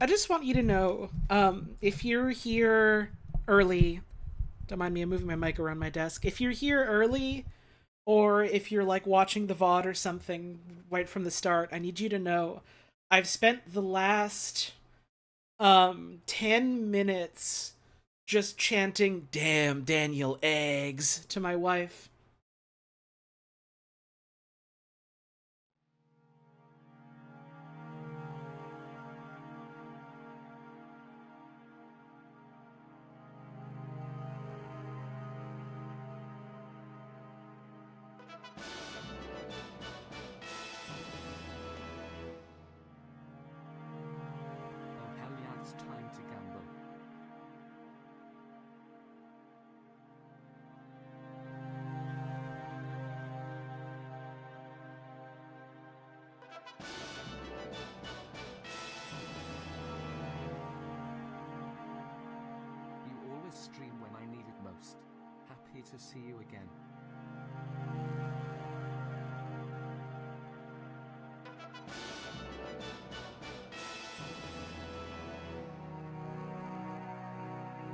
I just want you to know, if you're here early, don't mind me, I'm moving my mic around my desk. If you're here early, or if you're like watching the VOD or something right from the start, I need you to know I've spent the last 10 minutes just chanting "Damn Daniel eggs" to my wife. Oh hell yeah, it's time to gamble. You always stream when I need it most. Happy to see you again.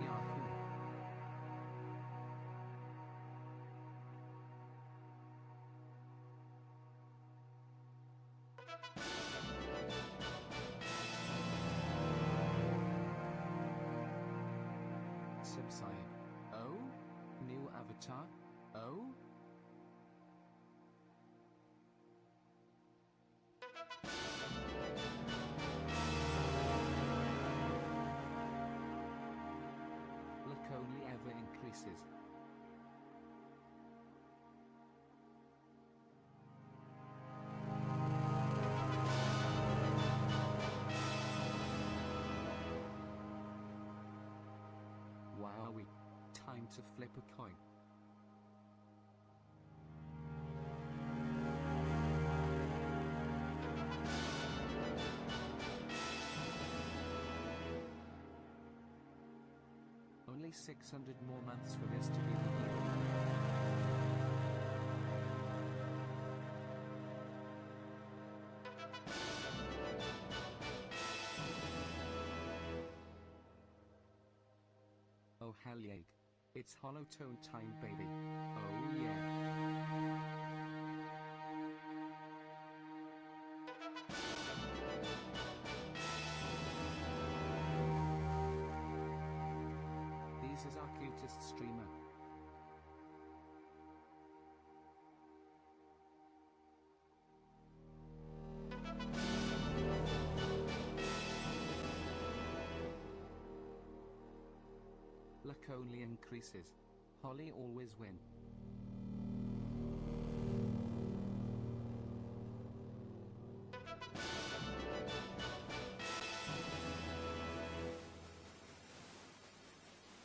Yahoo. Subside. Oh? New avatar? Oh? Luck only ever increases. Wowie. Time to flip a coin. Only 600 more months for this to be revealed. Oh hell yeah. It's hollow tone time, baby. Oh yeah. This is our cutest streamer. Luck only increases. Holly always win.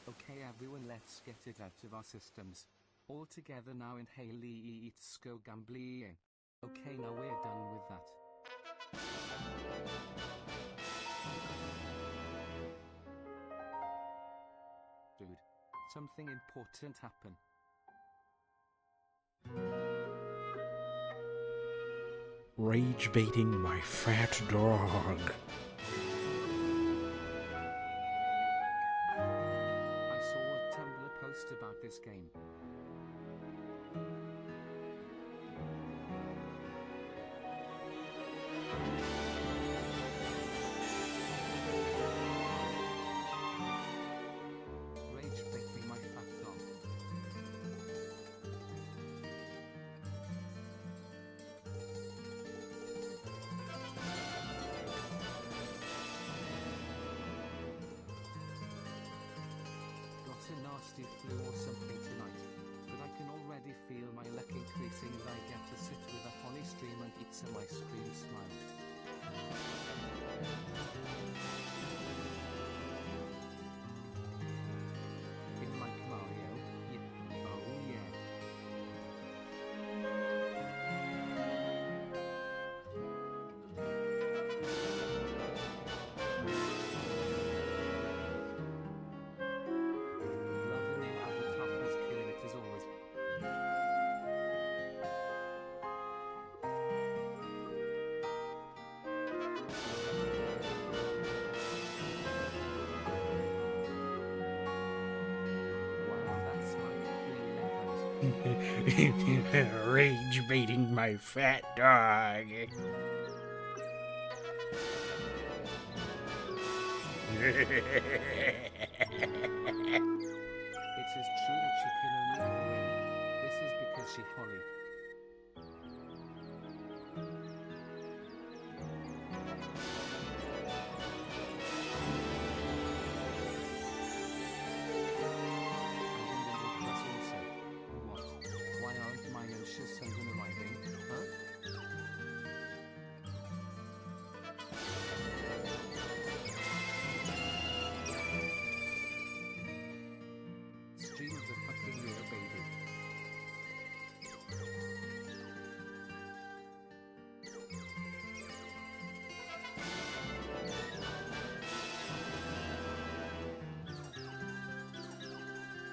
Okay everyone, let's get it out of our systems. All together now, inhale let's go gambling. Okay, now we're done with that. Dude, something important happened. Rage baiting my fat dog. I saw a Tumblr post about this game. Rage baiting my fat dog. Got a nasty flu or something tonight, but I can already feel my luck increasing as I get to sit with a Holly stream and eat some ice cream. Smile. In like Mario, yeah. Oh yeah. Love the new avatar, he's killing Rage baiting my fat dog. It is true that she can only ever win. This is because she Holly. What? Why aren't my anxious and arriving? Huh? Stream of the fucking year, baby.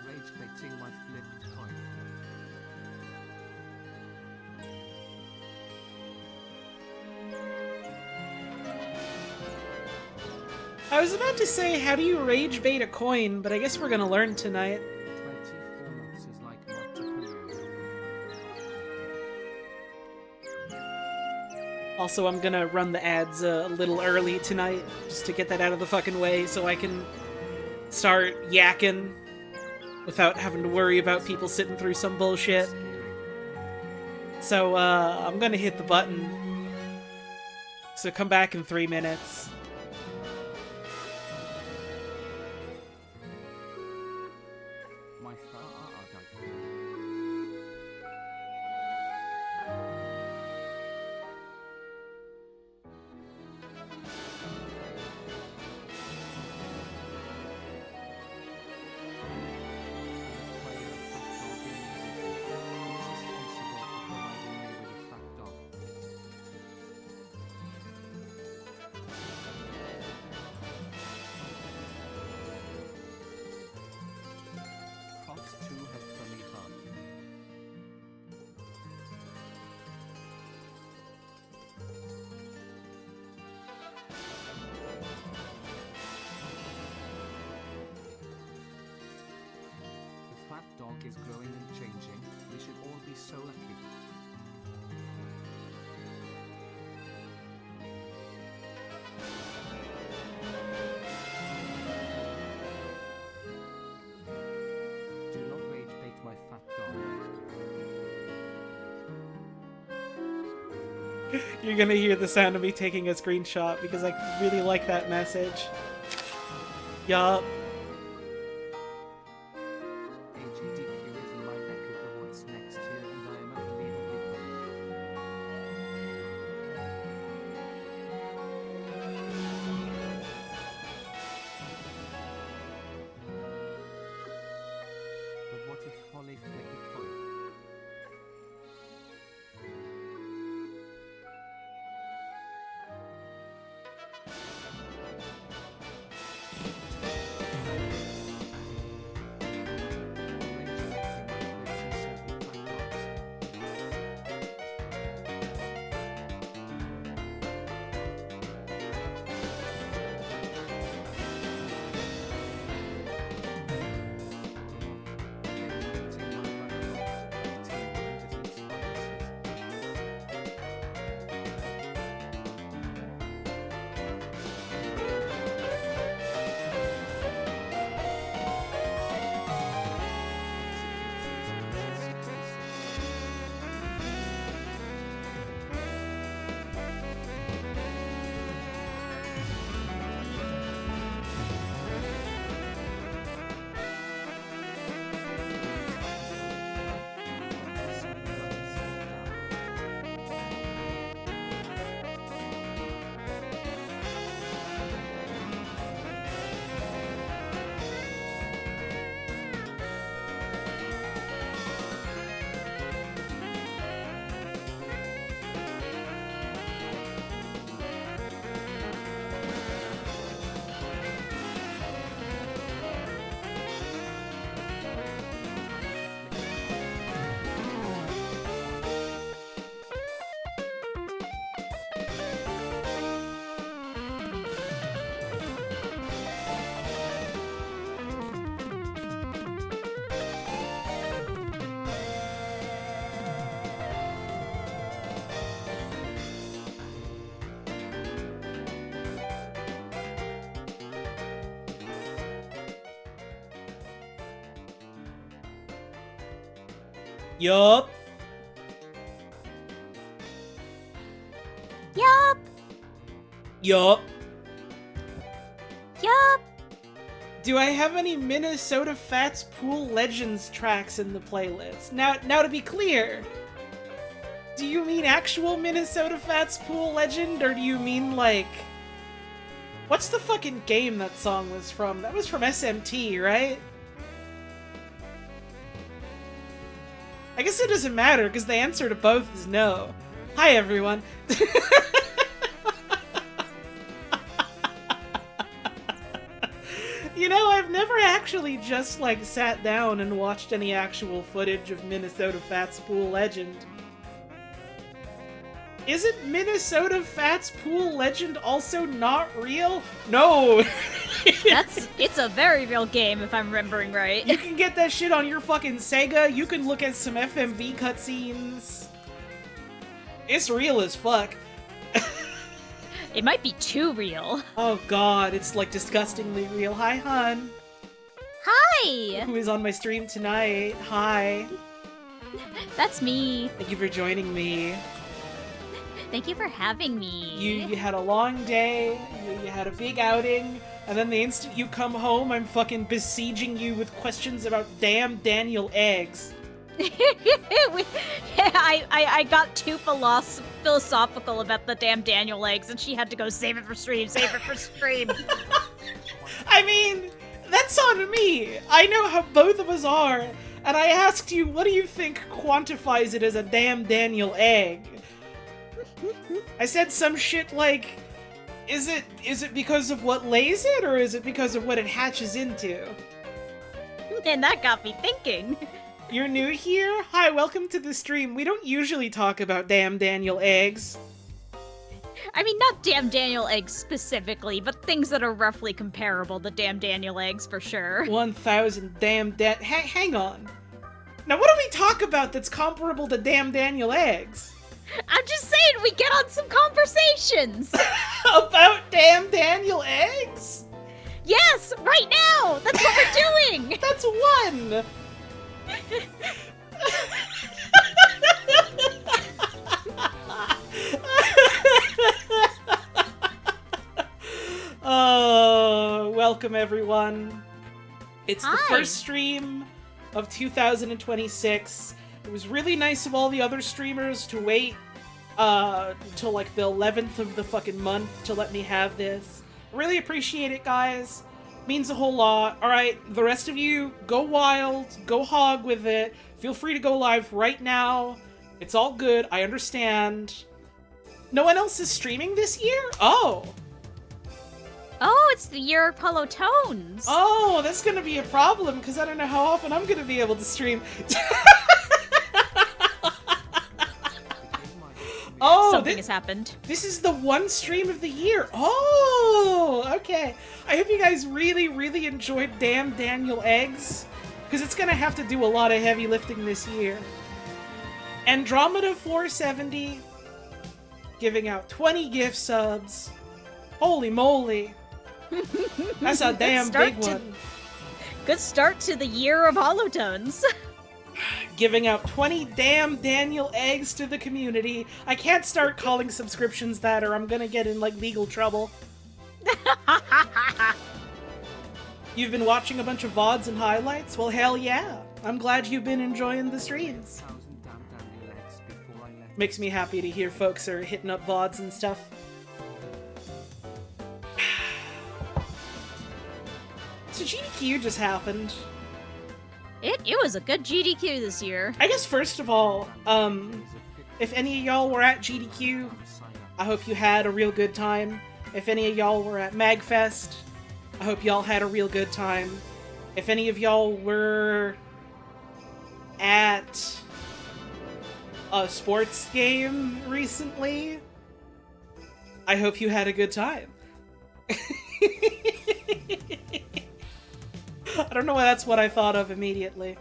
Rage baiting my flipped coin. I was about to say, how do you rage bait a coin, but I guess we're gonna learn tonight. 24 months is like multiple years. Also, I'm gonna run the ads a little early tonight, just to get that out of the fucking way, so I can start yakking without having to worry about people sitting through some bullshit. So, I'm gonna hit the button. So come back in 3 minutes. My Props to have funny fun. The fat dog is growing and changing. We should all be so lucky. Do not rage bait my fat dog. You're gonna hear the sound of me taking a screenshot because I really like that message. Yup. AGDQ is in my neck of the woods next year and I am unbelievably But what if Holly flick a coin? Yup. Yup. Yup. Yup. Do I have any Minnesota Fats Pool Legends tracks in the playlist? Now to be clear, do you mean actual Minnesota Fats Pool Legend, or do you mean, like... What's the fucking game that song was from? That was from SMT, right? I guess it doesn't matter, because the answer to both is no. Hi, everyone. You know, I've never actually just, like, sat down and watched any actual footage of Minnesota Fats Pool Legend. Isn't Minnesota Fats Pool Legend also not real? No! It's a very real game, if I'm remembering right. You can get that shit on your fucking Sega, you can look at some FMV cutscenes. It's real as fuck. It might be too real. Oh god, it's like disgustingly real. Hi, hun. Hi! Who is on my stream tonight? Hi. That's me. Thank you for joining me. Thank you for having me. You had a long day, you had a big outing, and then the instant you come home, I'm fucking besieging you with questions about damn Daniel eggs. I got too philosophical about the damn Daniel eggs, and she had to go save it for stream, save it for stream. I mean, that's on me. I know how both of us are, and I asked you, what do you think quantifies it as a damn Daniel egg? I said some shit like, is it because of what lays it, or is it because of what it hatches into? And that got me thinking. You're new here? Hi, welcome to the stream. We don't usually talk about damn Daniel eggs. I mean, not damn Daniel eggs specifically, but things that are roughly comparable to damn Daniel eggs for sure. 1,000 damn hang on. Now what do we talk about that's comparable to damn Daniel eggs? I'm just saying, we get on some conversations! About damn Daniel eggs? Yes, right now! That's what we're doing! That's one! Oh, welcome everyone. It's the Hi. first stream of 2026. It was really nice of all the other streamers to wait till like the 11th of the fucking month to let me have this. Really appreciate it, guys. Means a whole lot. Alright, the rest of you, go wild, go hog with it. Feel free to go live right now. It's all good, I understand. No one else is streaming this year? Oh! Oh, it's the year of Hollow Tones! Oh, that's gonna be a problem, because I don't know how often I'm gonna be able to stream. Oh, Something has happened. This is the one stream of the year. Oh, okay. I hope you guys really, really enjoyed Damn Daniel Eggs, because it's gonna have to do a lot of heavy lifting this year. Andromeda 470, giving out 20 gift subs. Holy moly. That's a damn big one. Good start to the year of Hollow Tones. Giving out 20 damn Daniel eggs to the community. I can't start calling subscriptions that, or I'm gonna get in, like, legal trouble. You've been watching a bunch of VODs and highlights? Well, hell yeah. I'm glad you've been enjoying the streams. Makes me happy to hear folks are hitting up VODs and stuff. So GDQ just happened. It was a good GDQ this year. I guess first of all, if any of y'all were at GDQ, I hope you had a real good time. If any of y'all were at MagFest, I hope y'all had a real good time. If any of y'all were at a sports game recently, I hope you had a good time. I don't know why that's what I thought of immediately.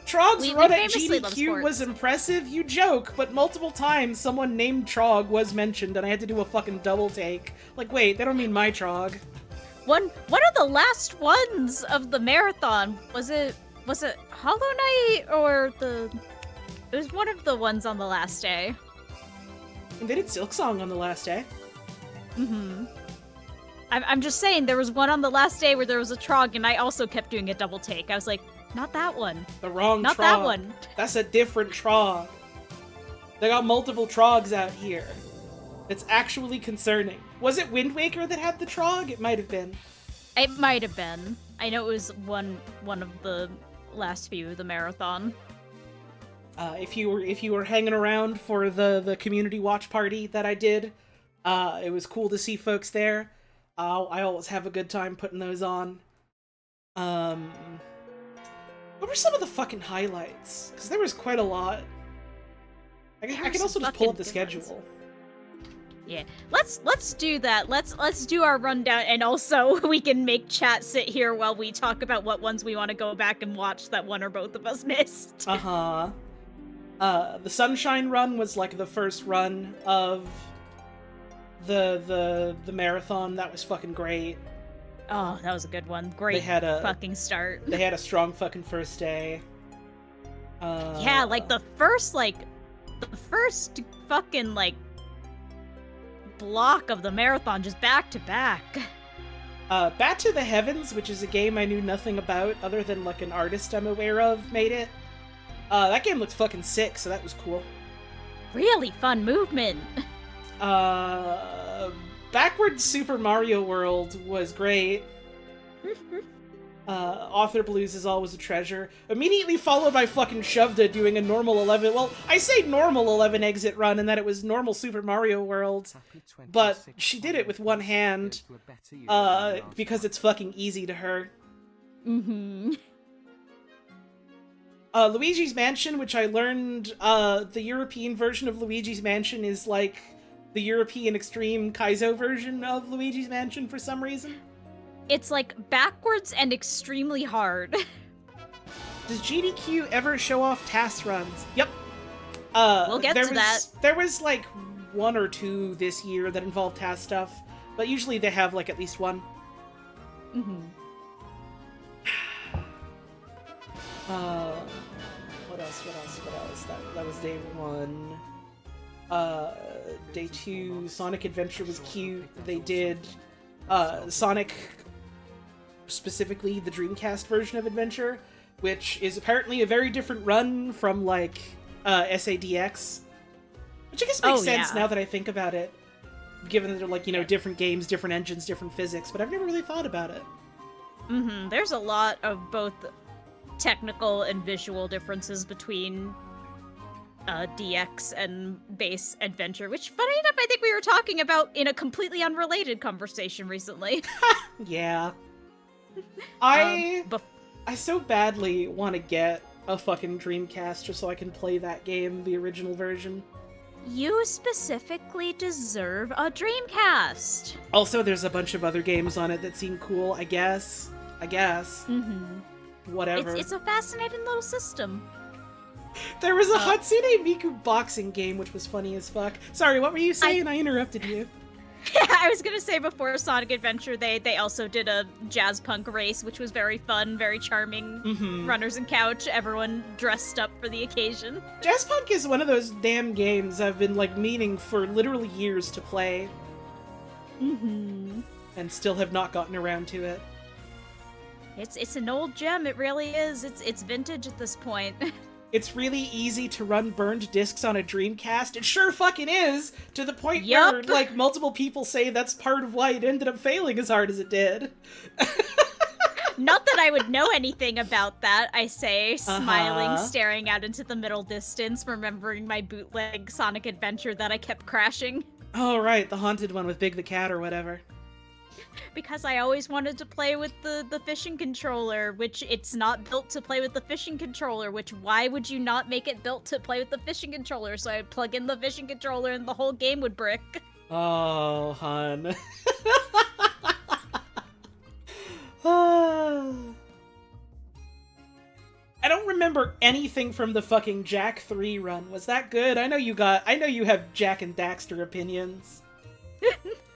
Trog's run at GDQ was impressive, you joke, but multiple times someone named Trog was mentioned and I had to do a fucking double take. Like, wait, they don't mean my Trog. One of the last ones of the marathon, was it Was it Hollow Knight or the... It was one of the ones on the last day. And they did Silksong on the last day. Mm-hmm. I'm just saying, there was one on the last day where there was a Trog, and I also kept doing a double take. I was like, not that one. The wrong Not Trog. that one. That's a different Trog. They got multiple Trogs out here. It's actually concerning. Was it Wind Waker that had the Trog? It might have been. It might have been. I know it was one of the last few of the marathon. If you were hanging around for the community watch party that I did, it was cool to see folks there. I always have a good time putting those on. What were some of the fucking highlights? Because there was quite a lot. I can also just pull up the schedule. Yeah, let's do that. Let's do our rundown, and also we can make chat sit here while we talk about what ones we want to go back and watch that one or both of us missed. The Sunshine Run was like the first run of the marathon. That was fucking great. Oh, that was a good one. Great fucking start. They had a strong fucking first day. Yeah, like the first fucking like block of the marathon, just back to back. Bat to the Heavens, which is a game I knew nothing about other than like an artist I'm aware of made it. That game looks fucking sick, so that was cool. Really fun movement. Backwards Super Mario World was great. Author Blues is always a treasure. Immediately followed by fucking Shovda doing a normal 11... Well, I say normal 11 exit run and that it was normal Super Mario World, but she did it with one hand, because it's fucking easy to her. Mm-hmm. Luigi's Mansion, which I learned, the European version of Luigi's Mansion is like the European Extreme Kaizo version of Luigi's Mansion for some reason. It's like backwards and extremely hard. Does GDQ ever show off task runs? Yep. We'll get to that. There was like one or two this year that involved task stuff, but usually they have like at least one. Mm-hmm. What else? That was day 1. Day 2, Sonic Adventure was cute. They did Sonic, specifically the Dreamcast version of Adventure, which is apparently a very different run from like SADX, which I guess makes sense now that I think about it, given that they're like, you know, different games, different engines, different physics, but I've never really thought about it. Mm-hmm. There's a lot of both technical and visual differences between DX and base Adventure, which, funny enough, I think we were talking about in a completely unrelated conversation recently. Yeah. I so badly want to get a fucking Dreamcast just so I can play that game, the original version. You specifically deserve a Dreamcast. Also, there's a bunch of other games on it that seem cool, I guess. Mm-hmm. Whatever. It's a fascinating little system. There was a Hatsune Miku boxing game, which was funny as fuck. Sorry, what were you saying? I interrupted you. I was gonna say, before Sonic Adventure, they also did a jazz punk race, which was very fun, very charming. Mm-hmm. Runners and couch, everyone dressed up for the occasion. Jazz punk is one of those damn games I've been like meaning for literally years to play. Mm-hmm. And still have not gotten around to it. It's an old gem, it really is. It's vintage at this point. It's really easy to run burned discs on a Dreamcast. It sure fucking is, to the point where, like, multiple people say that's part of why it ended up failing as hard as it did. Not that I would know anything about that, I say, smiling, staring out into the middle distance, remembering my bootleg Sonic Adventure that I kept crashing. Oh, right, the haunted one with Big the Cat or whatever. Because I always wanted to play with the fishing controller, which it's not built to play with the fishing controller, which why would you not make it built to play with the fishing controller? So I'd plug in the fishing controller and the whole game would brick. Oh, hun. I don't remember anything from the fucking Jak 3 run. Was that good? I know you have Jak and Daxter opinions.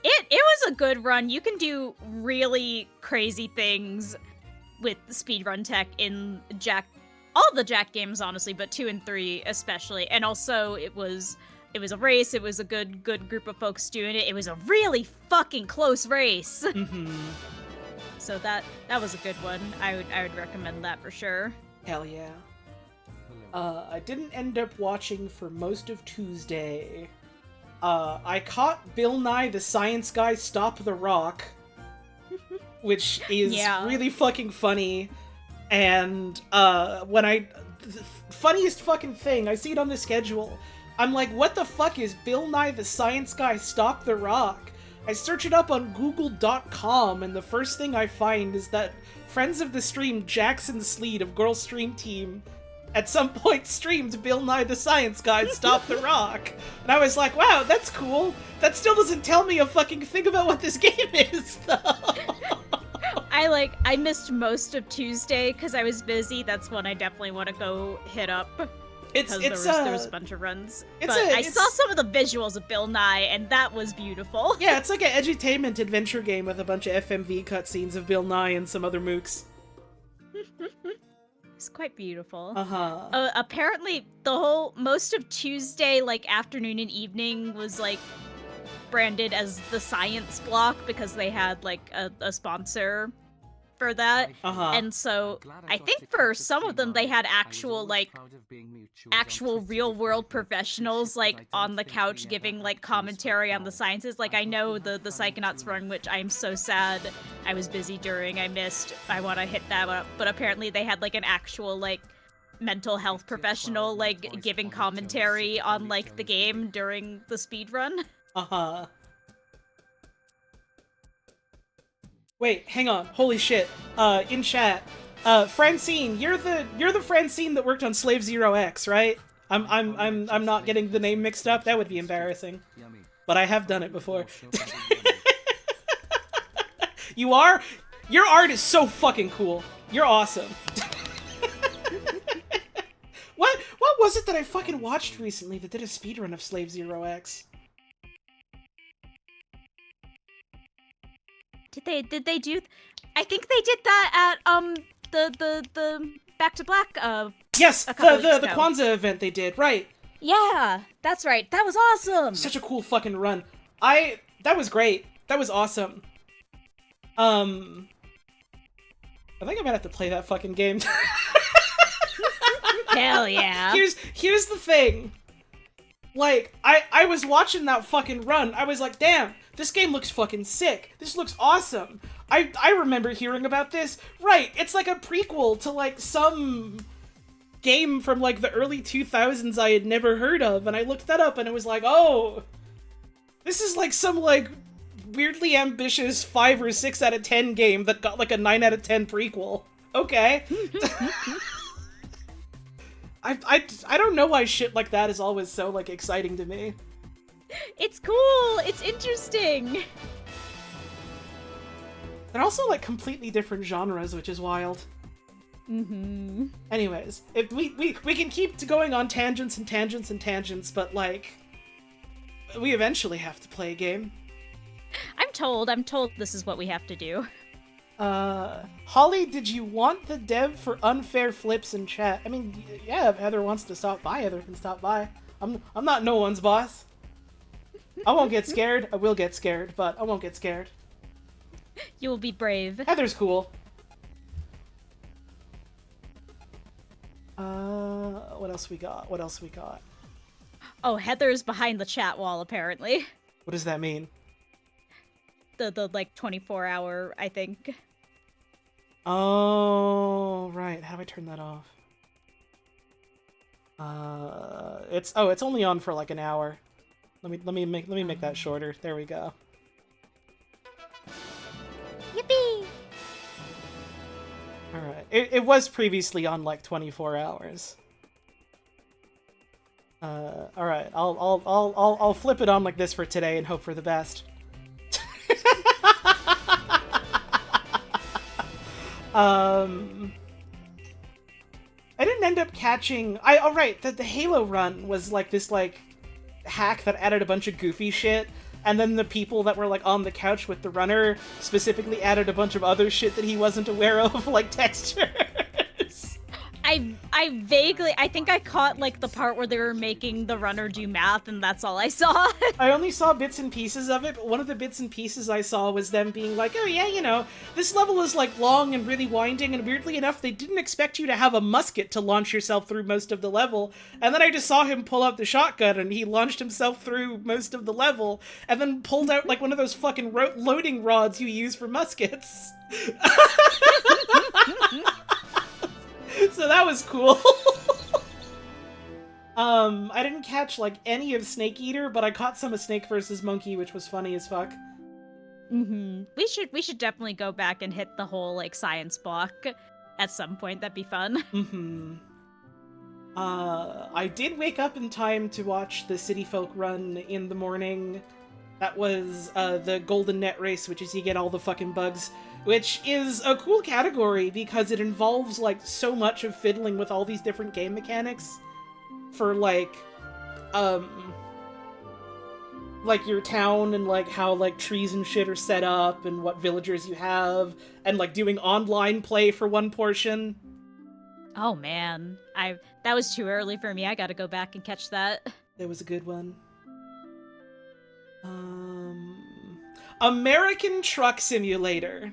It was a good run. You can do really crazy things with speedrun tech in all the Jack games, honestly, but 2 and 3 especially. And also, it was a race. It was a good group of folks doing it. It was a really fucking close race. Mm-hmm. So that was a good one. I would recommend that for sure. Hell yeah. Hello. I didn't end up watching for most of Tuesday. I caught Bill Nye the Science Guy Stop the Rock, which is really fucking funny. And funniest fucking thing, I see it on the schedule. I'm like, what the fuck is Bill Nye the Science Guy Stop the Rock? I search it up on google.com, and the first thing I find is that friends of the stream Jackson Sleed of Girl Stream Team at some point streamed Bill Nye the Science Guy Stop the Rock. And I was like, wow, that's cool. That still doesn't tell me a fucking thing about what this game is, though. I missed most of Tuesday because I was busy. That's one I definitely want to go hit up. There was a bunch of runs. But I saw some of the visuals of Bill Nye, and that was beautiful. Yeah, it's like an edutainment adventure game with a bunch of FMV cutscenes of Bill Nye and some other mooks. It's quite beautiful. Uh-huh. Apparently, most of Tuesday, afternoon and evening, was branded as the science block because they had a sponsor for that. Uh-huh. And so I think for some of them they had actual real world professionals on the couch giving commentary on the sciences. I know the Psychonauts run, which I'm so sad I was busy during. I missed. I want to hit that up. But apparently they had an actual mental health professional giving commentary on the game during the speed run. Uh-huh. Wait, hang on. Holy shit. In chat, Francine, you're the Francine that worked on Slave Zero X, right? I'm not getting the name mixed up. That would be embarrassing. Yummy. But I have done it before. You are? Your art is so fucking cool. You're awesome. What was it that I fucking watched recently that did a speedrun of Slave Zero X? Did they do? I think they did that at the Back to Black Yes, a couple weeks the ago. Kwanzaa event they did, right? Yeah, that's right. That was awesome. Such a cool fucking run. That was great. That was awesome. I think I might have to play that fucking game. Hell yeah. Here's the thing. I was watching that fucking run. I was like, damn, this game looks fucking sick. This looks awesome. I remember hearing about this. Right, it's like a prequel to some game from the early 2000s I had never heard of, and I looked that up and it was like, oh, this is some weirdly ambitious 5 or 6 out of 10 game that got a 9 out of 10 prequel. Okay. I don't know why shit like that is always so exciting to me. It's cool. It's interesting. They're also completely different genres, which is wild. Mm-hmm. Anyways, if we can keep going on tangents and tangents and tangents, but we eventually have to play a game. I'm told this is what we have to do. Holly, did you want the dev for Unfair Flips in chat? I mean, yeah, if Heather wants to stop by, Heather can stop by. I'm not no one's boss. I won't get scared. I will get scared, but I won't get scared. You will be brave. Heather's cool. What else we got? Oh, Heather's behind the chat wall, apparently. What does that mean? The 24-hour, I think. Oh, right. How do I turn that off? It's only on for an hour. Let me make that shorter. There we go. Yippee! All right. It was previously on 24 hours. All right. I'll flip it on like this for today and hope for the best. I didn't end up catching. The Halo run was this hack that added a bunch of goofy shit. and then the people that were, like, on the couch with the runner specifically added a bunch of other shit that he wasn't aware of, like textures. I think I caught, like, the part where they were making the runner do math, and that's all I saw. I only saw bits and pieces of it, but one of the bits and pieces I saw was them being like, oh yeah, you know, this level is, like, long and really winding, and weirdly enough, they didn't expect you to have a musket to launch yourself through most of the level, and then I just saw him pull out the shotgun, and he launched himself through most of the level, and then pulled out, like, one of those fucking loading rods you use for muskets. So that was cool. I didn't catch, like, any of Snake Eater, but I caught some of Snake vs. Monkey, which was funny as fuck. Mm-hmm. We should definitely go back and hit the whole, like, science block at some point. That'd be fun. Mm-hmm. I did wake up in time to watch the City Folk run in the morning. That was, the Golden Net Race, which is you get all the fucking bugs. Which is a cool category because it involves, like, so much of fiddling with all these different game mechanics for, like your town and, like, how, like, trees and shit are set up and what villagers you have and, like, doing online play for one portion. Oh, man. That was too early for me. I gotta go back and catch that. It was a good one. American Truck Simulator.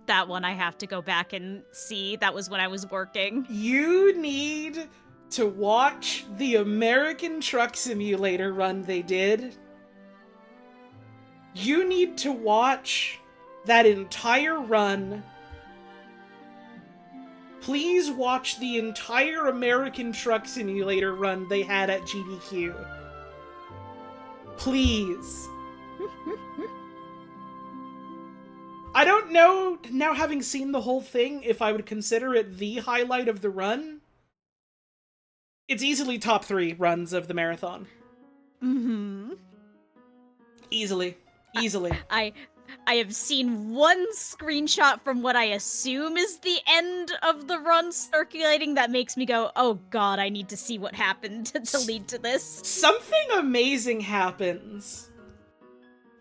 That one I have to go back and see. That was when I was working. You need to watch the American Truck Simulator run they did. You need to watch that entire run. Please watch the entire American Truck Simulator run they had at GDQ. Please. I don't know, now having seen the whole thing, if I would consider it the highlight of the run. It's easily top 3 runs of the marathon. Mm-hmm. Easily. I have seen one screenshot from what I assume is the end of the run circulating that makes me go, oh god, I need to see what happened to lead to this. Something amazing happens.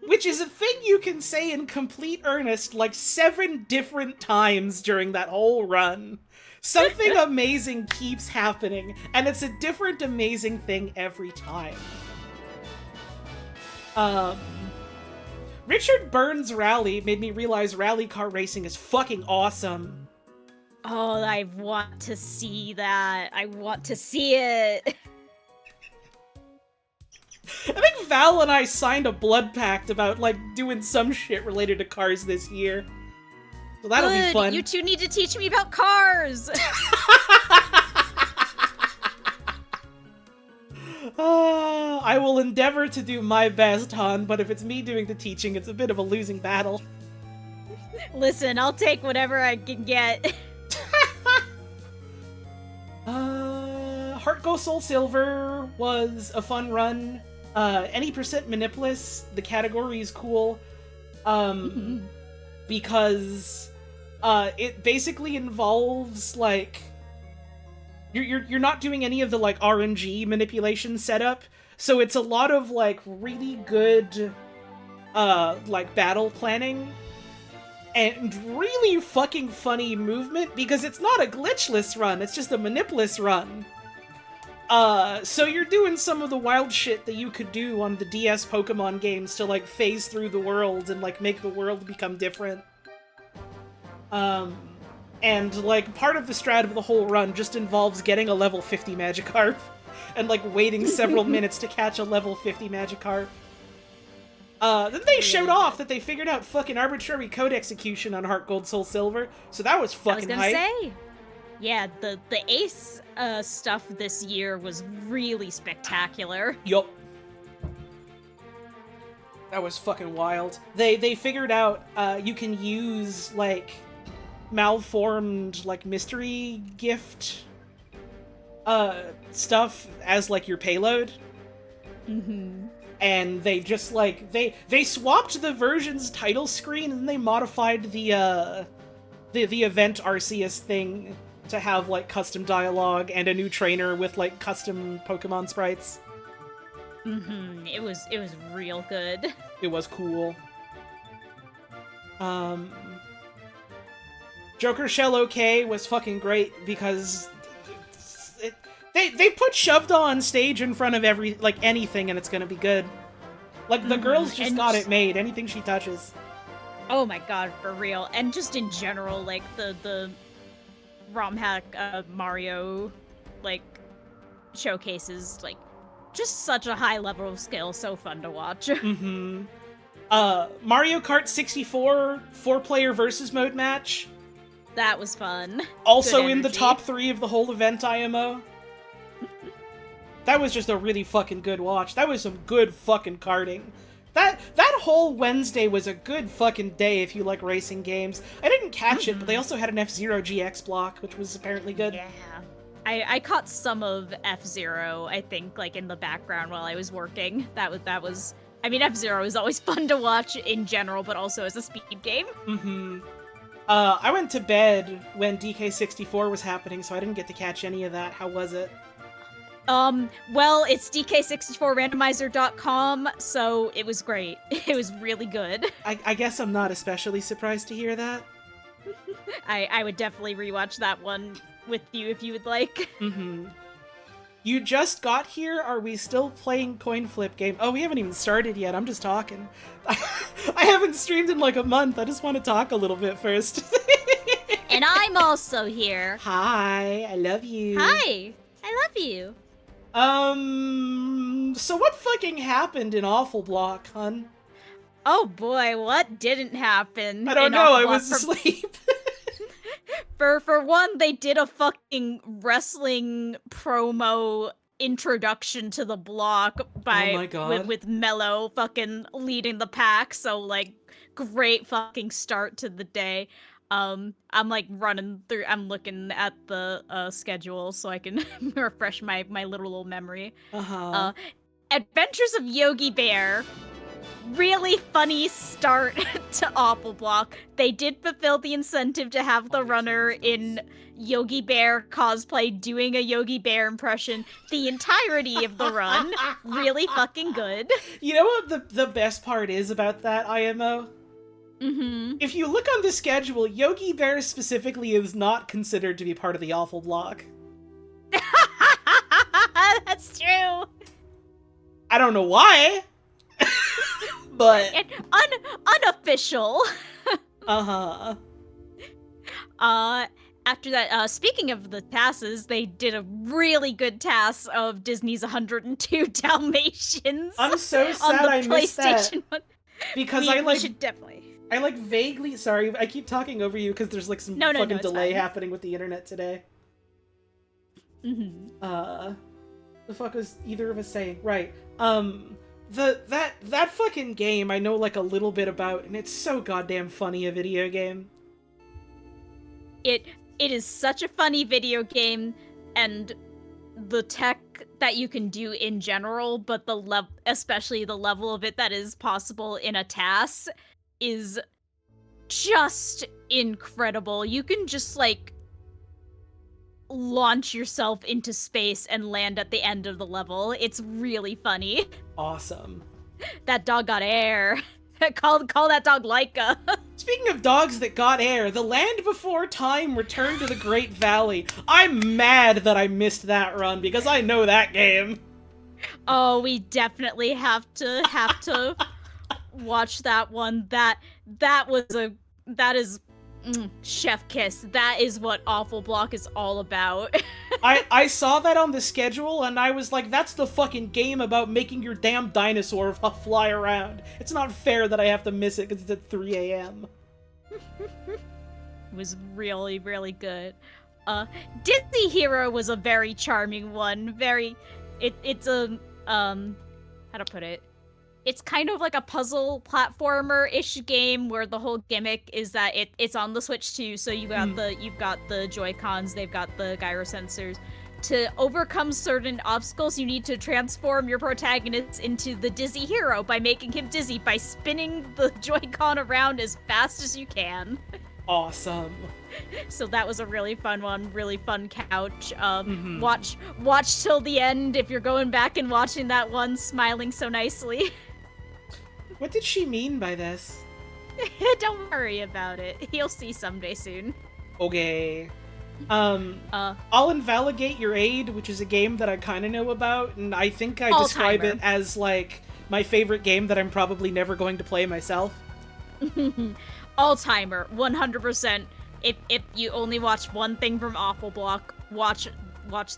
Which is a thing you can say in complete earnest like 7 different times during that whole run. Something amazing keeps happening, and it's a different amazing thing every time. Richard Burns' rally made me realize rally car racing is fucking awesome. Oh, I want to see that. I want to see it. I think Val and I signed a blood pact about, like, doing some shit related to cars this year. So that'll be fun. You two need to teach me about cars! I will endeavor to do my best, hon, but if it's me doing the teaching, it's a bit of a losing battle. Listen, I'll take whatever I can get. Heart Gold Soul Silver was a fun run. Any percent Manipulis, the category is cool. Because it basically involves, like, you're not doing any of the, like, RNG manipulation setup, so it's a lot of, like, really good like battle planning and really fucking funny movement, because it's not a glitchless run, it's just a Manipulis run. So you're doing some of the wild shit that you could do on the DS Pokemon games to, like, phase through the world and, like, make the world become different. And, like, part of the strat of the whole run just involves getting a level 50 Magikarp and, like, waiting several minutes to catch a level 50 Magikarp. Then they showed off that they figured out fucking arbitrary code execution on Heart Gold Soul Silver, so that was fucking hype. I was gonna say. Yeah, the Ace stuff this year was really spectacular. Yup. That was fucking wild. They figured out you can use, like, malformed, like, mystery gift stuff as, like, your payload. Mm-hmm. And they just, like, they swapped the version's title screen and they modified the event Arceus thing to have like custom dialogue and a new trainer with like custom Pokemon sprites. It was real good. It was cool. Joker Shell OK was fucking great because they put Shoved on stage in front of anything and it's gonna be good. Like, the girl's just got it made. Anything she touches. Oh my god, for real. And just in general, like, the ROM hack Mario, like, showcases, like, just such a high level of skill, so fun to watch. Mario Kart 64 4-player versus mode match. That was fun. Also in the top 3 of the whole event IMO. That was just a really fucking good watch. That was some good fucking karting. That whole Wednesday was a good fucking day if you like racing games. I didn't catch it, but they also had an F-Zero GX block, which was apparently good. Yeah. I caught some of F-Zero, I think, like, in the background while I was working. That was... I mean, F-Zero is always fun to watch in general, but also as a speed game. I went to bed when DK64 was happening, so I didn't get to catch any of that. How was it? Well, it's DK64randomizer.com, so it was great. It was really good. I guess I'm not especially surprised to hear that. I would definitely rewatch that one with you if you would like. You just got here? Are we still playing coin flip game? Oh, we haven't even started yet. I'm just talking. I haven't streamed in like a month. I just want to talk a little bit first. And I'm also here. Hi, I love you. Hi, I love you. So what fucking happened in Awful Block, hun? Oh boy, what didn't happen? I don't know, I was asleep. For one, they did a fucking wrestling promo introduction to the block by oh my God. With Mello fucking leading the pack, so like great fucking start to the day. I'm like running through, I'm looking at the schedule so I can refresh my literal memory. Adventures of Yogi Bear. Really funny start to Awful Block. They did fulfill the incentive to have the runner in Yogi Bear cosplay doing a Yogi Bear impression the entirety of the run. Really fucking good. You know what the best part is about that IMO? If you look on the schedule, Yogi Bear specifically is not considered to be part of the Awful Block. That's true. I don't know why. But and unofficial. After that, speaking of the TASes, they did a really good TAS of Disney's 102 Dalmatians. I'm so sad on the I missed that. PlayStation 1. Because we should definitely. I like vaguely, sorry, I keep talking over you because there's like some fucking delay happening with the internet today. The fuck was either of us saying? Right. That fucking game I know like a little bit about, and it's so goddamn funny a video game. It is such a funny video game, and the tech that you can do in general, but especially the level of it that is possible in a TAS is just incredible. You can just like launch yourself into space and land at the end of the level. It's really funny. Awesome. That dog got air. Call that dog Laika. Speaking of dogs that got air, The Land Before Time returned to the Great Valley. I'm mad that I missed that run because I know that game. Oh, we definitely have to watch that one. That is chef kiss. That is what Awful Block is all about. I saw that on the schedule and I was like, that's the fucking game about making your damn dinosaur fly around. It's not fair that I have to miss it because it's at 3 a.m. It was really, really good. Disney Hero was a very charming one. It's a, how to put it? It's kind of like a puzzle platformer-ish game where the whole gimmick is that it's on the Switch too, so you've got the Joy-Cons, they've got the gyro sensors. To overcome certain obstacles, you need to transform your protagonist into the Dizzy Hero by making him dizzy by spinning the Joy-Con around as fast as you can. Awesome. So that was a really fun one, really fun couch. Mhm. Watch till the end if you're going back and watching that one, smiling so nicely. What did she mean by this? Don't worry about it. You'll see someday soon. Okay. Uh, I'll invalidate your aid, which is a game that I kind of know about, and I think I describe it as, like, my favorite game that I'm probably never going to play myself. All-timer, 100%. If you only watch one thing from Awful Block, watch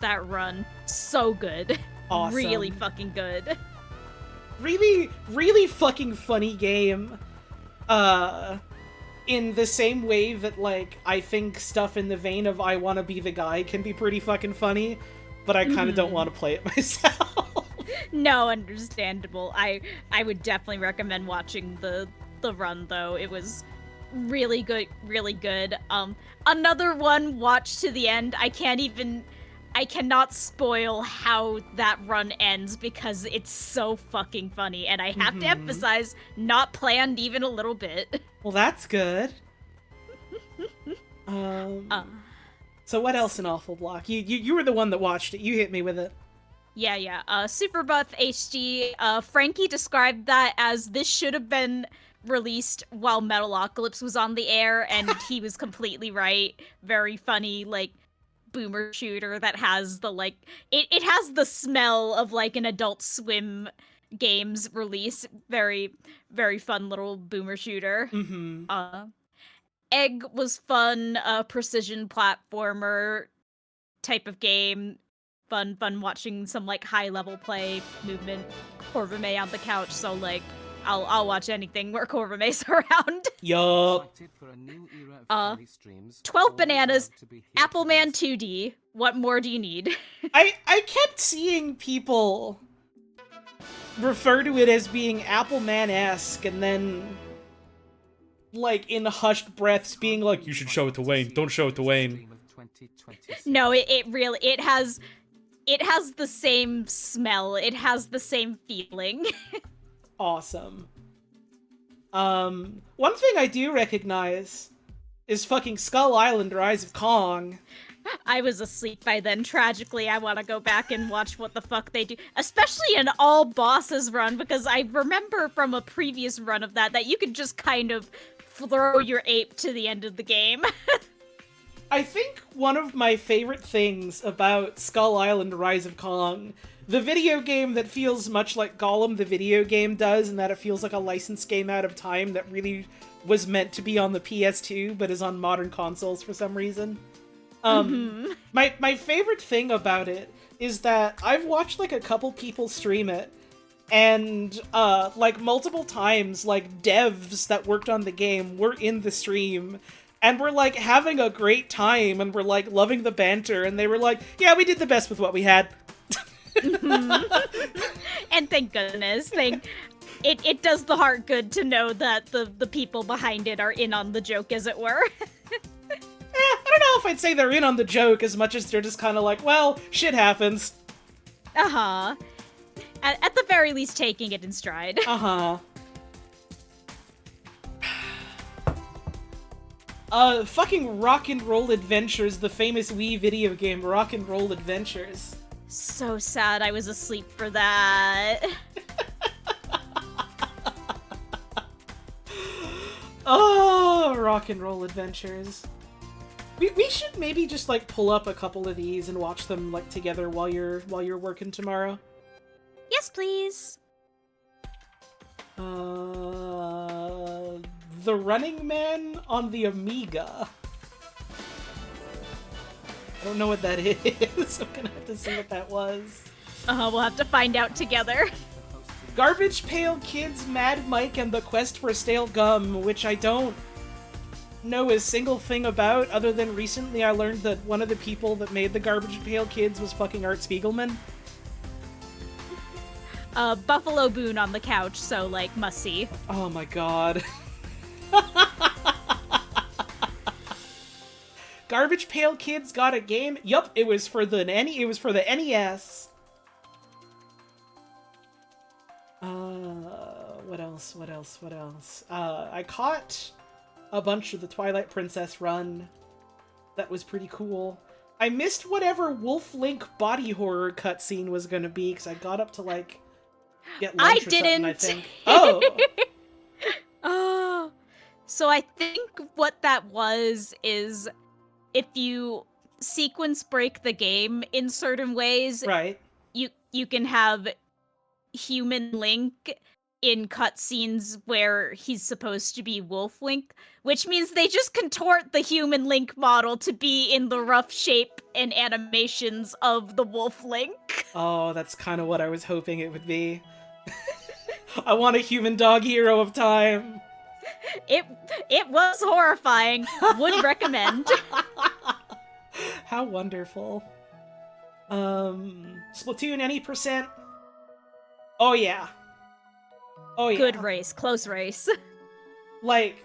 that run. So good. Awesome. Really fucking good. Really, really fucking funny game. In the same way that, like, I think stuff in the vein of I Wanna Be the Guy can be pretty fucking funny, but I kind of don't want to play it myself. No, understandable. I would definitely recommend watching the run, though. It was really good, really good. Another one, watch to the end. I cannot spoil how that run ends because it's so fucking funny, and I have to emphasize, not planned even a little bit. Well, that's good. So what else in Awful Block? You were the one that watched it. You hit me with it. Yeah. Super Buff HD. Frankie described that as this should have been released while Metalocalypse was on the air, and he was completely right. Very funny, like, boomer shooter that has the, like, it has the smell of, like, an Adult Swim games release. Very, very fun little boomer shooter. Egg was fun, precision platformer type of game. Fun watching some, like, high level play movement. Corvame on the couch, so, like, I'll watch anything where Corvame's around. Yup. 12 Bananas, Appleman 2D. What more do you need? I kept seeing people refer to it as being Appleman-esque, and then, like, in hushed breaths being like, you should show it to Wayne, don't show it to Wayne. No, it really, it has the same smell, it has the same feeling. Awesome. One thing I do recognize is fucking Skull Island Rise of Kong. I was asleep by then. Tragically, I want to go back and watch what the fuck they do. Especially an all bosses run, because I remember from a previous run of that you could just kind of throw your ape to the end of the game. I think one of my favorite things about Skull Island Rise of Kong, the video game that feels much like Gollum the video game does, and that it feels like a licensed game out of time that really was meant to be on the PS2, but is on modern consoles for some reason. My favorite thing about it is that I've watched, like, a couple people stream it, and, like, multiple times, like, devs that worked on the game were in the stream, and we're, like, having a great time, and we're, like, loving the banter, and they were like, yeah, we did the best with what we had. And thank goodness. It does the heart good to know that the people behind it are in on the joke, as it were. I don't know if I'd say they're in on the joke as much as they're just kind of like, well, shit happens. Uh-huh. At the very least, taking it in stride. Uh-huh. Fucking Rock and Roll Adventures, the famous Wii video game Rock and Roll Adventures. So sad I was asleep for that. Oh, Rock and Roll Adventures. We should maybe just, like, pull up a couple of these and watch them, like, together while you're working tomorrow. Yes, please. The Running Man on the Amiga. I don't know what that is. I'm gonna have to see what that was. We'll have to find out together. Garbage Pail Kids, Mad Mike, and the Quest for Stale Gum, which I don't know a single thing about, other than recently I learned that one of the people that made the Garbage Pail Kids was fucking Art Spiegelman. Buffalo Boone on the couch, so, like, must see. Oh my god. Garbage Pail Kids got a game? Yup, it was for the NES. What else? I caught a bunch of the Twilight Princess run. That was pretty cool. I missed whatever Wolf Link body horror cutscene was gonna be, because I got up to, like, get lunch or something, I think. Oh! Oh. So I think what that was is if you sequence break the game in certain ways, Right. you can have human Link in cutscenes where he's supposed to be Wolf Link, which means they just contort the human Link model to be in the rough shape and animations of the Wolf Link. Oh, that's kind of what I was hoping it would be. I want a human dog hero of time. It was horrifying. Would recommend. How wonderful. Splatoon any percent? Oh yeah. Oh yeah. Good race, close race. Like,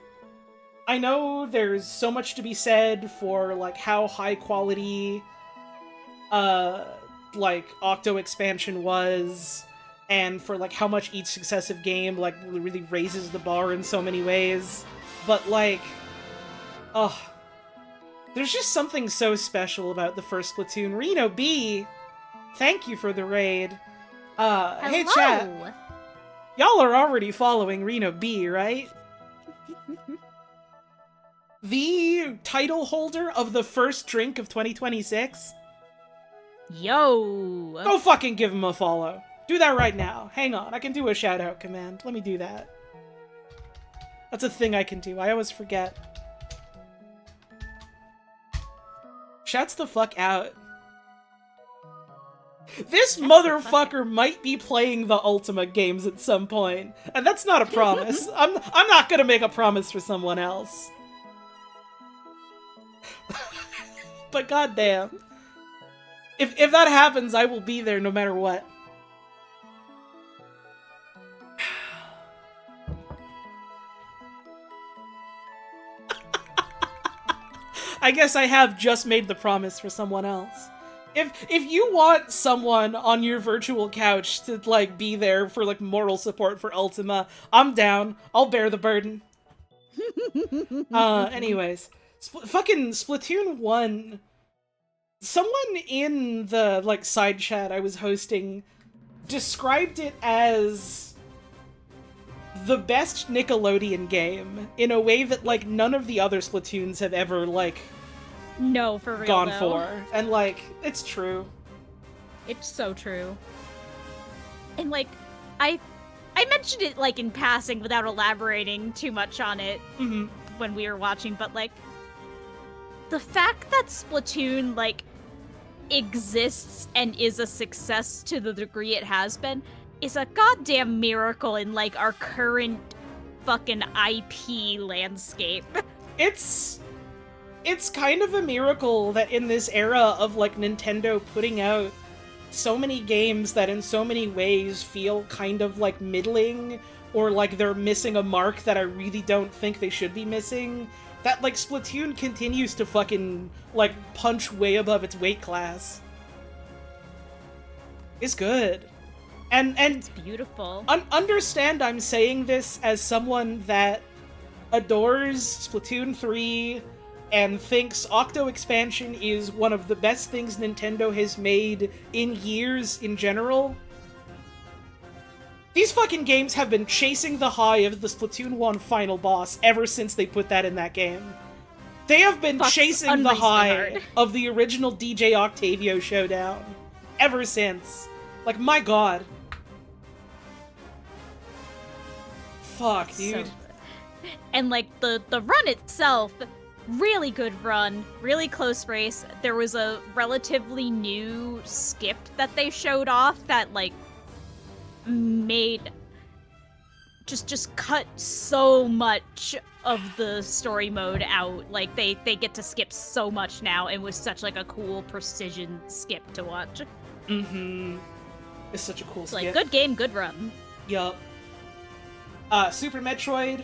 I know there's so much to be said for, like, how high quality, like, Octo expansion was, and for, like, how much each successive game, like, really raises the bar in so many ways. But, like, there's just something so special about the first Splatoon. Reno B, thank you for the raid. Hey chat, y'all are already following Reno B, right? The title holder of the first drink of 2026? Yo! Go fucking give him a follow. Do that right now. Hang on, I can do a shout out command. Let me do that. That's a thing I can do. I always forget. Shouts the fuck out. This motherfucker might be playing the Ultima games at some point, and that's not a promise. I'm not gonna make a promise for someone else. But goddamn, if that happens, I will be there no matter what. I guess I have just made the promise for someone else. If you want someone on your virtual couch to, like, be there for, like, moral support for Ultima, I'm down. I'll bear the burden. Anyways. Fucking Splatoon 1. Someone in the, like, side chat I was hosting described it as the best Nickelodeon game in a way that, like, none of the other Splatoons have ever, like, no, for real, gone though. for. And, like, it's true. It's so true. And, like, I mentioned it, like, in passing without elaborating too much on it when we were watching, but, like, the fact that Splatoon, like, exists and is a success to the degree it has been is a goddamn miracle in, like, our current fucking IP landscape. It's kind of a miracle that in this era of, like, Nintendo putting out so many games that in so many ways feel kind of, like, middling, or, like, they're missing a mark that I really don't think they should be missing, that, like, Splatoon continues to fucking, like, punch way above its weight class. It's good. And It's beautiful. Understand I'm saying this as someone that adores Splatoon 3 and thinks Octo Expansion is one of the best things Nintendo has made in years in general. These fucking games have been chasing the high of the Splatoon 1 final boss ever since they put that in that game. They have been chasing the high of the original DJ Octavio showdown ever since. Like, my god. Fuck, dude. And, like, the run itself, really good run, really close race. There was a relatively new skip that they showed off that, like, made just cut so much of the story mode out. Like, they get to skip so much now, and was such, like, a cool precision skip to watch. It's such a cool skip. Like, good game, good run. Yup. Super Metroid.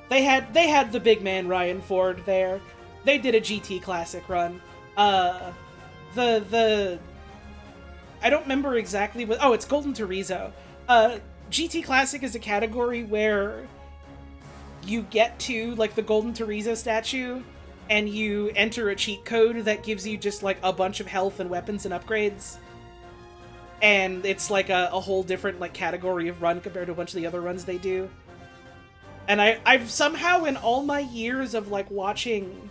They had the big man Ryan Ford there. They did a GT Classic run. I don't remember exactly what... Oh, it's Golden Terrezo. GT Classic is a category where you get to, like, the Golden Teresa statue, and you enter a cheat code that gives you just, like, a bunch of health and weapons and upgrades. And it's, like, a whole different, like, category of run compared to a bunch of the other runs they do. And I've somehow, in all my years of, like, watching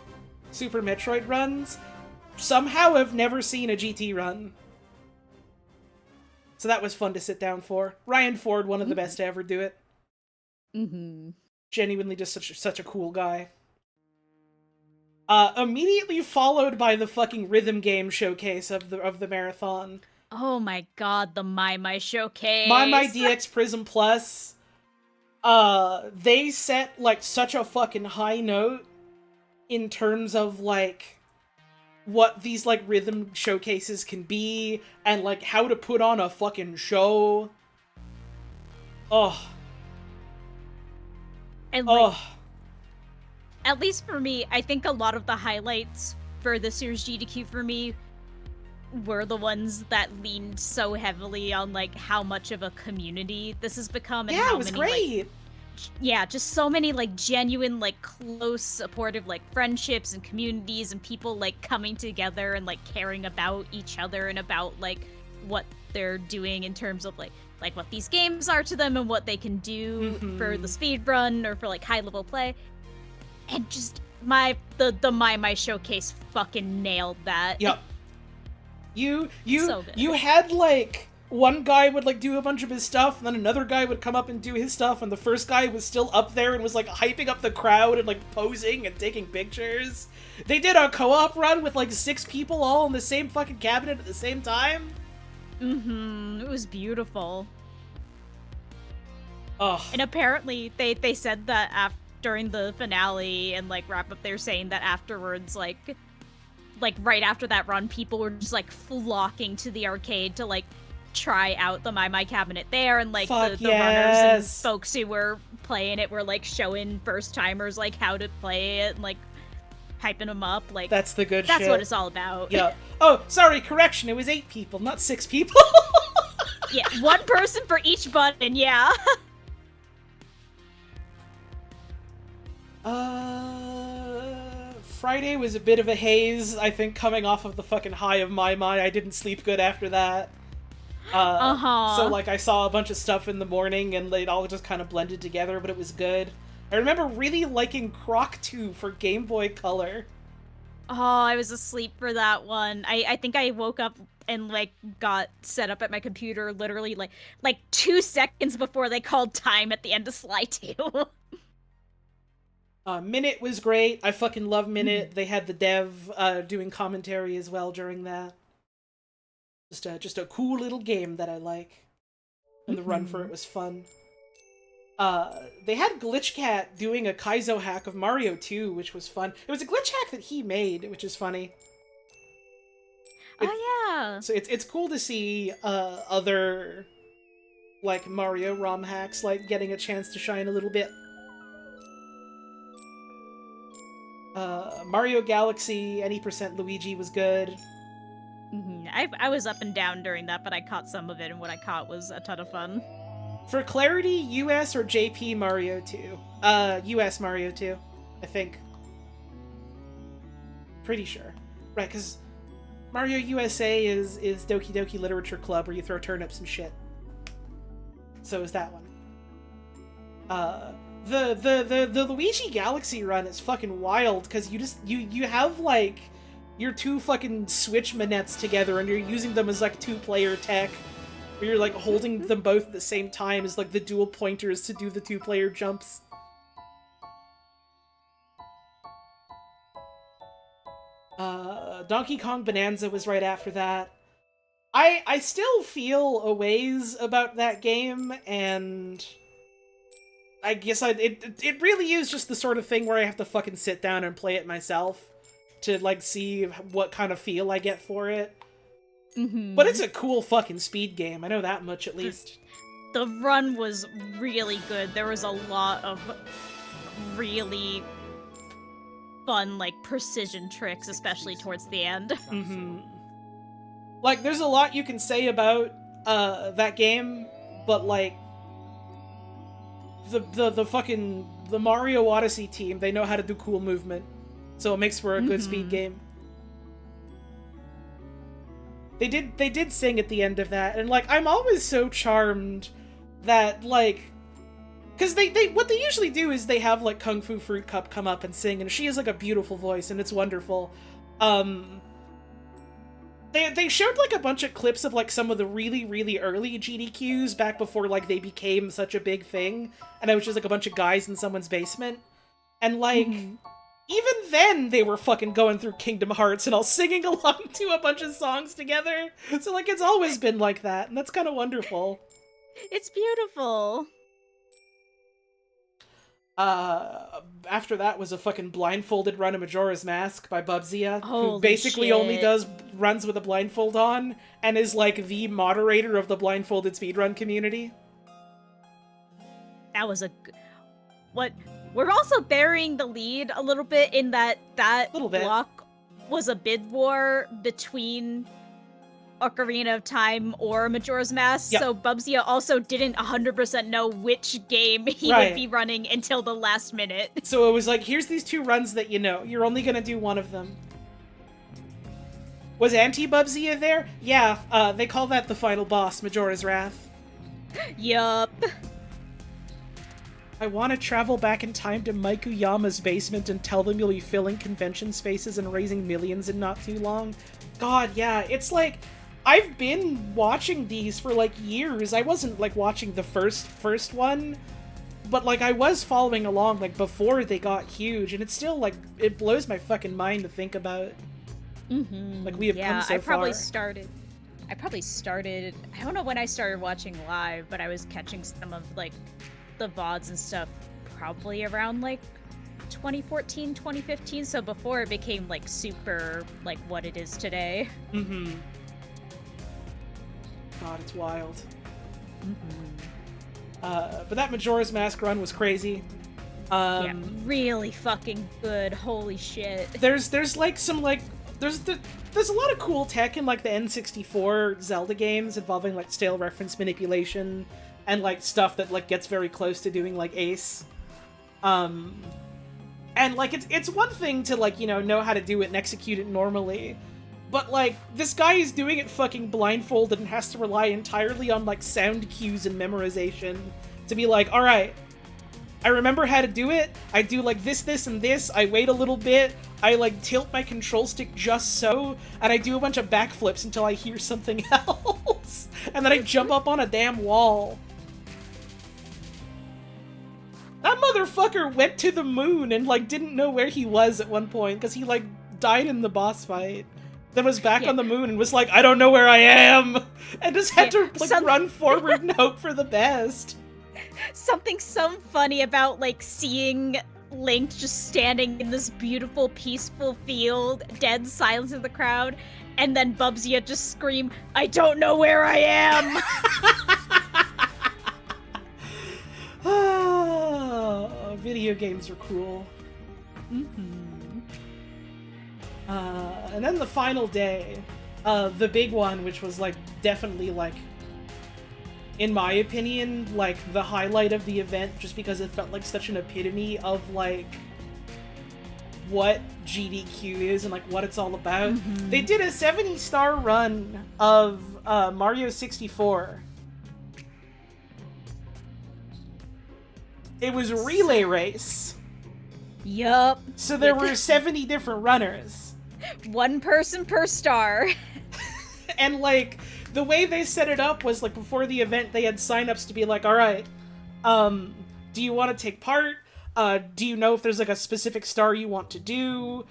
Super Metroid runs, somehow have never seen a GT run. So that was fun to sit down for. Ryan Ford, one of the best to ever do it. Mm-hmm. Genuinely just such a cool guy. Immediately followed by the fucking rhythm game showcase of the marathon. Oh my god, the My showcase. My DX Prism Plus. They set, like, such a fucking high note in terms of, like, what these, like, rhythm showcases can be, and, like, how to put on a fucking show. Oh. And, like, at least for me, I think a lot of the highlights for this year's GDQ for me were the ones that leaned so heavily on, like, how much of a community this has become. And yeah, how it was many, great. Like, yeah, just so many, like, genuine, like, close, supportive, like, friendships and communities and people, like, coming together and, like, caring about each other and about, like, what they're doing in terms of, like what these games are to them and what they can do for the speed run or for, like, high-level play. And just the My showcase fucking nailed that. Yep. You So good. you had, like, one guy would, like, do a bunch of his stuff, and then another guy would come up and do his stuff, and the first guy was still up there and was, like, hyping up the crowd and, like, posing and taking pictures. They did a co-op run with, like, 6 people all in the same fucking cabinet at the same time. It was beautiful. Ugh. And apparently they said that during the finale and, like, wrap up, they're saying that afterwards, like right after that run, people were just, like, flocking to the arcade to, like, try out the My cabinet there, and, like, the runners and folks who were playing it were, like, showing first timers, like, how to play it and, like, hyping them up. Like, that's the good that's shit. what it's all about. Yeah. Oh, sorry, correction, it was 8 people, not 6 people. Yeah, 1 person for each button, yeah. Friday was a bit of a haze, I think, coming off of the fucking high of My. I didn't sleep good after that. So, like, I saw a bunch of stuff in the morning, and it all just kind of blended together, but it was good. I remember really liking Croc 2 for Game Boy Color. Oh, I was asleep for that one. I think I woke up and, like, got set up at my computer literally, like 2 seconds before they called time at the end of Sly 2. Minute was great. I fucking love Minute. They had the dev doing commentary as well during that. Just a cool little game that I like. And the run for it was fun. They had Glitchcat doing a Kaizo hack of Mario 2, which was fun. It was a glitch hack that he made, which is funny. Yeah. So it's cool to see other, like, Mario ROM hacks, like, getting a chance to shine a little bit. Mario Galaxy, any % Luigi was good. I was up and down during that, but I caught some of it, and what I caught was a ton of fun. For clarity, US or JP Mario 2? US Mario 2, I think. Pretty sure. Right, because Mario USA is Doki Doki Literature Club, where you throw turnips and shit. So is that one. The Luigi Galaxy run is fucking wild, because you have, like, your 2 fucking Switch manettes together, and you're using them as, like, 2-player tech, where you're, like, holding them both at the same time as, like, the dual pointers to do the 2-player jumps. Donkey Kong Bonanza was right after that. I still feel a ways about that game, and I guess it really is just the sort of thing where I have to fucking sit down and play it myself to, like, see what kind of feel I get for it. But it's a cool fucking speed game, I know that much at least. The run was really good. There was a lot of really fun, like, precision tricks, especially towards the end. Like, there's a lot you can say about that game, but, like, the fucking the Mario Odyssey team, they know how to do cool movement, so it makes for a good speed game. They did sing at the end of that, and like I'm always so charmed that like, because they what they usually do is they have like Kung Fu Fruit Cup come up and sing, and she has like a beautiful voice and it's wonderful. They showed like a bunch of clips of like some of the really early GDQs back before like they became such a big thing, and it was just like a bunch of guys in someone's basement, and like even then they were fucking going through Kingdom Hearts and all singing along to a bunch of songs together. So like it's always been like that, and that's kind of wonderful. It's beautiful. After that was a fucking blindfolded run of Majora's Mask by Bubzia, who Holy basically shit. only does runs with a blindfold on, and is like the moderator of the blindfolded speedrun community. That was what we're also burying the lead a little bit in that Little bit. block was a bid war between Ocarina of Time or Majora's Mask, Yep. so Bubzia also didn't 100% know which game he Right. would be running until the last minute. So it was like, here's these two runs that you know, you're only gonna do one of them. Was Anti-Bubzia there? Yeah, they call that the final boss, Majora's Wrath. Yup. I want to travel back in time to Maikuyama's basement and tell them you'll be filling convention spaces and raising millions in not too long. God, yeah, it's like, I've been watching these for like years. I wasn't like watching the first one, but like I was following along like before they got huge, and it's still like, it blows my fucking mind to think about. Like we have come so I probably far. started, I don't know when I started watching live, but I was catching some of like the VODs and stuff probably around like 2014, 2015, so before it became like super like what it is today. God, it's wild. But that Majora's Mask run was crazy. Yeah, really fucking good. Holy shit. There's like some like there's a lot of cool tech in like the N64 Zelda games involving like stale reference manipulation and like stuff that like gets very close to doing like Ace. And like it's one thing to like, you know how to do it and execute it normally. But like this guy is doing it fucking blindfolded and has to rely entirely on like sound cues and memorization to be like, all right, I remember how to do it. I do like this, and this. I wait a little bit. I like tilt my control stick just so, and I do a bunch of backflips until I hear something else. And then I jump up on a damn wall. That motherfucker went to the moon and like didn't know where he was at one point because he like died in the boss fight. Then was back on the moon and was like, I don't know where I am, and just had to like run forward and hope for the best. Something so funny about like seeing Link just standing in this beautiful, peaceful field, dead silence in the crowd, and then Bubzia just scream, I don't know where I am! Video games are cool. And then the final day, the big one, which was like definitely like, in my opinion, like the highlight of the event, just because it felt like such an epitome of like what GDQ is and like what it's all about. They did a 70-star run of Mario 64. It was a relay race. Yup. So there were 70 different runners. One person per star. And like the way they set it up was like before the event they had signups to be like, all right, do you want to take part? Do you know if there's like a specific star you want to do?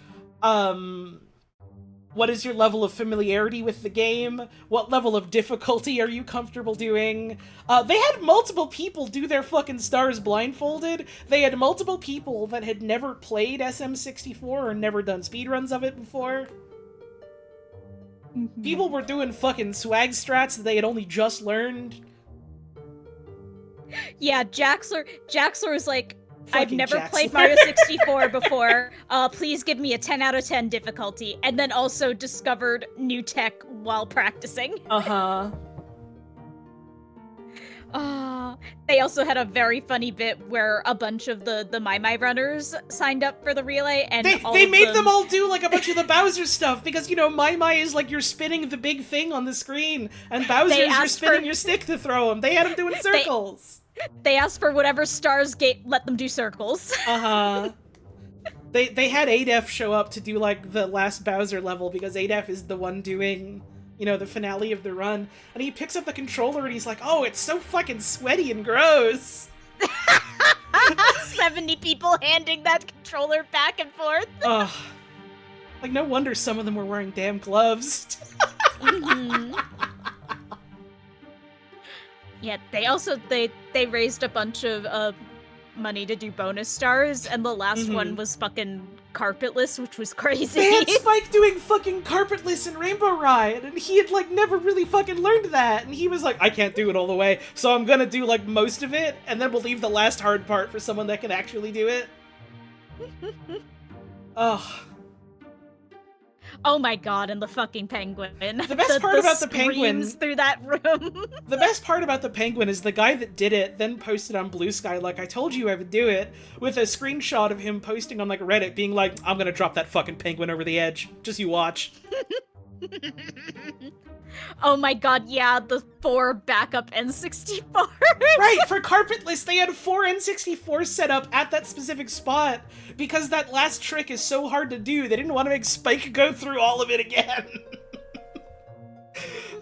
What is your level of familiarity with the game? What level of difficulty are you comfortable doing? They had multiple people do their fucking stars blindfolded. They had multiple people that had never played SM64 or never done speedruns of it before. People were doing fucking swag strats that they had only just learned. Yeah, Jaxler was like, I've Fucking never Jaxler. played Mario 64 before. Please give me a 10 out of 10 difficulty. And then also discovered new tech while practicing. They also had a very funny bit where a bunch of the Mai Mai runners signed up for the relay, and they made them all do like a bunch of the Bowser stuff because Mai Mai is like you're spinning the big thing on the screen, and Bowser is you're spinning your stick to throw him. They had him doing circles. They asked for whatever Stars Gate let them do circles. They had Adef show up to do like the last Bowser level because Adef is the one doing the finale of the run, and he picks up the controller and he's like, oh, it's so fucking sweaty and gross. 70 people handing that controller back and forth. Ugh. Like, no wonder some of them were wearing damn gloves. Mm-hmm. Yeah, they raised a bunch of money to do bonus stars, and the last one was fucking carpetless, which was crazy. They had Spike doing fucking carpetless in Rainbow Ride, and he had like never really fucking learned that, and he was like, I can't do it all the way, so I'm gonna do like most of it, and then we'll leave the last hard part for someone that can actually do it. Ugh. Oh my god, and the fucking penguin. The best part about the penguin through that room. The best part about the penguin is the guy that did it then posted on Blue Sky like, I told you I would do it, with a screenshot of him posting on like Reddit being like, I'm gonna drop that fucking penguin over the edge. Just you watch. Oh my god, yeah, the 4 backup N64s. Right, for carpetless, they had 4 N64s set up at that specific spot because that last trick is so hard to do. They didn't want to make Spike go through all of it again.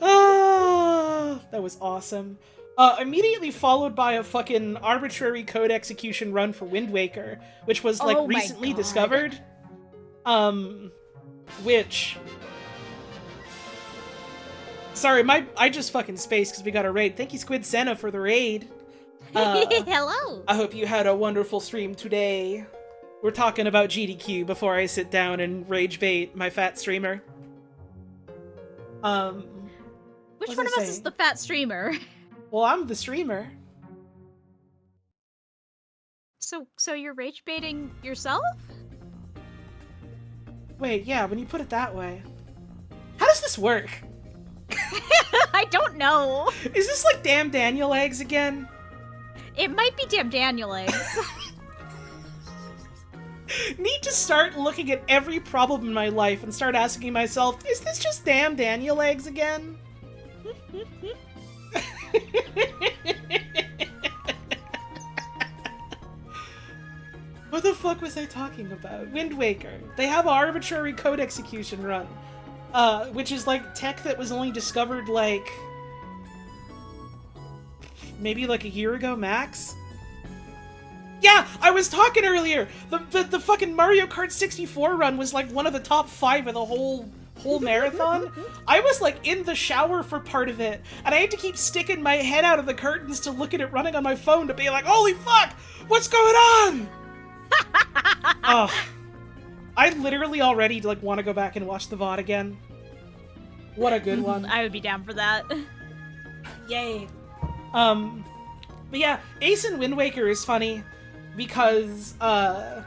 That was awesome. Immediately followed by a fucking arbitrary code execution run for Wind Waker, which was like recently discovered. Which... Sorry, I just fucking spaced because we got a raid. Thank you, Squid Senna, for the raid. Hello. I hope you had a wonderful stream today. We're talking about GDQ before I sit down and rage bait my fat streamer. Which one of us is the fat streamer? Well, I'm the streamer. So you're rage baiting yourself? Wait, yeah, when you put it that way. How does this work? I don't know. Is this like Damn Daniel eggs again? It might be Damn Daniel eggs. Need to start looking at every problem in my life and start asking myself, is this just Damn Daniel eggs again? What the fuck was I talking about? Wind Waker. They have an arbitrary code execution run. Which is like tech that was only discovered like maybe like a year ago max. Yeah, I was talking earlier. The fucking Mario Kart 64 run was like one of the top 5 of the whole marathon. I was like in the shower for part of it, and I had to keep sticking my head out of the curtains to look at it running on my phone to be like, holy fuck, what's going on? Oh. I literally already like want to go back and watch the VOD again. What a good one. I would be down for that. Yay. But yeah, Ace and Wind Waker is funny because I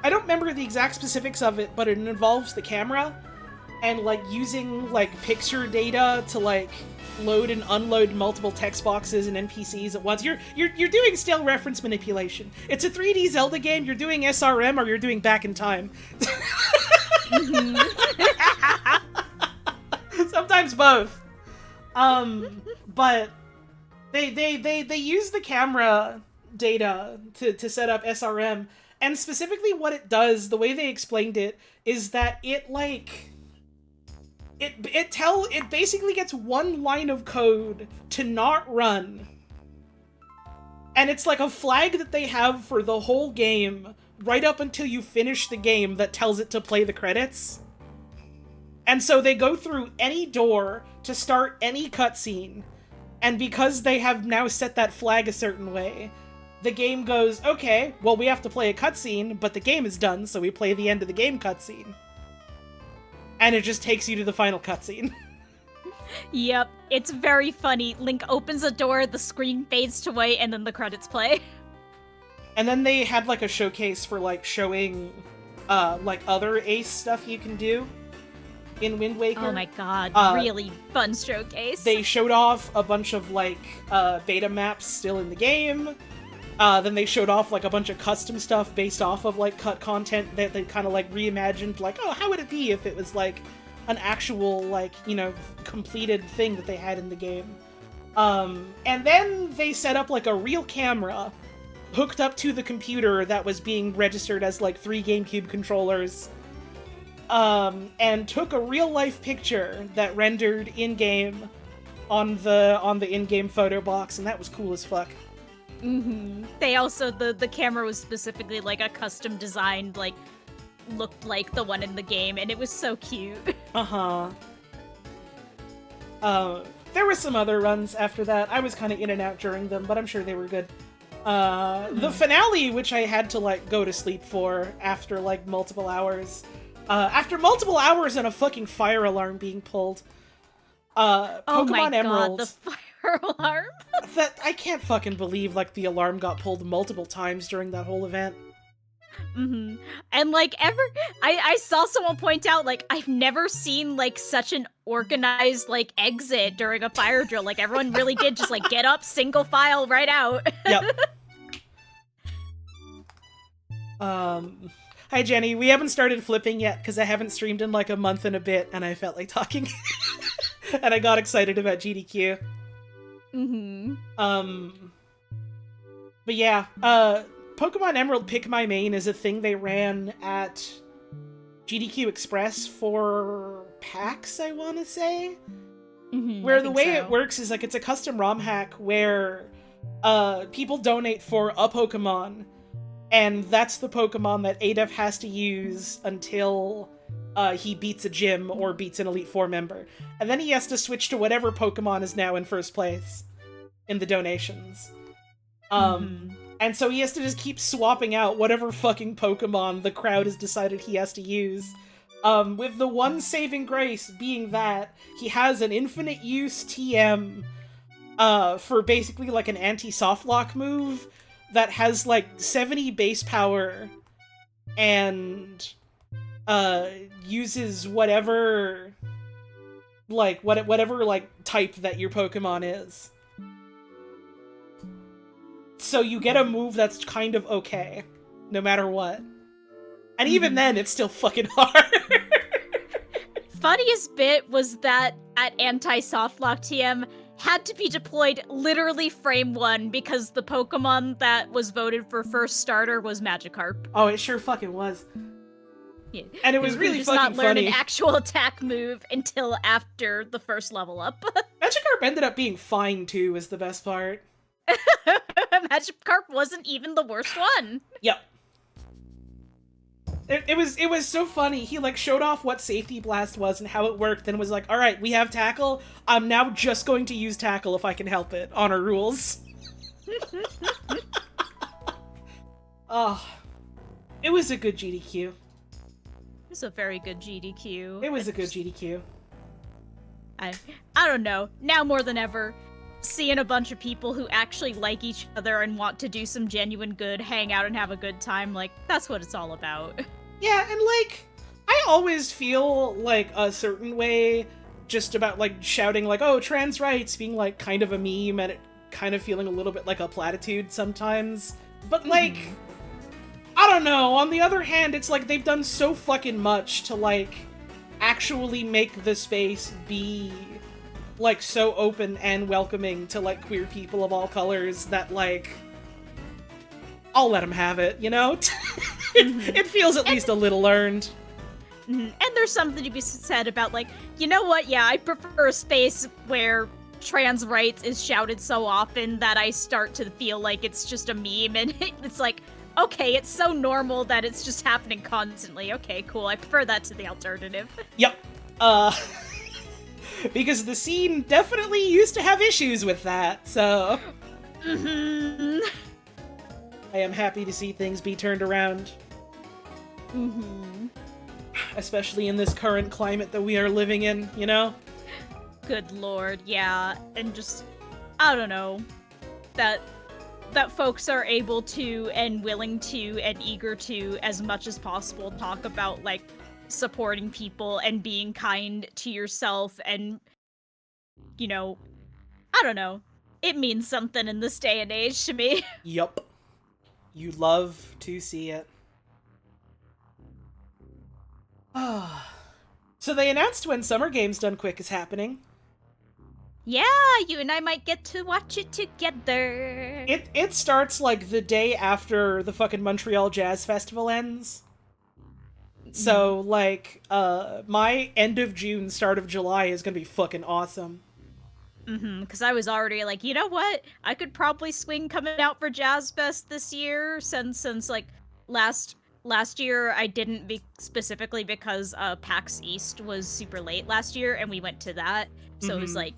don't remember the exact specifics of it, but it involves the camera and like using like picture data to like load and unload multiple text boxes and NPCs at once. You're doing stale reference manipulation. It's a 3D Zelda game. You're doing SRM or you're doing back in time. Sometimes both. But they use the camera data to set up SRM, and specifically what it does, the way they explained it, is that it like it basically gets one line of code to not run. And it's like a flag that they have for the whole game right up until you finish the game that tells it to play the credits. And so they go through any door to start any cutscene. And because they have now set that flag a certain way, the game goes, okay, well, we have to play a cutscene, but the game is done, so we play the end of the game cutscene. And it just takes you to the final cutscene. Yep, it's very funny. Link opens a door, the screen fades to white, and then the credits play. And then they had like a showcase for like showing like other Ace stuff you can do. in Wind Waker. Oh my god, really fun showcase. They showed off a bunch of, like, beta maps still in the game. Then they showed off, like, a bunch of custom stuff based off of, like, cut content that they kind of, like, reimagined. Like, oh, how would it be if it was, like, an actual, like, you know, completed thing that they had in the game. And then they set up, like, a real camera hooked up to the computer that was being registered as, like, 3 GameCube controllers. And took a real-life picture that rendered in-game on the in-game photo box, and that was cool as fuck. Mm-hmm. They also, the camera was specifically, like, a custom-designed, like, looked like the one in the game, and it was so cute. Uh-huh. There were some other runs after that. I was kind of in and out during them, but I'm sure they were good. The finale, which I had to, like, go to sleep for after, like, multiple hours. After multiple hours and a fucking fire alarm being pulled. Pokemon oh my Emerald. god, the fire alarm! That I can't fucking believe, like, the alarm got pulled multiple times during that whole event. Mm-hmm. And, like, I saw someone point out, like, I've never seen, like, such an organized, like, exit during a fire drill. Like, everyone really did just, like, get up, single file, right out. Yep. Hi, Jenny. We haven't started flipping yet, because I haven't streamed in, like, a month and a bit, and I felt like talking. And I got excited about GDQ. Mm-hmm. But yeah, Pokemon Emerald Pick My Main is a thing they ran at GDQ Express for PAX, I want to say? Mm-hmm, where the way it works is, like, it's a custom ROM hack where people donate for a Pokemon, and that's the Pokemon that Adef has to use until he beats a gym or beats an Elite Four member. And then he has to switch to whatever Pokemon is now in first place in the donations. And so he has to just keep swapping out whatever fucking Pokemon the crowd has decided he has to use. With the one saving grace being that he has an infinite use TM for basically like an anti-softlock move that has like 70 base power and uses whatever type that your Pokemon is. So you get a move that's kind of okay, no matter what. And even then, it's still fucking hard. Funniest bit was that at anti-softlock TM had to be deployed literally frame 1 because the Pokemon that was voted for first starter was Magikarp. Oh, it sure fucking was. Yeah. And it was really does fucking not learn funny. an actual attack move until after the first level up. Magikarp ended up being fine too, is the best part. Magikarp wasn't even the worst one. Yep. It was so funny. He like showed off what Safety Blast was and how it worked, and was like, "All right, we have Tackle. I'm now just going to use Tackle if I can help it. Honor rules." Oh, it was a good GDQ. It was a very good GDQ. It was a good GDQ. I don't know. Now more than ever, seeing a bunch of people who actually like each other and want to do some genuine good, hang out and have a good time, like, that's what it's all about. Yeah, and like, I always feel like a certain way just about like shouting like, oh, trans rights, being like kind of a meme and it kind of feeling a little bit like a platitude sometimes. But like, I don't know, on the other hand, it's like they've done so fucking much to like actually make the space be like so open and welcoming to like queer people of all colors that like I'll let them have it, you know? It feels at least a little earned. And there's something to be said about like, you know what, yeah, I prefer a space where trans rights is shouted so often that I start to feel like it's just a meme, and it's like, okay, it's so normal that it's just happening constantly. Okay, cool, I prefer that to the alternative. Yep. Because the scene definitely used to have issues with that, so... I am happy to see things be turned around. Especially in this current climate that we are living in, you know? Good lord, yeah. And just, I don't know, that folks are able to and willing to and eager to, as much as possible, talk about, like, supporting people and being kind to yourself and, you know, I don't know. It means something in this day and age to me. Yup. You love to see it. So they announced when Summer Games Done Quick is happening. Yeah, you and I might get to watch it together. It starts like the day after the fucking Montreal Jazz Festival ends. So like my end of June, start of July is gonna be fucking awesome. Because I was already like, you know what? I could probably swing coming out for Jazz Fest this year since like last year I didn't specifically because PAX East was super late last year and we went to that. So it was like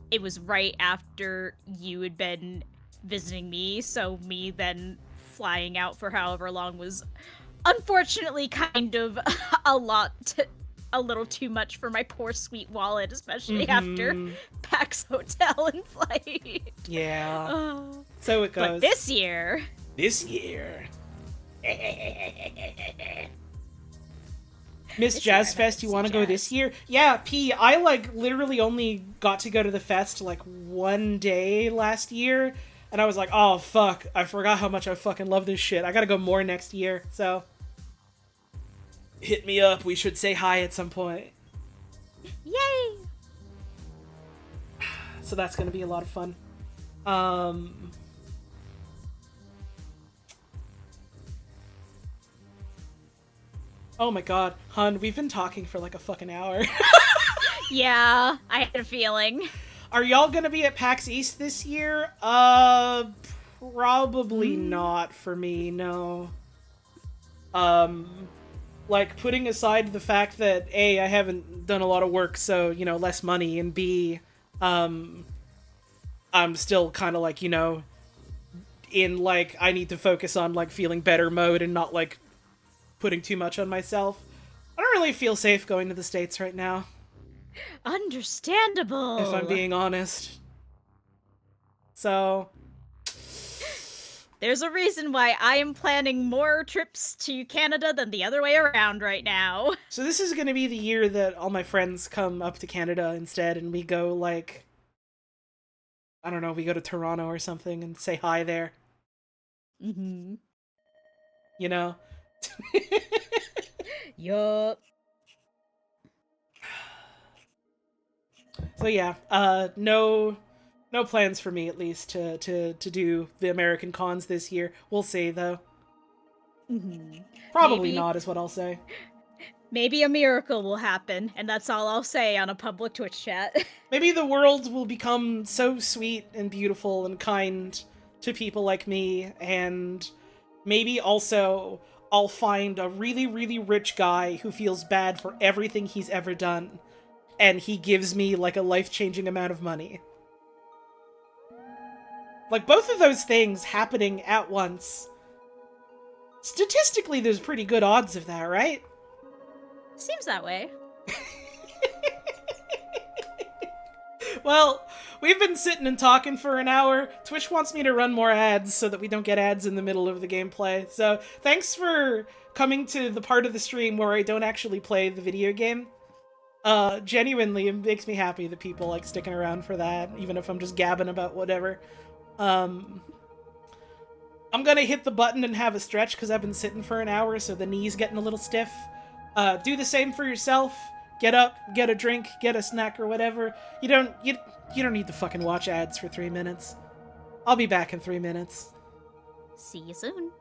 it was right after you had been visiting me, so me then flying out for however long was unfortunately kind of a little too much for my poor sweet wallet, especially after PAX Hotel and flight. Yeah. Oh. So it goes. But this year. Miss Jazz Fest, you want to go this year? Yeah, P, I like literally only got to go to the fest like one day last year, and I was like, oh fuck, I forgot how much I fucking love this shit. I gotta go more next year, so hit me up. We should say hi at some point. Yay! So that's gonna be a lot of fun. Oh my god, hun, we've been talking for like a fucking hour. Yeah, I had a feeling. Are y'all gonna be at PAX East this year? Probably not for me, no. Like, putting aside the fact that A, I haven't done a lot of work, so, you know, less money, and B, I'm still kind of like, you know, in, like, I need to focus on, like, feeling better mode and not, like, putting too much on myself. I don't really feel safe going to the States right now. Understandable. If I'm being honest. So there's a reason why I am planning more trips to Canada than the other way around right now. So this is gonna be the year that all my friends come up to Canada instead, and we go, like, I don't know, we go to Toronto or something and say hi there. You know? Yup. So yeah, no plans for me, at least, to do the American cons this year. We'll see, though. Probably not, is what I'll say. Maybe a miracle will happen, and that's all I'll say on a public Twitch chat. Maybe the world will become so sweet and beautiful and kind to people like me, and maybe also I'll find a really, really rich guy who feels bad for everything he's ever done, and he gives me, like, a life-changing amount of money. Like, both of those things happening at once. Statistically, there's pretty good odds of that, right? Seems that way. Well, we've been sitting and talking for an hour. Twitch wants me to run more ads so that we don't get ads in the middle of the gameplay. So, thanks for coming to the part of the stream where I don't actually play the video game. Genuinely, it makes me happy that people like sticking around for that, even if I'm just gabbing about whatever. I'm gonna hit the button and have a stretch because I've been sitting for an hour, so the knee's getting a little stiff. Do the same for yourself. Get up, get a drink, get a snack or whatever. You don't need to fucking watch ads for 3 minutes. I'll be back in 3 minutes. See you soon.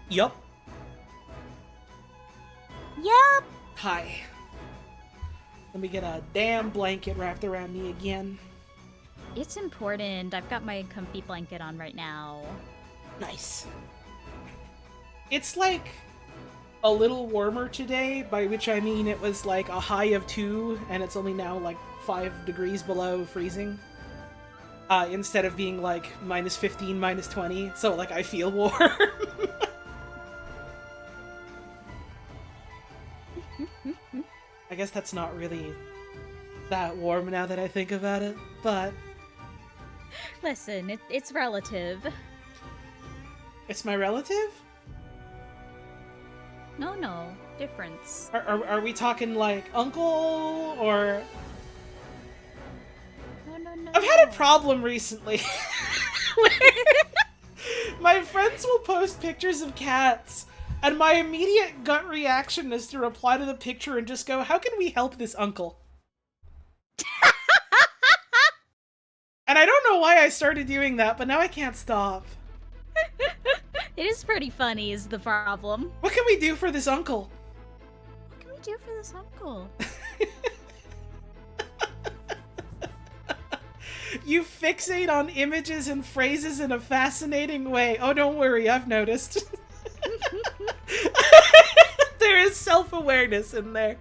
Yup. Yep. Hi. Let me get a damn blanket wrapped around me again. It's important. I've got my comfy blanket on right now. Nice. It's like a little warmer today, by which I mean it was like a high of 2 and it's only now like 5 degrees below freezing. Instead of being like -15, -20, so like I feel warm. I guess that's not really that warm now that I think about it, but Listen, it's relative. it's my relative? No, difference. Are we talking like uncle or... No. I've had a problem recently where my friends will post pictures of cats and my immediate gut reaction is to reply to the picture and just go, how can we help this uncle? And I don't know why I started doing that, but now I can't stop. It is pretty funny is the problem. What can we do for this uncle? What can we do for this uncle? You fixate on images and phrases in a fascinating way. Oh, don't worry, I've noticed. There is self-awareness in there.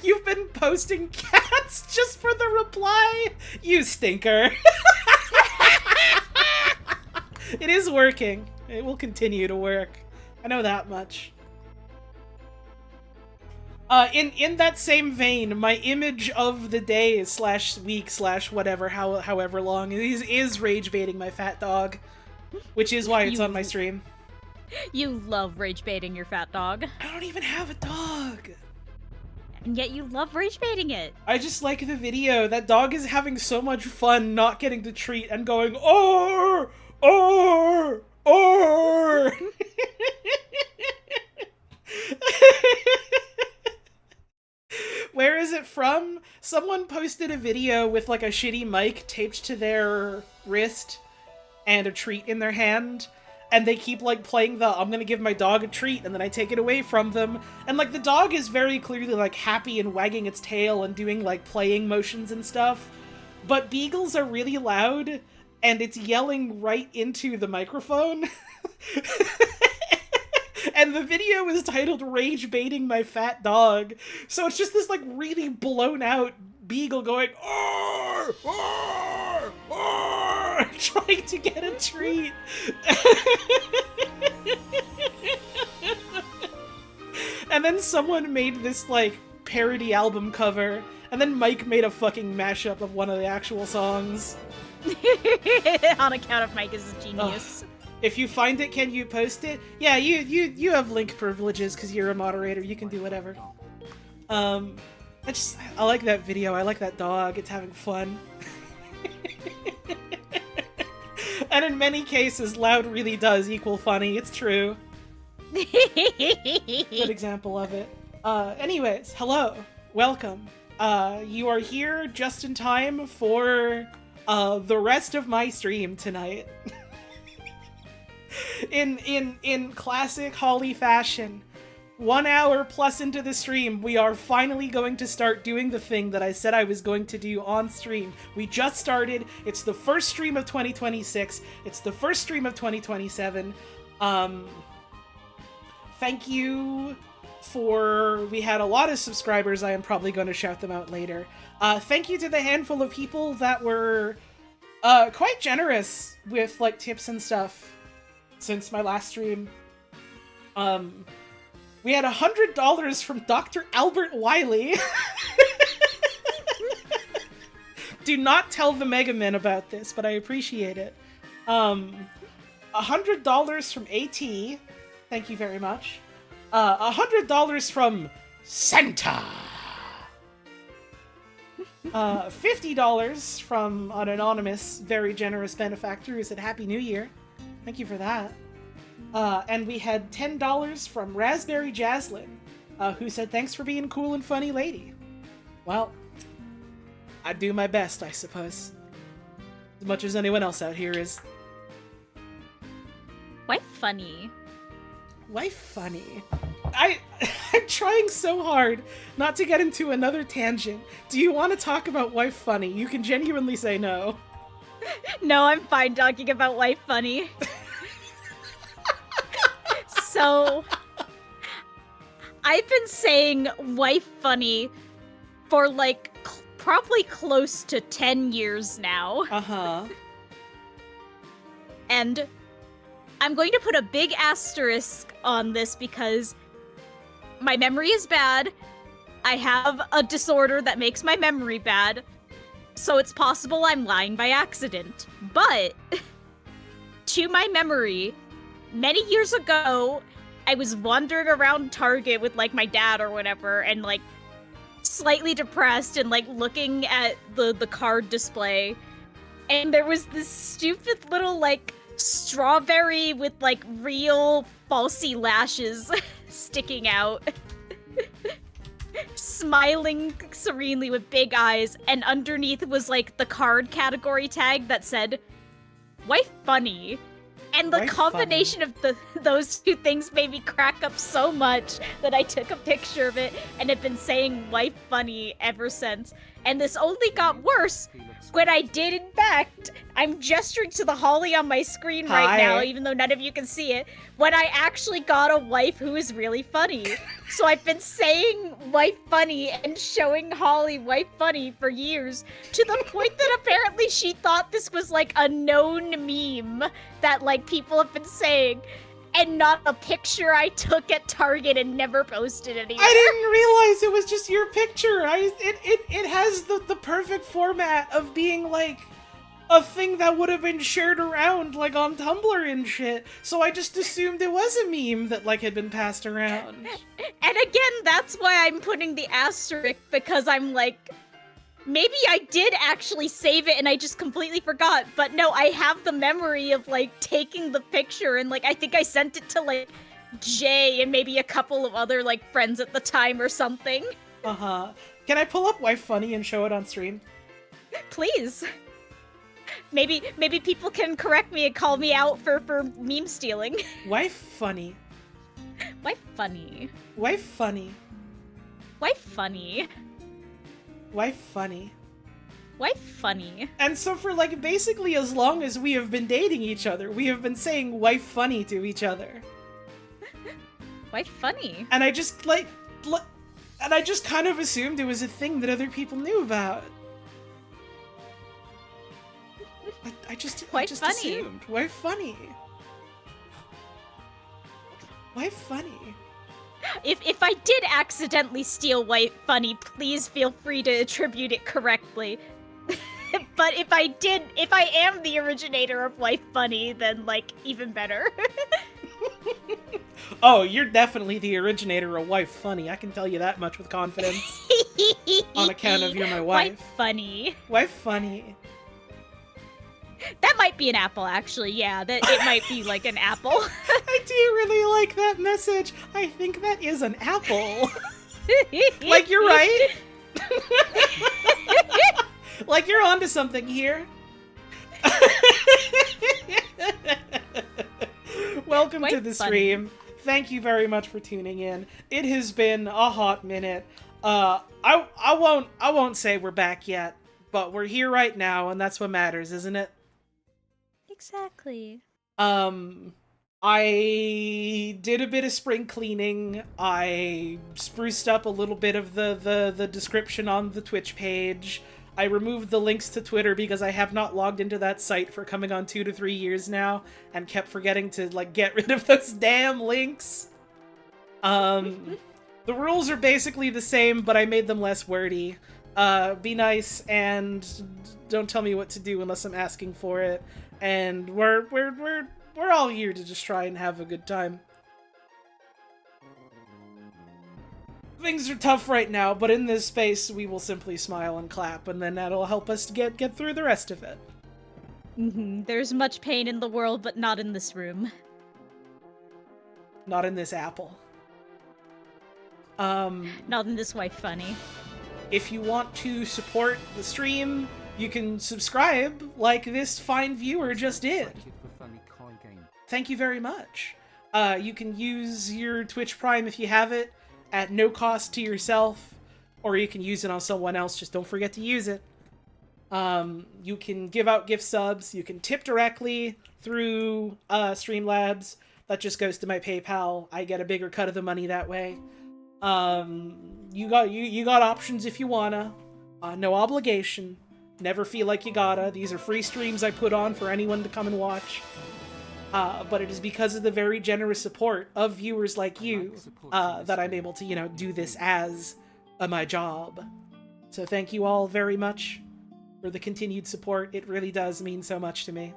You've been posting cats just for the reply? You stinker. It is working. It will continue to work. I know that much. In that same vein, my image of the day / week / whatever, however long, is rage baiting my fat dog, which is why it's on my stream. You love rage baiting your fat dog. I don't even have a dog. And yet you love rage baiting it. I just like the video. That dog is having so much fun not getting the treat and going, oh. Where is it from? Someone posted a video with like a shitty mic taped to their wrist and a treat in their hand, and they keep like playing the I'm gonna give my dog a treat and then I take it away from them, and like the dog is very clearly like happy and wagging its tail and doing like playing motions and stuff, but beagles are really loud and it's yelling right into the microphone. And the video is titled Rage Baiting My Fat Dog. So it's just this like really blown out beagle going, "Arr! Arr! Arr!" trying to get a treat. And then someone made this like parody album cover, and then Mike made a fucking mashup of one of the actual songs. On account of Mike is a genius. Ugh. If you find it, can you post it? Yeah, you have link privileges because you're a moderator. You can do whatever. I like that video. I like that dog. It's having fun. And in many cases, loud really does equal funny. It's true. Good example of it. Anyways, hello. Welcome. You are here just in time for the rest of my stream tonight. In classic Holly fashion, 1 hour plus into the stream, we are finally going to start doing the thing that I said I was going to do on stream. We just started. It's the first stream of 2026. It's the first stream of 2027. Thank you for... We had a lot of subscribers. I am probably going to shout them out later. Thank you to the handful of people that were quite generous with like tips and stuff since my last stream. We had $100 from Dr. Albert Wiley. Do not tell the Mega Men about this, but I appreciate it. $100 from AT. Thank you very much. $100 from Santa. $50 from an anonymous, very generous benefactor who said Happy New Year. Thank you for that. And we had $10 from Raspberry Jaslyn, who said, thanks for being cool and funny lady. Well, I do my best, I suppose. As much as anyone else out here is. Why funny? Why funny? I'm trying so hard not to get into another tangent. Do you want to talk about why funny? You can genuinely say no. No, I'm fine talking about why funny. So, I've been saying why funny for like probably close to 10 years now. Uh-huh. And I'm going to put a big asterisk on this because my memory is bad. I have a disorder that makes my memory bad. So it's possible I'm lying by accident. But to my memory, many years ago, I was wandering around Target with like my dad or whatever and like slightly depressed and like looking at the card display. And there was this stupid little like strawberry with like real falsy lashes sticking out. Smiling serenely with big eyes, and underneath was like the card category tag that said, "Why funny?" And the Why combination of those two things made me crack up so much that I took a picture of it and have been saying "why funny" ever since. And this only got worse when I did, in fact, I'm gesturing to the Holly on my screen right Hi. now, even though none of you can see it, when I actually got a wife who is really funny. So I've been saying "why funny" and showing Holly "why funny" for years, to the point that apparently she thought this was like a known meme that like people have been saying, and not a picture I took at Target and never posted anywhere. I didn't realize it was just your picture. It has the perfect format of being like a thing that would have been shared around like on Tumblr and shit. So I just assumed it was a meme that like had been passed around. And again, that's why I'm putting the asterisk, because I'm like, maybe I did actually save it and I just completely forgot. But no, I have the memory of like taking the picture and like I think I sent it to like Jay and maybe a couple of other like friends at the time or something. Uh-huh. Can I pull up Why Funny and show it on stream? Please. Maybe people can correct me and call me out for meme stealing. Why funny? Why funny? Why funny? Why funny? Why funny? Why funny? And so for like basically as long as we have been dating each other, we have been saying why funny to each other. Why funny? And I just and I just kind of assumed it was a thing that other people knew about. I just Why just funny? assumed. Why funny? Why funny? If I did accidentally steal Why Funny, please feel free to attribute it correctly. But if I am the originator of Why Funny, then like even better. Oh, you're definitely the originator of Why Funny. I can tell you that much with confidence. On account of you're my wife. Why Funny? Why funny? That might be an apple, actually. Yeah, that it might be like an apple. I do really like that message. I think that is an apple. Like, you're right. Like, you're onto something here. Welcome to the stream. Thank you very much for tuning in. It has been a hot minute. I won't say we're back yet, but we're here right now, and that's what matters, isn't it? Exactly. I did a bit of spring cleaning. I spruced up a little bit of the description on the Twitch page. I removed the links to Twitter because I have not logged into that site for coming on 2 to 3 years now and kept forgetting to like get rid of those damn links. The rules are basically the same, but I made them less wordy. Be nice and don't tell me what to do unless I'm asking for it. And we're all here to just try and have a good time. Things are tough right now, but in this space we will simply smile and clap, and then that'll help us to get through the rest of it. There's much pain in the world, but not in this room. Not in this apple. Not in this Why Funny. If you want to support the stream, you can subscribe like this fine viewer just did. Thank you for funny coin. game. Thank you very much. You can use your Twitch Prime if you have it at no cost to yourself, or you can use it on someone else. Just don't forget to use it. You can give out gift subs. You can tip directly through Streamlabs. That just goes to my PayPal. I get a bigger cut of the money that way. You got options if you wanna. No obligation. Never feel like you gotta. These are free streams I put on for anyone to come and watch. But it is because of the very generous support of viewers like you that I'm able to, do this as my job. So thank you all very much for the continued support. It really does mean so much to me.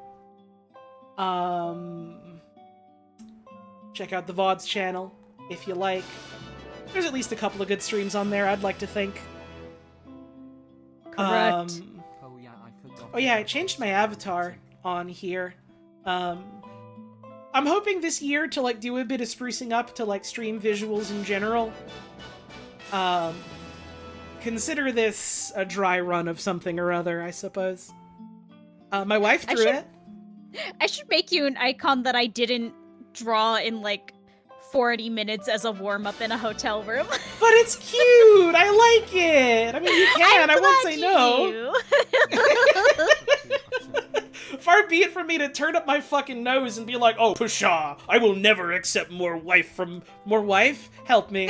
Check out the VODs channel if you like. There's at least a couple of good streams on there, I'd like to think. Correct. Oh yeah, I forgot. Oh yeah, I changed my avatar on here. I'm hoping this year to do a bit of sprucing up to stream visuals in general. Consider this a dry run of something or other, I suppose. My wife drew it. I should make you an icon that I didn't draw in 40 minutes as a warm-up in a hotel room. But it's cute! I like it! I mean, you can, I won't say no. Far be it from me to turn up my fucking nose and be like, oh, pshaw, I will never accept more wife from... More wife? Help me.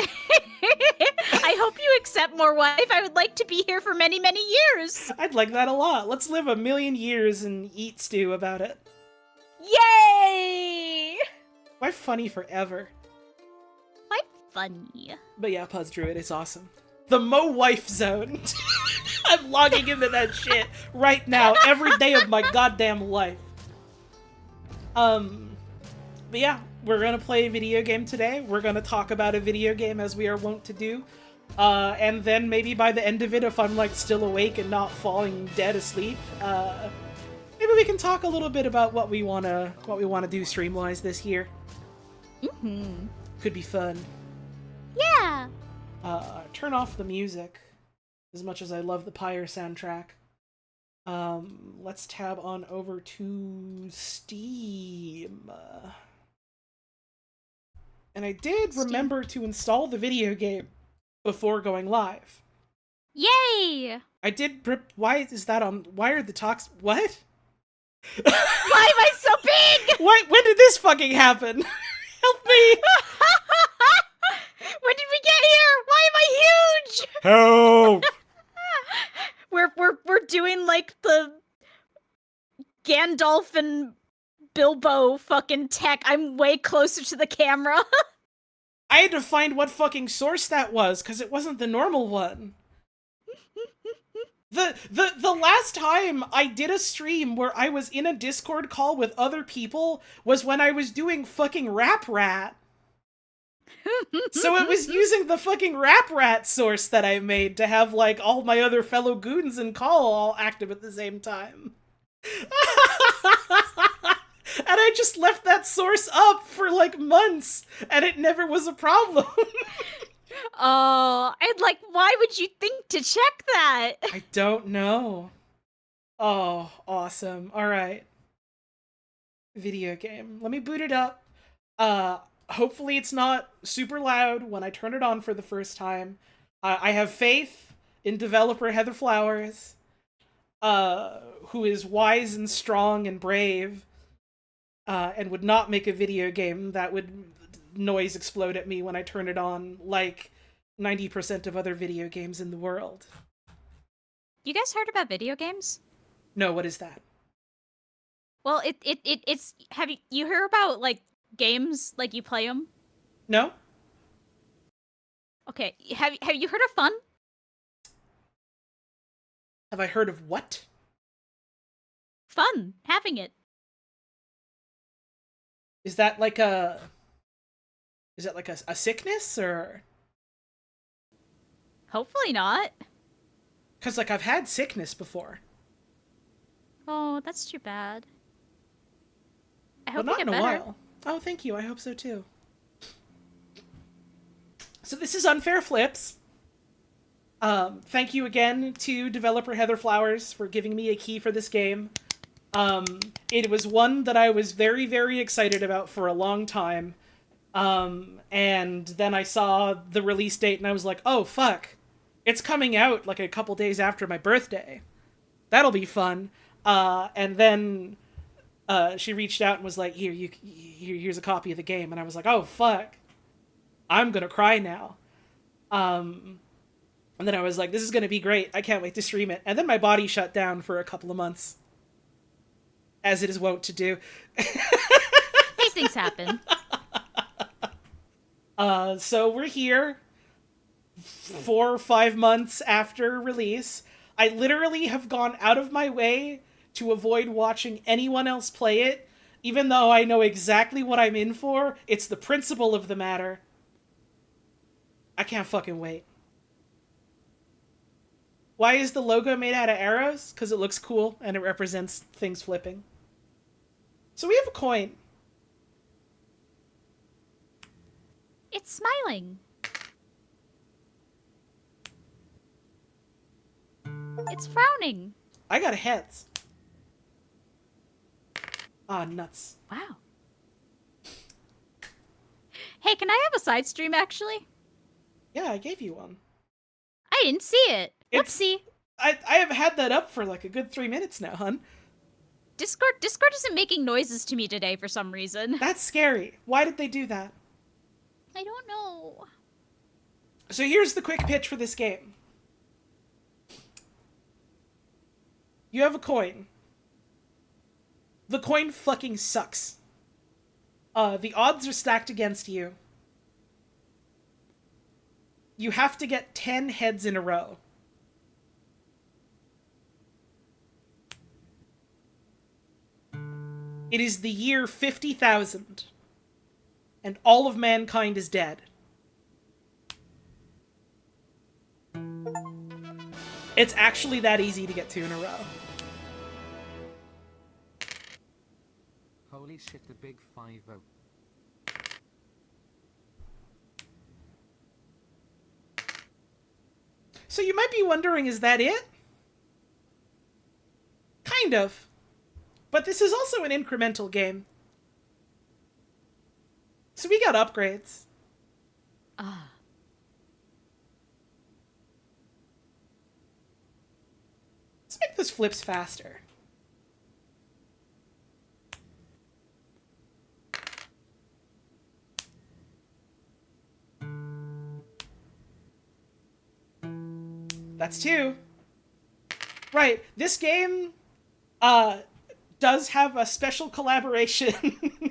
I hope you accept more wife. I would like to be here for many, many years. I'd like that a lot. Let's live 1,000,000 years and eat stew about it. Yay! Wife funny forever. Why funny? But yeah, Puzz drew it. It's awesome. The Mo Wife Zone. I'm logging into that shit right now, every day of my goddamn life. But yeah, we're gonna play a video game today. We're gonna talk about a video game as we are wont to do. And then maybe by the end of it, if I'm still awake and not falling dead asleep, maybe we can talk a little bit about what we wanna do stream-wise this year. Mm-hmm. Could be fun. Yeah. Turn off the music. As much as I love the Pyre soundtrack. Let's tab on over to Steam. And I did remember to install the video game before going live. Yay! I did. Why is that on? Why are the talks? What? Why am I so big? What? When did this fucking happen? Help me! When did we get here? Why am I huge? Help! We're doing the Gandalf and Bilbo fucking tech. I'm way closer to the camera. I had to find what fucking source that was, because it wasn't the normal one. The last time I did a stream where I was in a Discord call with other people was when I was doing fucking Rap Rat. So it was using the fucking Rap Rat source that I made to have all my other fellow goons in call all active at the same time. And I just left that source up for months, and it never was a problem. Oh, and why would you think to check that? I don't know. Oh, awesome. Alright. Video game. Let me boot it up. Hopefully it's not super loud when I turn it on for the first time. I have faith in developer Heather Flowers, who is wise and strong and brave, and would not make a video game that would noise explode at me when I turn it on like 90% of other video games in the world. You guys heard about video games? No, what is that? Well, it's have you heard about games you play them? No? Okay, have you heard of fun? Have I heard of what? Fun, having it. Is that a sickness, or? Hopefully not. Cause I've had sickness before. Oh, that's too bad. I But hope not you in get a better. while. Oh, thank you. I hope so too. So this is Unfair Flips. Thank you again to developer Heather Flowers for giving me a key for this game. It was one that I was very, very excited about for a long time. And then I saw the release date and I was like, oh, fuck. It's coming out like a couple days after my birthday. That'll be fun. And then she reached out and was like, here's a copy of the game. And I was like, oh, fuck. I'm gonna cry now. And then I was like, this is gonna be great. I can't wait to stream it. And then my body shut down for a couple of months. As it is wont to do. These things happen. So we're here 4 or 5 months after release. I literally have gone out of my way to avoid watching anyone else play it, even though I know exactly what I'm in for. It's the principle of the matter. I can't fucking wait. Why is the logo made out of arrows? Because it looks cool and it represents things flipping. So we have a coin. It's smiling. It's frowning. I got a heads. Ah, nuts. Wow. Hey, can I have a side stream, actually? Yeah, I gave you one. I didn't see it. Whoopsie. I have had that up for like a good 3 minutes now, hun. Discord isn't making noises to me today for some reason. That's scary. Why did they do that? I don't know. So here's the quick pitch for this game. You have a coin. The coin fucking sucks. The odds are stacked against you. You have to get 10 heads in a row. It is the year 50,000. And all of mankind is dead. It's actually that easy to get 2 in a row. Holy shit, the big 5-0. So you might be wondering, is that it? Kind of. But this is also an incremental game. So we got upgrades. Ah. Let's make those flips faster. That's 2. Right, this game does have a special collaboration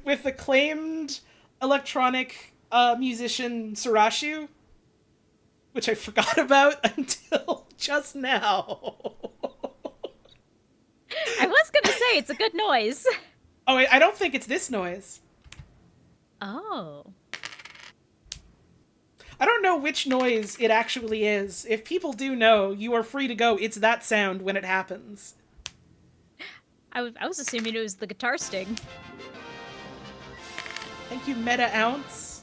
with acclaimed electronic musician Surashu, which I forgot about until just now. I was gonna say, it's a good noise. Oh, I don't think it's this noise. Oh. I don't know which noise it actually is. If people do know, you are free to go. It's that sound when it happens. I was assuming it was the guitar sting. Thank you, Meta Ounce,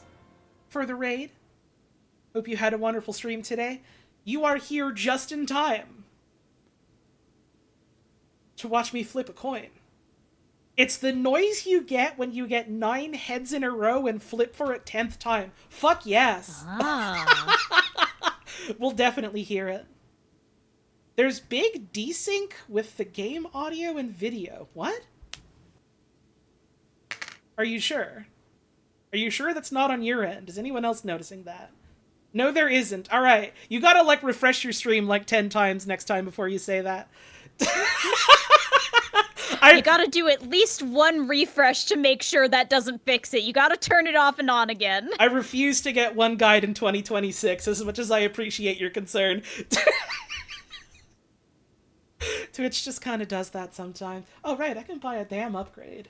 for the raid. Hope you had a wonderful stream today. You are here just in time to watch me flip a coin. It's the noise you get when you get 9 heads in a row and flip for a 10th time. Fuck yes. Ah. We'll definitely hear it. There's big desync with the game audio and video. What? Are you sure? Are you sure that's not on your end? Is anyone else noticing that? No, there isn't. All right. You gotta, like, refresh your stream, like, 10 times next time before you say that. You gotta do at least one refresh to make sure that doesn't fix it. You gotta turn it off and on again. I refuse to get one guide in 2026, as much as I appreciate your concern. Twitch just kind of does that sometimes. Oh, right, I can buy a damn upgrade.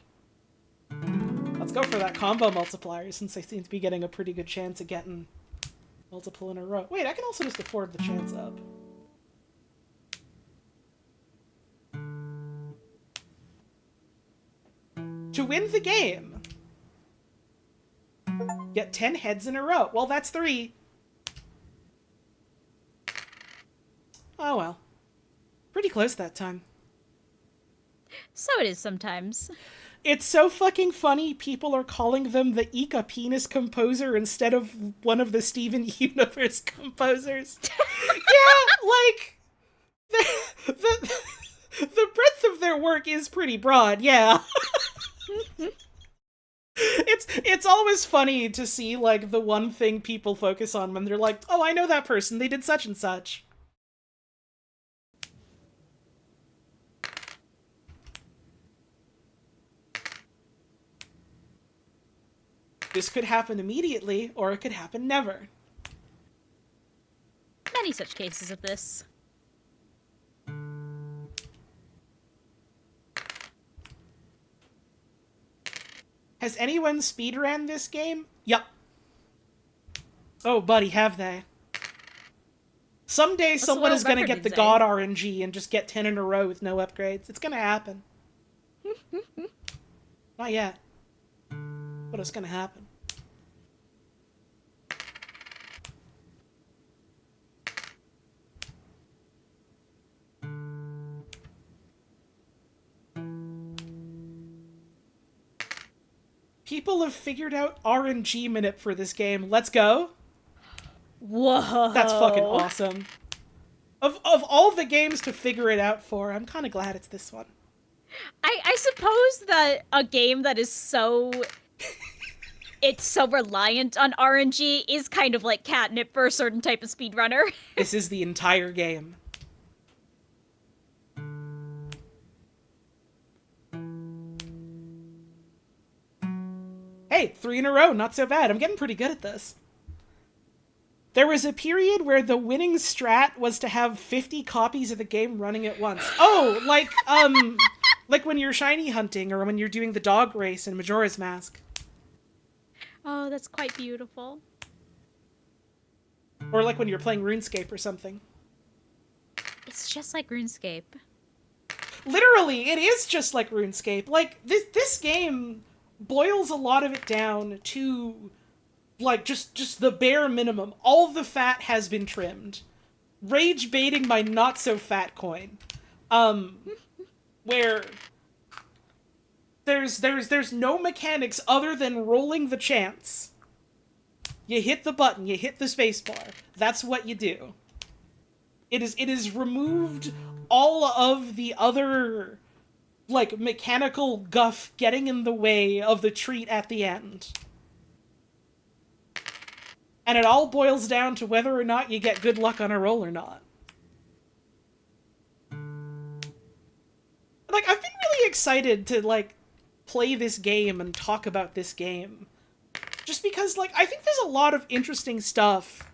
Let's go for that combo multiplier, since I seem to be getting a pretty good chance of getting multiple in a row. Wait, I can also just afford the chance up. To win the game, get 10 heads in a row. Well, that's 3. Oh well. Pretty close that time. So it is sometimes. It's so fucking funny people are calling them the Ika Penis composer instead of one of the Steven Universe composers. Yeah, like, the breadth of their work is pretty broad, yeah. It's always funny to see, like, the one thing people focus on when they're like, oh, I know that person, they did such and such. This could happen immediately, or it could happen never. Many such cases of this. Has anyone speedran this game? Yup. Oh, buddy, have they? Someday someone is gonna get the God RNG and just get 10 in a row with no upgrades. It's gonna happen. Not yet. But it's gonna happen. People have figured out RNG minute for this game. Let's go. Whoa. That's fucking awesome. Of all the games to figure it out for, I'm kind of glad it's this one. I suppose that a game that is so... it's so reliant on RNG is kind of like catnip for a certain type of speedrunner. This is the entire game. Hey, 3 in a row, not so bad. I'm getting pretty good at this. There was a period where the winning strat was to have 50 copies of the game running at once. Oh, like when you're shiny hunting or when you're doing the dog race in Majora's Mask. Oh, that's quite beautiful. Or like when you're playing RuneScape or something. It's just like RuneScape. Literally, it is just like RuneScape. Like, this game boils a lot of it down to, like, just the bare minimum. All the fat has been trimmed. Rage baiting my not-so-fat coin. Where there's no mechanics other than rolling the chance. You hit the button, you hit the spacebar. That's what you do. It is removed all of the other, like, mechanical guff getting in the way of the treat at the end. And it all boils down to whether or not you get good luck on a roll or not. Like, I've been really excited to, like, play this game and talk about this game. Just because, like, I think there's a lot of interesting stuff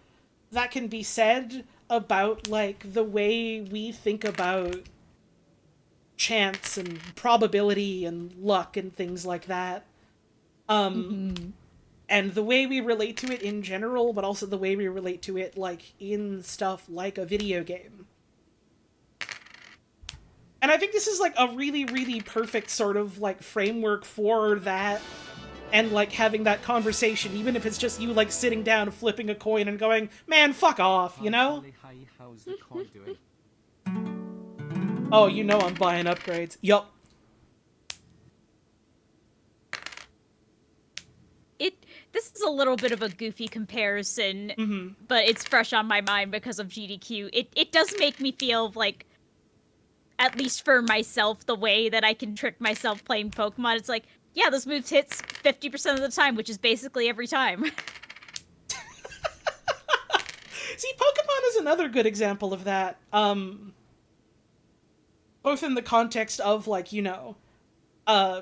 that can be said about, like, the way we think about chance and probability and luck and things like that. And the way we relate to it in general, but also the way we relate to it, like, in stuff like a video game. And I think this is, like, a really, really perfect sort of, like, framework for that, and, like, having that conversation, even if it's just you, like, sitting down, flipping a coin, and going, man, fuck off, you know? How's the coin doing? Oh, you know I'm buying upgrades. Yup. This is a little bit of a goofy comparison, but it's fresh on my mind because of GDQ. It does make me feel like, at least for myself, the way that I can trick myself playing Pokemon, it's like, yeah, this move hits 50% of the time, which is basically every time. See, Pokemon is another good example of that. Both in the context of, like, you know,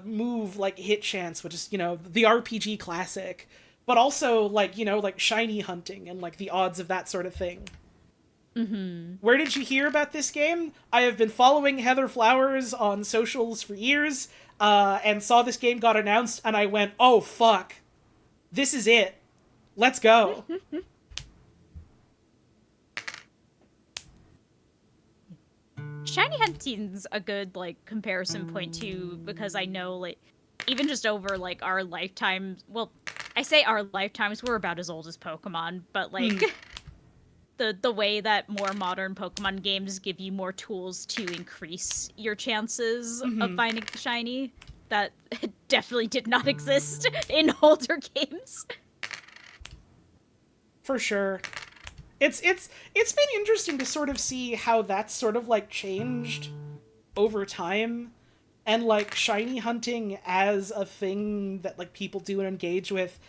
move, like, hit chance, which is, you know, the RPG classic, but also, like, you know, like, shiny hunting and, like, the odds of that sort of thing. Where did you hear about this game? I have been following Heather Flowers on socials for years, and saw this game got announced, and I went, oh, fuck. This is it. Let's go. Shiny hunting's a good, like, comparison point, too, because I know, like, even just over, like, our lifetimes, well, I say our lifetimes, we're about as old as Pokemon, but, like, the way that more modern Pokemon games give you more tools to increase your chances of finding the shiny, that definitely did not exist in older games. For sure. It's been interesting to sort of see how that's sort of like changed over time, and like shiny hunting as a thing that like people do and engage with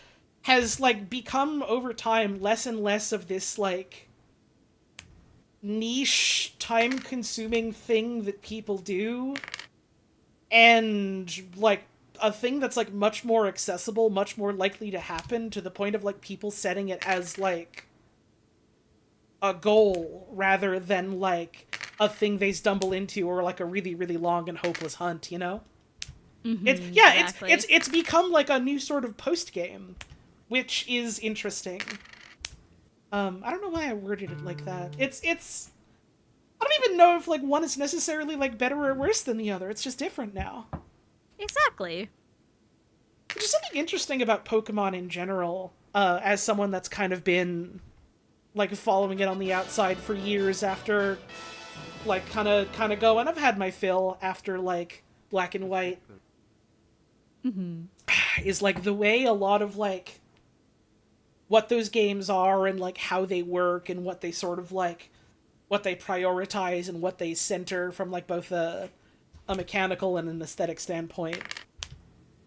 has like become over time less and less of this like niche time consuming thing that people do, and like a thing that's like much more accessible, much more likely to happen, to the point of like people setting it as like a goal rather than like a thing they stumble into or like a really really long and hopeless hunt, you know? Exactly. It's become like a new sort of post game, which is interesting. I don't know why I worded it like that. It's I don't even know if like one is necessarily like better or worse than the other. It's just different now. Exactly. Which is something interesting about Pokemon in general, as someone that's kind of been like following it on the outside for years after like kind of going. I've had my fill after like Black and White. Is like the way a lot of like what those games are and like how they work and what they sort of like what they prioritize and what they center from like both a mechanical and an aesthetic standpoint,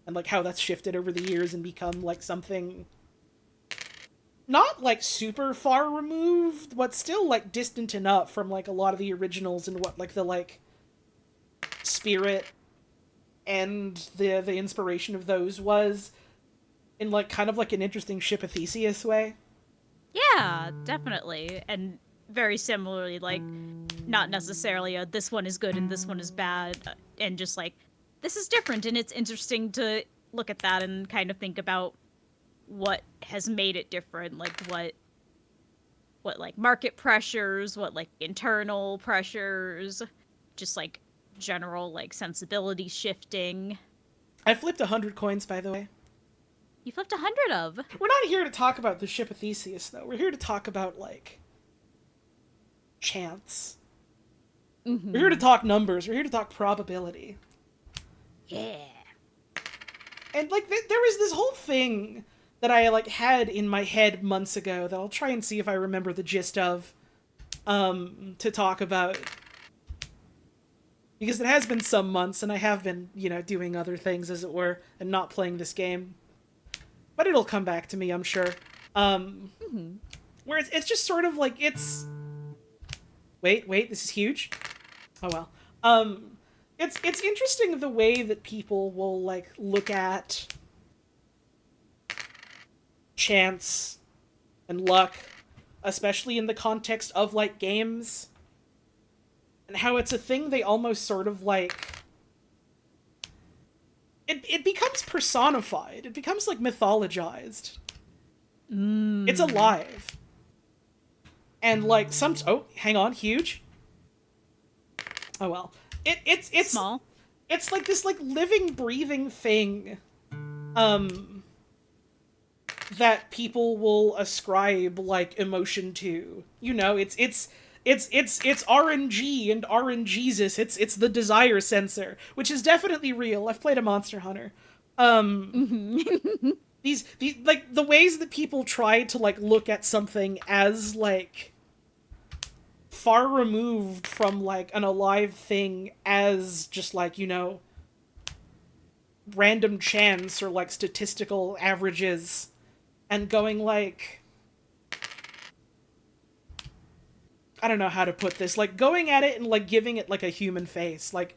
and like how that's shifted over the years and become like something not like super far removed, but still like distant enough from like a lot of the originals and what like the like spirit and the inspiration of those was, in like kind of like an interesting Ship of Theseus way. Yeah, definitely. And very similarly, like, not necessarily a this one is good and this one is bad, and just like, this is different, and it's interesting to look at that and kind of think about what has made it different, like what like market pressures, what like internal pressures, just like general like sensibility shifting. I flipped 100 coins, by the way. You flipped 100 of. We're not here to talk about the Ship of Theseus, though. We're here to talk about, like, chance. We're here to talk numbers. We're here to talk probability. Yeah. And, like, there was this whole thing that I, like, had in my head months ago that I'll try and see if I remember the gist of, to talk about. Because it has been some months, and I have been, you know, doing other things, as it were, and not playing this game. But it'll come back to me, I'm sure. Where it's just sort of like, it's... Wait, this is huge? Oh well. It's interesting the way that people will, like, look at chance and luck, especially in the context of, like, games, and how it's a thing they almost sort of, like... It becomes personified. It becomes, like, mythologized. It's alive. And, like, oh, hang on, huge. Oh, well. It's... Small. It's, like, this, like, living, breathing thing, that people will ascribe, like, emotion to. You know, it's RNG and RNGesus. It's the desire sensor, which is definitely real. I've played a Monster Hunter. These like the ways that people try to like look at something as like far removed from like an alive thing as just like, you know, random chance or like statistical averages, and going like, I don't know how to put this, like going at it and like giving it like a human face, like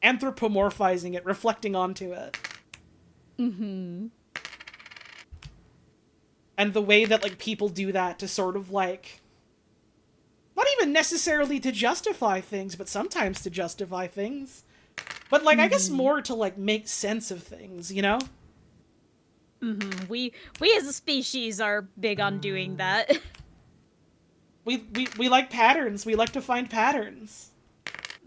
anthropomorphizing it, reflecting onto it. And the way that like people do that to sort of like, not even necessarily to justify things, but sometimes to justify things. But like I guess more to like make sense of things, you know? We as a species are big on doing that. We like patterns. We like to find patterns.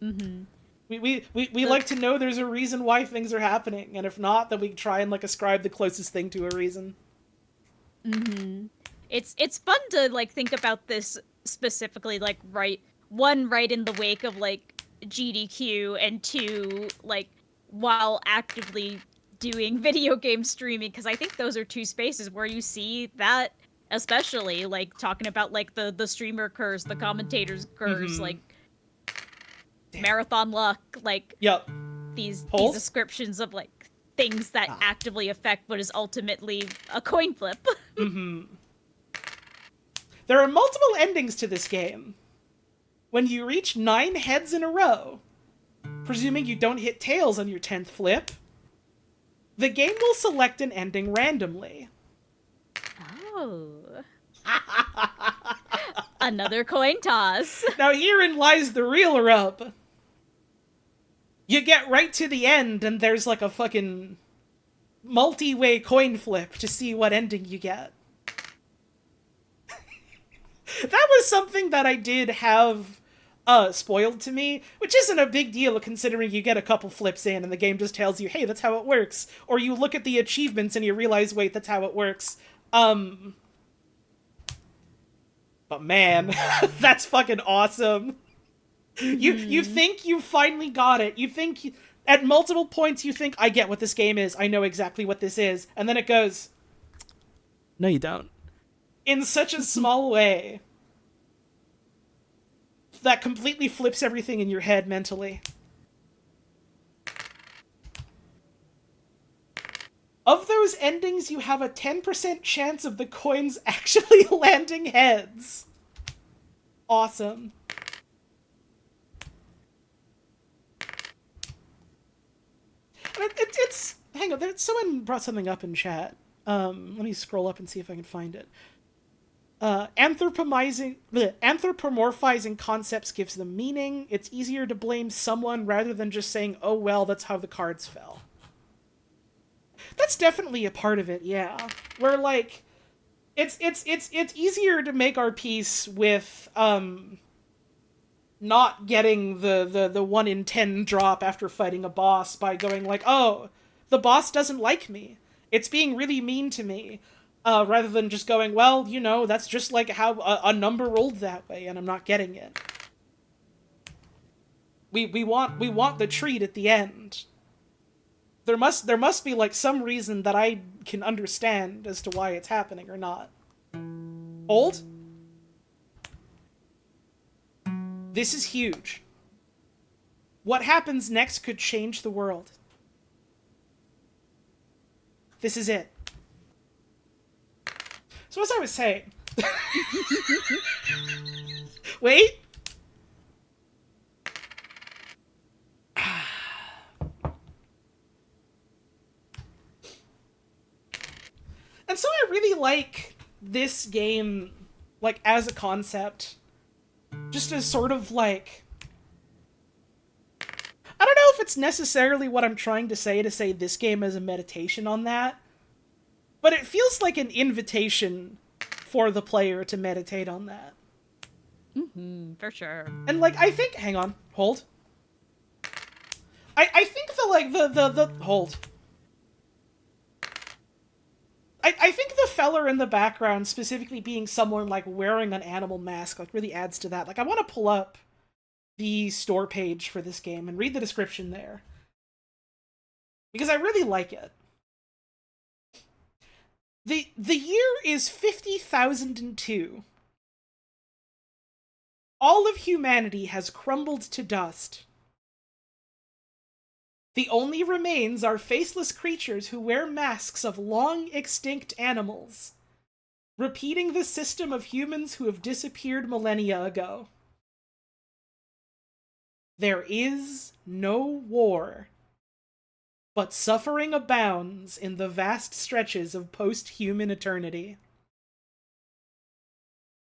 We like to know there's a reason why things are happening, and if not, then we try and like ascribe the closest thing to a reason. It's fun to like think about this specifically like right in the wake of like GDQ, and two, like while actively doing video game streaming, because I think those are two spaces where you see that, especially like talking about like the streamer curse, the commentators curse, like marathon luck, like Yep. these Hold. descriptions of like things that actively affect what is ultimately a coin flip. There are multiple endings to this game. When you reach 9 heads in a row, presuming you don't hit tails on your 10th flip, the game will select an ending randomly. Oh. Another coin toss. Now herein lies the real rub. You get right to the end and there's like a fucking multi-way coin flip to see what ending you get. That was something that I did have spoiled to me, which isn't a big deal considering you get a couple flips in and the game just tells you, hey, that's how it works. Or you look at the achievements and you realize, wait, that's how it works. But man, that's fucking awesome. You think you finally got it. You think, at multiple points you think, I get what this game is. I know exactly what this is. And then it goes, no you don't. In such a small way that completely flips everything in your head mentally. Of those endings, you have a 10% chance of the coins actually landing heads. Awesome. It's hang on, someone brought something up in chat. Let me scroll up and see if I can find it. Anthropomorphizing concepts gives them meaning. It's easier to blame someone rather than just saying, oh well, that's how the cards fell. That's definitely a part of it, yeah. Where, like, it's easier to make our peace with, not getting the 1 in 10 drop after fighting a boss by going like, oh, the boss doesn't like me. It's being really mean to me. Rather than just going, well, you know, that's just like how a number rolled that way, and I'm not getting it. We want the treat at the end. There must be like some reason that I can understand as to why it's happening or not. Hold. This is huge. What happens next could change the world. This is it. So as I was saying... Wait! And so I really like this game, like, as a concept. Just as sort of, like... I don't know if it's necessarily what I'm trying to say this game as a meditation on that. But it feels like an invitation for the player to meditate on that. For sure. And, like, I think... Hang on. Hold. I think the hold. I think the feller in the background, specifically being someone, like, wearing an animal mask, like, really adds to that. Like, I want to pull up the store page for this game and read the description there. Because I really like it. The year is 50,002. All of humanity has crumbled to dust. The only remains are faceless creatures who wear masks of long extinct animals, repeating the system of humans who have disappeared millennia ago. There is no war, but suffering abounds in the vast stretches of post-human eternity.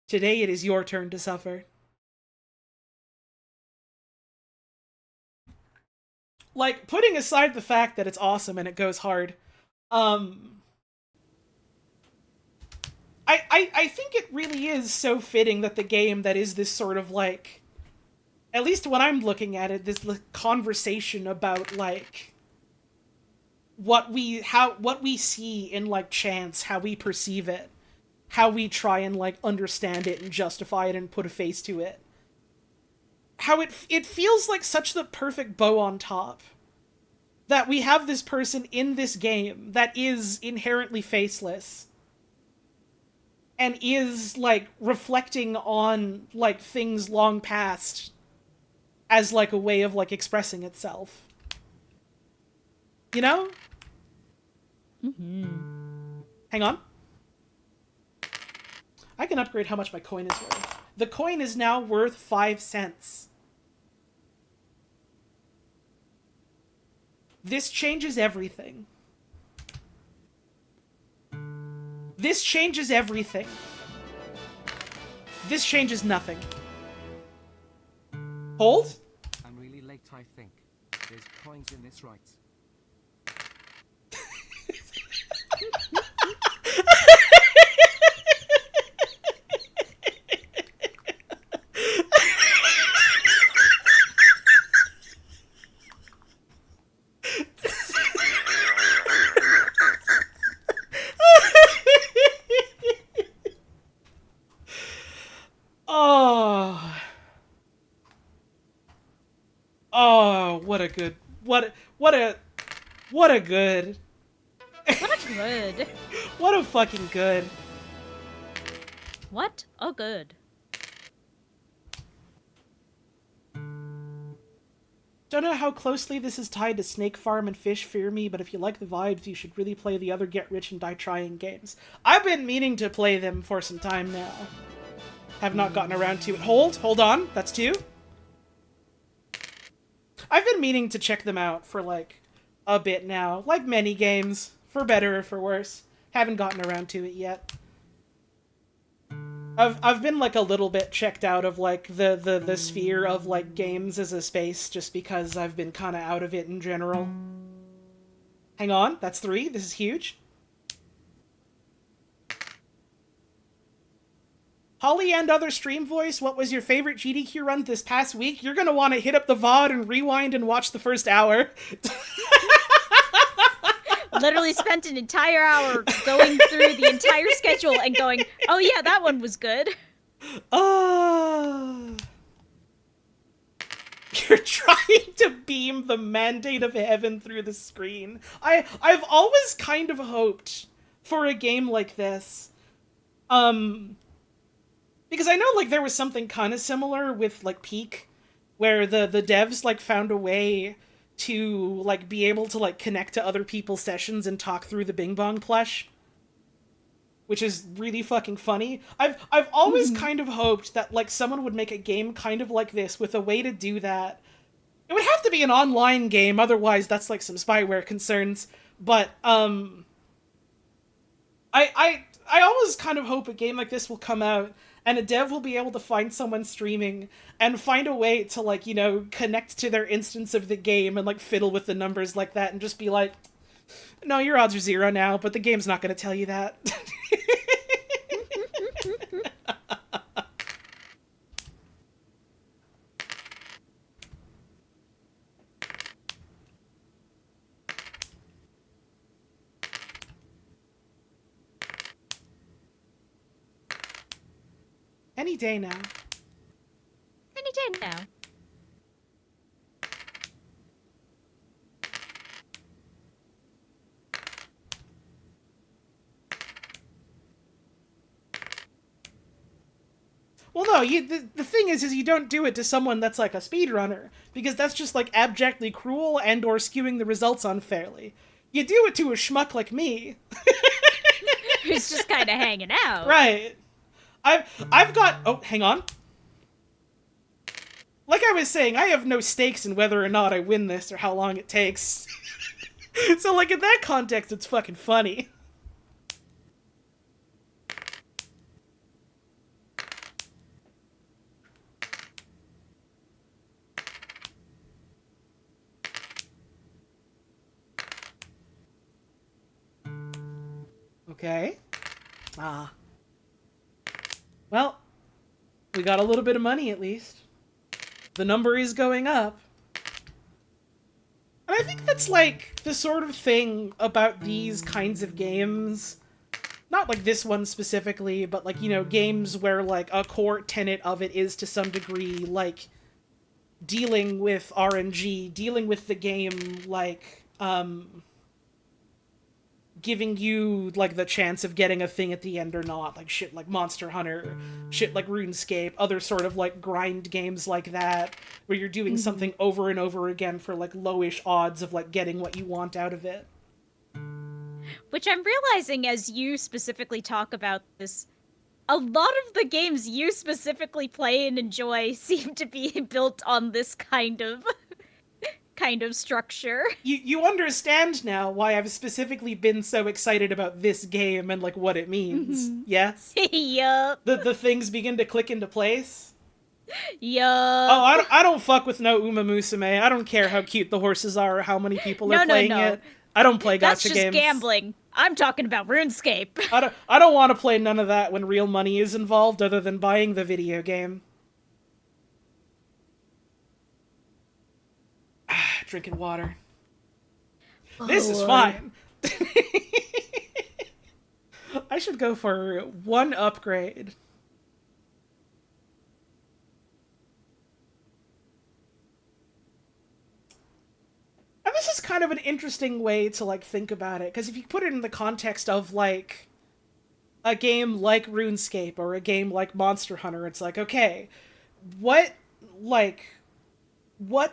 Today it is your turn to suffer. Like, putting aside the fact that it's awesome and it goes hard, I think it really is so fitting that the game that is this sort of, like, at least when I'm looking at it, this conversation about, like, what we see in, like, chance, how we perceive it, how we try and, like, understand it and justify it and put a face to it. How it feels like such the perfect bow on top. That we have this person in this game that is inherently faceless. And is, like, reflecting on, like, things long past as, like, a way of, like, expressing itself. You know? Mm-hmm. Hang on. I can upgrade how much my coin is worth. The coin is now worth 5 cents. This changes everything. This changes everything. This changes nothing. Hold? I'm really late, I think. There's coins in this, right? Oh. Oh, what a good... What a good... What a good. What a fucking good. What a good. Don't know how closely this is tied to Snake Farm and Fish Fear Me, but if you like the vibes, you should really play the other Get Rich and Die Trying games. I've been meaning to play them for some time now. Have not gotten around to it. Hold on, that's 2. I've been meaning to check them out for, like, a bit now. Like many games, for better or for worse. Haven't gotten around to it yet. I've been, like, a little bit checked out of, like, the sphere of, like, games as a space, just because I've been kind of out of it in general. Hang on, that's 3. This is huge. Holly and other stream voice, what was your favorite GDQ run this past week? You're gonna want to hit up the VOD and rewind and watch the first hour. Literally spent an entire hour going through the entire schedule and going, oh yeah, that one was good. You're trying to beam the mandate of heaven through the screen. I've always kind of hoped for a game like this. Because I know, like, there was something kind of similar with, like, Peak, where the devs, like, found a way to, like, be able to, like, connect to other people's sessions and talk through the Bing Bong plush. Which is really fucking funny. I've always kind of hoped that, like, someone would make a game kind of like this with a way to do that. It would have to be an online game, otherwise that's, like, some spyware concerns. But, I always kind of hope a game like this will come out and a dev will be able to find someone streaming and find a way to, like, you know, connect to their instance of the game and, like, fiddle with the numbers like that and just be like, no, your odds are 0 now, but the game's not going to tell you that. Any day now. Any day now. Well, no, the thing is you don't do it to someone that's, like, a speedrunner, because that's just, like, abjectly cruel and or skewing the results unfairly. You do it to a schmuck like me. Who's just kind of hanging out. Right. I've got... Oh, hang on. Like I was saying, I have no stakes in whether or not I win this or how long it takes. So, like, in that context, it's fucking funny. Okay. Well, we got a little bit of money at least. The number is going up. And I think that's, like, the sort of thing about these kinds of games not like this one specifically, but like, you know, games where like a core tenet of it is to some degree like dealing with RNG, dealing with the game like giving you like the chance of getting a thing at the end or not, like shit like Monster Hunter, shit like RuneScape, other sort of like grind games like that where you're doing something over and over again for like lowish odds of like getting what you want out of it. Which I'm realizing as you specifically talk about this, a lot of the games you specifically play and enjoy seem to be built on this kind of structure. You understand now why I've specifically been so excited about this game and like what it means. Yes? Yup. The things begin to click into place. Yup. Oh, I don't fuck with no Uma Musume. I don't care how cute the horses are or how many people are playing it. I don't play That's gacha just games. gambling. I'm talking about RuneScape. I don't want to play none of that when real money is involved other than buying the video game. Drinking water. This is fine. I should go for one upgrade. And this is kind of an interesting way to like think about it, because if you put it in the context of like a game like RuneScape or a game like Monster Hunter, it's like, okay, what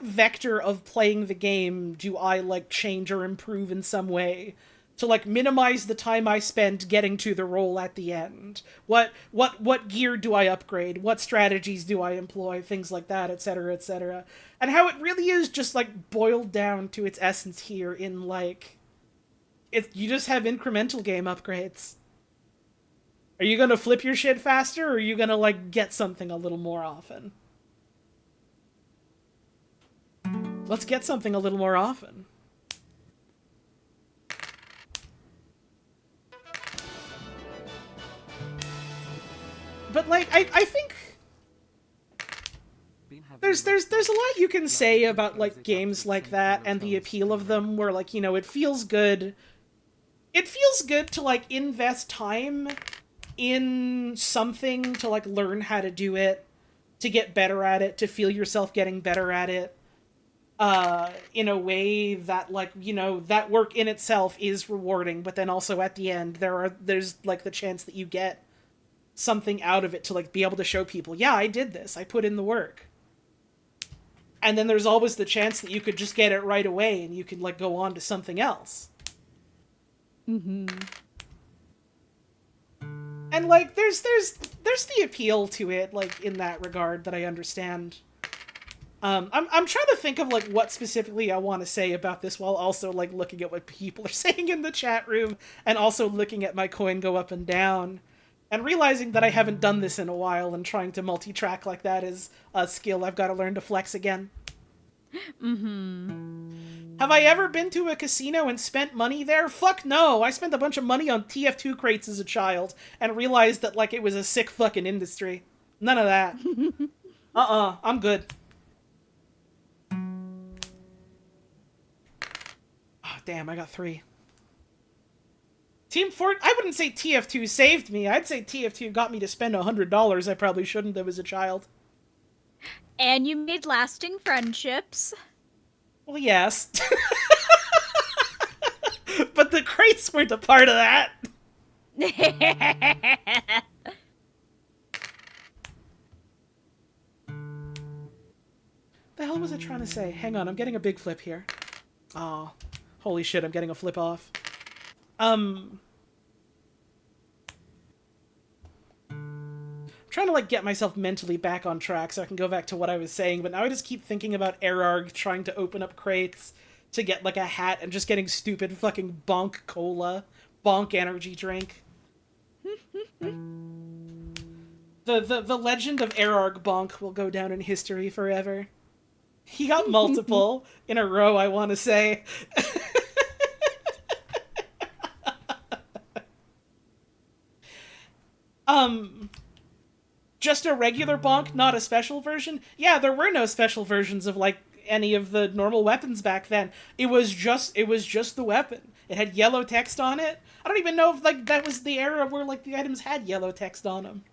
vector of playing the game do I like change or improve in some way to like minimize the time I spend getting to the role at the end? What gear do I upgrade? What strategies do I employ? Things like that, etc., etc. And how it really is just like boiled down to its essence here in like you just have incremental game upgrades. Are you gonna flip your shit faster, or are you gonna like get something a little more often? Let's get something a little more often. But like I think there's a lot you can say about like games like that and the appeal of them, where like, you know, it feels good to like invest time in something to like learn how to do it, to get better at it, to feel yourself getting better at it. In a way that, like, you know, that work in itself is rewarding, but then also at the end there's like the chance that you get something out of it to like be able to show people, yeah, I did this, I put in the work. And then there's always the chance that you could just get it right away and you could like go on to something else. And like there's the appeal to it, like, in that regard, that I understand. I'm trying to think of like what specifically I want to say about this, while also like looking at what people are saying in the chat room and also looking at my coin go up and down and realizing that I haven't done this in a while, and trying to multi-track like that is a skill I've got to learn to flex again. Have I ever been to a casino and spent money there? Fuck no! I spent a bunch of money on TF2 crates as a child and realized that like it was a sick fucking industry. None of that. I'm good. Oh, damn, I got 3. Team Fort, I wouldn't say TF2 saved me. I'd say TF2 got me to spend $100 I probably shouldn't have as a child. And you made lasting friendships. Well, yes. But the crates weren't a part of that. The hell was I trying to say? Hang on, I'm getting a big flip here. Oh, holy shit, I'm getting a flip off. Trying to like get myself mentally back on track so I can go back to what I was saying, but now I just keep thinking about Erarg trying to open up crates to get like a hat and just getting stupid fucking bonk cola, bonk energy drink. The legend of Erarg Bonk will go down in history forever. He got multiple in a row, I want to say. Just a regular bonk, not a special version? Yeah, there were no special versions of, like, any of the normal weapons back then. It was just the weapon. It had yellow text on it. I don't even know if like that was the era where like the items had yellow text on them.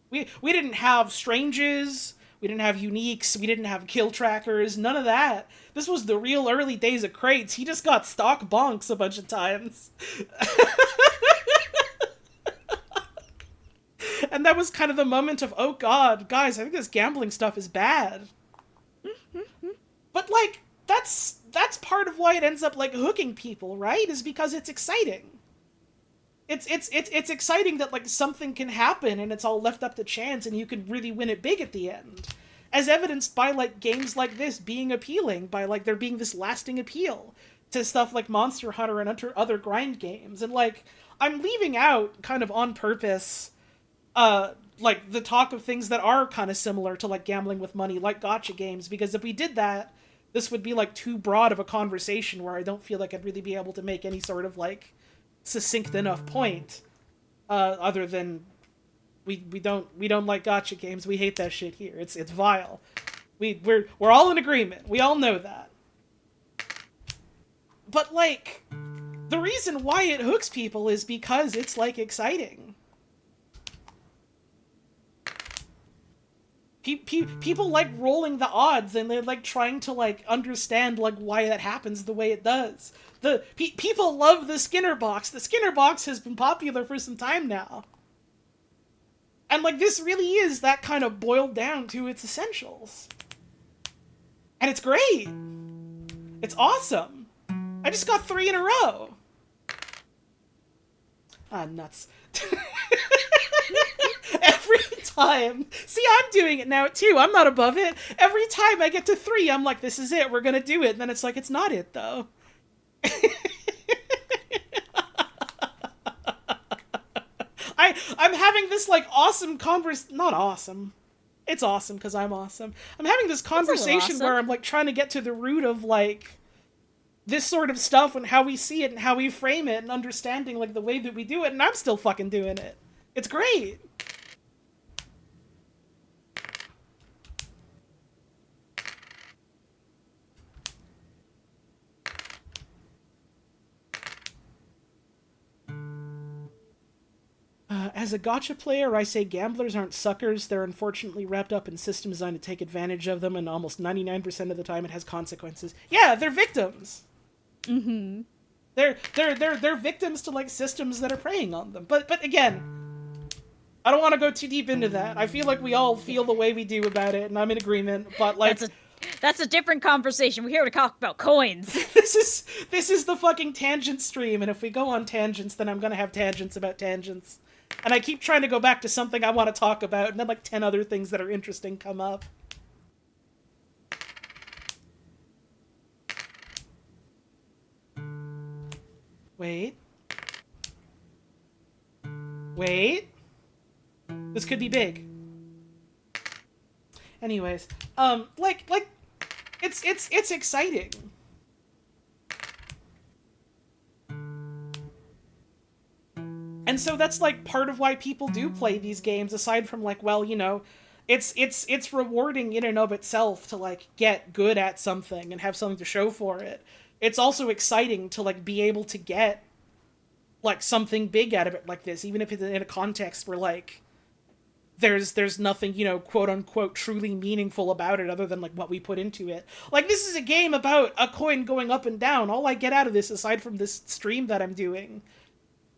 We didn't have stranges, we didn't have uniques, we didn't have kill trackers, none of that. This was the real early days of crates. He just got stock bonks a bunch of times. And that was kind of the moment of, oh god, guys, I think this gambling stuff is bad. But like, that's part of why it ends up like hooking people, right? Is because it's exciting. It's exciting that like something can happen and it's all left up to chance and you can really win it big at the end. As evidenced by like games like this being appealing, by like there being this lasting appeal to stuff like Monster Hunter and other grind games. And like, I'm leaving out kind of on purpose like the talk of things that are kind of similar to like gambling with money, like gacha games, because if we did that, this would be like too broad of a conversation where I don't feel like I'd really be able to make any sort of like succinct enough point, other than we don't like gacha games. We hate that shit here. It's vile. We're all in agreement. We all know that. But like, the reason why it hooks people is because it's like exciting. People like rolling the odds, and they're like trying to like understand like why that happens the way it does. People love the Skinner box. The Skinner box has been popular for some time now. And like this really is that kind of boiled down to its essentials. And it's great. It's awesome. I just got 3 in a row. Ah, nuts. Every time. See, I'm doing it now too. I'm not above it. Every time I get to 3, I'm like, this is it. We're gonna do it. And then it's like, it's not it though. I'm having this like awesome not awesome. It's awesome because I'm awesome. I'm having this conversation awesome. where I'm like trying to get to the root of like this sort of stuff and how we see it and how we frame it and understanding like the way that we do it, and I'm still fucking doing it. It's great. As a gacha player, I say gamblers aren't suckers. They're unfortunately wrapped up in systems designed to take advantage of them, and almost 99% of the time it has consequences. Yeah, they're victims. Mm-hmm. They're victims to like systems that are preying on them. But again, I don't want to go too deep into that. I feel like we all feel the way we do about it, and I'm in agreement. But like, that's a different conversation. We're here to talk about coins. this is the fucking tangent stream, and if we go on tangents, then I'm gonna have tangents about tangents. And I keep trying to go back to something I want to talk about, and then like 10 other things that are interesting come up. Wait. This could be big. Anyways, it's exciting. And so that's like part of why people do play these games, aside from like, well, you know, it's rewarding in and of itself to like get good at something and have something to show for it. It's also exciting to like be able to get like something big out of it like this, even if it's in a context where like there's nothing, you know, quote unquote truly meaningful about it other than like what we put into it. Like, this is a game about a coin going up and down. All I get out of this, aside from this stream that I'm doing,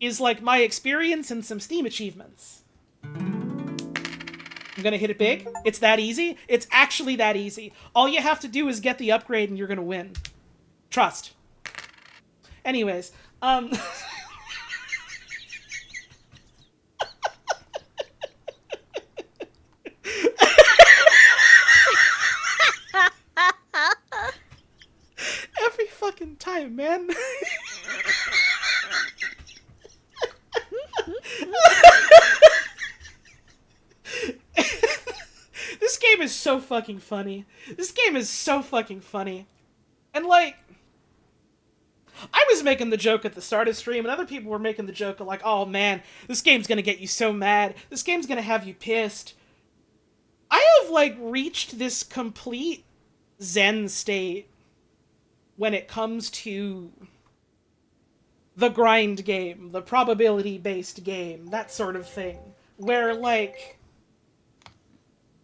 is like my experience and some Steam achievements. I'm gonna hit it big. It's that easy. It's actually that easy. All you have to do is get the upgrade and you're gonna win. Trust. Anyways, every fucking time, man. This game is so fucking funny. This game is so fucking funny. And like, I was making the joke at the start of stream, and other people were making the joke of like, oh man, this game's gonna get you so mad. This game's gonna have you pissed. I have like reached this complete zen state when it comes to the grind game, the probability-based game, that sort of thing. Where, like,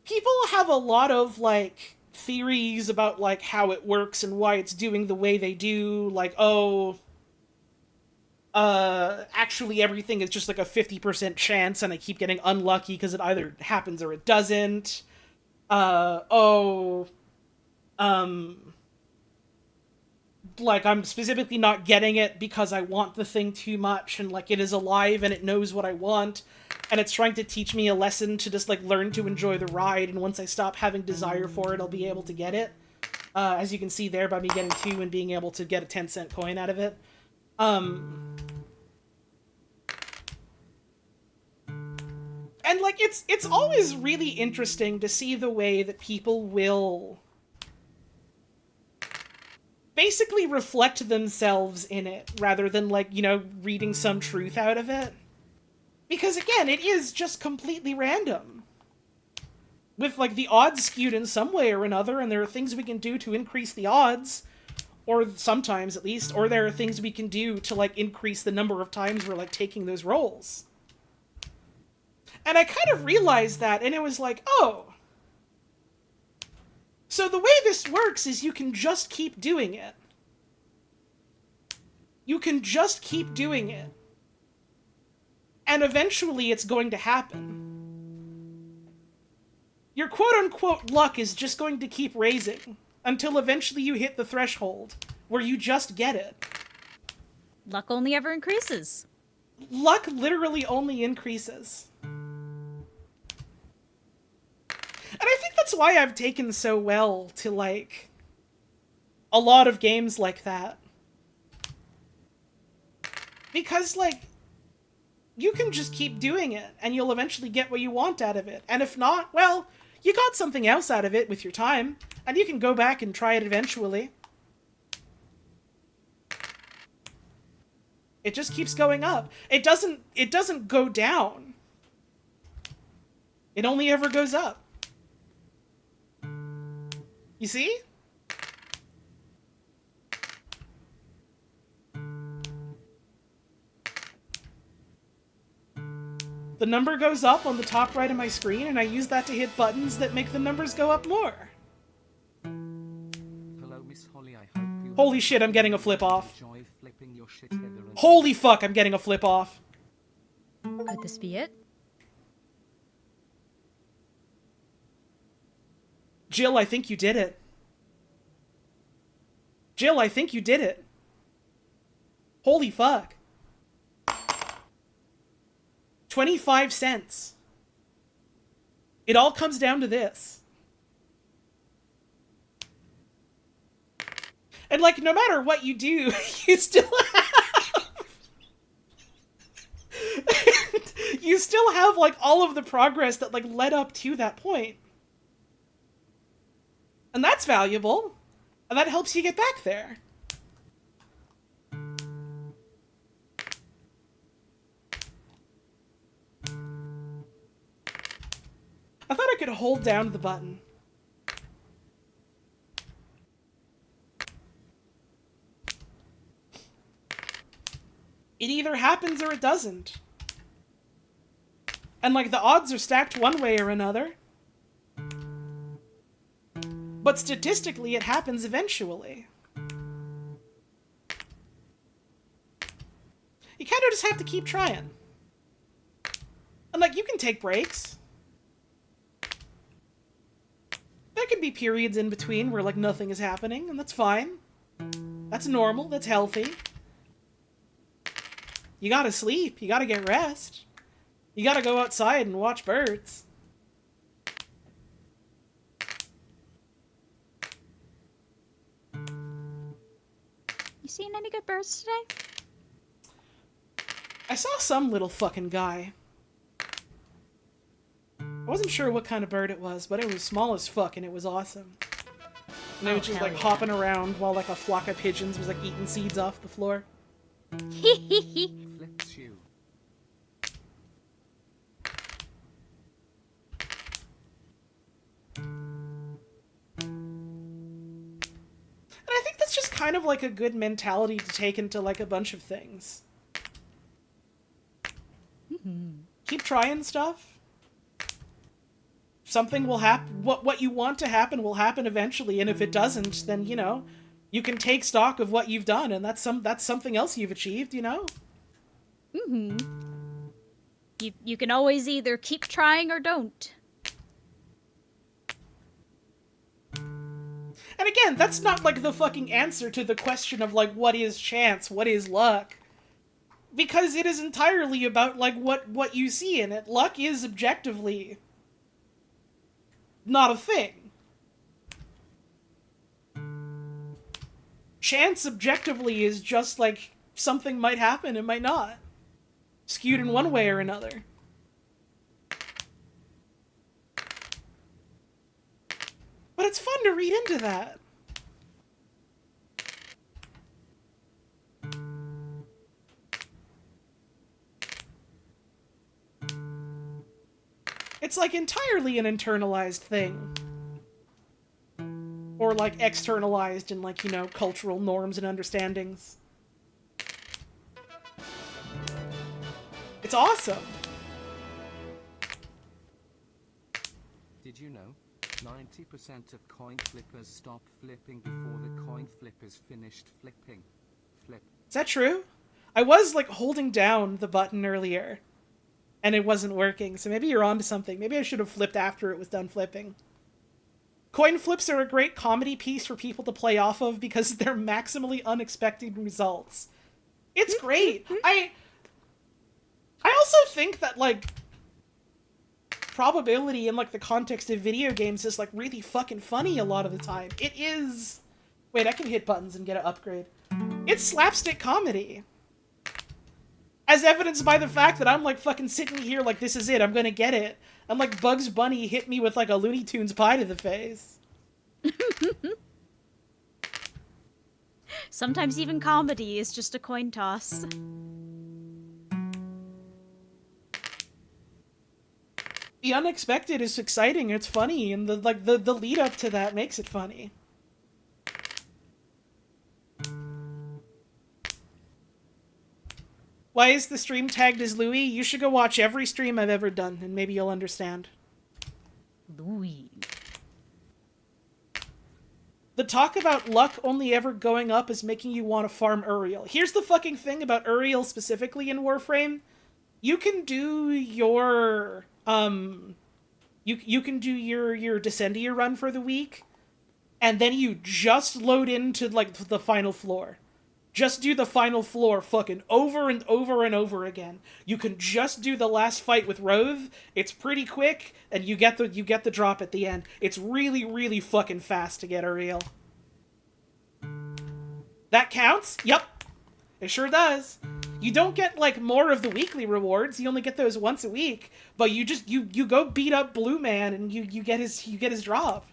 people have a lot of, like, theories about, like, how it works and why it's doing the way they do. Like, oh, actually everything is just like a 50% chance and I keep getting unlucky because it either happens or it doesn't. Oh, like, I'm specifically not getting it because I want the thing too much, and, like, it is alive and it knows what I want, and it's trying to teach me a lesson to just, like, learn to enjoy the ride, and once I stop having desire for it, I'll be able to get it. As you can see there, by me getting 2 and being able to get a 10-cent coin out of it. And, like, it's always really interesting to see the way that people will basically reflect themselves in it, rather than, like, you know, reading some truth out of it. Because, again, it is just completely random. With, like, the odds skewed in some way or another, and there are things we can do to increase the odds, or sometimes, at least, or there are things we can do to, like, increase the number of times we're, like, taking those rolls. And I kind of realized that, and it was like, oh. So the way this works is you can just keep doing it. You can just keep doing it. And eventually it's going to happen. Your quote-unquote luck is just going to keep raising until eventually you hit the threshold where you just get it. Luck only ever increases. Luck literally only increases. And I think that's why I've taken so well to, like, a lot of games like that. Because, like, you can just keep doing it, and you'll eventually get what you want out of it. And if not, well, you got something else out of it with your time, and you can go back and try it eventually. It just keeps going up. It doesn't go down. It only ever goes up. You see? The number goes up on the top right of my screen, and I use that to hit buttons that make the numbers go up more. Hello, Miss Holly. I hope you Holy shit, I'm getting a flip off. enjoy flipping your shit hither and Holy fuck, I'm getting a flip off. Could this be it? Jill, I think you did it. Jill, I think you did it. Holy fuck. 25 cents. It all comes down to this. And, like, no matter what you do, you still have... you still have, like, all of the progress that, like, led up to that point. And that's valuable. And that helps you get back there. I thought I could hold down the button. It either happens or it doesn't. And, like, the odds are stacked one way or another. But statistically, it happens eventually. You kind of just have to keep trying. And, like, you can take breaks. There can be periods in between where, like, nothing is happening, and that's fine. That's normal, that's healthy. You gotta sleep, you gotta get rest. You gotta go outside and watch birds. You seen any good birds today? I saw some little fucking guy. I wasn't sure what kind of bird it was, but it was small as fuck and it was awesome. And it was just, like, yeah. hopping around while, like, a flock of pigeons was, like, eating seeds off the floor. flips you. And I think that's just kind of like a good mentality to take into like a bunch of things. Keep trying stuff. Something will happen. What you want to happen will happen eventually, and if it doesn't, then, you know, you can take stock of what you've done, and that's something else you've achieved, you know? You can always either keep trying or don't. And again, that's not like the fucking answer to the question of like what is chance, what is luck? Because it is entirely about like what you see in it. Luck is objectively not a thing. Chance objectively is just like something might happen, it might not. Skewed in one way or another. But it's fun to read into that. It's like entirely an internalized thing. Or like externalized in like, you know, cultural norms and understandings. It's awesome. Did you know? 90% of coin flippers stop flipping before the coin flippers finished flipping. Flip. Is that true? I was like holding down the button earlier and it wasn't working, so maybe you're onto something. Maybe I should have flipped after it was done flipping. Coin flips are a great comedy piece for people to play off of because they're maximally unexpected results. It's great. I also think that like probability in like the context of video games is like really fucking funny a lot of the time. It is. Wait, I can hit buttons and get an upgrade. It's slapstick comedy. As evidenced by the fact that I'm like fucking sitting here like this is it, I'm gonna get it. And like Bugs Bunny hit me with like a Looney Tunes pie to the face. Sometimes even comedy is just a coin toss. The unexpected is exciting, it's funny, and the lead up to that makes it funny. Why is the stream tagged as Louis? You should go watch every stream I've ever done, and maybe you'll understand. Louis. The talk about luck only ever going up is making you want to farm Uriel. Here's the fucking thing about Uriel specifically in Warframe. You can do your, you can do your Descendia run for the week, and then you just load into, like, the final floor. Just do the final floor fucking over and over and over again. You can just do the last fight with Rove. It's pretty quick, and you get the drop at the end. It's really, really fucking fast to get Uriel. That counts? Yep. It sure does. You don't get, like, more of the weekly rewards. You only get those once a week. But you just, you go beat up Blue Man, and you get his drop.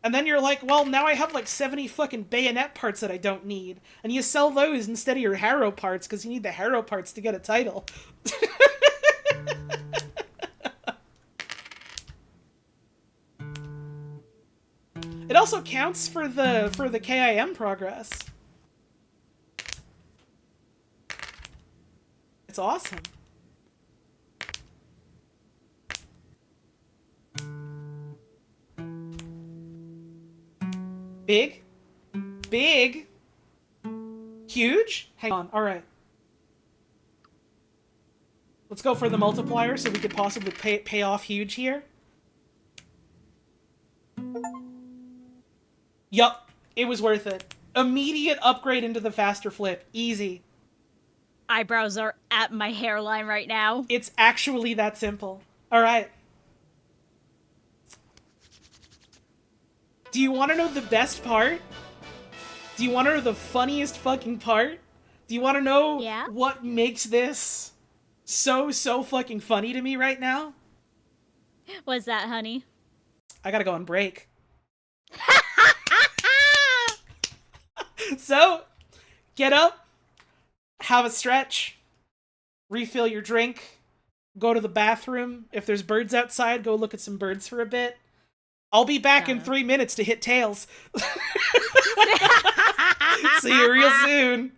And then you're like, well, now I have like 70 fucking bayonet parts that I don't need. And you sell those instead of your Harrow parts, because you need the Harrow parts to get a title. It also counts for the KIM progress. It's awesome. Big? Big? Huge? Hang on, alright. Let's go for the multiplier so we could possibly pay off huge here. Yup, it was worth it. Immediate upgrade into the faster flip. Easy. Eyebrows are at my hairline right now. It's actually that simple. Alright. Do you want to know the best part? Do you want to know the funniest fucking part? Do you want to know what makes this so fucking funny to me right now? What's that, honey? I gotta go on break. So, get up, have a stretch, refill your drink, go to the bathroom. If there's birds outside, go look at some birds for a bit. I'll be back in Gotta. 3 minutes to hit tails. See you real soon.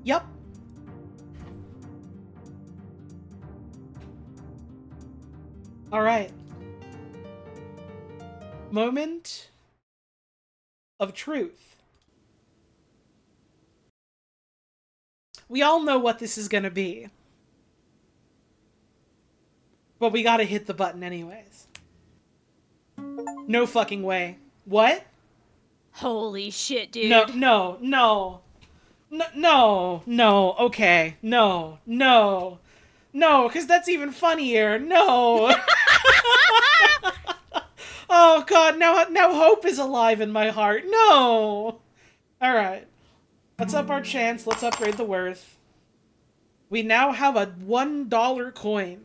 Yep. All right. Moment of truth. We all know what this is gonna be. But we gotta hit the button anyways. No fucking way. What? Holy shit, dude. No, no, no. No, no, no, okay. No, no. No, because that's even funnier. No. Oh god, now hope is alive in my heart. No. Alright. Let's up our chance. Let's upgrade the worth. We now have a $1 coin.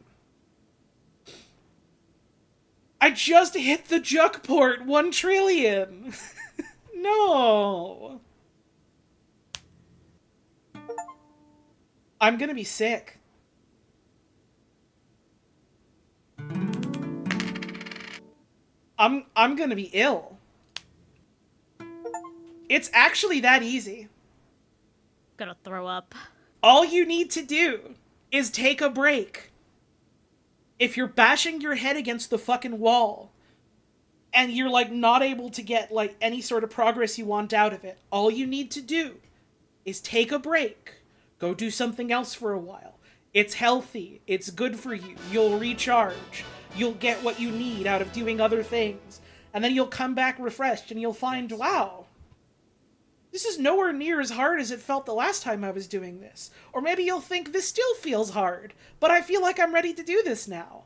I just hit the Juckport 1 trillion. No. I'm gonna be sick. I'm gonna be ill. It's actually that easy. Gonna throw up. All you need to do is take a break. If you're bashing your head against the fucking wall and you're like not able to get like any sort of progress you want out of it, all you need to do is take a break. Go do something else for a while. It's healthy. It's good for you. You'll recharge. You'll get what you need out of doing other things. And then you'll come back refreshed and you'll find, wow, this is nowhere near as hard as it felt the last time I was doing this. Or maybe you'll think this still feels hard, but I feel like I'm ready to do this now.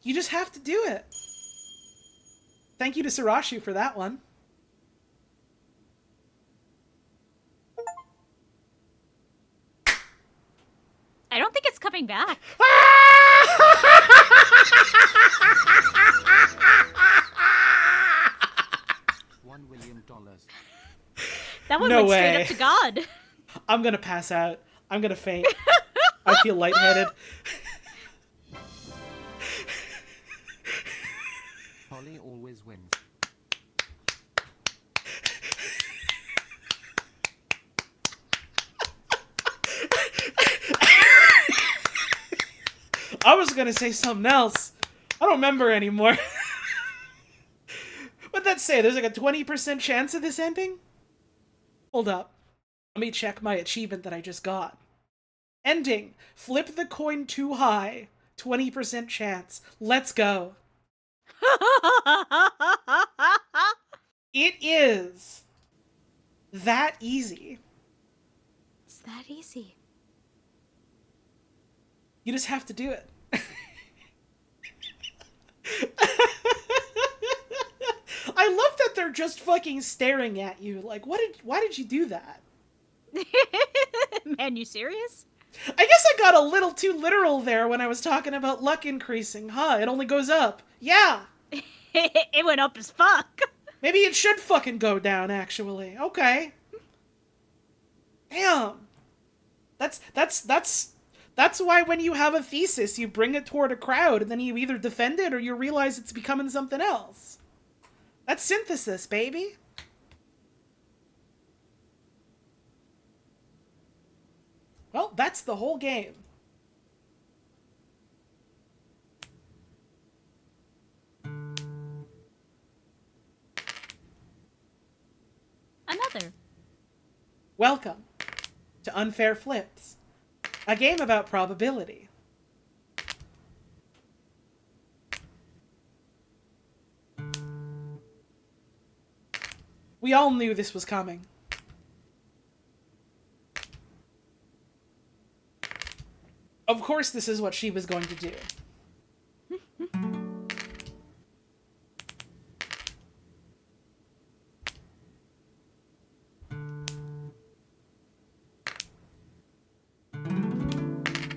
You just have to do it. Thank you to Sarashu for that one. I don't think it's coming back. $1 million. That one No went straight way. up to God. I'm gonna pass out. I'm gonna faint. I feel lightheaded. Polly always wins. I was gonna say something else. I don't remember anymore. What'd that say? There's like a 20% chance of this ending? Hold up. Let me check my achievement that I just got. Ending. Flip the coin too high. 20% chance. Let's go. It is that easy. It's that easy. You just have to do it. I love that they're just fucking staring at you. Like, why did you do that? Man, you serious? I guess I got a little too literal there when I was talking about luck increasing, huh? It only goes up. Yeah. It went up as fuck. Maybe it should fucking go down, actually. Okay. Damn. That's why when you have a thesis, you bring it toward a crowd, and then you either defend it or you realize it's becoming something else. That's synthesis, baby. Well, that's the whole game. Another. Welcome to Unfair Flips, a game about probability. We all knew this was coming. Of course this is what she was going to do.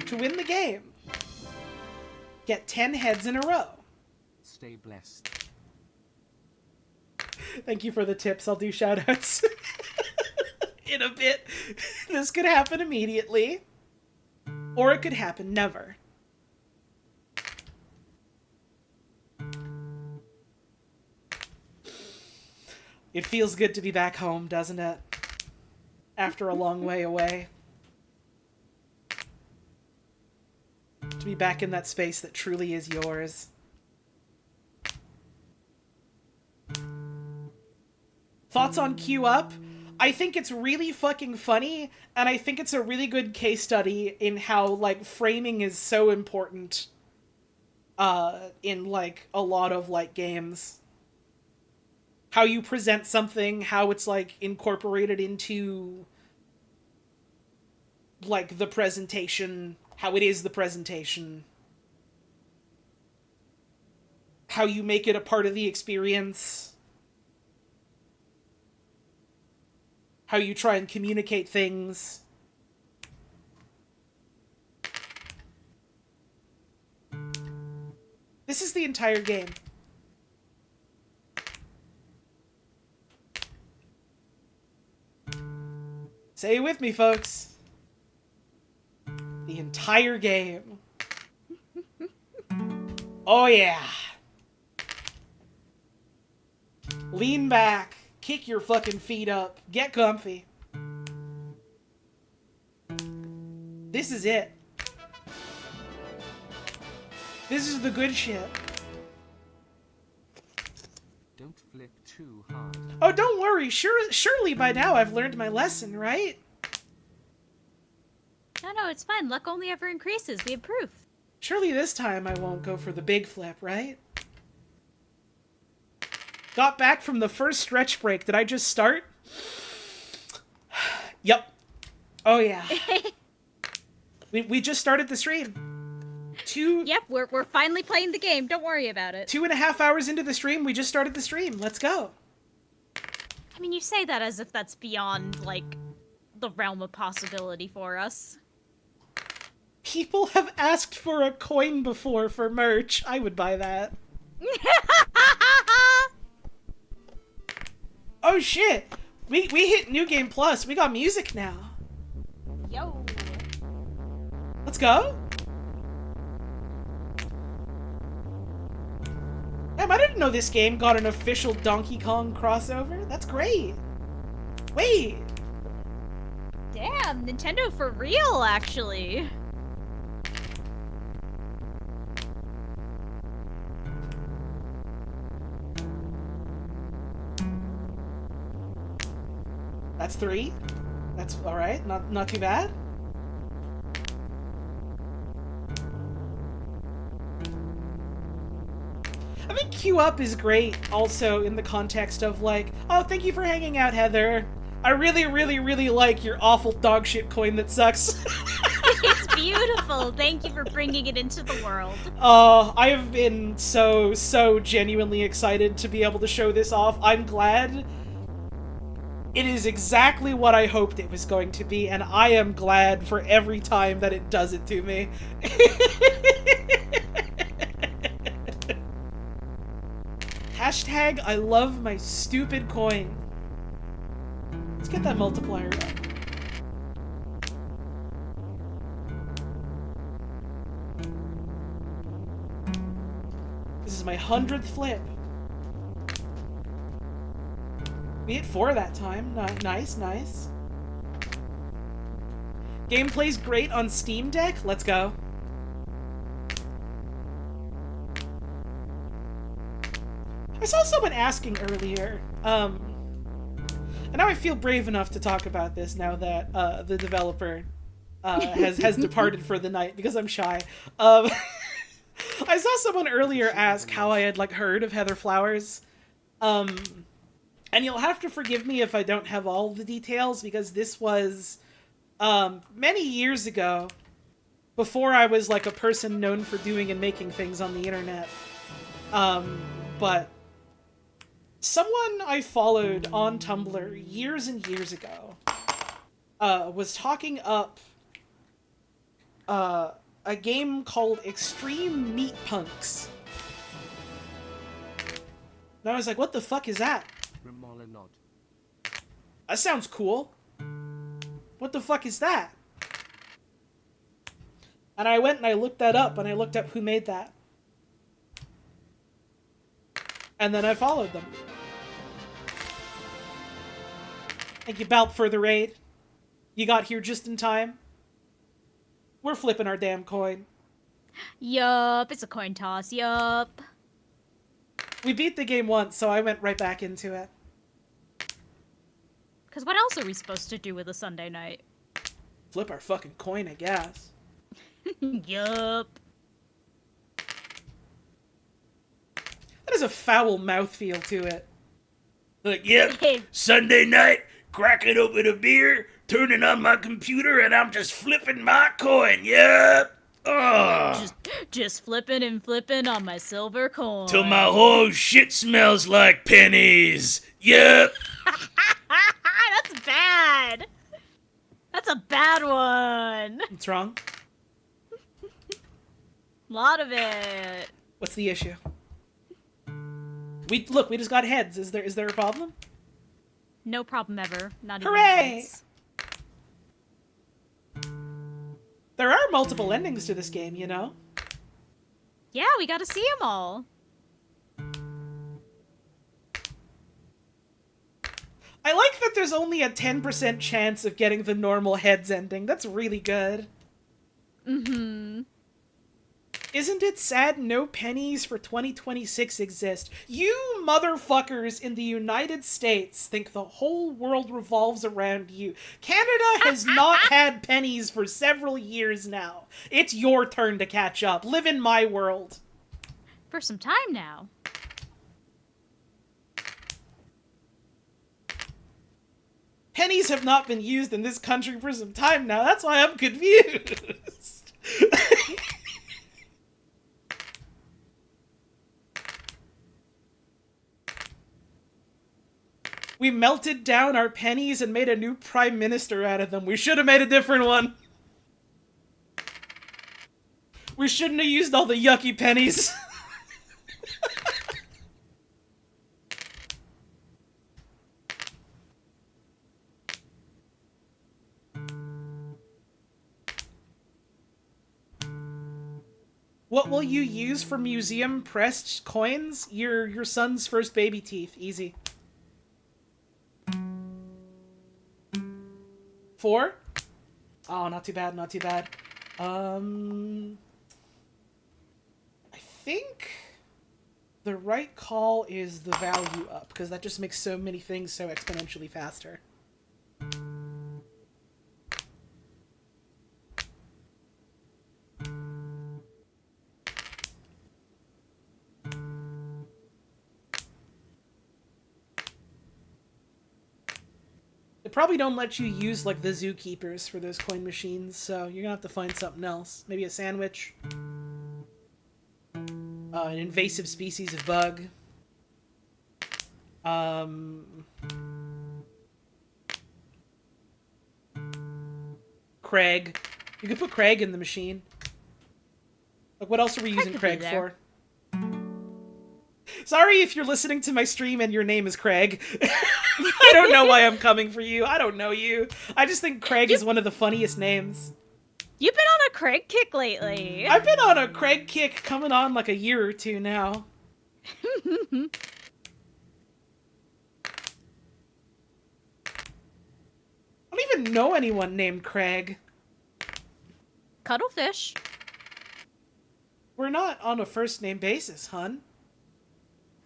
To win the game, get 10 heads in a row. Stay blessed. Thank you for the tips. I'll do shoutouts in a bit. This could happen immediately, or it could happen never. It feels good to be back home, doesn't it? After a long way away. To be back in that space that truly is yours. Thoughts on Q Up? I think it's really fucking funny, and I think it's a really good case study in how, like, framing is so important in, like, a lot of, like, games. How you present something, how it's, like, incorporated into, like, the presentation, how it is the presentation. How you make it a part of the experience. How you try and communicate things. This is the entire game. Say it with me, folks. The entire game. Oh yeah. Lean back. Kick your fucking feet up. Get comfy. This is it. This is the good shit. Don't flip too hard. Oh, don't worry. Surely by now I've learned my lesson, right? No, it's fine. Luck only ever increases. We have proof. Surely this time I won't go for the big flip, right? Got back from the first stretch break. Did I just start? Yep. Oh, yeah. we just started the stream. Yep, we're finally playing the game. Don't worry about it. 2.5 hours into the stream, we just started the stream. Let's go. I mean, you say that as if that's beyond, like, the realm of possibility for us. People have asked for a coin before for merch. I would buy that. Oh shit! We hit New Game Plus. We got music now. Yo. Let's go. Damn, I didn't know this game got an official Donkey Kong crossover. That's great. Wait. Damn, Nintendo for real, actually. That's 3. That's alright. Not too bad. I think queue up is great also in the context of like, oh, thank you for hanging out, Heather. I really, really, really like your awful dog shit coin that sucks. It's beautiful. Thank you for bringing it into the world. I have been so genuinely excited to be able to show this off. I'm glad. It is exactly what I hoped it was going to be, and I am glad for every time that it does it to me. Hashtag I love my stupid coin. Let's get that multiplier up. This is my 100th flip. We hit 4 that time. Nice, nice. Gameplay's great on Steam Deck. Let's go. I saw someone asking earlier, and now I feel brave enough to talk about this now that the developer has departed for the night because I'm shy. I saw someone earlier ask how I had like heard of Heather Flowers. And you'll have to forgive me if I don't have all the details, because this was many years ago, before I was like a person known for doing and making things on the internet. But someone I followed on Tumblr years and years ago was talking up a game called Extreme Meat Punks. And I was like, what the fuck is that? That sounds cool. What the fuck is that? And I went and I looked that up, and I looked up who made that. And then I followed them. Thank you, Balp, for the raid. You got here just in time. We're flipping our damn coin. Yup, it's a coin toss, yup. We beat the game once, so I went right back into it. Because what else are we supposed to do with a Sunday night? Flip our fucking coin, I guess. Yup. That has a foul mouthfeel to it. Like, yep, Sunday night, cracking open a beer, turning on my computer, and I'm just flipping my coin, yep. Just flipping and flipping on my silver coin. Till my whole shit smells like pennies, yep. That's bad. That's a bad one. What's wrong? A lot of it. What's the issue? We just got heads. Is there a problem? No problem ever. Not even Hooray! once. There are multiple endings to this game, you know? Yeah, we got to see them all. that there's only a 10% chance of getting the normal heads ending. That's really good. Mm-hmm. Isn't it sad no pennies for 2026 exist? You motherfuckers in the United States think the whole world revolves around you. Canada has not had pennies for several years now. It's your turn to catch up. Live in my world. For some time now. Pennies have not been used in this country for some time now. That's why I'm confused. We melted down our pennies and made a new prime minister out of them. We should have made a different one. We shouldn't have used all the yucky pennies. What will you use for museum pressed coins? Your son's first baby teeth. Easy. 4? Oh, not too bad, not too bad. I think the right call is the value up, because that just makes so many things so exponentially faster. They probably don't let you use, like, the zookeepers for those coin machines, so you're gonna have to find something else. Maybe a sandwich. An invasive species of bug. Craig. You could put Craig in the machine. Like, what else are we using Craig for? Sorry if you're listening to my stream and your name is Craig. I don't know why I'm coming for you. I don't know you. I just think Craig is one of the funniest names. You've been on a Craig kick lately. I've been on a Craig kick coming on like a year or two now. I don't even know anyone named Craig. Cuttlefish. We're not on a first name basis, hun.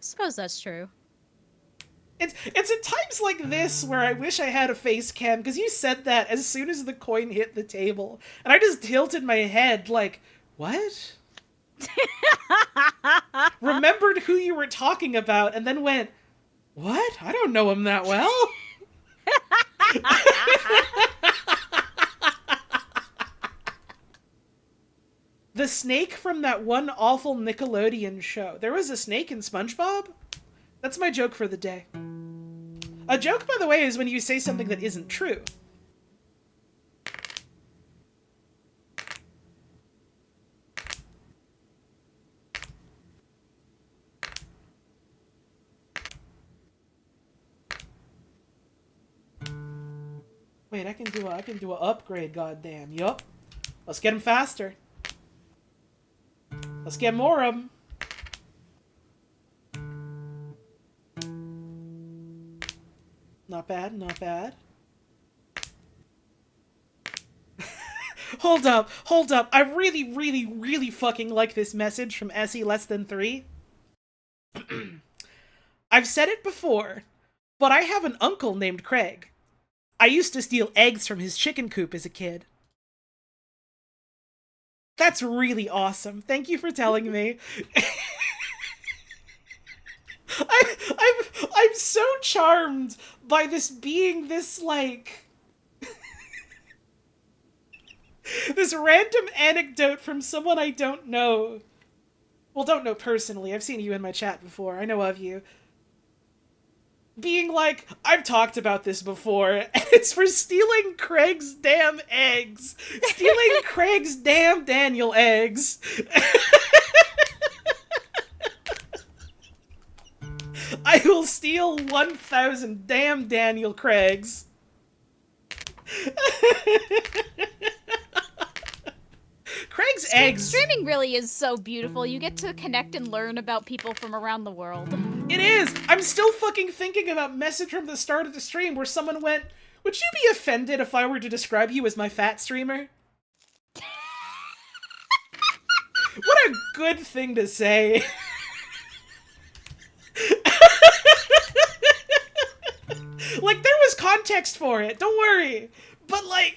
I suppose that's true. It's at times like this where I wish I had a face cam, because you said that as soon as the coin hit the table. And I just tilted my head like, what? Remembered who you were talking about and then went, what? I don't know him that well. The snake from that one awful Nickelodeon show. There was a snake in SpongeBob? That's my joke for the day. A joke, by the way, is when you say something that isn't true. Wait, I can do a upgrade, goddamn. Yup. Let's get him faster. Let's get more of them. Not bad, not bad. Hold up. I really fucking like this message from Essie less than 3. I've said it before, but I have an uncle named Craig. I used to steal eggs from his chicken coop as a kid. That's really awesome. Thank you for telling me. I'm so charmed by this being this, like... this random anecdote from someone I don't know. Well, don't know personally. I've seen you in my chat before. I know of you. Being like, I've talked about this before, and it's for stealing Craig's damn eggs. Stealing Craig's damn Daniel eggs. I will steal 1,000 damn Daniel Craigs. Craig's eggs. Streaming really is so beautiful. You get to connect and learn about people from around the world. It is! I'm still fucking thinking about message from the start of the stream where someone went, would you be offended if I were to describe you as my fat streamer? What a good thing to say. Like, there was context for it, don't worry. But, like,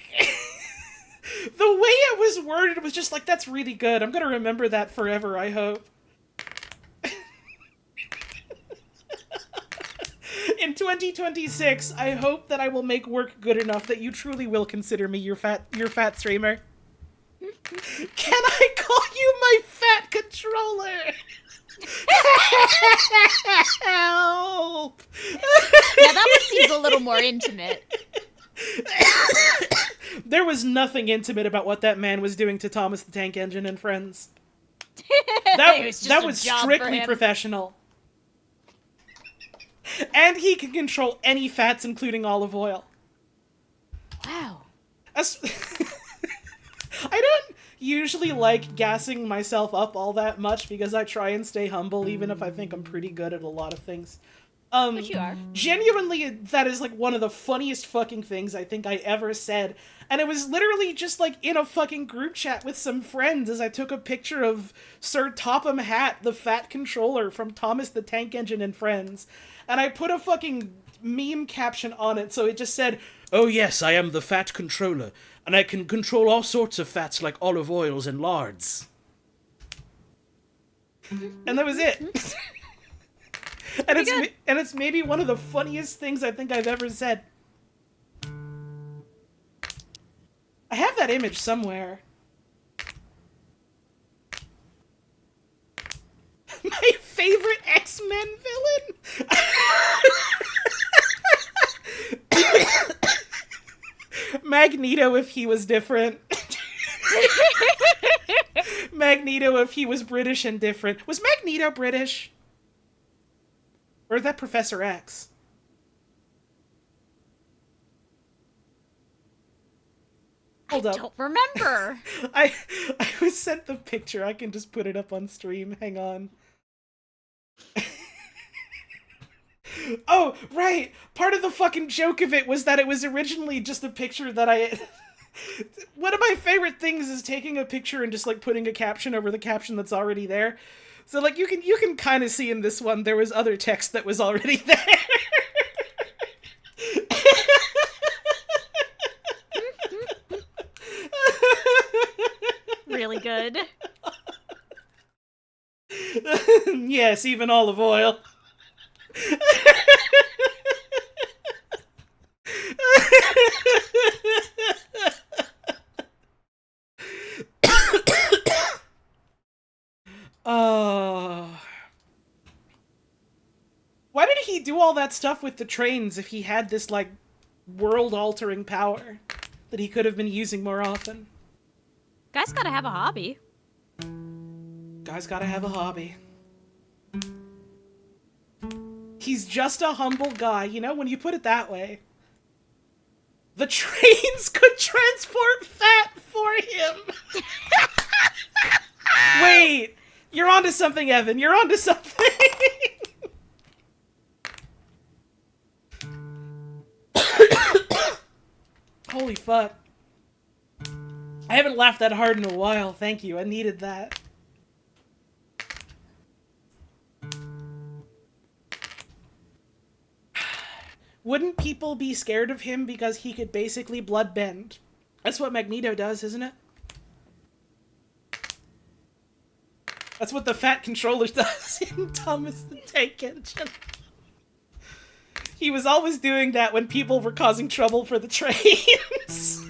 the way it was worded was just like, that's really good. I'm gonna remember that forever, I hope. In 2026, I hope that I will make work good enough that you truly will consider me your fat streamer. Can I call you my fat controller? Help! Yeah, that one seems a little more intimate. There was nothing intimate about what that man was doing to Thomas the Tank Engine and friends. That was strictly professional. And he can control any fats, including olive oil. Wow. I don't usually like gassing myself up all that much because I try and stay humble, even if I think I'm pretty good at a lot of things. But you are. Genuinely, that is like one of the funniest fucking things I think I ever said. And it was literally just like in a fucking group chat with some friends as I took a picture of Sir Topham Hatt, the fat controller from Thomas the Tank Engine and Friends. And I put a fucking meme caption on it, so it just said, "Oh yes, I am the fat controller, and I can control all sorts of fats like olive oils and lards." And that was it. And it's maybe one of the funniest things I think I've ever said. I have that image somewhere. My favorite X-Men villain? Magneto if he was different. Magneto if he was British and different. Was Magneto British? Or is that Professor X? Hold up. I don't remember. I was sent the picture. I can just put it up on stream. Hang on. Oh, right! Part of the fucking joke of it was that it was originally just a picture that I... One of my favorite things is taking a picture and just, like, putting a caption over the caption that's already there. So, like, you can kind of see in this one there was other text that was already there. Really good. Yes, even olive oil. Why did he do all that stuff with the trains if he had this, like, world-altering power that he could have been using more often? Guy's gotta have a hobby. Guy's gotta have a hobby. He's just a humble guy, you know, when you put it that way. The trains could transport fat for him! Wait! You're onto something, Evan. You're onto something! Holy fuck. I haven't laughed that hard in a while, thank you. I needed that. Wouldn't people be scared of him because he could basically blood bend? That's what Magneto does, isn't it? That's what the fat controller does in Thomas the Tank Engine. He was always doing that when people were causing trouble for the trains.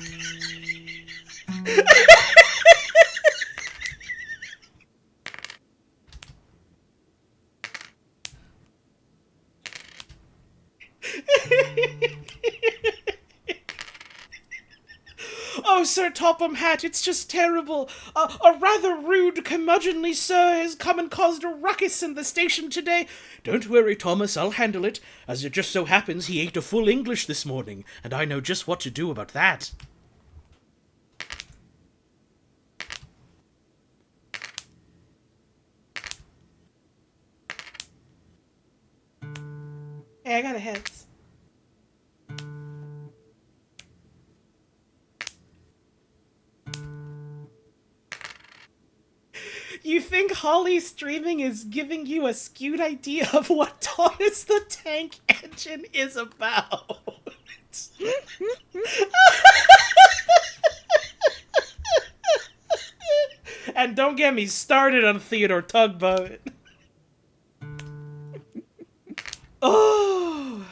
Oh, Sir Topham Hatt, it's just terrible. A rather rude, curmudgeonly sir has come and caused a ruckus in the station today. Don't worry, Thomas, I'll handle it. As it just so happens, he ate a full English this morning, and I know just what to do about that. Hey, I got a heads. You think Holly streaming is giving you a skewed idea of what Thomas the Tank Engine is about? And don't get me started on Theodore Tugboat. Oh,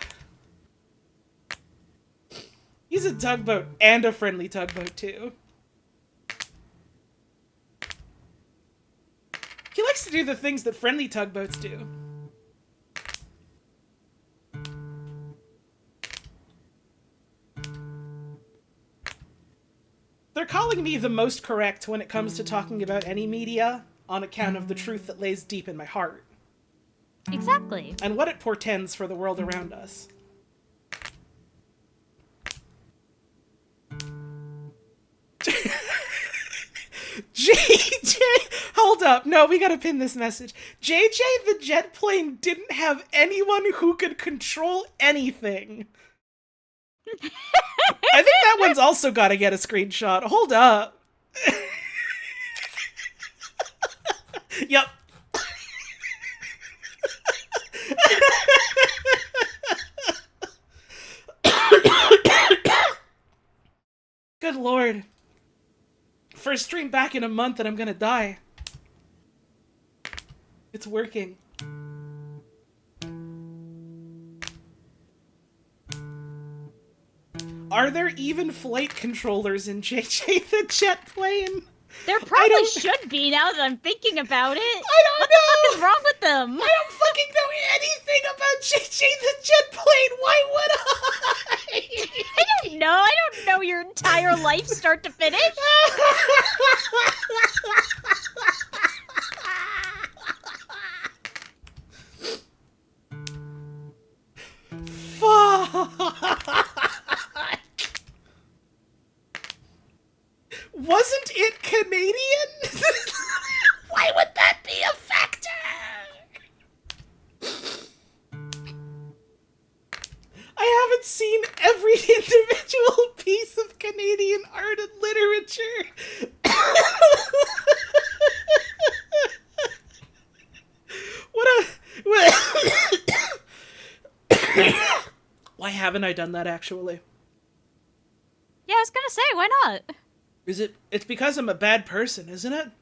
he's a tugboat and a friendly tugboat too. He likes to do the things that friendly tugboats do. They're calling me the most correct when it comes to talking about any media on account of the truth that lays deep in my heart. Exactly. And what it portends for the world around us. JJ, hold up. No, we gotta pin this message. JJ the jet plane didn't have anyone who could control anything. I think that one's also gotta get a screenshot. Hold up. Yep. Good lord. First stream back in a month and I'm gonna die. It's working. Are there even flight controllers in JJ the jet plane? There probably should be now that I'm thinking about it. I don't know! What the fuck is wrong with them? I don't fucking know anything about JJ the jet plane. Why would I? I don't know. I don't know your entire life start to finish. Fuck. Wasn't it Canadian? Why would that be a factor? I haven't seen every individual piece of Canadian art and literature. Why haven't I done that, actually? Yeah, I was gonna say, why not? It's because I'm a bad person, isn't it?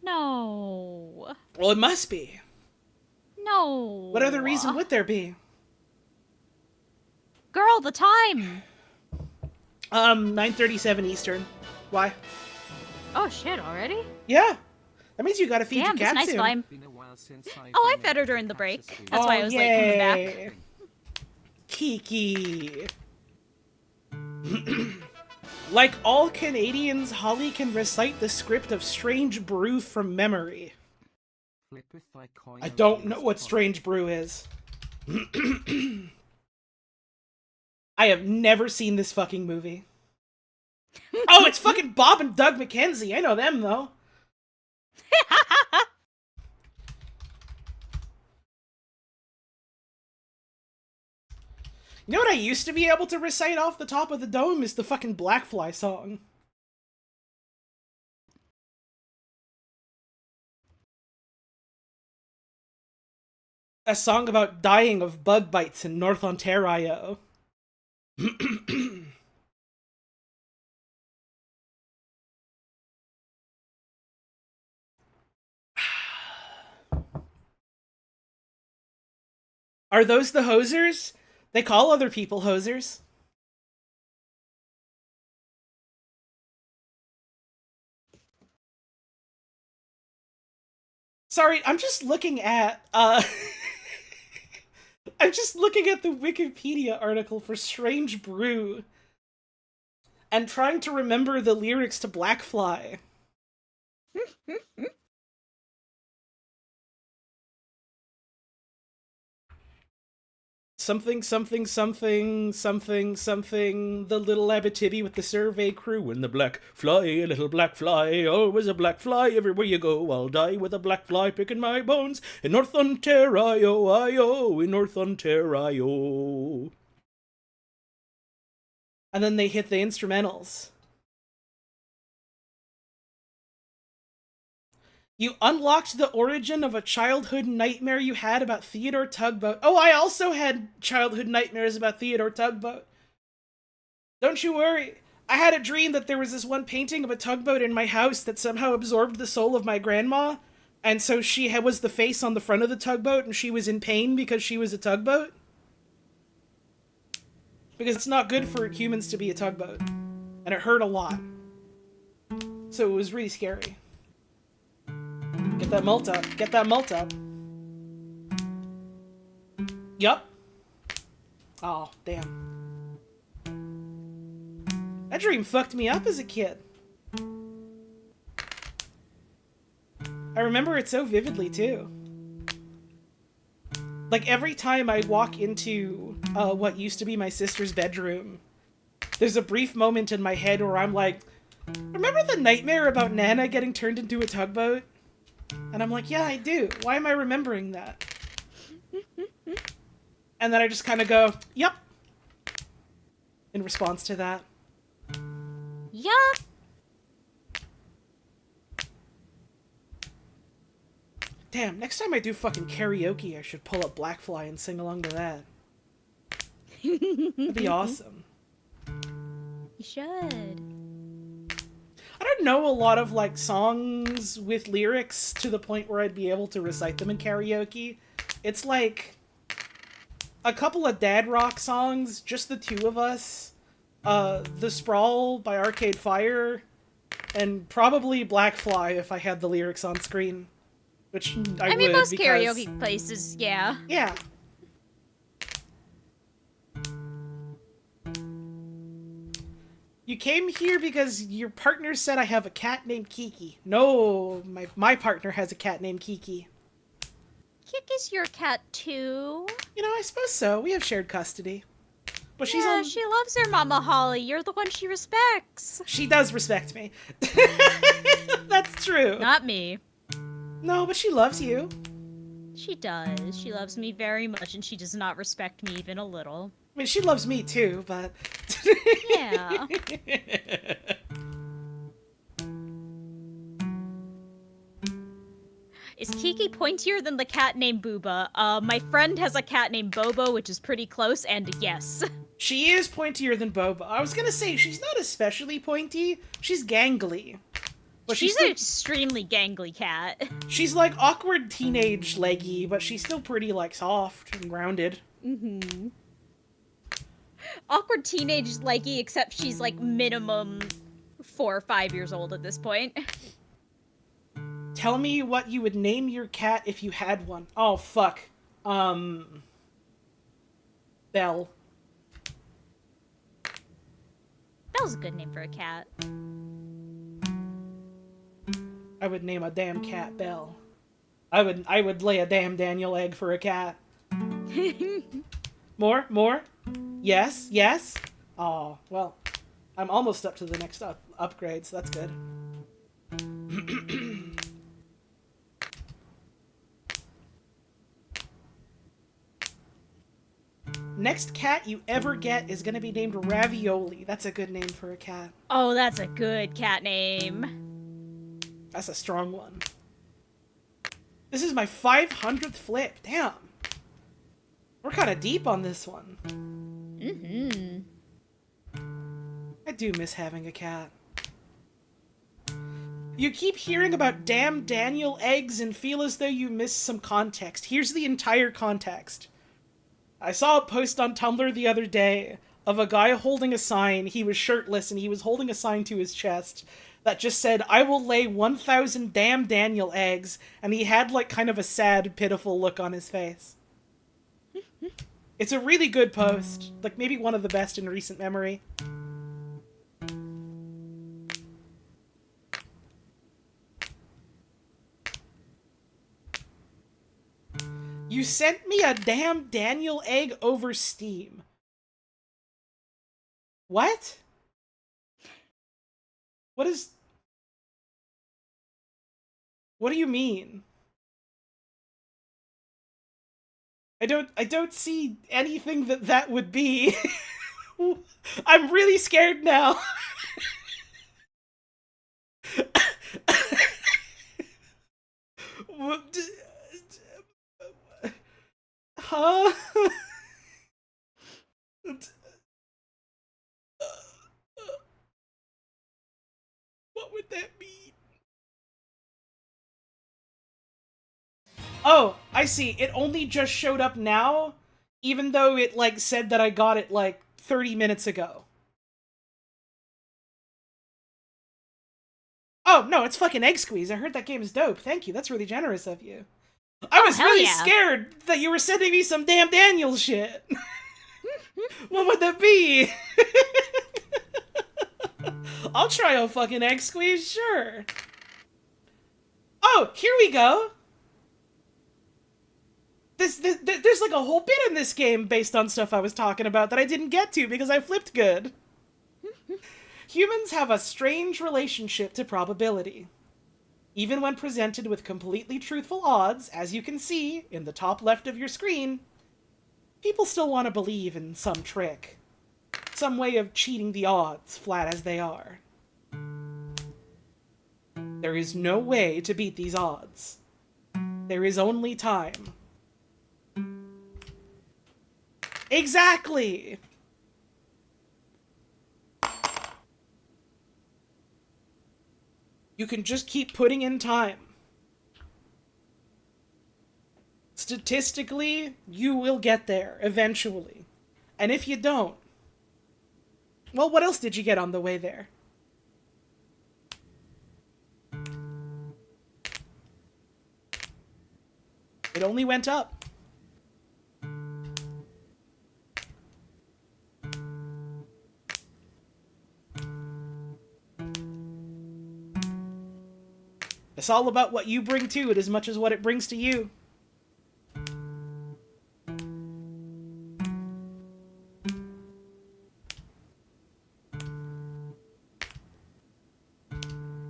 No. Well, it must be. No. What other reason would there be? Girl, the time. 9:37 Eastern. Why? Oh shit, already? Yeah. That means you gotta feed Damn, your cat this nice soon. climb. Oh, I fed her during the break. That's why I was like coming back. Kiki. Like all Canadians, Holly can recite the script of Strange Brew from memory. I don't know what Strange Brew is. I have never seen this fucking movie. Oh, it's fucking Bob and Doug McKenzie. I know them, though. You know what I used to be able to recite off the top of the dome is the fucking Blackfly song. A song about dying of bug bites in North Ontario. Are those the hosers? They call other people hosers. Sorry, I'm just looking at, I'm just looking at the Wikipedia article for Strange Brew and trying to remember the lyrics to Blackfly. something, something, something, something, something, the little Abitibi with the survey crew and the black fly, a little black fly, always a black fly, everywhere you go, I'll die with a black fly picking my bones, in North Ontario, in North Ontario. And then they hit the instrumentals. You unlocked the origin of a childhood nightmare you had about Theodore Tugboat. Oh, I also had childhood nightmares about Theodore Tugboat. Don't you worry. I had a dream that there was this one painting of a tugboat in my house that somehow absorbed the soul of my grandma. And so she was the face on the front of the tugboat and she was in pain because she was a tugboat. Because it's not good for humans to be a tugboat. And it hurt a lot. So it was really scary. Get that malt up. Get that malt up. Yup. Oh, damn. That dream fucked me up as a kid. I remember it so vividly, too. Like, every time I walk into what used to be my sister's bedroom, there's a brief moment in my head where I'm like, remember the nightmare about Nana getting turned into a tugboat? And I'm like, yeah, I do. Why am I remembering that? And then I just kind of go, yep. In response to that. Yup. Damn, next time I do fucking karaoke, I should pull up Blackfly and sing along to that. That'd be awesome. You should. I don't know a lot of, like, songs with lyrics to the point where I'd be able to recite them in karaoke. It's like a couple of dad rock songs, just the two of us, The Sprawl by Arcade Fire, and probably Blackfly if I had the lyrics on screen. Which I mean, would, most because... karaoke places, yeah. Yeah. You came here because your partner said I have a cat named Kiki. No, my partner has a cat named Kiki. Kiki's your cat too. You know, I suppose so. We have shared custody. But she's Yeah, on... she loves her Mama Holly. You're the one she respects. She does respect me. That's true. Not me. No, but she loves you. She does. She loves me very much, and she does not respect me even a little. I mean, she loves me too, but... Yeah. Is Kiki pointier than the cat named Booba? My friend has a cat named Bobo, which is pretty close, and yes. She is pointier than Boba. I was gonna say, she's not especially pointy. She's gangly. But she's still... an extremely gangly cat. She's like awkward teenage leggy, but she's still pretty like soft and grounded. Mm-hmm. Awkward teenage leggy, except she's like minimum 4 or 5 years old at this point. Tell me what you would name your cat if you had one. Oh, fuck. Belle. Belle's a good name for a cat. I would name a damn cat Belle. I would lay a damn Daniel egg for a cat. More? More? Yes? Yes? Oh, well. I'm almost up to the next upgrade, so that's good. Next cat you ever get is gonna be named Ravioli. That's a good name for a cat. Oh, that's a good cat name. That's a strong one. This is my 500th flip. Damn. We're kind of deep on this one. Mm-hmm. I do miss having a cat. You keep hearing about damn Daniel eggs and feel as though you miss some context. Here's the entire context. I saw a post on Tumblr the other day of a guy holding a sign. He was shirtless and he was holding a sign to his chest that just said, "I will lay 1,000 damn Daniel eggs," and he had like kind of a sad, pitiful look on his face. It's a really good post. Like maybe one of the best in recent memory. You You sent me a damn Daniel egg over Steam. What? What do you mean? I don't see anything that would be. I'm really scared now. Huh? What would that mean? Oh, I see. It only just showed up now, even though it, like, said that I got it, like, 30 minutes ago. Oh, no, it's fucking Egg Squeeze. I heard that game is dope. Thank you. That's really generous of you. I was really scared that you were sending me some damn Daniel shit. What would that be? I'll try a fucking Egg Squeeze, sure. Oh, here we go. There's like a whole bit in this game based on stuff I was talking about that I didn't get to because I flipped good. Humans have a strange relationship to probability. Even when presented with completely truthful odds, as you can see in the top left of your screen, people still want to believe in some trick. Some way of cheating the odds, flat as they are. There is no way to beat these odds. There is only time. Exactly! You can just keep putting in time. Statistically, you will get there, eventually. And if you don't, well, what else did you get on the way there? It only went up. It's all about what you bring to it as much as what it brings to you.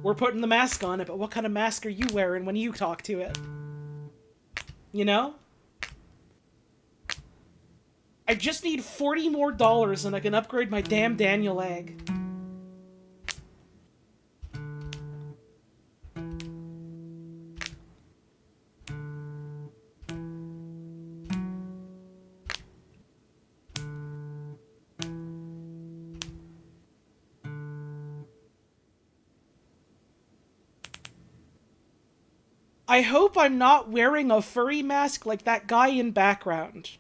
We're putting the mask on it, but what kind of mask are you wearing when you talk to it? You know? I just need $40 more and I can upgrade my damn Daniel egg. I hope I'm not wearing a furry mask like that guy in background.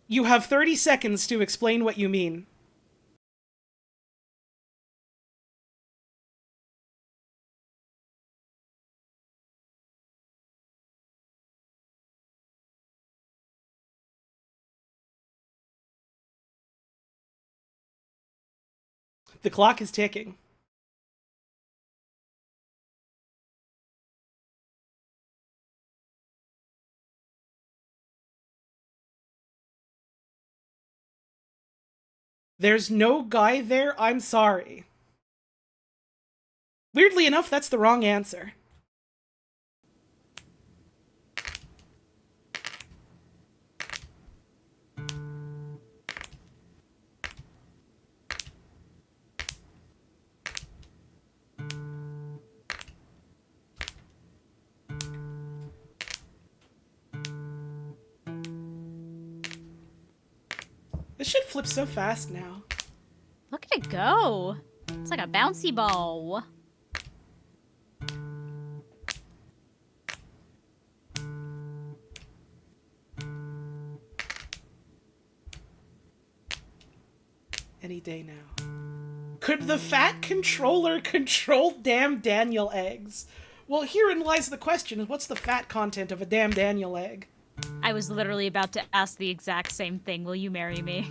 You have 30 seconds to explain what you mean. The clock is ticking. There's no guy there, I'm sorry. Weirdly enough, that's the wrong answer. This shit flips so fast now. Look at it go. It's like a bouncy ball. Any day now. Could the fat controller control damn Daniel eggs? Well, herein lies the question. What's the fat content of a damn Daniel egg? I was literally about to ask the exact same thing. Will you marry me?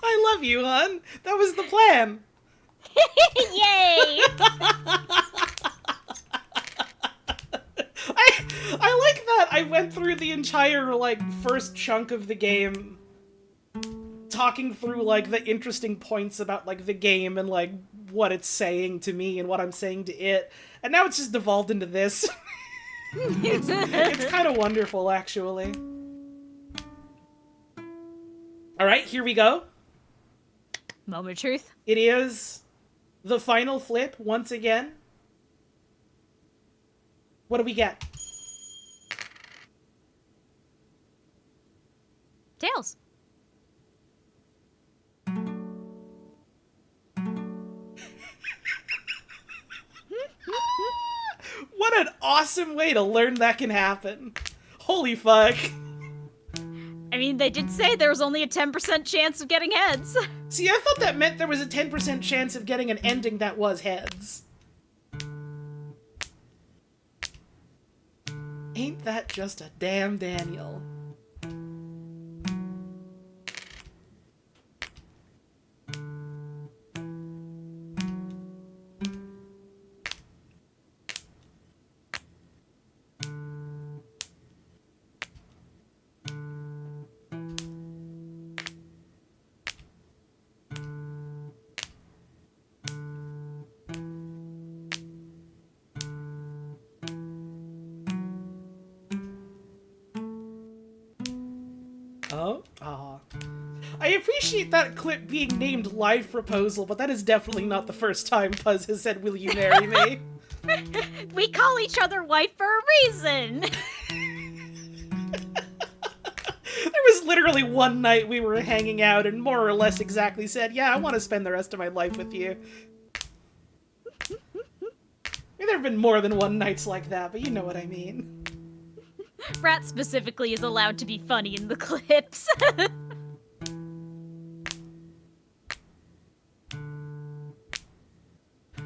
I love you, hon. That was the plan. Yay! I like that. I went through the entire, like, first chunk of the game talking through, like, the interesting points about, like, the game and, like, what it's saying to me and what I'm saying to it. And now it's just devolved into this. It's kind of wonderful, actually. Alright, here we go. Moment of truth. It is the final flip, once again. What do we get? Tails. What an awesome way to learn that can happen. Holy fuck. I mean, they did say there was only a 10% chance of getting heads. See, I thought that meant there was a 10% chance of getting an ending that was heads. Ain't that just a damn Daniel? Oh? Aw. I appreciate that clip being named Live Proposal, but that is definitely not the first time Puzz has said, "Will you marry me?" We call each other wife for a reason. There was literally one night we were hanging out and more or less exactly said, "Yeah, I want to spend the rest of my life with you." I mean, there have been more than one nights like that, but you know what I mean. Rat specifically is allowed to be funny in the clips.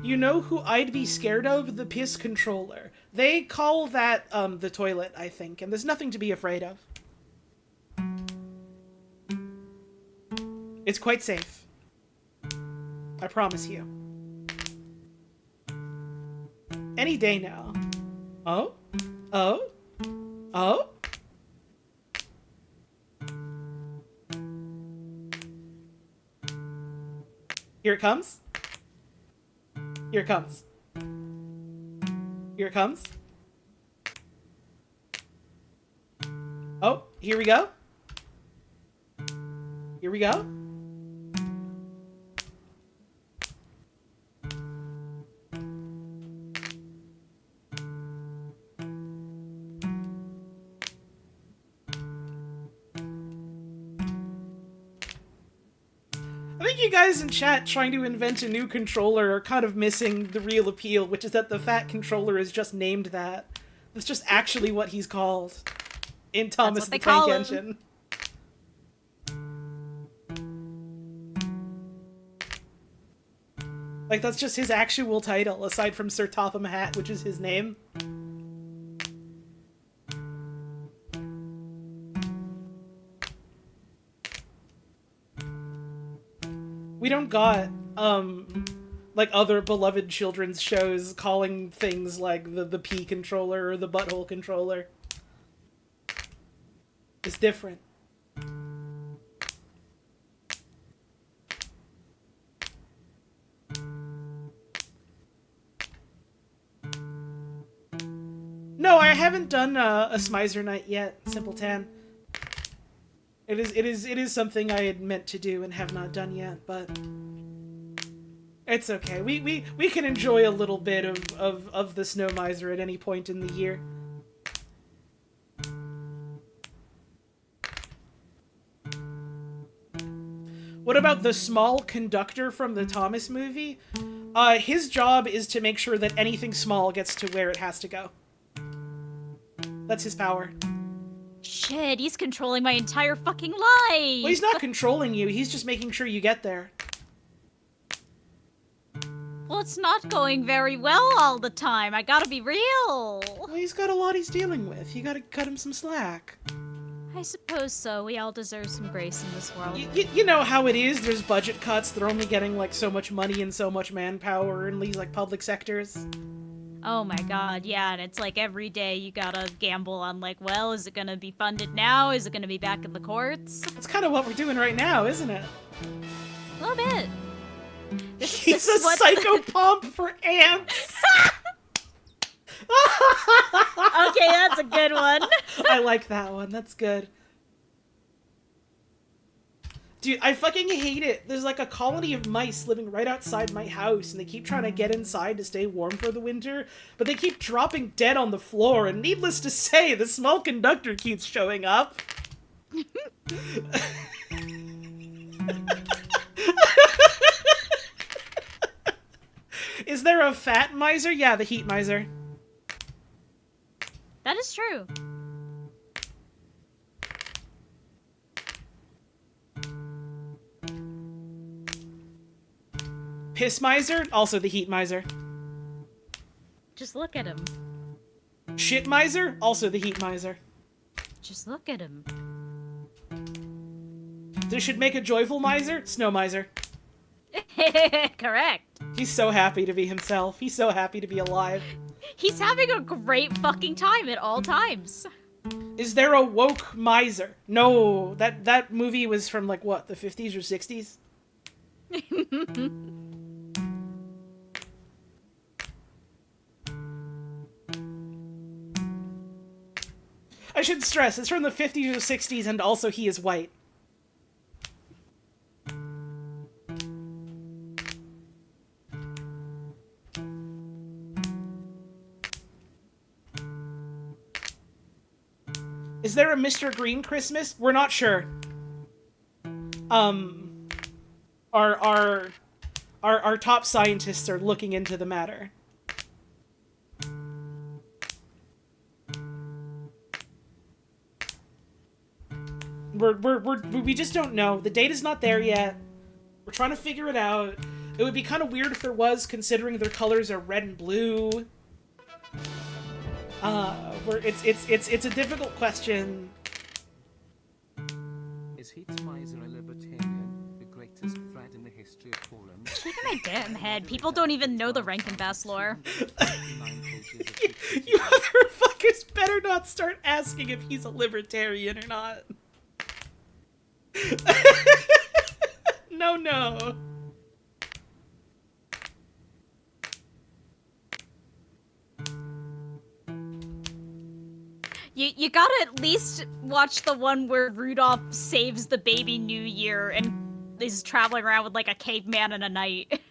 You know who I'd be scared of? The piss controller. They call that, the toilet, I think, and there's nothing to be afraid of. It's quite safe. I promise you. Any day now. Oh? Oh? Oh? Here it comes. Here it comes. Here it comes. Oh, here we go. Here we go. I think you guys in chat trying to invent a new controller are kind of missing the real appeal, which is that the fat controller is just named that. That's just actually what he's called in Thomas the Tank Engine. Like, that's just his actual title, aside from Sir Topham Hatt, which is his name. We don't got, like, other beloved children's shows calling things like the pee controller or the butthole controller. It's different. No, I haven't done a Smizer night yet, Simpleton. It is something I had meant to do and have not done yet, but it's okay. We can enjoy a little bit of the Snow Miser at any point in the year. What about the small conductor from the Thomas movie? His job is to make sure that anything small gets to where it has to go. That's his power. Shit, he's controlling my entire fucking life! Well, he's not controlling you, he's just making sure you get there. Well, it's not going very well all the time, I gotta be real! Well, he's got a lot he's dealing with. You gotta cut him some slack. I suppose so, we all deserve some grace in this world. You know how it is, there's budget cuts, they're only getting, like, so much money and so much manpower in these, like, public sectors. Oh my god, yeah, and it's like every day you gotta gamble on like, well, is it gonna be funded now? Is it gonna be back in the courts? That's kind of what we're doing right now, isn't it? A little bit. He's a psychopomp for ants! Okay, that's a good one. I like that one. That's good. Dude, I fucking hate it. There's like a colony of mice living right outside my house, and they keep trying to get inside to stay warm for the winter, but they keep dropping dead on the floor, and needless to say, the small conductor keeps showing up. Is there a fat miser? Yeah, the heat miser. That is true. Piss miser? Also the heat miser. Just look at him. Shit miser? Also the heat miser. Just look at him. This should make a joyful miser? Snow miser. Correct. He's so happy to be himself. He's so happy to be alive. He's having a great fucking time at all times. Is there a woke miser? No, that movie was from like what, the 50s or 60s? I should stress, it's from the 50s or 60s, and also he is white. Is there a Mr. Green Christmas? We're not sure. Our top scientists are looking into the matter. We just don't know. The data's not there yet. We're trying to figure it out. It would be kind of weird if there was, considering their colors are red and blue. It's a difficult question. Is Heat Miser a libertarian? The greatest threat in the history of forums. Shaking my damn head. People don't even know the Rankin Bass lore. You motherfuckers better not start asking if he's a libertarian or not. No. You gotta at least watch the one where Rudolph saves the baby New Year and is traveling around with like a caveman and a knight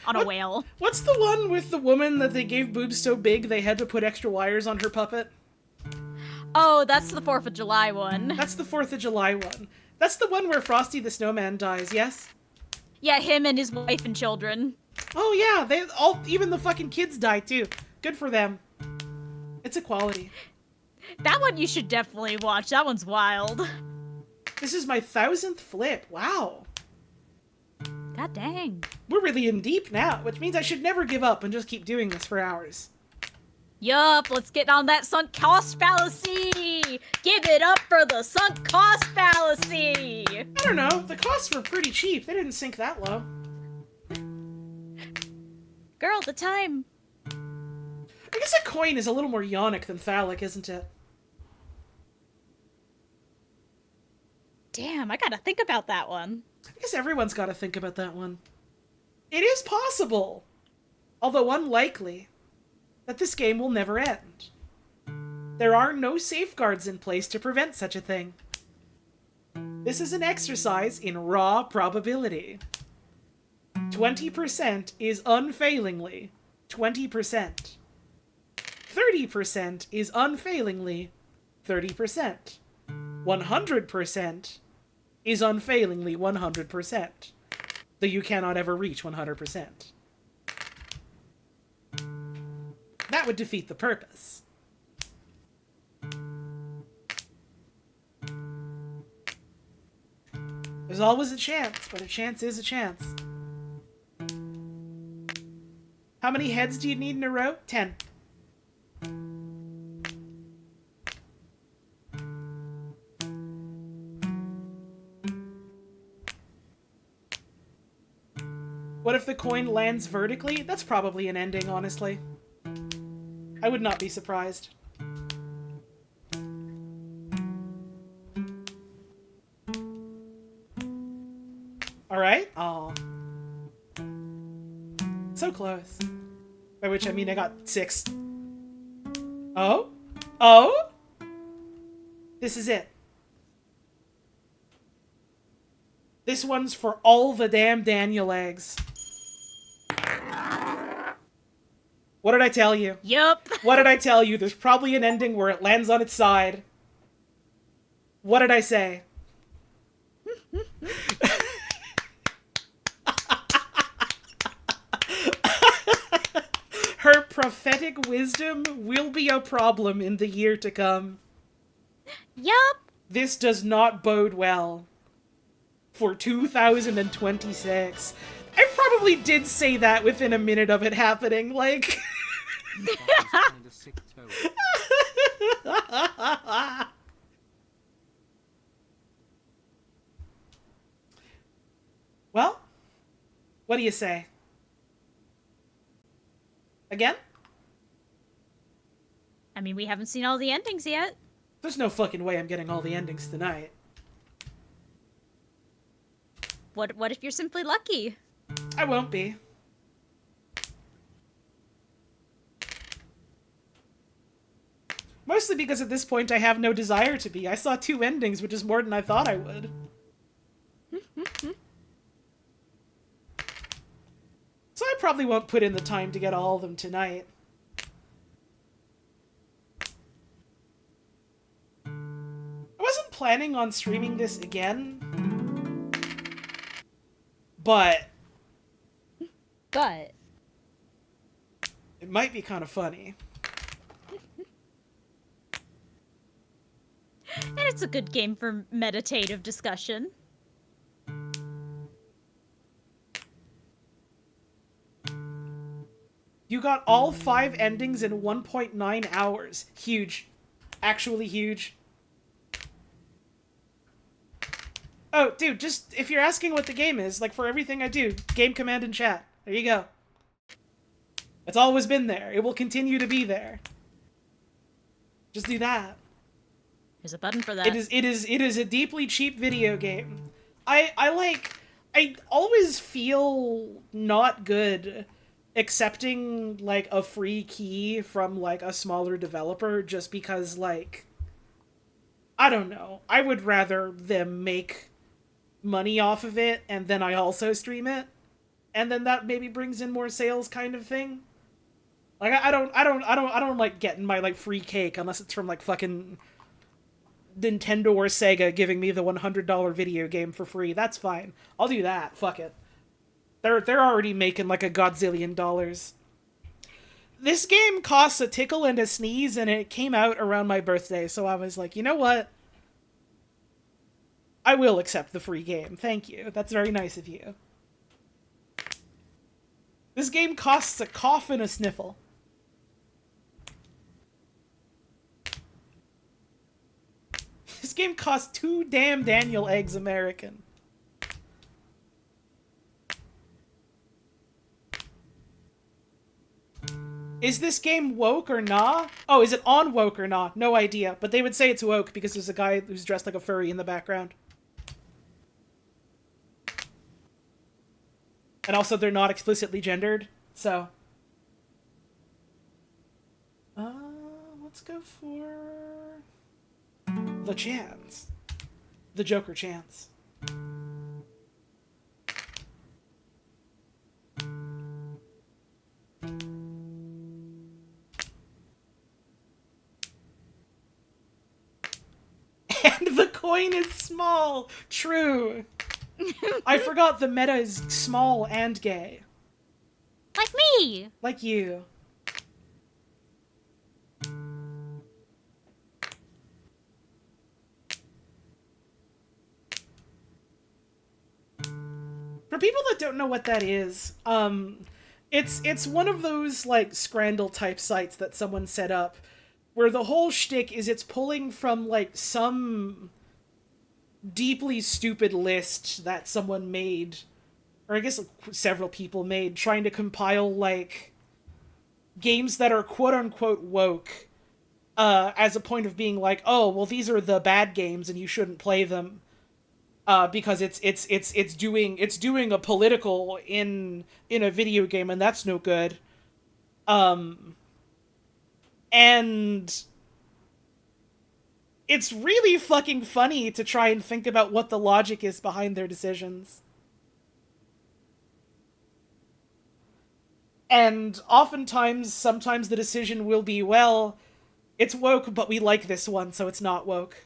on a whale. What's the one with the woman that they gave boobs so big they had to put extra wires on her puppet? Oh, that's the 4th of July one. That's the 4th of July one. That's the one where Frosty the Snowman dies, yes? Yeah, him and his wife and children. Oh yeah, even the fucking kids die too. Good for them. It's equality. That one you should definitely watch. That one's wild. This is my 1000th flip. Wow. God dang. We're really in deep now, which means I should never give up and just keep doing this for hours. Yup, let's get on that sunk cost fallacy! Give it up for the sunk cost fallacy! I don't know, the costs were pretty cheap. They didn't sink that low. Girl, the time. I guess a coin is a little more yonic than phallic, isn't it? Damn, I gotta think about that one. I guess everyone's gotta think about that one. It is possible, although unlikely, that this game will never end. There are no safeguards in place to prevent such a thing. This is an exercise in raw probability. 20% is unfailingly 20%. 30% is unfailingly 30%. 100% is unfailingly 100%. Though you cannot ever reach 100%. That would defeat the purpose. There's always a chance, but a chance is a chance. How many heads do you need in a row? 10. What if the coin lands vertically? That's probably an ending, honestly. I would not be surprised. Alright? Aw. So close. By which I mean I got 6. Oh? Oh? This is it. This one's for all the damn Daniel eggs. What did I tell you? Yup. What did I tell you? There's probably an ending where it lands on its side. What did I say? Her prophetic wisdom will be a problem in the year to come. Yup. This does not bode well for 2026. I probably did say that within a minute of it happening, like... That is kinda sick too. Well, what do you say? Again? I mean, we haven't seen all the endings yet. There's no fucking way I'm getting all the endings tonight. What if you're simply lucky? I won't be. Mostly because at this point I have no desire to be. I saw 2 endings, which is more than I thought I would. So I probably won't put in the time to get all of them tonight. I wasn't planning on streaming this again, but it might be kind of funny. And it's a good game for meditative discussion. You got all 5 endings in 1.9 hours. Huge. Actually huge. Oh, dude, just, if you're asking what the game is, like, for everything I do, game command in chat. There you go. It's always been there. It will continue to be there. Just do that. There's a button for that. It is a deeply cheap video game. I always feel not good accepting, like, a free key from, like, a smaller developer just because, like, I don't know. I would rather them make money off of it and then I also stream it, and then that maybe brings in more sales, kind of thing. Like, I don't like getting my, like, free cake unless it's from, like, fucking Nintendo or Sega giving me the $100 video game for free. That's fine. I'll do that. Fuck it. They're already making like a godzillion dollars. This game costs a tickle and a sneeze, and it came out around my birthday, so I was like, you know what? I will accept the free game. Thank you. That's very nice of you. This game costs a cough and a sniffle. This game costs 2 damn Daniel eggs American. Is this game woke or nah? Oh, is it on woke or nah? No idea. But they would say it's woke because there's a guy who's dressed like a furry in the background. And also they're not explicitly gendered, so... let's go for... the chance. The Joker chance. And the coin is small! True! I forgot the meta is small and gay. Like me! Like you. For people that don't know what that is, it's one of those, like, Scrandle type sites that someone set up, where the whole shtick is it's pulling from, like, some deeply stupid list that someone made, or I guess several people made, trying to compile, like, games that are quote-unquote woke as a point of being like, oh, well, these are the bad games and you shouldn't play them because it's doing a political in a video game, and that's no good. And it's really fucking funny to try and think about what the logic is behind their decisions. And oftentimes, sometimes the decision will be, well, it's woke, but we like this one, so it's not woke.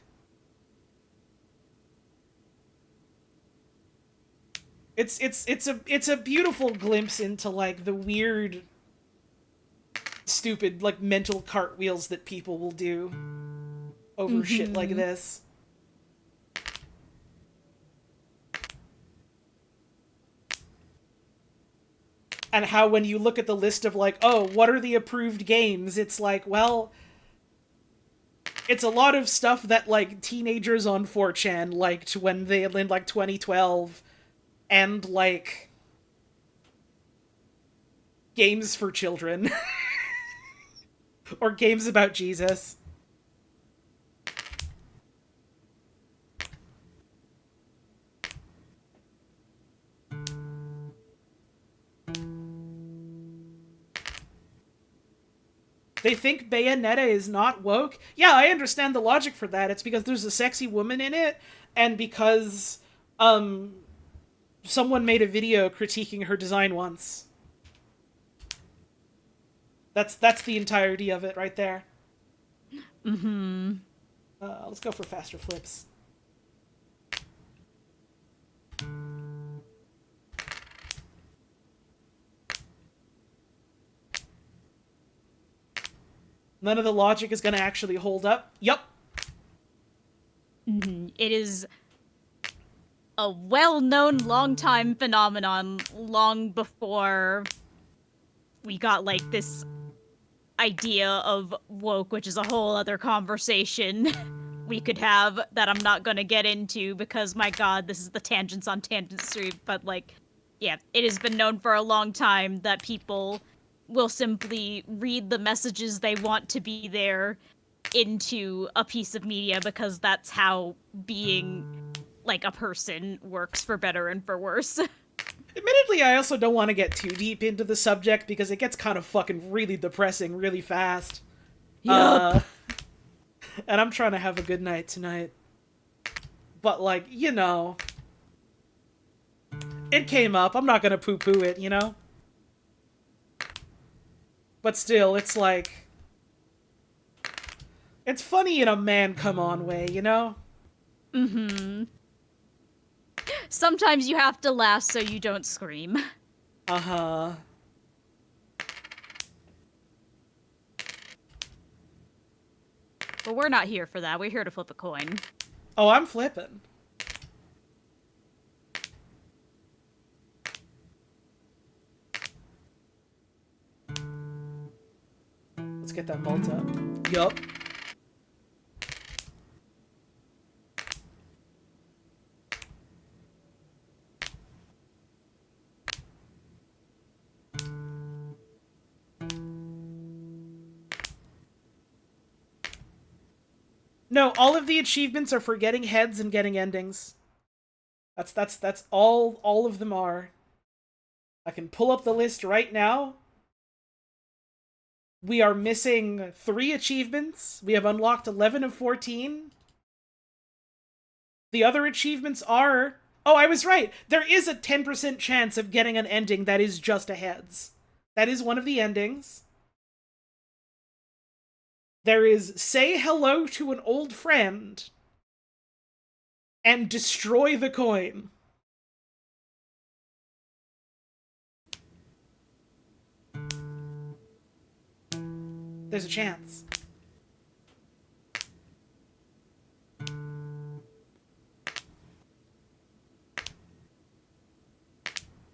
It's a beautiful glimpse into, like, the weird, stupid, like, mental cartwheels that people will do over shit like this. And how when you look at the list of, like, oh, what are the approved games? It's like, well, it's a lot of stuff that, like, teenagers on 4chan liked when they, in, like, 2012, and, like, games for children. Or games about Jesus. They think Bayonetta is not woke. Yeah, I understand the logic for that. It's because there's a sexy woman in it, and because someone made a video critiquing her design once. That's the entirety of it right there. Let's go for faster flips. None of the logic is going to actually hold up. Yup. It is a well-known long-time phenomenon, long before we got, like, this idea of woke, which is a whole other conversation we could have that I'm not gonna get into because, my god, this is the Tangents on Tangent Street, but, like, yeah, it has been known for a long time that people will simply read the messages they want to be there into a piece of media because that's how being, like, a person works, for better and for worse. Admittedly, I also don't want to get too deep into the subject because it gets kind of fucking really depressing really fast. Yup. And I'm trying to have a good night tonight. But, like, you know, it came up. I'm not gonna poo-poo it, you know? But still, it's like, it's funny in a man-come-on way, you know? Sometimes you have to laugh so you don't scream. Uh-huh. But we're not here for that. We're here to flip a coin. Oh, I'm flipping. Let's get that vault up. Yup. No, all of the achievements are for getting heads and getting endings. That's all of them are. I can pull up the list right now. We are missing 3 achievements. We have unlocked 11 of 14. The other achievements are... Oh, I was right! There is a 10% chance of getting an ending that is just a heads. That is one of the endings. There is say hello to an old friend and destroy the coin. There's a chance.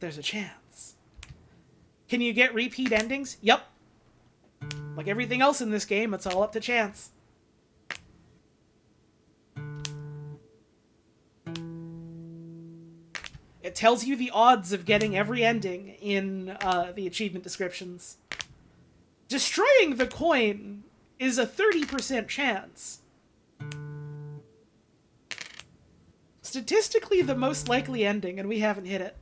There's a chance. Can you get repeat endings? Yup. Like everything else in this game, it's all up to chance. It tells you the odds of getting every ending in the achievement descriptions. destroying the coin is a 30% chance. Statistically, the most likely ending, and we haven't hit it.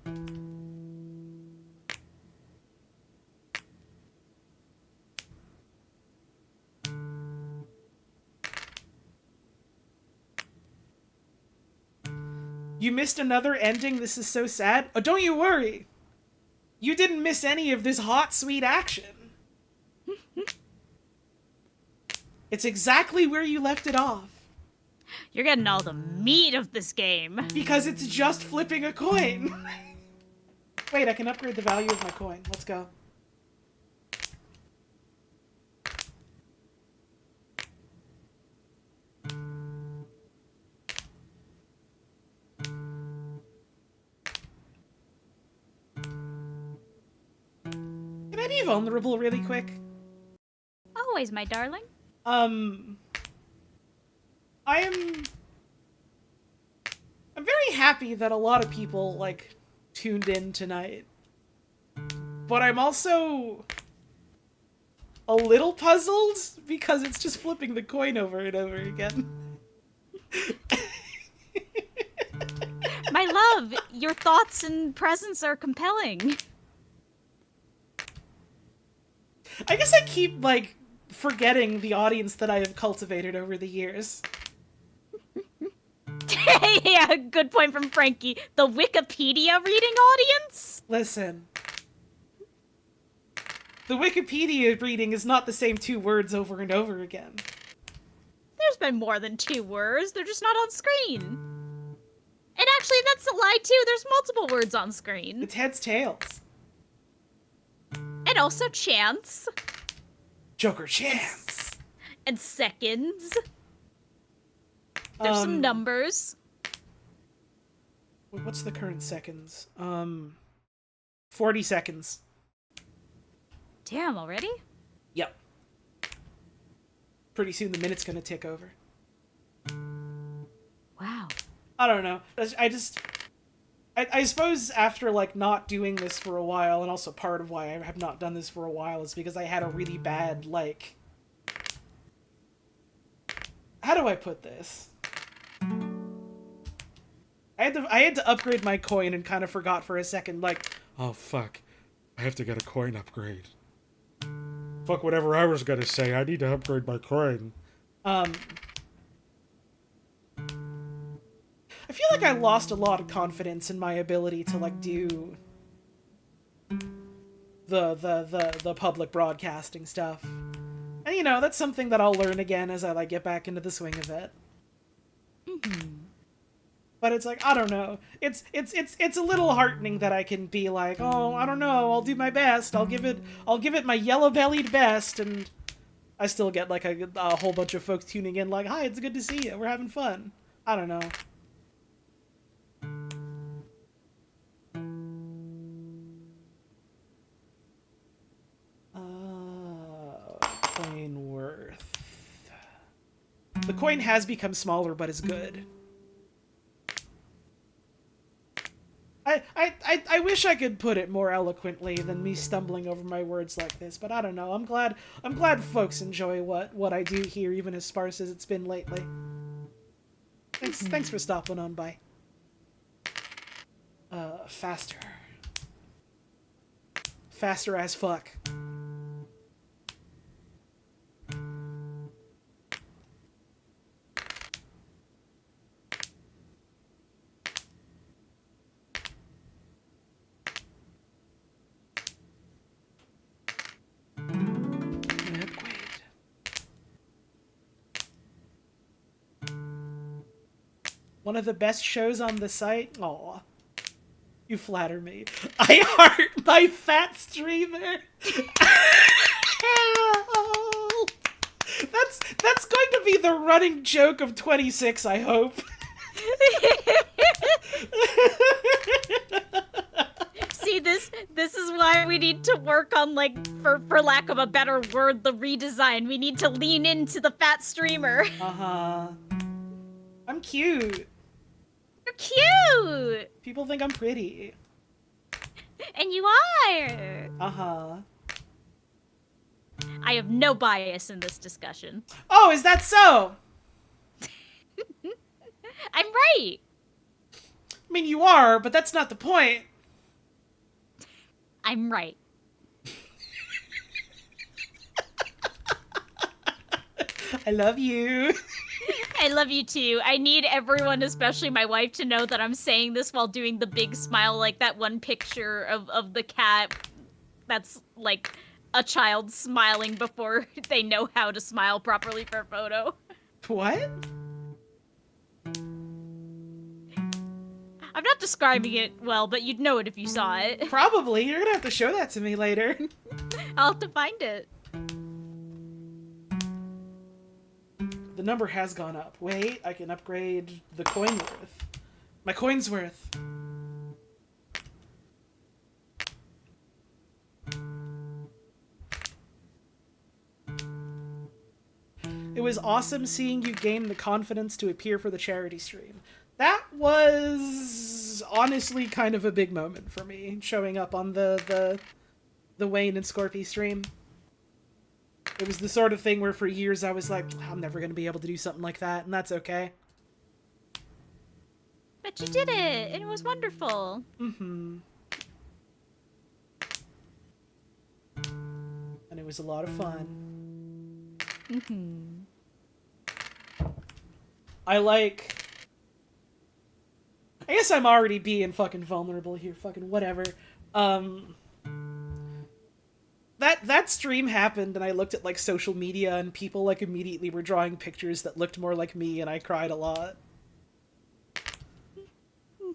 You missed another ending? This is so sad. Oh, don't you worry. You didn't miss any of this hot, sweet action. It's exactly where you left it off. You're getting all the meat of this game. Because it's just flipping a coin. Wait, I can upgrade the value of my coin. Let's go. Can I be vulnerable really quick? Always, my darling. I'm very happy that a lot of people, like, tuned in tonight. But I'm also a little puzzled because it's just flipping the coin over and over again. My love, your thoughts and presence are compelling. I guess I keep, like, forgetting the audience that I have cultivated over the years. Yeah, good point from Frankie. The Wikipedia reading audience? Listen. The Wikipedia reading is not the same 2 words over and over again. There's been more than 2 words, they're just not on screen. And actually, that's a lie too, there's multiple words on screen. It's heads, tails. And also chance. Joker chance. And seconds. There's some numbers. What's the current seconds? 40 seconds. Damn, already? Yep. Pretty soon the minute's gonna tick over. Wow. I don't know. I suppose after, like, not doing this for a while, and also part of why I have not done this for a while is because I had a really bad, like... How do I put this? I had to upgrade my coin and kind of forgot for a second, like, oh fuck, I have to get a coin upgrade. Fuck whatever I was gonna say, I need to upgrade my coin. I feel like I lost a lot of confidence in my ability to, like, do the public broadcasting stuff. And, you know, that's something that I'll learn again as I, like, get back into the swing of it. But it's like, I don't know. It's a little heartening that I can be like, oh, I don't know, I'll do my best. I'll give it my yellow-bellied best, and I still get, like, a whole bunch of folks tuning in like, hi, it's good to see you. We're having fun. I don't know. Coin worth. The coin has become smaller, but is good. I wish I could put it more eloquently than me stumbling over my words like this, but I don't know. I'm glad folks enjoy what I do here, even as sparse as it's been lately. Thanks for stopping on by. Faster. Faster as fuck. One of the best shows on the site? Aw. You flatter me. I heart my fat streamer. That's going to be the running joke of 26, I hope. See, this is why we need to work on, like, for lack of a better word, the redesign. We need to lean into the fat streamer. Uh-huh. I'm cute. You're cute! People think I'm pretty. And you are! Uh-huh. I have no bias in this discussion. Oh, is that so? I'm right. I mean, you are, but that's not the point. I'm right. I love you. I love you too. I need everyone, especially my wife, to know that I'm saying this while doing the big smile, like that one picture of the cat that's like a child smiling before they know how to smile properly for a photo. What? I'm not describing it well, but you'd know it if you saw it. Probably. You're gonna have to show that to me later. I'll have to find it. The number has gone up. Wait, I can upgrade the coin worth. My coin's worth. It was awesome seeing you gain the confidence to appear for the charity stream. That was honestly kind of a big moment for me, showing up on the Wayne and Scorpy stream. It was the sort of thing where for years I was like, I'm never going to be able to do something like that, and that's okay. But you did it, and it was wonderful. Mm-hmm. And it was a lot of fun. Mm-hmm. I guess I'm already being fucking vulnerable here, fucking whatever. That stream happened and I looked at like social media and people like immediately were drawing pictures that looked more like me and I cried a lot.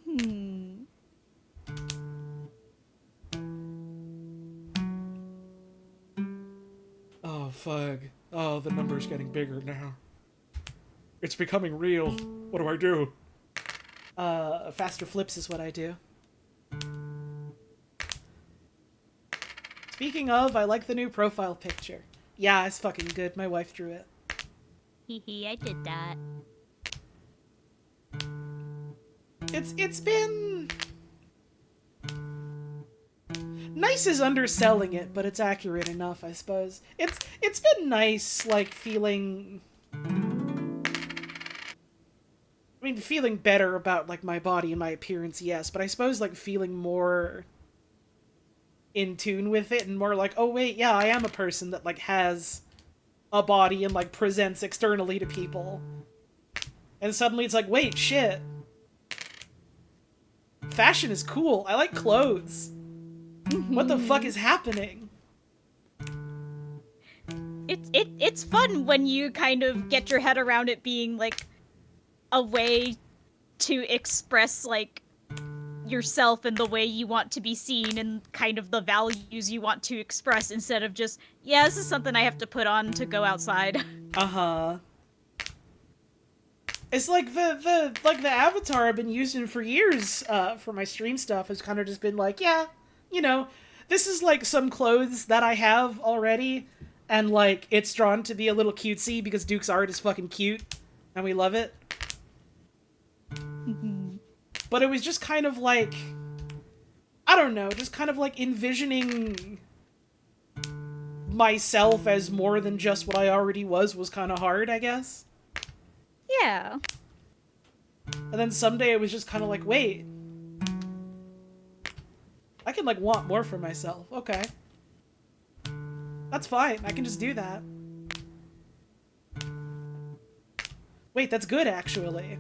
Mm-hmm. Oh, fuck. Oh, the number's getting bigger now. It's becoming real. What do I do? Faster flips is what I do. Speaking of, I like the new profile picture. Yeah, it's fucking good. My wife drew it. Hee, I did that. It's been... Nice is underselling it, but it's accurate enough, I suppose. It's been nice, like, feeling... I mean, feeling better about, like, my body and my appearance, yes, but I suppose, like, feeling more in tune with it and more like, oh, wait, yeah, I am a person that, like, has a body and, like, presents externally to people. And suddenly it's like, wait, shit. Fashion is cool. I like clothes. What the fuck is happening? It's fun when you kind of get your head around it being, like, a way to express, like, yourself and the way you want to be seen and kind of the values you want to express instead of just, yeah, this is something I have to put on to go outside. Uh-huh. It's like the avatar I've been using for years for my stream stuff has kind of just been like, yeah, you know, this is like some clothes that I have already and like it's drawn to be a little cutesy because Duke's art is fucking cute and we love it. But it was just kind of like, I don't know, just kind of like envisioning myself as more than just what I already was kind of hard, I guess. Yeah. And then someday it was just kind of like, wait, I can like want more for myself. Okay. That's fine. I can just do that. Wait, that's good actually.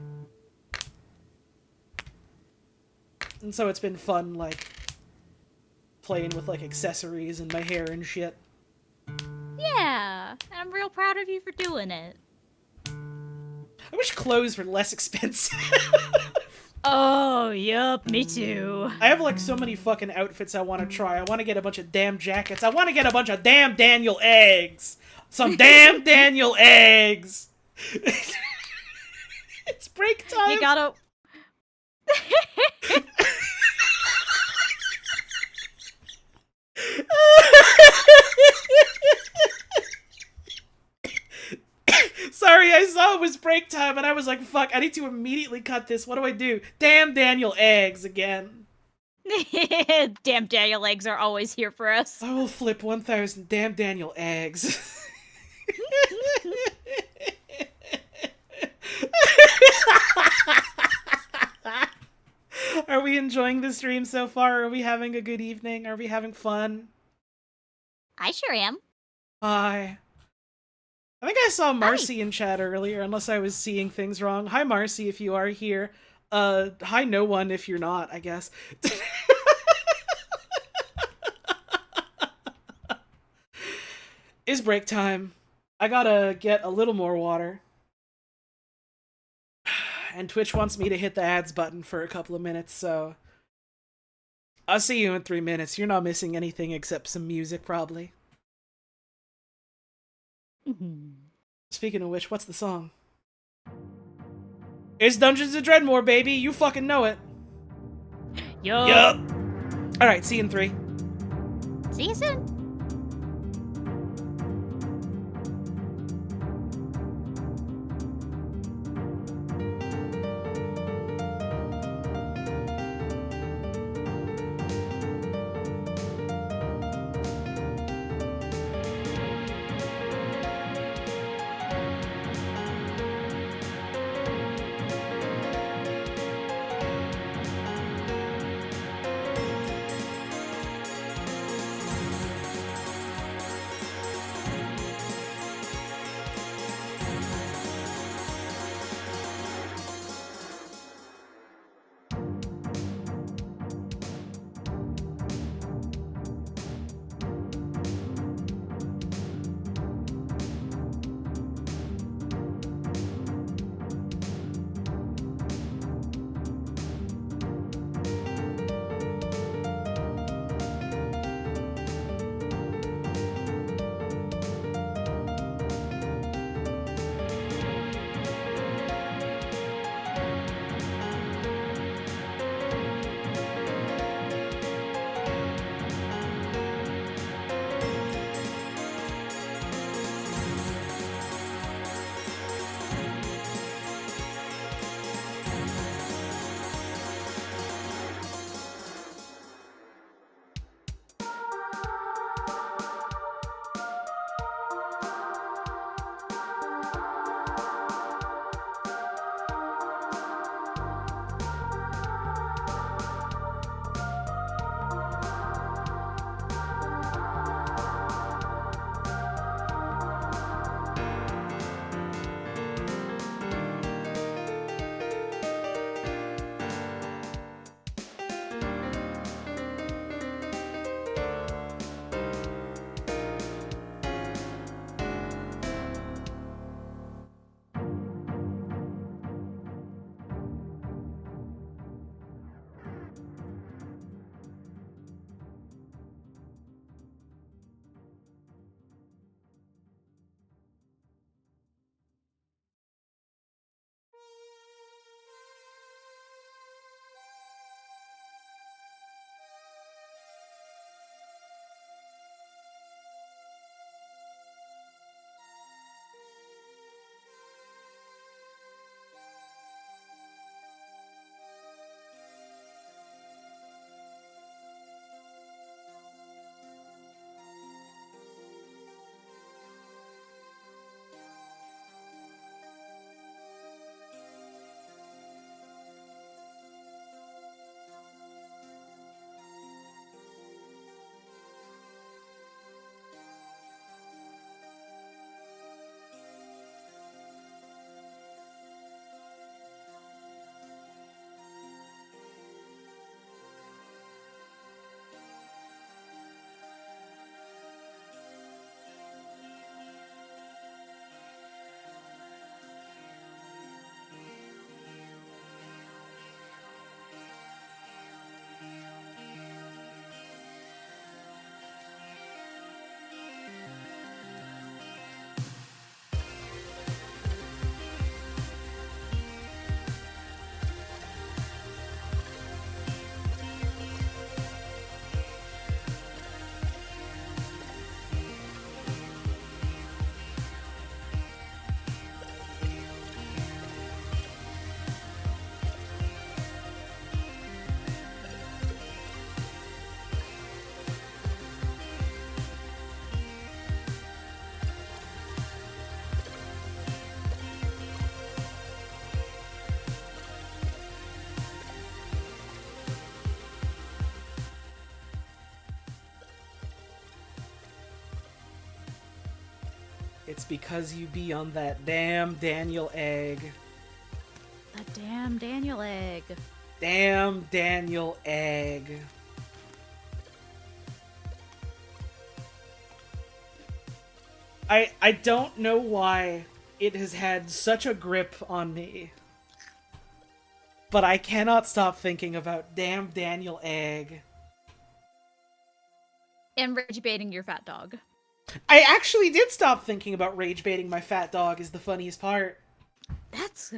And so it's been fun, like, playing with, like, accessories and my hair and shit. Yeah, and I'm real proud of you for doing it. I wish clothes were less expensive. Oh, yup, me too. I have, like, so many fucking outfits I want to try. I want to get a bunch of damn jackets. I want to get a bunch of damn Daniel eggs. Some damn Daniel eggs. It's break time. You gotta... Sorry, I saw it was break time and I was like, fuck, I need to immediately cut this. What do I do? Damn Daniel eggs again. Damn Daniel eggs are always here for us. I will flip 1,000 damn Daniel eggs. Are we enjoying the stream so far? Are we having a good evening? Are we having fun? I sure am. Hi. I think I saw Marcy in chat earlier, unless I was seeing things wrong. Hi, Marcy, if you are here. Hi, no one if you're not, I guess. It's break time. I gotta get a little more water. And Twitch wants me to hit the ads button for a couple of minutes, so... I'll see you in 3 minutes. You're not missing anything except some music, probably. Speaking of which, what's the song? It's Dungeons & Dreadmore, baby! You fucking know it! Yup! Alright, see you in 3. See you soon. It's because you be on that damn Daniel egg. The damn Daniel egg. Damn Daniel egg. I don't know why it has had such a grip on me, but I cannot stop thinking about damn Daniel egg. And rage baiting your fat dog. I actually did stop thinking about rage baiting my fat dog is the funniest part. That's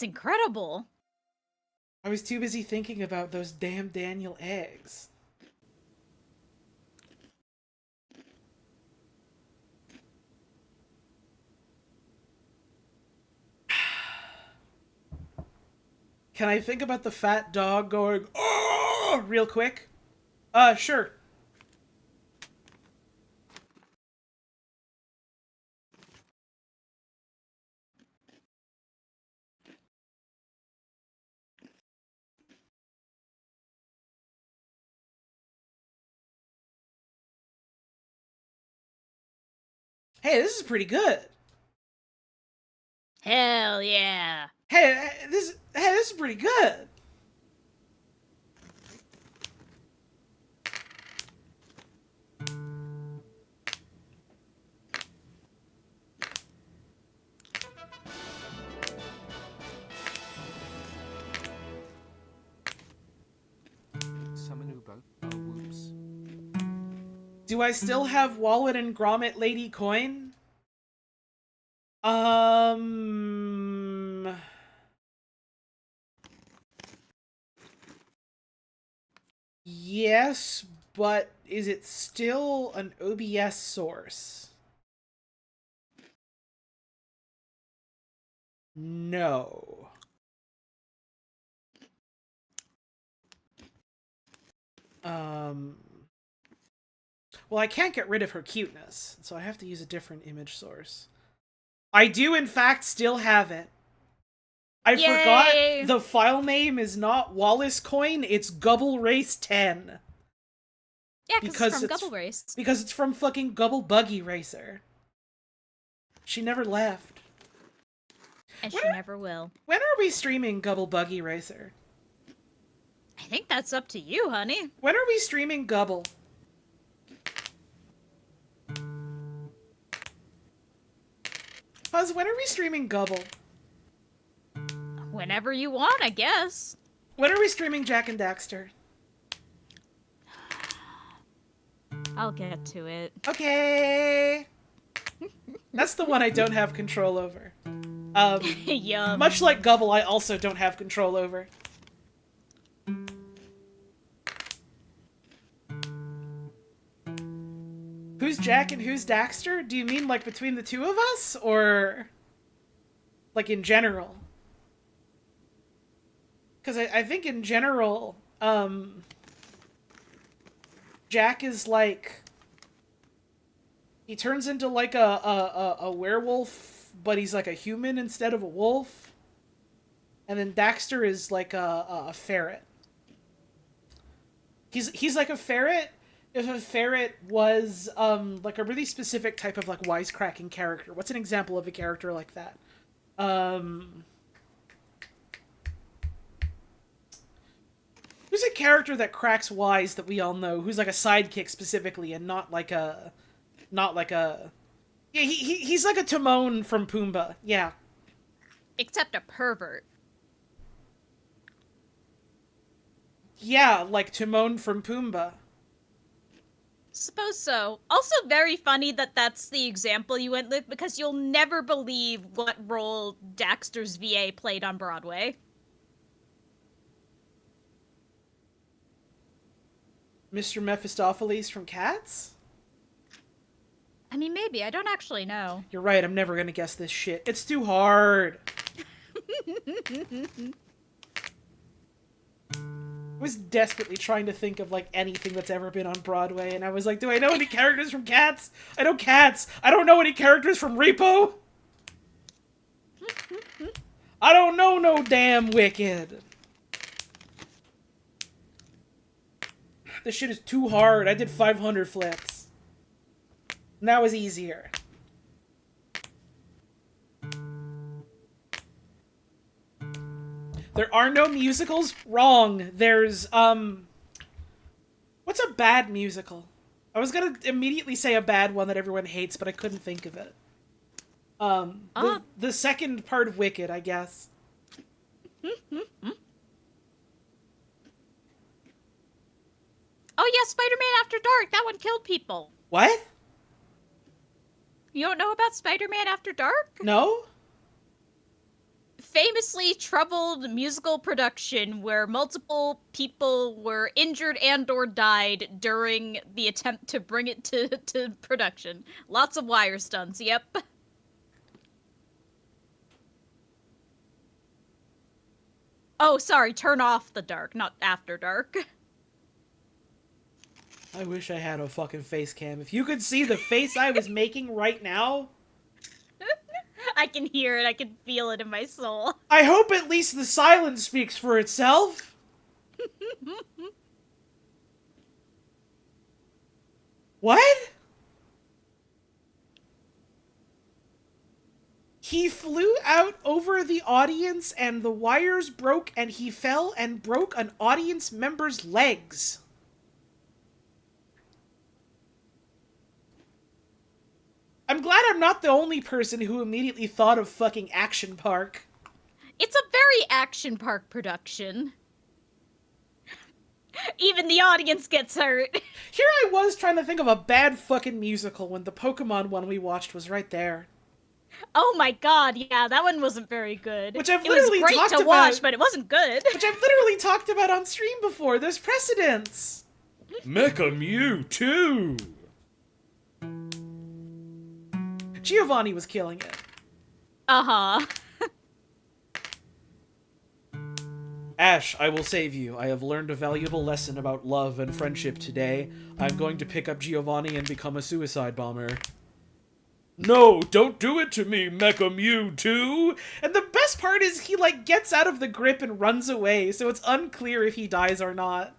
incredible. I was too busy thinking about those damn Daniel eggs. Can I think about the fat dog going, oh, real quick? Sure. Hey, this is pretty good. Hell yeah. Hey, this is pretty good. Summon Ubo. Oh, whoops. Do I still have Wallet and Grommet Lady coin? Um... Yes, but is it still an OBS source? No. Well, I can't get rid of her cuteness, so I have to use a different image source. I do, in fact, still have it. I Yay! forgot the file name is not Wallace Coin, it's Gubble Race 10. Yeah, because it's from Gubble Race. Because it's from fucking Gubble Buggy Racer. She never left. And she never will. When are we streaming Gubble Buggy Racer? I think that's up to you, honey. When are we streaming Gubble? When are we streaming Gubble? Whenever you want, I guess. When are we streaming Jack and Daxter? I'll get to it. Okay. That's the one I don't have control over. Yum. Much like Gubble, I also don't have control over. Who's Jack and who's Daxter? Do you mean like between the two of us, or like in general? Because I think in general, Jack is like, he turns into like a werewolf, but he's like a human instead of a wolf. And then Daxter is like a ferret. He's like a ferret. If a ferret was like a really specific type of like wisecracking character. What's an example of a character like that? Who's a character that cracks wise that we all know? Who's like a sidekick specifically, and not like a. Yeah, he's like a Timon from Pumbaa. Yeah. Except a pervert. Yeah, like Timon from Pumbaa. Suppose so. Also very funny that that's the example you went with, because you'll never believe what role Daxter's VA played on Broadway. Mr. Mephistopheles from Cats? I mean, maybe. I don't actually know. You're right, I'm never gonna guess this shit. It's too hard. I was desperately trying to think of like anything that's ever been on Broadway, and I was like, do I know any characters from Cats? I know Cats. I don't know any characters from Repo. I don't know no damn Wicked. This shit is too hard. I did 500 flips. And that was easier. There are no musicals? Wrong. There's, what's a bad musical? I was gonna immediately say a bad one that everyone hates, but I couldn't think of it. The second part of Wicked, I guess. Oh yeah, Spider-Man After Dark. That one killed people. What? You don't know about Spider-Man After Dark? No? Famously troubled musical production where multiple people were injured and or died during the attempt to bring it to production. Lots of wire stunts, yep. Oh, sorry, turn off the dark, not After Dark. I wish I had a fucking face cam. If you could see the face I was making right now... I can hear it, I can feel it in my soul. I hope at least the silence speaks for itself. What? He flew out over the audience and the wires broke and he fell and broke an audience member's legs. I'm glad I'm not the only person who immediately thought of fucking Action Park. It's a very Action Park production. Even the audience gets hurt. Here I was trying to think of a bad fucking musical when the Pokemon one we watched was right there. Oh my god, yeah, that one wasn't very good. Which I've literally it was great talked to about, watch, but it wasn't good. Which I've literally talked about on stream before. There's precedence. Mecha Mew 2. Giovanni was killing it. Uh-huh. Ash, I will save you. I have learned a valuable lesson about love and friendship today. I'm going to pick up Giovanni and become a suicide bomber. No, don't do it to me, Mecha Mew 2! And the best part is he, like, gets out of the grip and runs away, so it's unclear if he dies or not.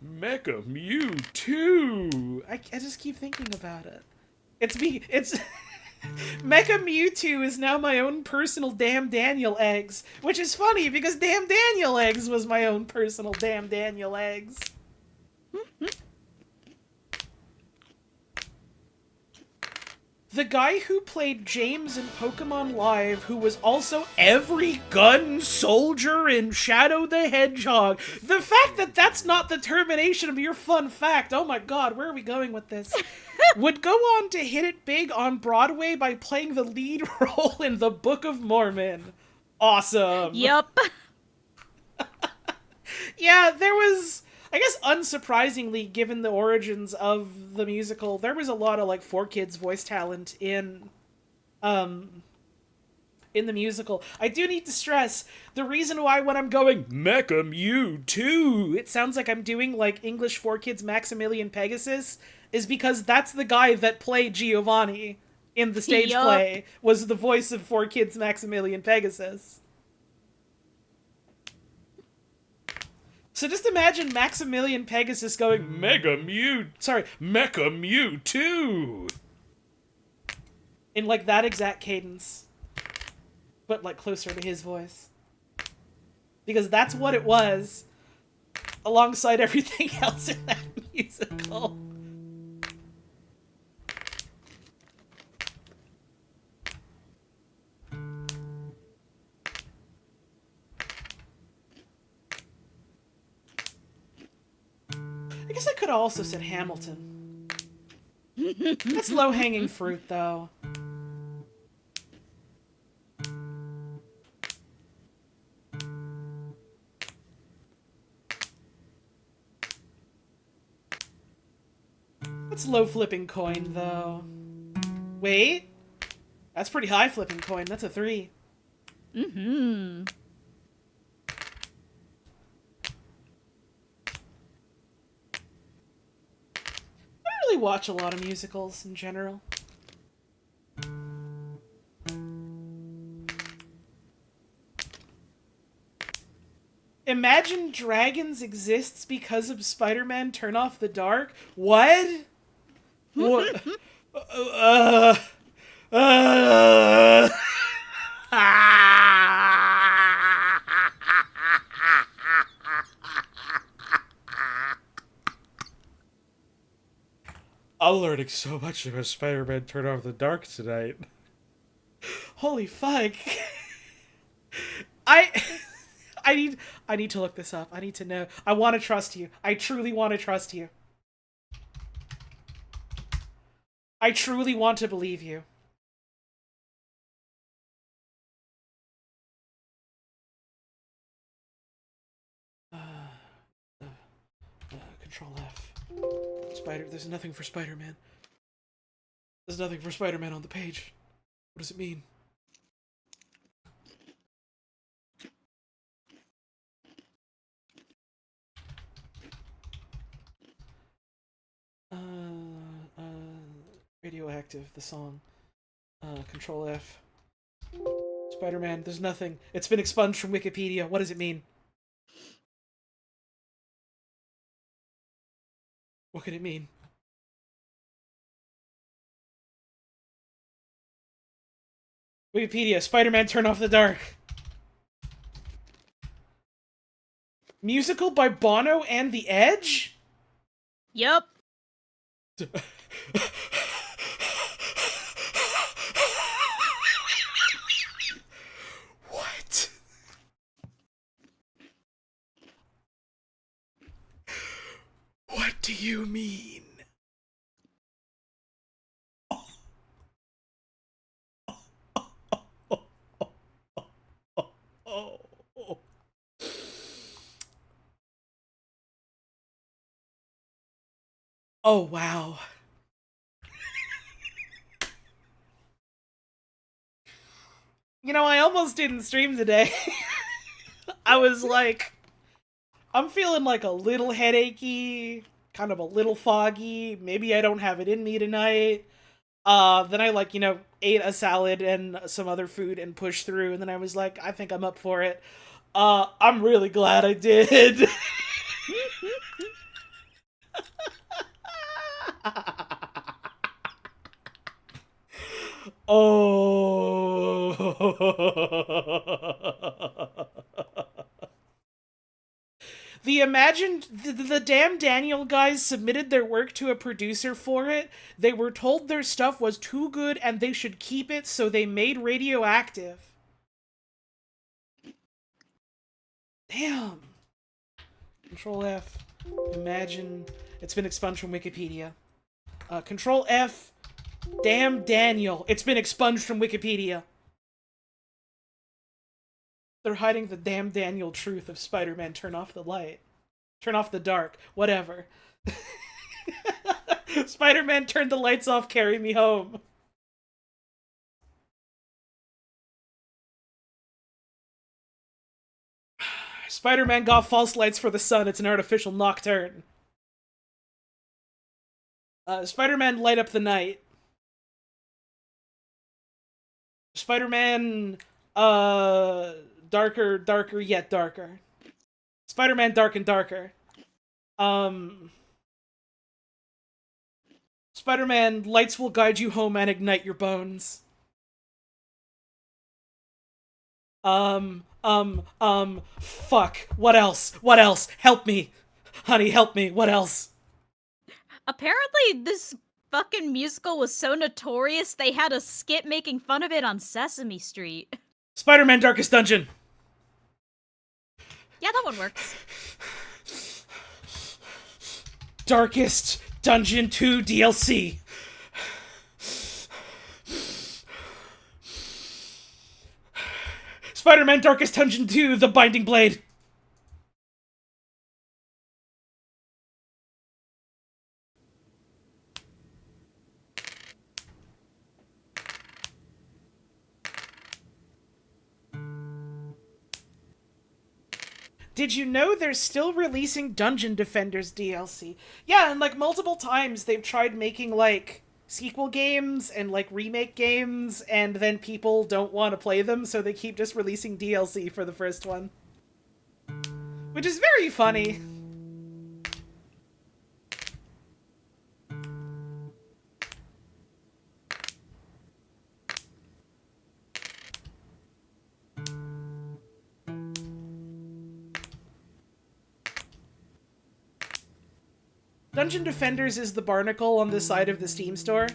Mecha Mew 2! I just keep thinking about it. It's Mecha Mewtwo is now my own personal Damn Daniel Eggs, which is funny because Damn Daniel Eggs was my own personal Damn Daniel Eggs. The guy who played James in Pokemon Live, who was also every gun soldier in Shadow the Hedgehog. The fact that that's not the termination of your fun fact, oh my god, where are we going with this? Would go on to hit it big on Broadway by playing the lead role in The Book of Mormon. Awesome. Yup. Yeah, there was... I guess unsurprisingly, given the origins of the musical, there was a lot of, like, 4Kids voice talent in the musical. I do need to stress, the reason why when I'm going, Mecha Mew 2, it sounds like I'm doing, like, English 4Kids Maximilian Pegasus, is because that's the guy that played Giovanni in the stage play, was the voice of 4Kids Maximilian Pegasus. So just imagine Maximilian Pegasus going, Mecha Mew 2! In, like, that exact cadence. But, like, closer to his voice. Because that's what it was, alongside everything else in that musical. I guess I could have also said Hamilton. That's low-hanging fruit, though. That's low flipping coin, though. Wait. That's pretty high flipping coin. That's a 3. Mm-hmm. I don't really watch a lot of musicals in general. Imagine Dragons exists because of Spider-Man Turn Off the Dark? What? What? Uh, uh, I'm learning so much about Spider-Man Turn Off the Dark tonight. Holy fuck. I I need to look this up. I need to know. I want to trust you. I truly want to trust you. I truly want to believe you. Control F. There's nothing for Spider-Man. There's nothing for Spider-Man on the page. What does it mean? Uh, uh, Radioactive, the song. Control F. Spider-Man, there's nothing. It's been expunged from Wikipedia. What does it mean? What could it mean? Wikipedia, Spider-Man Turn Off the Dark. Musical by Bono and The Edge? Yup. What? What do you mean? Oh, wow. You know, I almost didn't stream today. I was like, I'm feeling like a little headachy, kind of a little foggy. Maybe I don't have it in me tonight. Then I ate a salad and some other food and pushed through, and then I was like, I think I'm up for it. I'm really glad I did. Oh. The damn Daniel guys submitted their work to a producer for it. They were told their stuff was too good and they should keep it, so they made Radioactive. Damn. Control F. Imagine. It's been expunged from Wikipedia. Control F. Damn Daniel. It's been expunged from Wikipedia. They're hiding the damn Daniel truth of Spider-Man Turn Off the Light. Turn off the dark. Whatever. Spider-Man turned the lights off, carry me home. Spider-Man got false lights for the sun. It's an artificial nocturne. Spider-Man light up the night. Spider-Man, darker, darker, yet darker. Spider-Man dark and darker. Spider-Man, lights will guide you home and ignite your bones. Fuck. What else? What else? Help me. Honey, help me. What else? Apparently, this fucking musical was so notorious they had a skit making fun of it on Sesame Street. Spider-Man Darkest Dungeon. Yeah, that one works. Darkest Dungeon 2 DLC. Spider-Man Darkest Dungeon 2, The Binding Blade. Did you know they're still releasing Dungeon Defenders DLC? Yeah, and multiple times they've tried making sequel games and remake games, and then people don't want to play them, so they keep just releasing DLC for the first one. Which is very funny. Dungeon Defenders is the barnacle on the side of the Steam store.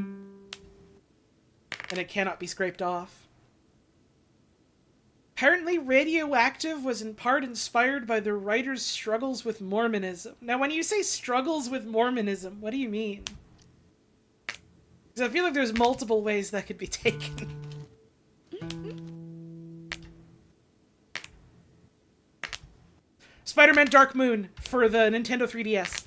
And it cannot be scraped off. Apparently, Radioactive was in part inspired by the writer's struggles with Mormonism. Now, when you say struggles with Mormonism, what do you mean? Because I feel like there's multiple ways that could be taken. Spider-Man Dark Moon for the Nintendo 3DS.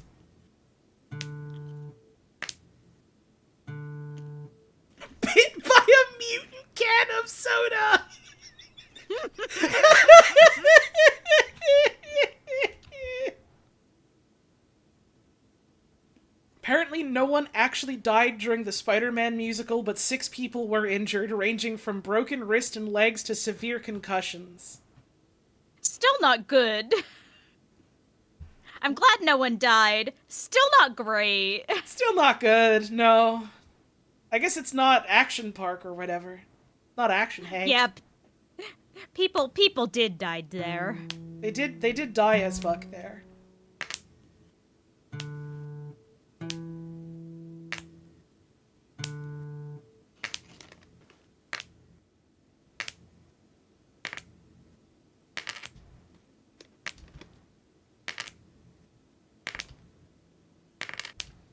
Bit by a mutant can of soda! Apparently, no one actually died during the Spider-Man musical, but 6 people were injured, ranging from broken wrist and legs to severe concussions. Still not good. I'm glad no one died. Still not great. Still not good, no. I guess it's not Action Park or whatever. Not Action Hank. Yeah, people did die there. They did die as fuck there.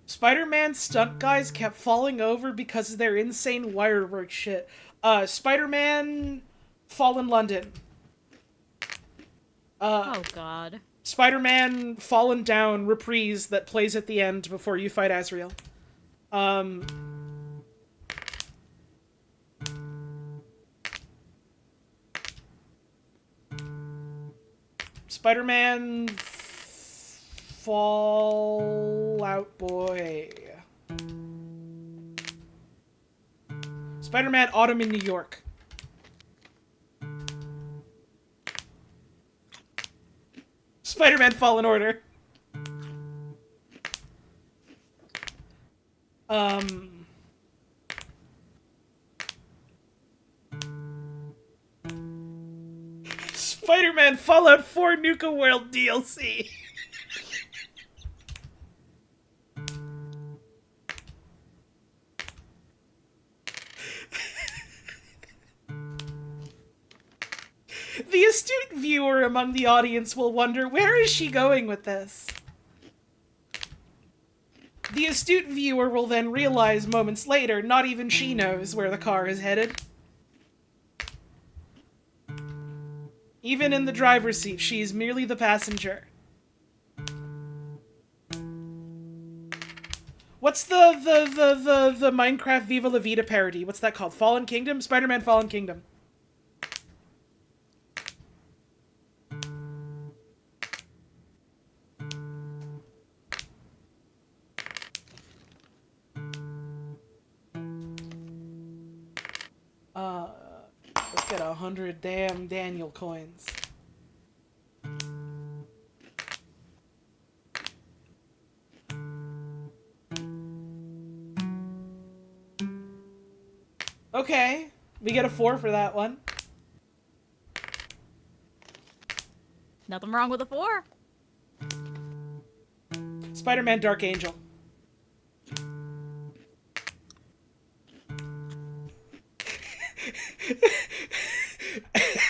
Spider-Man stunt guys kept falling over because of their insane wirework shit. Spider-Man Fallen London. Oh god. Spider-Man Fallen Down reprise that plays at the end before you fight Azrael. Spider-Man Fallout Boy. Spider-Man Autumn in New York. Spider-Man Fallen Order. Spider-Man Fallout 4 Nuka World DLC. The astute viewer among the audience will wonder, where is she going with this? The astute viewer will then realize moments later, not even she knows where the car is headed. Even in the driver's seat, she is merely the passenger. What's the Minecraft Viva La Vida parody? What's that called? Fallen Kingdom? Spider-Man Fallen Kingdom. Let's get 100 damn Daniel coins. Okay, we get a 4 for that one. Nothing wrong with a 4. Spider-Man Dark Angel.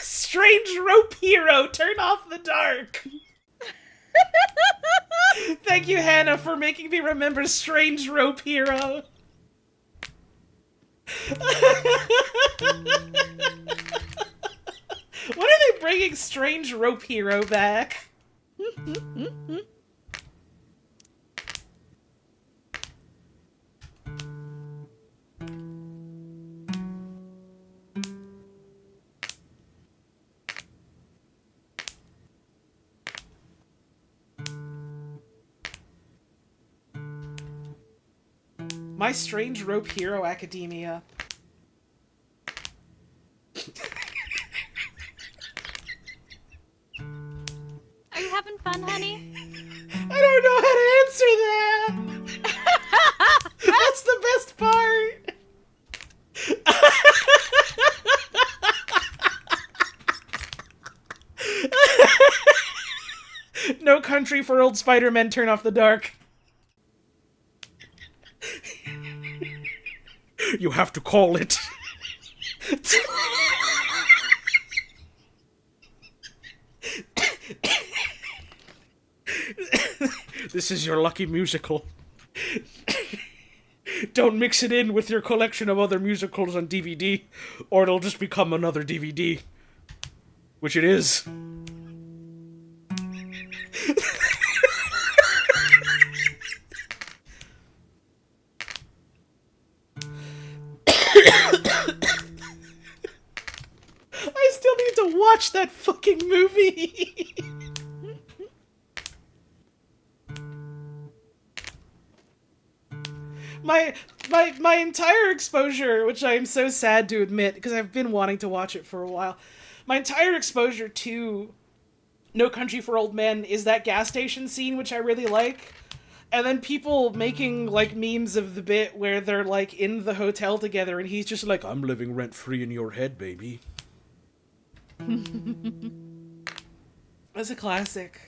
Strange Rope Hero, turn off the dark. Thank you, Hannah, for making me remember Strange Rope Hero. When are they bringing Strange Rope Hero back? My Strange Rope Hero Academia. having fun, honey? I don't know how to answer that. That's the best part. No Country for Old Spider-Men, Turn Off the Dark. You have to call it. This is your lucky musical. Don't mix it in with your collection of other musicals on DVD, or it'll just become another DVD. Which it is. I still need to watch that fucking movie. My entire exposure, which I am so sad to admit, because I've been wanting to watch it for a while, my entire exposure to No Country for Old Men is that gas station scene, which I really like. And then people making, like, memes of the bit where they're, like, in the hotel together, and he's just like, I'm living rent-free in your head, baby. That's a classic.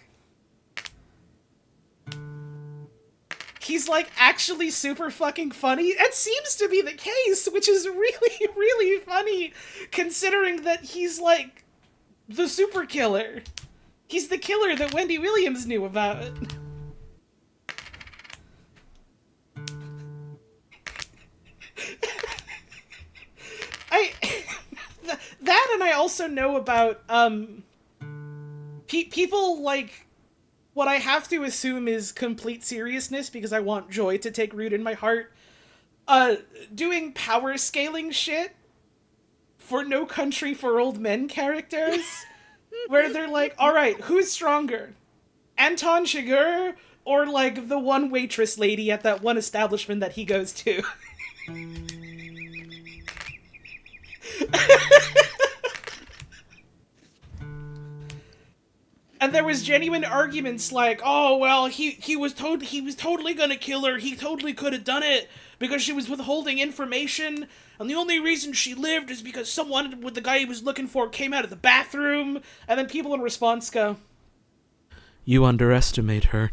He's, like, actually super fucking funny. It seems to be the case, which is really, really funny, considering that he's, like, the super killer. He's the killer that Wendy Williams knew about. That, and I also know about, people, like, what I have to assume is complete seriousness, because I want joy to take root in my heart, doing power scaling shit for No Country for Old Men characters, where they're like, alright, who's stronger? Anton Chigurh, or, like, the one waitress lady at that one establishment that he goes to? And there was genuine arguments like, oh, well, he was totally gonna kill her, he totally could have done it, because she was withholding information, and the only reason she lived is because someone with the guy he was looking for came out of the bathroom, and then people in response go, you underestimate her.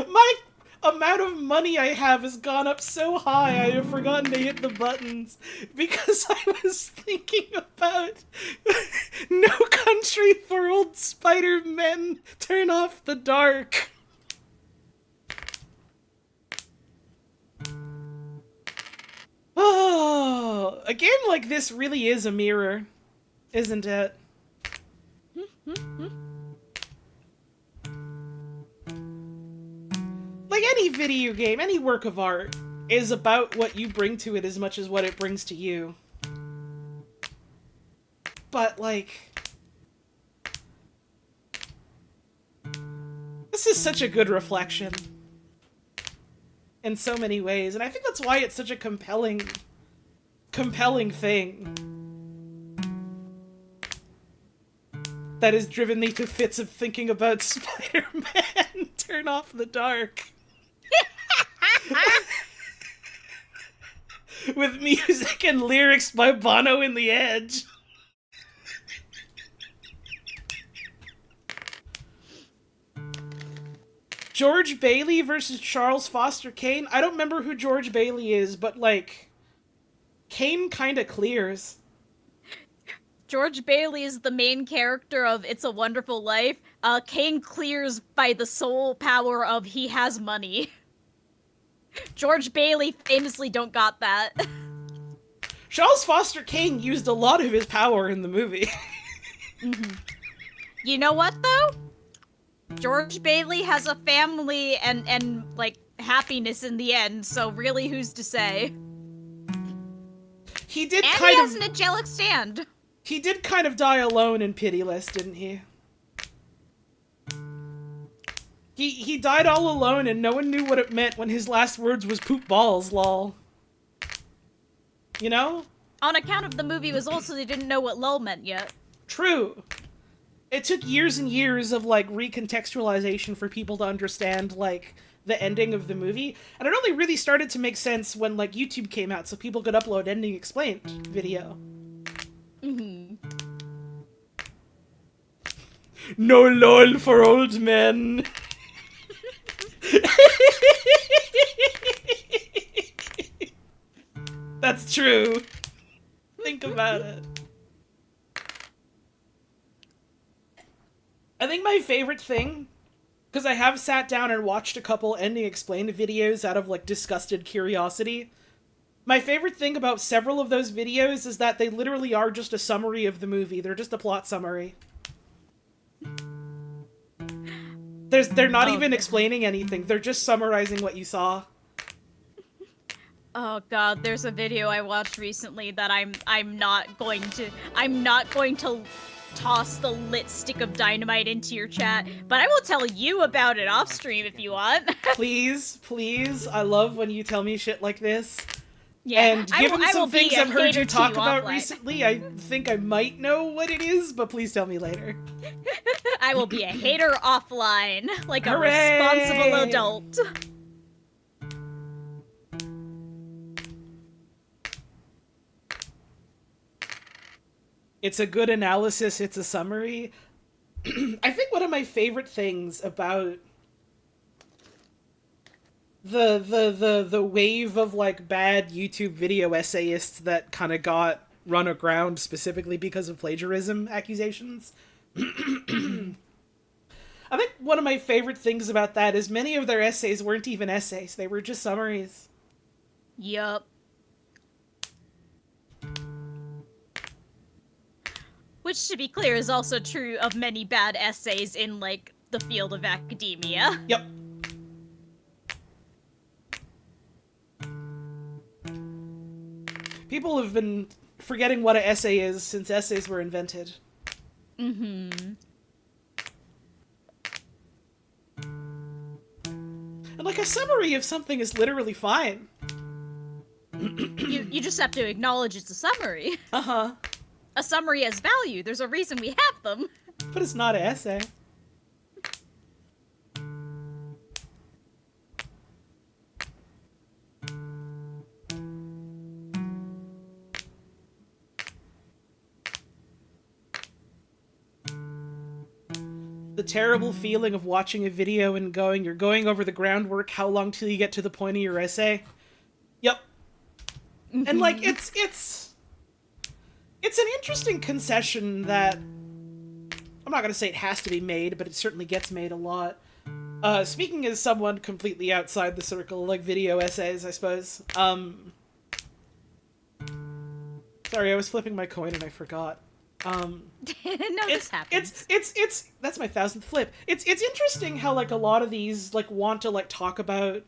My amount of money I have has gone up so high I have forgotten to hit the buttons because I was thinking about No Country for Old Spider-Men, Turn Off the Dark. Oh, a game like this really is a mirror, isn't it? Like any video game, any work of art is about what you bring to it as much as what it brings to you. But, like, this is such a good reflection in so many ways, and I think that's why it's such a compelling thing that has driven me to fits of thinking about Spider-Man Turn Off the Dark. With music and lyrics by Bono in The Edge. George Bailey versus Charles Foster Kane. I don't remember who George Bailey is, but, like, Kane kinda clears. George Bailey is the main character of It's a Wonderful Life. Kane clears by the sole power of he has money. George Bailey famously don't got that. Charles Foster Kane used a lot of his power in the movie. You know what, though? George Bailey has a family and like, happiness in the end, so really, who's to say? He did and kind he of... has an angelic stand. He did kind of die alone and pitiless, didn't he? He died all alone and no one knew what it meant when his last words was poop balls, lol. You know? On account of the movie was also they didn't know what lol meant yet. True. It took years and years of, like, recontextualization for people to understand, like, the ending of the movie. And it only really started to make sense when, like, YouTube came out so people could upload ending explained video. Mm-hmm. No lol for old men. That's true. Think about it. I think my favorite thing, because I have sat down and watched a couple ending explained videos out of, like, disgusted curiosity. My favorite thing about several of those videos is that they literally are just a summary of the movie. They're just a plot summary. They're not even explaining anything. They're just summarizing what you saw. Oh god, there's a video I watched recently that I'm not going to toss the lit stick of dynamite into your chat, but I will tell you about it off stream if you want. Please, please. I love when you tell me shit like this. Yeah, And given I some will things be a I've heard hater you to talk you about offline. recently, I think I might know what it is, but please tell me later. I will be a hater offline, like a Hooray! responsible adult. It's a good analysis, it's a summary. I think one of my favorite things about the wave of, like, bad YouTube video essayists that kind of got run aground specifically because of plagiarism accusations. I think one of my favorite things about that is many of their essays weren't even essays, they were just summaries. Yup. Which, to be clear, is also true of many bad essays in, like, the field of academia. Yep. People have been forgetting what an essay is since essays were invented. Mm-hmm. And, like, a summary of something is literally fine. You just have to acknowledge it's a summary. Uh-huh. A summary has value. There's a reason we have them. But it's not an essay. The terrible feeling of watching a video and you're going over the groundwork, how long till you get to the point of your essay? Yep. And, like, it's an interesting concession that I'm not gonna say it has to be made, but it certainly gets made a lot. Speaking as someone completely outside the circle, like, video essays, I suppose. Sorry, I was flipping my coin and I forgot. No, this happens. It's that's my 1,000th flip. It's interesting how, like, a lot of these, like, want to, like, talk about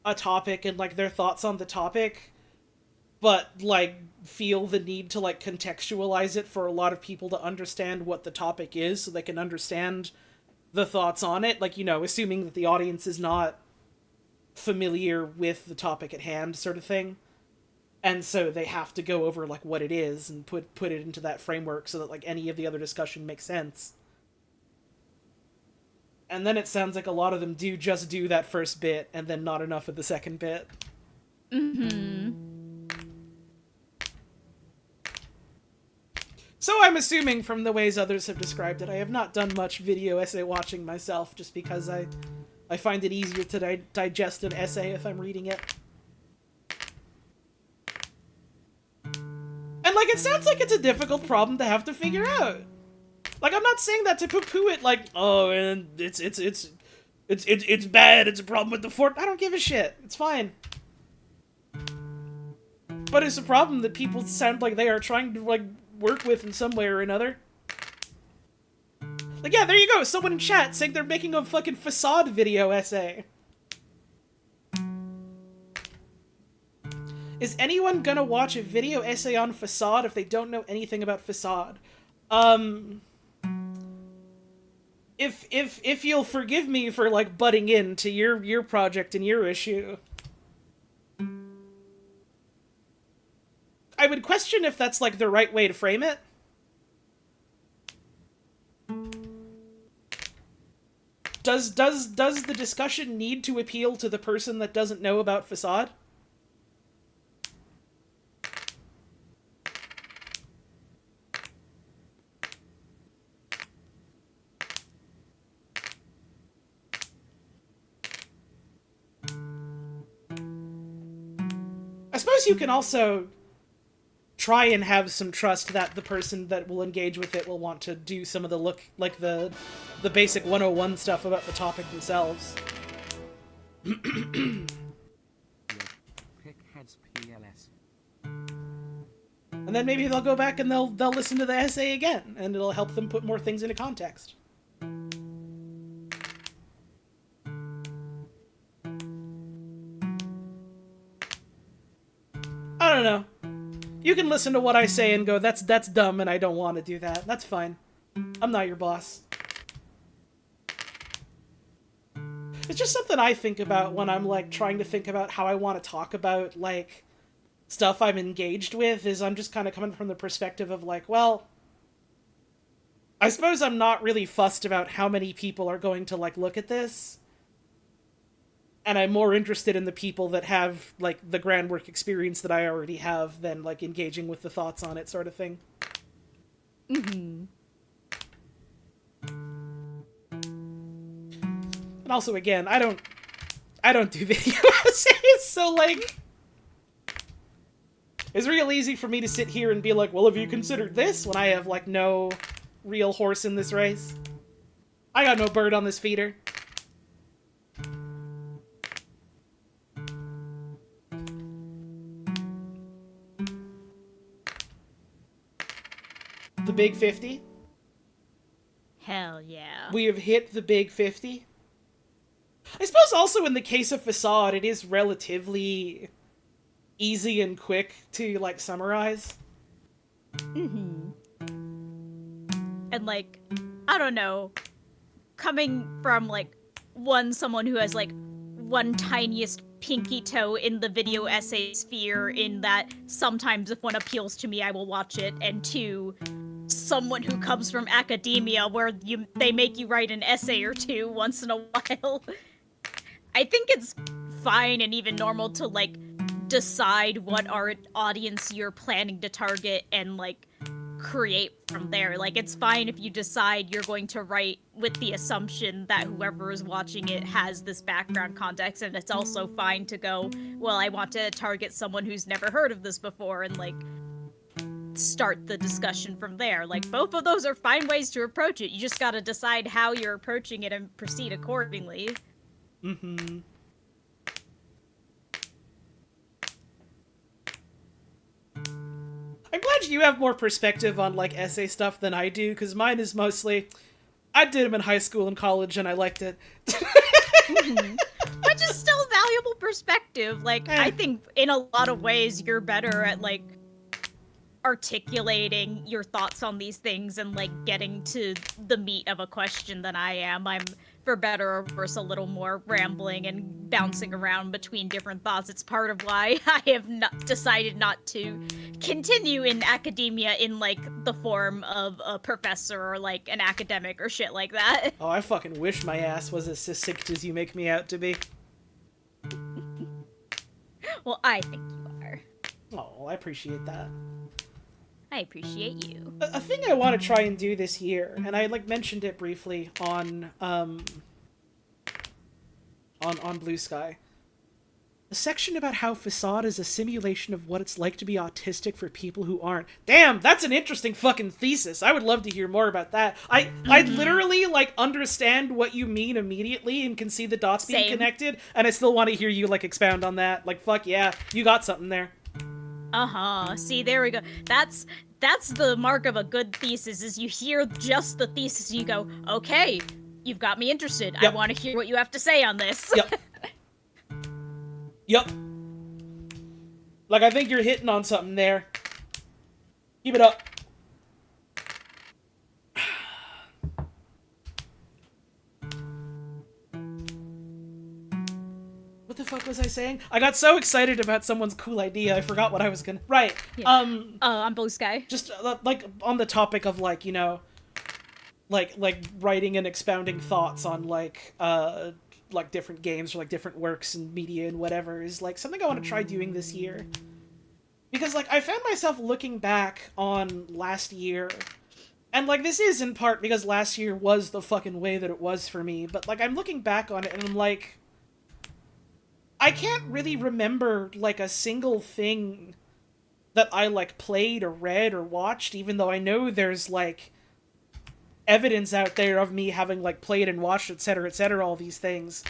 a topic and, like, their thoughts on the topic, but, like, feel the need to, like, contextualize it for a lot of people to understand what the topic is so they can understand the thoughts on it. Like, you know, assuming that the audience is not familiar with the topic at hand, sort of thing. And so they have to go over, like, what it is and put it into that framework so that, like, any of the other discussion makes sense. And then it sounds like a lot of them do just do that first bit and then not enough of the second bit. Mm-hmm. So I'm assuming from the ways others have described it, I have not done much video essay watching myself just because I find it easier to digest an essay if I'm reading it. And, like, it sounds like it's a difficult problem to have to figure out. Like, I'm not saying that to poo-poo it, like, oh, and it's bad, it's a problem with the fort. I don't give a shit. It's fine. But it's a problem that people sound like they are trying to, like, work with in some way or another. Like, yeah, there you go. Someone in chat saying they're making a fucking facade video essay. Is anyone gonna watch a video essay on facade if they don't know anything about facade? if you'll forgive me for like butting into your project and your issue, I would question if that's like the right way to frame it. Does the discussion need to appeal to the person that doesn't know about Facade? I suppose you can also try and have some trust that the person that will engage with it will want to do some of the basic 101 stuff about the topic themselves. Pick heads PLS. And then maybe they'll go back and they'll listen to the essay again, and it'll help them put more things into context. I don't know. You can listen to what I say and go, that's dumb and I don't want to do that. That's fine. I'm not your boss. It's just something I think about when I'm, like, trying to think about how I want to talk about, like, stuff I'm engaged with, is I'm just kind of coming from the perspective of, like, well, I suppose I'm not really fussed about how many people are going to, like, look at this. And I'm more interested in the people that have, like, the grand work experience that I already have than, like, engaging with the thoughts on it sort of thing. Mm-hmm. And also, again, I don't do video essays, so, like, it's real easy for me to sit here and be like, well, have you considered this? When I have, like, no real horse in this race. I got no bird on this feeder. The big 50? Hell yeah. We have hit the big 50. I suppose also in the case of Facade, it is relatively easy and quick to, like, summarize. Mm-hmm. And, like, I don't know, coming from, like, someone who has, like, one tiniest pinky toe in the video essay sphere, in that sometimes if one appeals to me, I will watch it, and two, someone who comes from academia where they make you write an essay or two once in a while. I think it's fine and even normal to, like, decide what audience you're planning to target and, like, create from there. Like, it's fine if you decide you're going to write with the assumption that whoever is watching it has this background context, and it's also fine to go, well, I want to target someone who's never heard of this before, and, like, start the discussion from there. Like, both of those are fine ways to approach it. You just gotta decide how you're approaching it and proceed accordingly. Mm-hmm. I'm glad you have more perspective on, like, essay stuff than I do, because mine is mostly, I did them in high school and college, and I liked it. Mm-hmm. Which is still valuable perspective. Like, I think in a lot of ways you're better at, like, articulating your thoughts on these things and, like, getting to the meat of a question than I am. I'm, for better or worse, a little more rambling and bouncing around between different thoughts. It's part of why I have decided not to continue in academia in, like, the form of a professor or, like, an academic or shit like that. Oh, I fucking wish my ass was as succinct as you make me out to be. Well, I think you are. Oh, I appreciate that. I appreciate you. A thing I want to try and do this year, and I, like, mentioned it briefly on Blue Sky. A section about how Facade is a simulation of what it's like to be autistic for people who aren't. Damn, that's an interesting fucking thesis. I would love to hear more about that. I literally, like, understand what you mean immediately and can see the dots being connected, and I still want to hear you, like, expound on that. Like, fuck yeah, you got something there. Uh-huh. See, there we go. That's the mark of a good thesis, is you hear just the thesis and you go, okay, you've got me interested. Yep. I want to hear what you have to say on this. Yep. Yep. Like, I think you're hitting on something there. Keep it up. the fuck was I saying? I got so excited about someone's cool idea, I forgot what I was gonna... Right. Yeah. On Blue Sky. Just, like, on the topic of, like, you know, like, writing and expounding thoughts on, like different games or, like, different works and media and whatever is, like, something I want to try doing this year. Because, like, I found myself looking back on last year, and, like, this is in part because last year was the fucking way that it was for me, but, like, I'm looking back on it and I'm like, I can't really remember, like, a single thing that I, like, played or read or watched, even though I know there's, like, evidence out there of me having, like, played and watched, etc., all these things.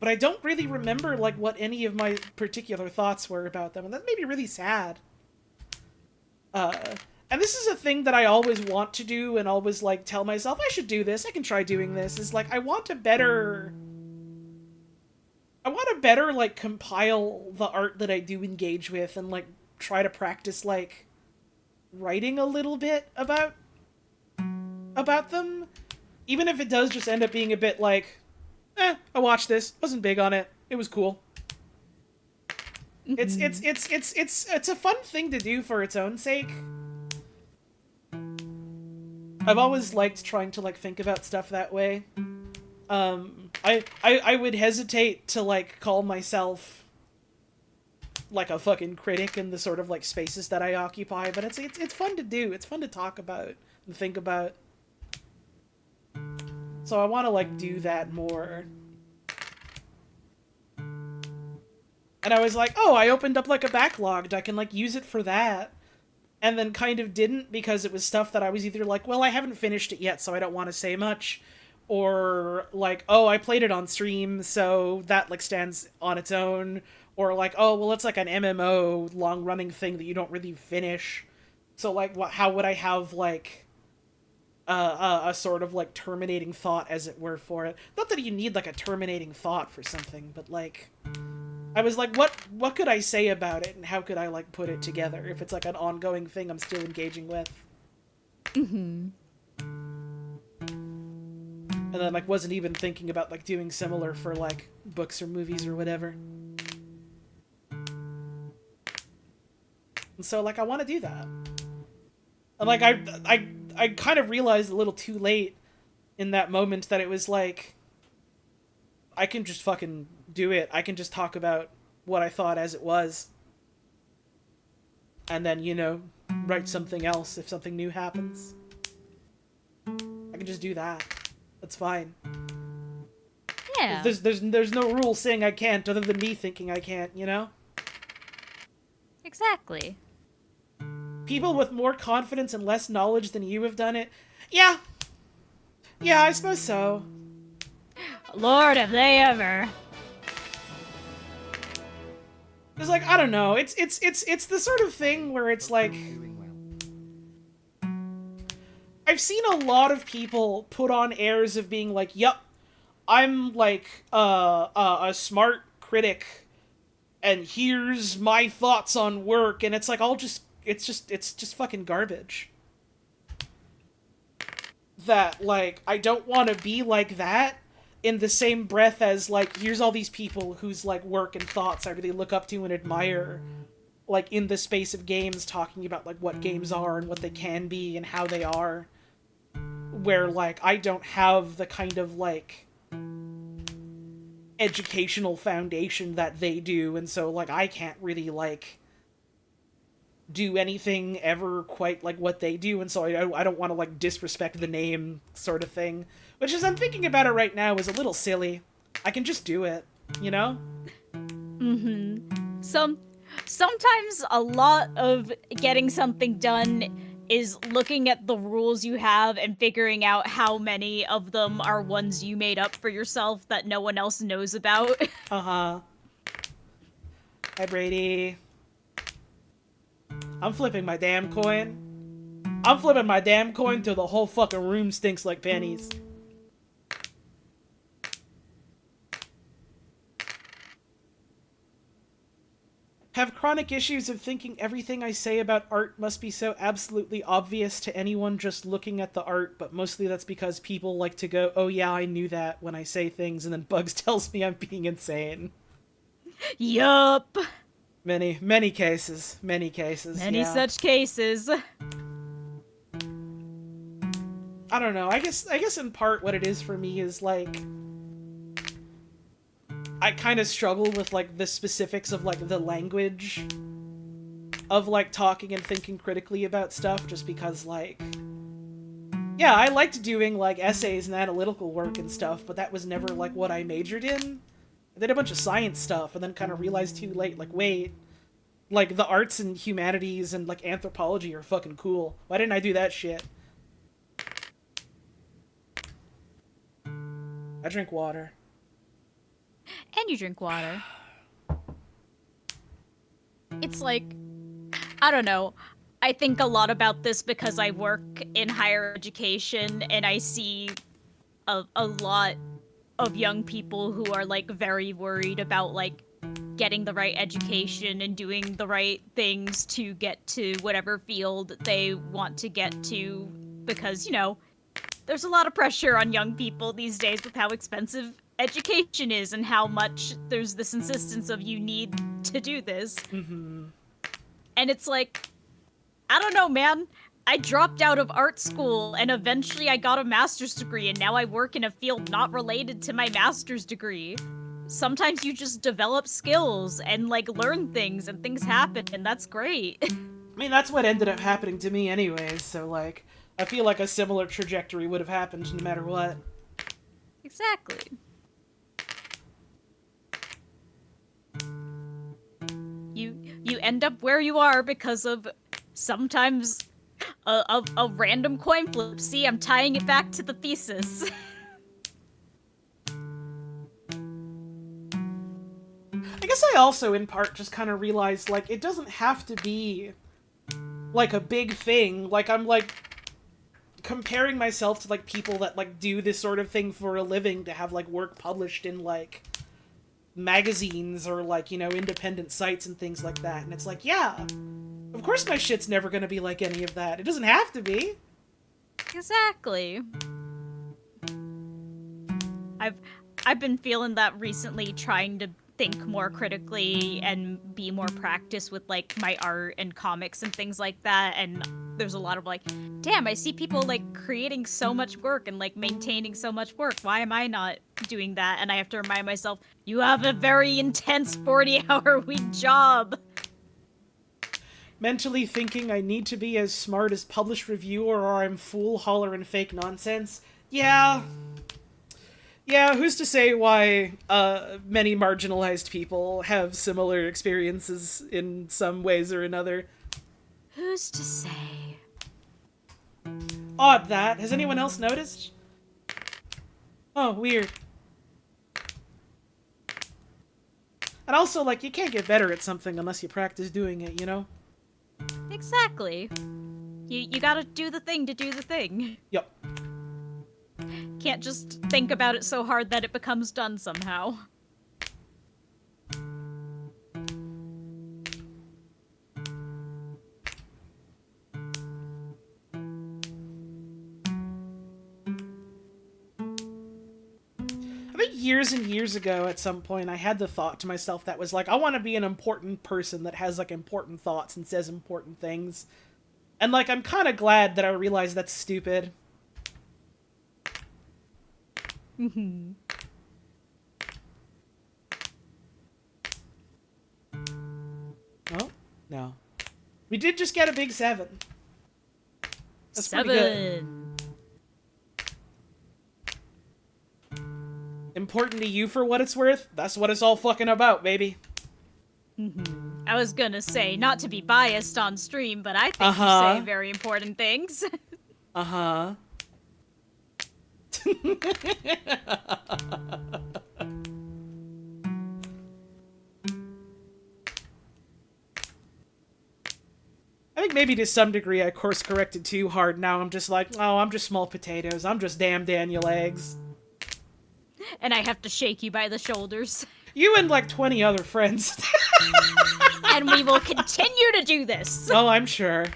But I don't really remember, like, what any of my particular thoughts were about them, and that made me really sad. And this is a thing that I always want to do and always, like, tell myself, I should do this, I can try doing this, is, like, I want to better, like, compile the art that I do engage with and, like, try to practice, like, writing a little bit about them. Even if it does just end up being a bit like, I watched this, wasn't big on it, it was cool. It's a fun thing to do for its own sake. I've always liked trying to, like, think about stuff that way. I would hesitate to, like, call myself, like, a fucking critic in the sort of, like, spaces that I occupy, but it's fun to do. It's fun to talk about and think about. So I want to, like, do that more. And I was like, oh, I opened up, like, a backlog. I can, like, use it for that. And then kind of didn't because it was stuff that I was either like, well, I haven't finished it yet, so I don't want to say much. Or, like, oh, I played it on stream, so that, like, stands on its own. Or, like, oh, well, it's, like, an MMO long-running thing that you don't really finish. So, like, how would I have, like, a sort of, like, terminating thought, as it were, for it? Not that you need, like, a terminating thought for something, but, like... I was like, what could I say about it, and how could I, like, put it together if it's, like, an ongoing thing I'm still engaging with? Mm-hmm. And then, like, wasn't even thinking about, like, doing similar for, like, books or movies or whatever. And so, like, I want to do that. And, like, I kind of realized a little too late in that moment that it was, like, I can just fucking do it. I can just talk about what I thought as it was. And then, you know, write something else if something new happens. I can just do that. That's fine. Yeah. There's no rule saying I can't other than me thinking I can't, you know? Exactly. People with more confidence and less knowledge than you have done it. Yeah. Yeah, I suppose so. Lord, have they ever. It's like, I don't know. It's the sort of thing where it's like, I've seen a lot of people put on airs of being like, yup, I'm like a smart critic and here's my thoughts on work, and it's like it's just fucking garbage. That, like, I don't want to be like that in the same breath as, like, here's all these people whose, like, work and thoughts I really look up to and admire, like, in the space of games, talking about, like, what games are and what they can be and how they are, where, like, I don't have the kind of, like, educational foundation that they do, and so, like, I can't really, like, do anything ever quite like what they do, and so I don't want to, like, disrespect the name sort of thing. Which, as I'm thinking about it right now, is a little silly. I can just do it, you know? Mm-hmm. Sometimes a lot of getting something done is looking at the rules you have and figuring out how many of them are ones you made up for yourself that no one else knows about. Uh-huh. Hi, Brady. I'm flipping my damn coin. I'm flipping my damn coin till the whole fucking room stinks like pennies. Have chronic issues of thinking everything I say about art must be so absolutely obvious to anyone just looking at the art, but mostly that's because people like to go, oh yeah, I knew that, when I say things, and then Bugs tells me I'm being insane. Yup. Many cases. Many cases. Many yeah. such cases. I don't know. I guess in part what it is for me is like I kind of struggle with like the specifics of like the language of like talking and thinking critically about stuff, just because like yeah, I liked doing like essays and analytical work and stuff, but that was never like what I majored in. I did a bunch of science stuff and then kind of realized too late, like, wait, like the arts and humanities and like anthropology are fucking cool. Why didn't I do that shit? I drink water. And you drink water. It's like, I don't know. I think a lot about this because I work in higher education and I see a lot of young people who are like very worried about like getting the right education and doing the right things to get to whatever field they want to get to, because, you know, there's a lot of pressure on young people these days with how expensive education is and how much there's this insistence of you need to do this. Mm-hmm. And it's like, I don't know, man. I dropped out of art school and eventually I got a master's degree and now I work in a field not related to my master's degree. Sometimes you just develop skills and like learn things and things happen and that's great. I mean, that's what ended up happening to me anyways, so like I feel like a similar trajectory would have happened no matter what. Exactly. You end up where you are because of sometimes a random coin flip. See, I'm tying it back to the thesis. I guess I also, in part, just kind of realized, like, it doesn't have to be, like, a big thing. Like, I'm, like, comparing myself to, like, people that, like, do this sort of thing for a living to have, like, work published in, like, magazines or, like, you know, independent sites and things like that. And it's like, yeah, of course my shit's never gonna be like any of that. It doesn't have to be. Exactly. I've been feeling that recently, trying to think more critically and be more practiced with like my art and comics and things like that. And there's a lot of like, damn, I see people like creating so much work and like maintaining so much work. Why am I not doing that? And I have to remind myself, you have a very intense 40-hour week job. Mentally thinking I need to be as smart as published reviewer or I'm fool, holler, and fake nonsense. Yeah. Yeah, who's to say why many marginalized people have similar experiences in some ways or another? Who's to say? Odd that. Has anyone else noticed? Oh, weird. And also, like, you can't get better at something unless you practice doing it, you know? Exactly. You gotta do the thing to do the thing. Yup. Can't just think about it so hard that it becomes done somehow. I think years and years ago at some point I had the thought to myself that was like, I want to be an important person that has like important thoughts and says important things. And like, I'm kind of glad that I realized that's stupid. Mm-hmm. Oh, no. We did just get a big 7. That's 7. pretty good. Important to you for what it's worth? That's what it's all fucking about, baby. Mm-hmm. I was gonna say, not to be biased on stream, but I think you say very important things. Uh-huh. I think maybe to some degree I course corrected too hard. Now I'm just like, oh, I'm just small potatoes. I'm just damn Daniel eggs. And I have to shake you by the shoulders. You and like 20 other friends. And we will continue to do this. Oh, I'm sure.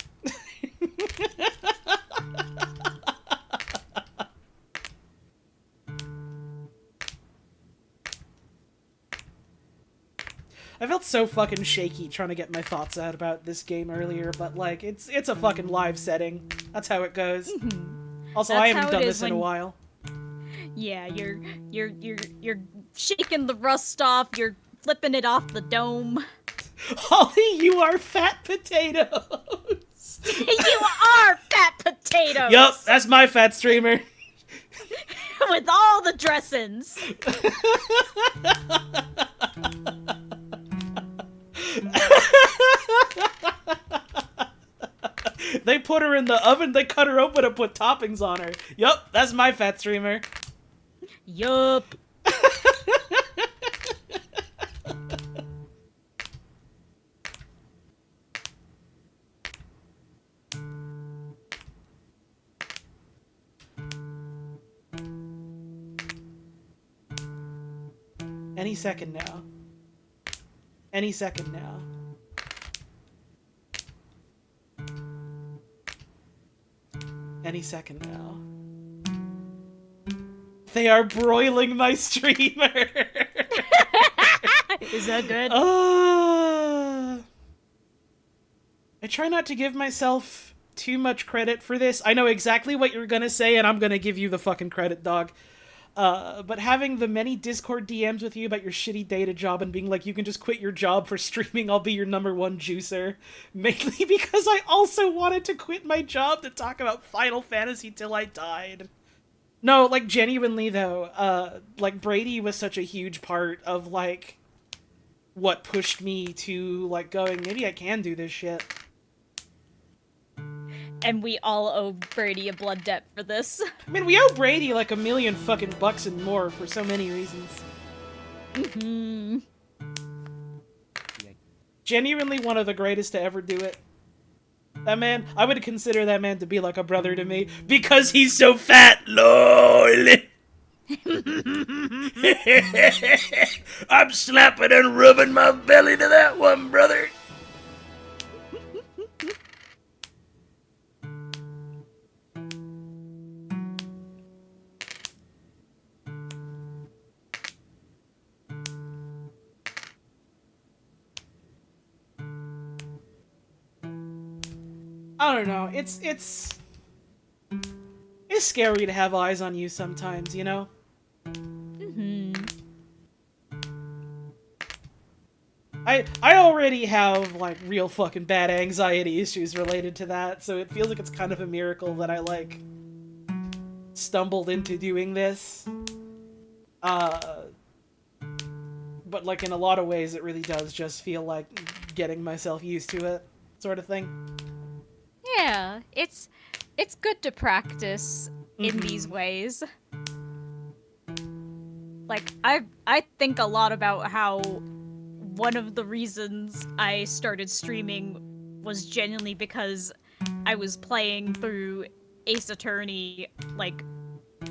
I felt so fucking shaky trying to get my thoughts out about this game earlier, but like it's a fucking live setting. That's how it goes. Also, I haven't done this in a while. Yeah, you're shaking the rust off, you're flipping it off the dome. Holly, you are fat potatoes. You are fat potatoes. Yup, that's my fat streamer. With all the dressings. They put her in the oven, they cut her open and put toppings on her. Yup, that's my fat streamer. Yup. Any second now. Any second now. Any second now. They are broiling my streamer! Is that good? I try not to give myself too much credit for this. I know exactly what you're gonna say, and I'm gonna give you the fucking credit, dog. But having the many Discord DMs with you about your shitty data job and being like, you can just quit your job for streaming, I'll be your #1 juicer. Mainly because I also wanted to quit my job to talk about Final Fantasy till I died. No, like, genuinely, though, like, Brady was such a huge part of, like, what pushed me to, like, going, maybe I can do this shit. And we all owe Brady a blood debt for this. I mean, we owe Brady like $1 million fucking bucks and more for so many reasons. Mm-hmm. Genuinely one of the greatest to ever do it. That man, I would consider that man to be like a brother to me because he's so fat, lol. I'm slapping and rubbing my belly to that one, brother. I don't know, it's scary to have eyes on you sometimes, you know? Mm-hmm. I already have, like, real fucking bad anxiety issues related to that, so it feels like it's kind of a miracle that I, like, stumbled into doing this. But, like, in a lot of ways, it really does just feel like getting myself used to it, sort of thing. Yeah, it's good to practice in these ways. Like, I think a lot about how one of the reasons I started streaming was genuinely because I was playing through Ace Attorney, like,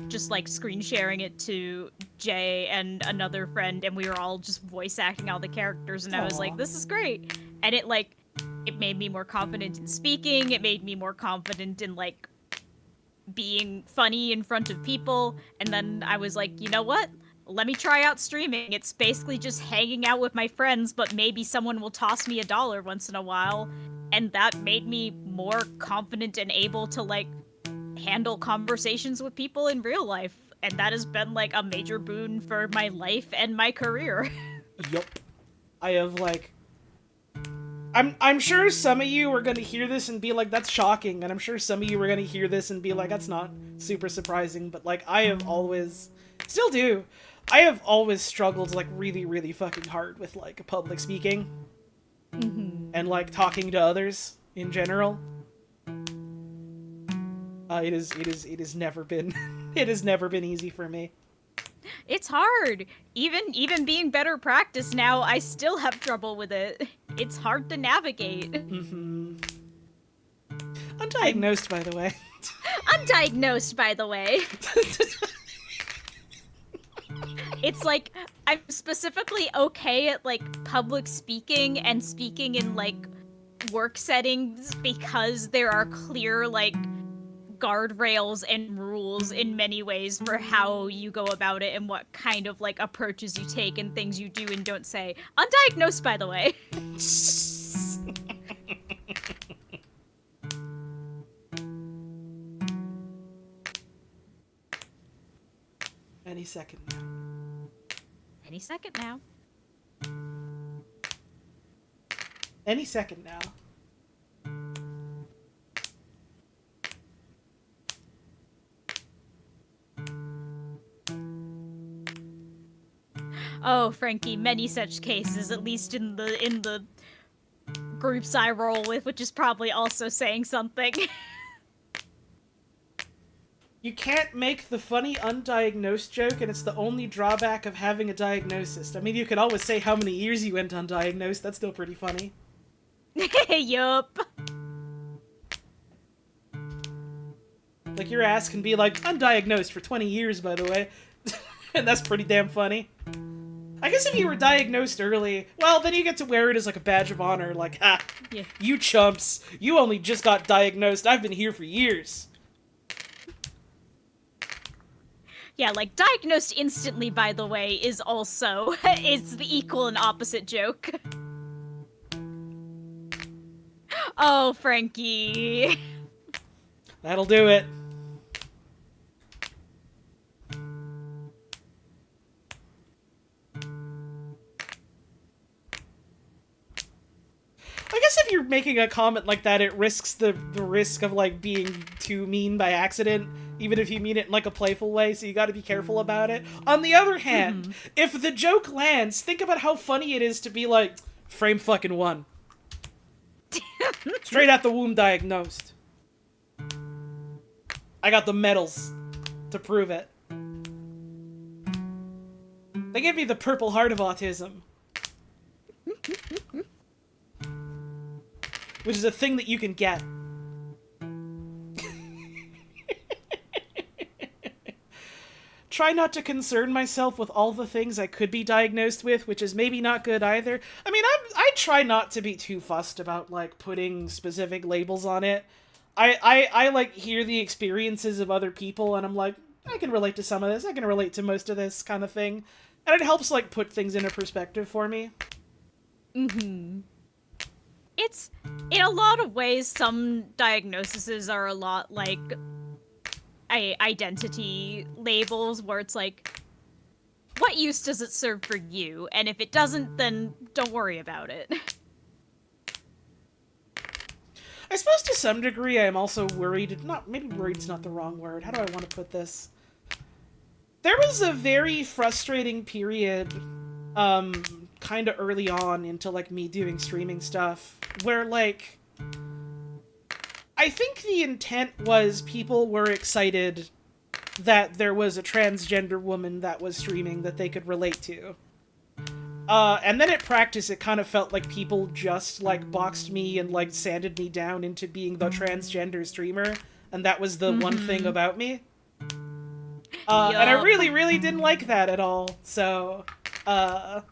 just, like, screen sharing it to Jay and another friend, and we were all just voice acting all the characters, and I was like, this is great. And it, like, it made me more confident in speaking, it made me more confident in, like, being funny in front of people, and then I was like, you know what? Let me try out streaming. It's basically just hanging out with my friends, but maybe someone will toss me $1 once in a while, and that made me more confident and able to, like, handle conversations with people in real life, and that has been, like, a major boon for my life and my career. Yup. I have, like... I'm sure some of you are gonna hear this and be like, that's shocking, and I'm sure some of you are gonna hear this and be like, that's not super surprising, but, like, I have always... Still do. I have always struggled, like, really, really fucking hard with, like, public speaking. Mm-hmm. And, like, talking to others in general. It has never been... it has never been easy for me. It's hard. Even being better practice now, I still have trouble with it. It's hard to navigate. Mm-hmm. Undiagnosed, by the way. Undiagnosed, by the way. It's like, I'm specifically okay at, like, public speaking and speaking in, like, work settings because there are clear, like, guardrails and rules in many ways for how you go about it and what kind of like approaches you take and things you do and don't say. Undiagnosed, by the way. Any second now. Any second now. Any second now. Oh, Frankie, many such cases, at least in the groups I roll with, which is probably also saying something. You can't make the funny undiagnosed joke, and it's the only drawback of having a diagnosis. I mean, you could always say how many years you went undiagnosed. That's still pretty funny. Yup. Like, your ass can be like, undiagnosed for 20 years, by the way. And that's pretty damn funny. I guess if you were diagnosed early, well, then you get to wear it as like a badge of honor. Like, ha, Yeah. You chumps. You only just got diagnosed. I've been here for years. Yeah, like, diagnosed instantly, by the way, is also, it's the equal and opposite joke. Oh, Frankie. That'll do it. I guess if you're making a comment like that, it risks the risk of, like, being too mean by accident, even if you mean it in, like, a playful way, so you gotta be careful about it. On the other hand, if the joke lands, think about how funny it is to be like, frame fucking one. Straight out the womb diagnosed. I got the medals to prove it. They gave me the Purple Heart of autism. Which is a thing that you can get. Try not to concern myself with all the things I could be diagnosed with, which is maybe not good either. I mean, I try not to be too fussed about, like, putting specific labels on it. I like, hear the experiences of other people, and I'm like, I can relate to some of this, I can relate to most of this kind of thing. And it helps, like, put things into perspective for me. Mm-hmm. It's, in a lot of ways, some diagnoses are a lot like identity labels, where it's like, what use does it serve for you? And if it doesn't, then don't worry about it. I suppose to some degree I am also worried, maybe worried's not the wrong word, how do I want to put this? There was a very frustrating period, kind of early on into, like, me doing streaming stuff, where, like, I think the intent was people were excited that there was a transgender woman that was streaming that they could relate to. And then at practice, it kind of felt like people just, like, boxed me and, like, sanded me down into being the transgender streamer, and that was the one thing about me. And I really, really didn't like that at all, so, I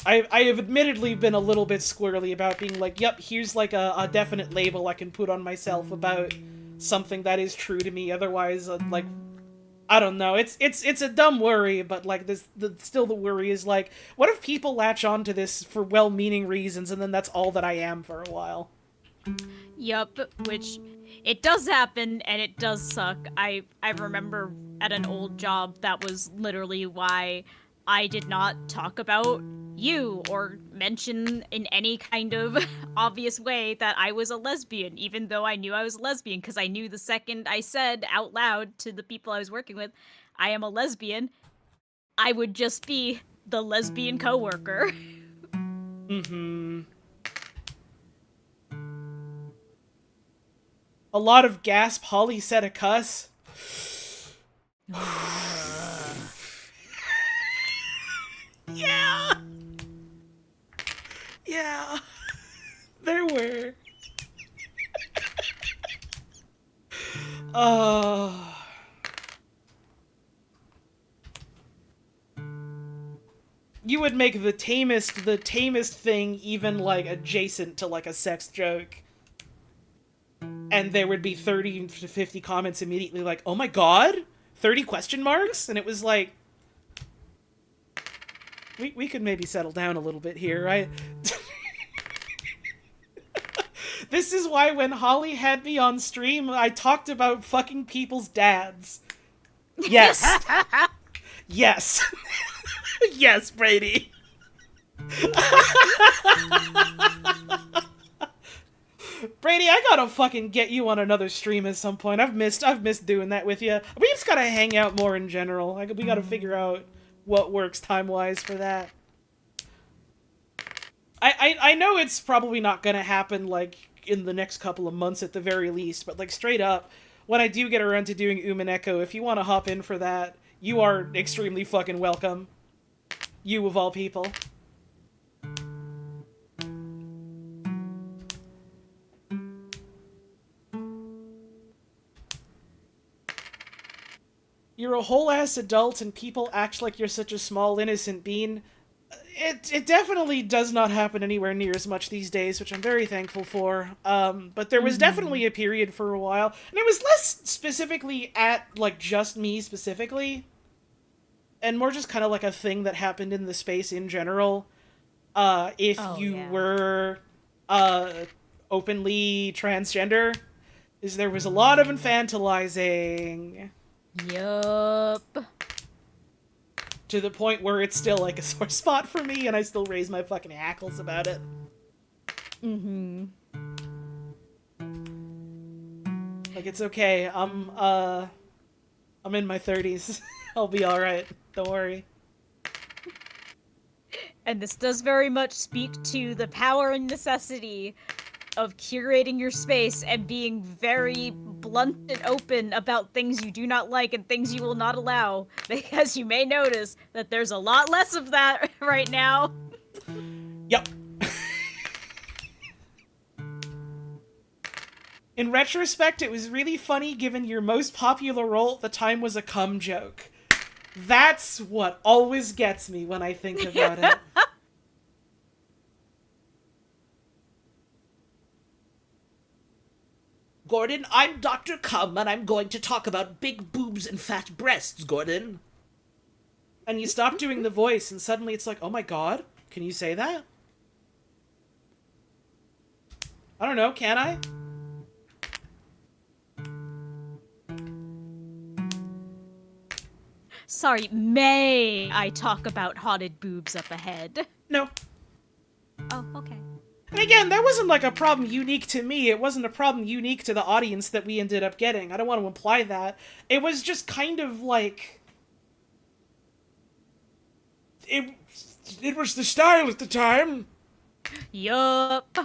have admittedly been a little bit squirrely about being like, yep, here's, like, a definite label I can put on myself about something that is true to me, otherwise, like, I don't know, it's a dumb worry, but, like, still the worry is, like, what if people latch onto this for well-meaning reasons, and then that's all that I am for a while? Yup, which, it does happen, and it does suck. I remember at an old job, that was literally why I did not talk about you or mention in any kind of obvious way that I was a lesbian, even though I knew I was a lesbian, because I knew the second I said out loud to the people I was working with, I am a lesbian, I would just be the lesbian coworker. Mm-hmm. A lot of gasp, Holly said a cuss. Yeah! Yeah. There were. You would make the tamest thing even, like, adjacent to, like, a sex joke. and there would be 30 to 50 comments immediately like, oh my god, 30 question marks? And it was like, we could maybe settle down a little bit here, right? This is why when Holly had me on stream, I talked about fucking people's dads. Yes. Yes. Yes, Brady. Brady, I gotta fucking get you on another stream at some point. I've missed doing that with you. We just gotta hang out more in general. We gotta figure out what works time-wise for that. I know it's probably not gonna happen, like, in the next couple of months at the very least, but, like, straight up, when I do get around to doing Umineko, if you want to hop in for that, you are extremely fucking welcome. You of all people. You're a whole-ass adult and people act like you're such a small, innocent bean. It definitely does not happen anywhere near as much these days, which I'm very thankful for. But there was definitely a period for a while, and it was less specifically at, like, just me specifically, and more just kind of like a thing that happened in the space in general. If you were, openly transgender, is there was a lot of infantilizing. Yup. To the point where it's still, like, a sore spot for me, and I still raise my fucking hackles about it. Mm-hmm. Like, it's okay. I'm in my 30s. I'll be alright. Don't worry. And this does very much speak to the power and necessity of curating your space and being very blunt and open about things you do not like and things you will not allow, because you may notice that there's a lot less of that right now. Yep. In retrospect, it was really funny given your most popular role at the time was a cum joke. That's what always gets me when I think about it. Gordon, I'm Dr. Cum, and I'm going to talk about big boobs and fat breasts, Gordon. And you stop doing the voice, and suddenly it's like, oh my god, can you say that? I don't know, can I? Sorry, may I talk about haunted boobs up ahead? No. Oh, okay. And again, that wasn't like a problem unique to me. It wasn't a problem unique to the audience that we ended up getting. I don't want to imply that. It was just kind of like... It was the style at the time. Yup.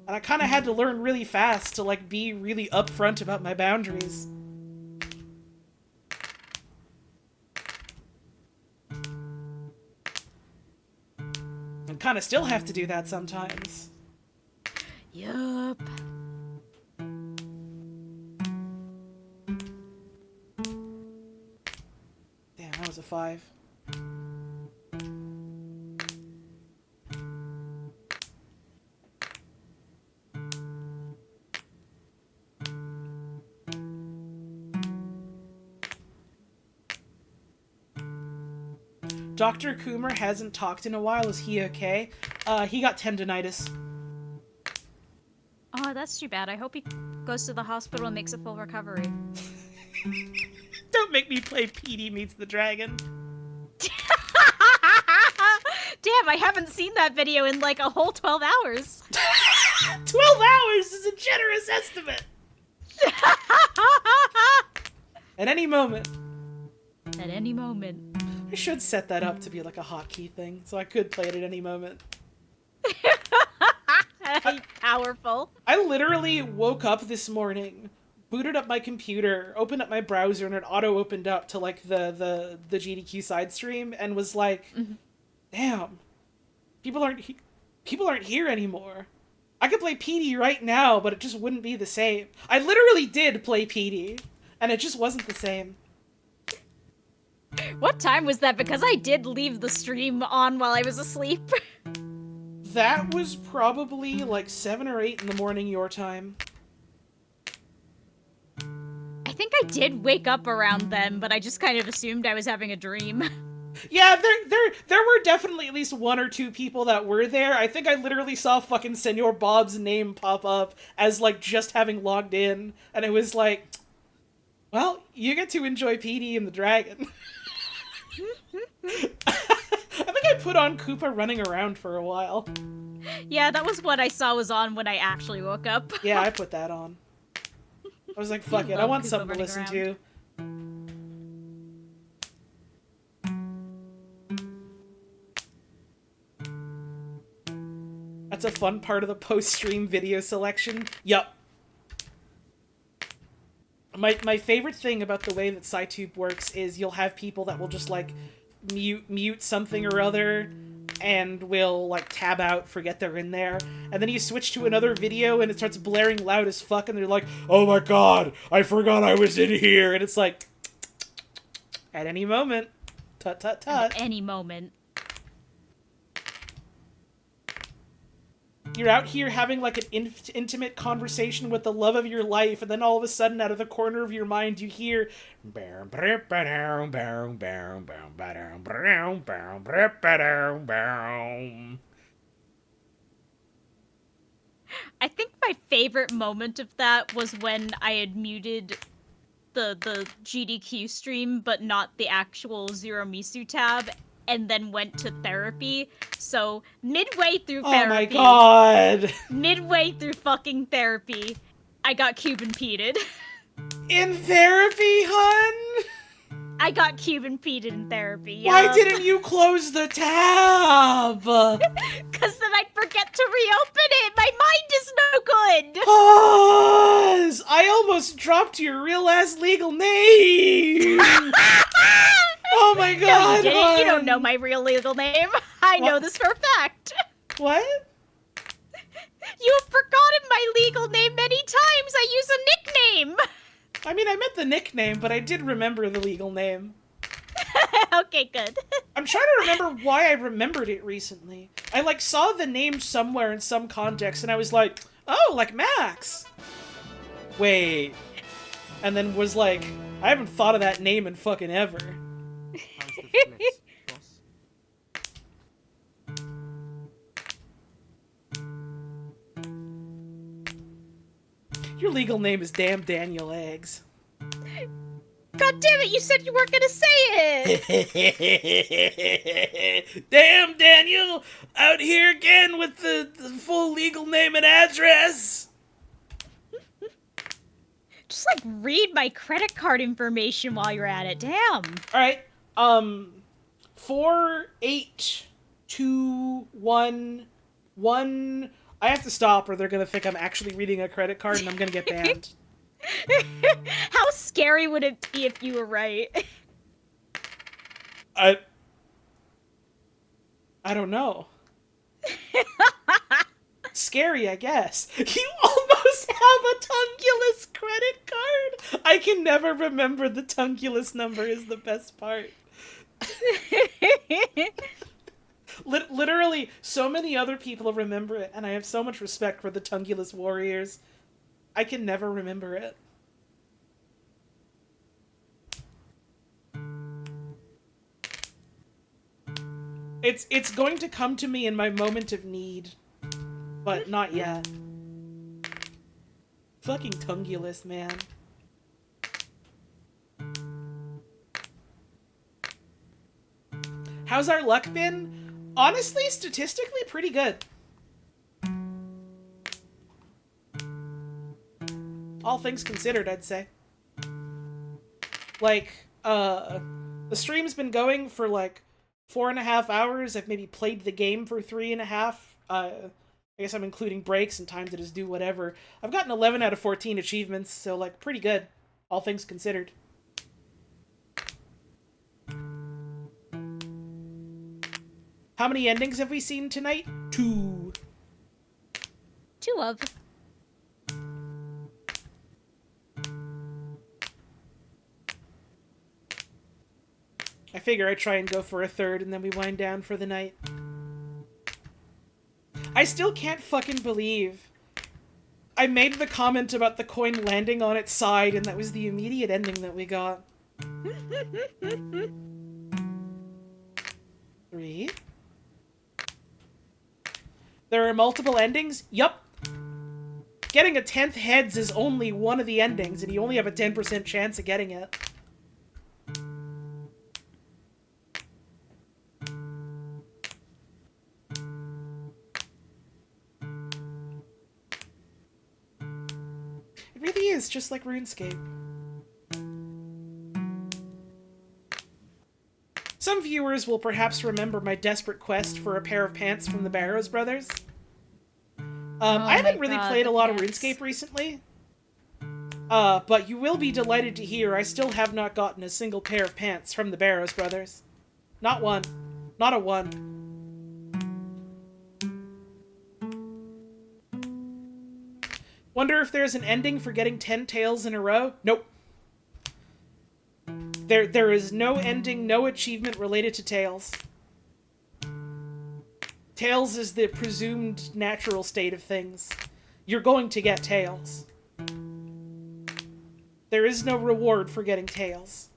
And I kind of had to learn really fast to, like, be really upfront about my boundaries. And kind of still have to do that sometimes. Yup. Damn, that was a 5. Dr. Coomer hasn't talked in a while. Is he okay? He got tendinitis. Oh, that's too bad. I hope he goes to the hospital and makes a full recovery. Don't make me play Petey Meets the Dragon. Damn, I haven't seen that video in like a whole 12 hours. 12 hours is a generous estimate. At any moment. At any moment. I should set that up to be like a hotkey thing, so I could play it at any moment. Powerful. I literally woke up this morning, booted up my computer, opened up my browser, and it auto-opened up to, like, the GDQ side stream, and was like, damn, people aren't here anymore. I could play PD right now, but it just wouldn't be the same. I literally did play PD, and it just wasn't the same. What time was that? Because I did leave the stream on while I was asleep. That was probably like 7 or 8 in the morning your time. I think I did wake up around then, but I just kind of assumed I was having a dream. Yeah, there were definitely at least 1 or 2 people that were there. I think I literally saw fucking Senor Bob's name pop up as like just having logged in, and it was like, well, you get to enjoy Petey and the Dragon. I think I put on Koopa running around for a while. Yeah, that was what I saw was on when I actually woke up. Yeah, I put that on. I was like, fuck it, I Love want Koopa something to running listen around. to. That's a fun part of the post-stream video selection. Yup. My favorite thing about the way that SciTube works is you'll have people that will just, like, mute something or other, and will, like, tab out, forget they're in there, and then you switch to another video and it starts blaring loud as fuck, and they're like, oh my god, I forgot I was in here, and it's like, at any moment. Tut tut tut. At any moment. You're out here having like an intimate conversation with the love of your life, and then all of a sudden, out of the corner of your mind, you hear. I think my favorite moment of that was when I had muted the GDQ stream, but not the actual Zero Misu tab, and then went to therapy. So midway through therapy, Oh my god! midway through fucking therapy, I got Cuban peated. In therapy, hun? I got Cuban peated in therapy. Why didn't you close the tab? Because then I'd forget to reopen it. My mind is no good. Pause! I almost dropped your real ass legal name. Oh my god! No, you didn't. You don't hun. know my real legal name. I know What? this for a fact. What? You have forgotten my legal name many times. I use a nickname. I mean, I meant the nickname, but I did remember the legal name. Okay, good. I'm trying to remember why I remembered it recently. I, like, saw the name somewhere in some context, and I was like, oh, like Max. Wait. And then was like, I haven't thought of that name in fucking ever. How's the flips, boss? Your legal name is Damn Daniel Eggs. God damn it, you said you weren't gonna say it! Damn, Daniel! Out here again with the full legal name and address! Just, like, read my credit card information while you're at it. Damn. Alright, 4, 8, 2, 1, 1... I have to stop or they're gonna think I'm actually reading a credit card and I'm gonna get banned. How scary would it be if you were right? I don't know. Scary, I guess. You almost have a Tungulus credit card! I can never remember the Tungulus number is the best part. Literally, so many other people remember it, and I have so much respect for the Tungulus warriors. I can never remember it. It's going to come to me in my moment of need, but not yet. Fucking Tungulus, man. How's our luck been? Honestly, statistically, pretty good. All things considered, I'd say. Like, the stream's been going for, like, 4.5 hours. I've maybe played the game for 3.5. I guess I'm including breaks and time to just do whatever. I've gotten 11 out of 14 achievements, so, like, pretty good. All things considered. How many endings have we seen tonight? 2. 2 of. I figure I try and go for a 3rd and then we wind down for the night. I still can't fucking believe I made the comment about the coin landing on its side, and that was the immediate ending that we got. 3. There are multiple endings? Yup. Getting a 10th heads is only one of the endings, and you only have a 10% chance of getting it. It really is just like RuneScape. Some viewers will perhaps remember my desperate quest for a pair of pants from the Barrows Brothers. I haven't really played a lot of RuneScape recently. But you will be delighted to hear I still have not gotten a single pair of pants from the Barrows Brothers. Not one. Not a one. Wonder if there's an ending for getting 10 tails in a row? Nope. There is no ending, no achievement related to tails. Tails is the presumed natural state of things. You're going to get tails. There is no reward for getting tails.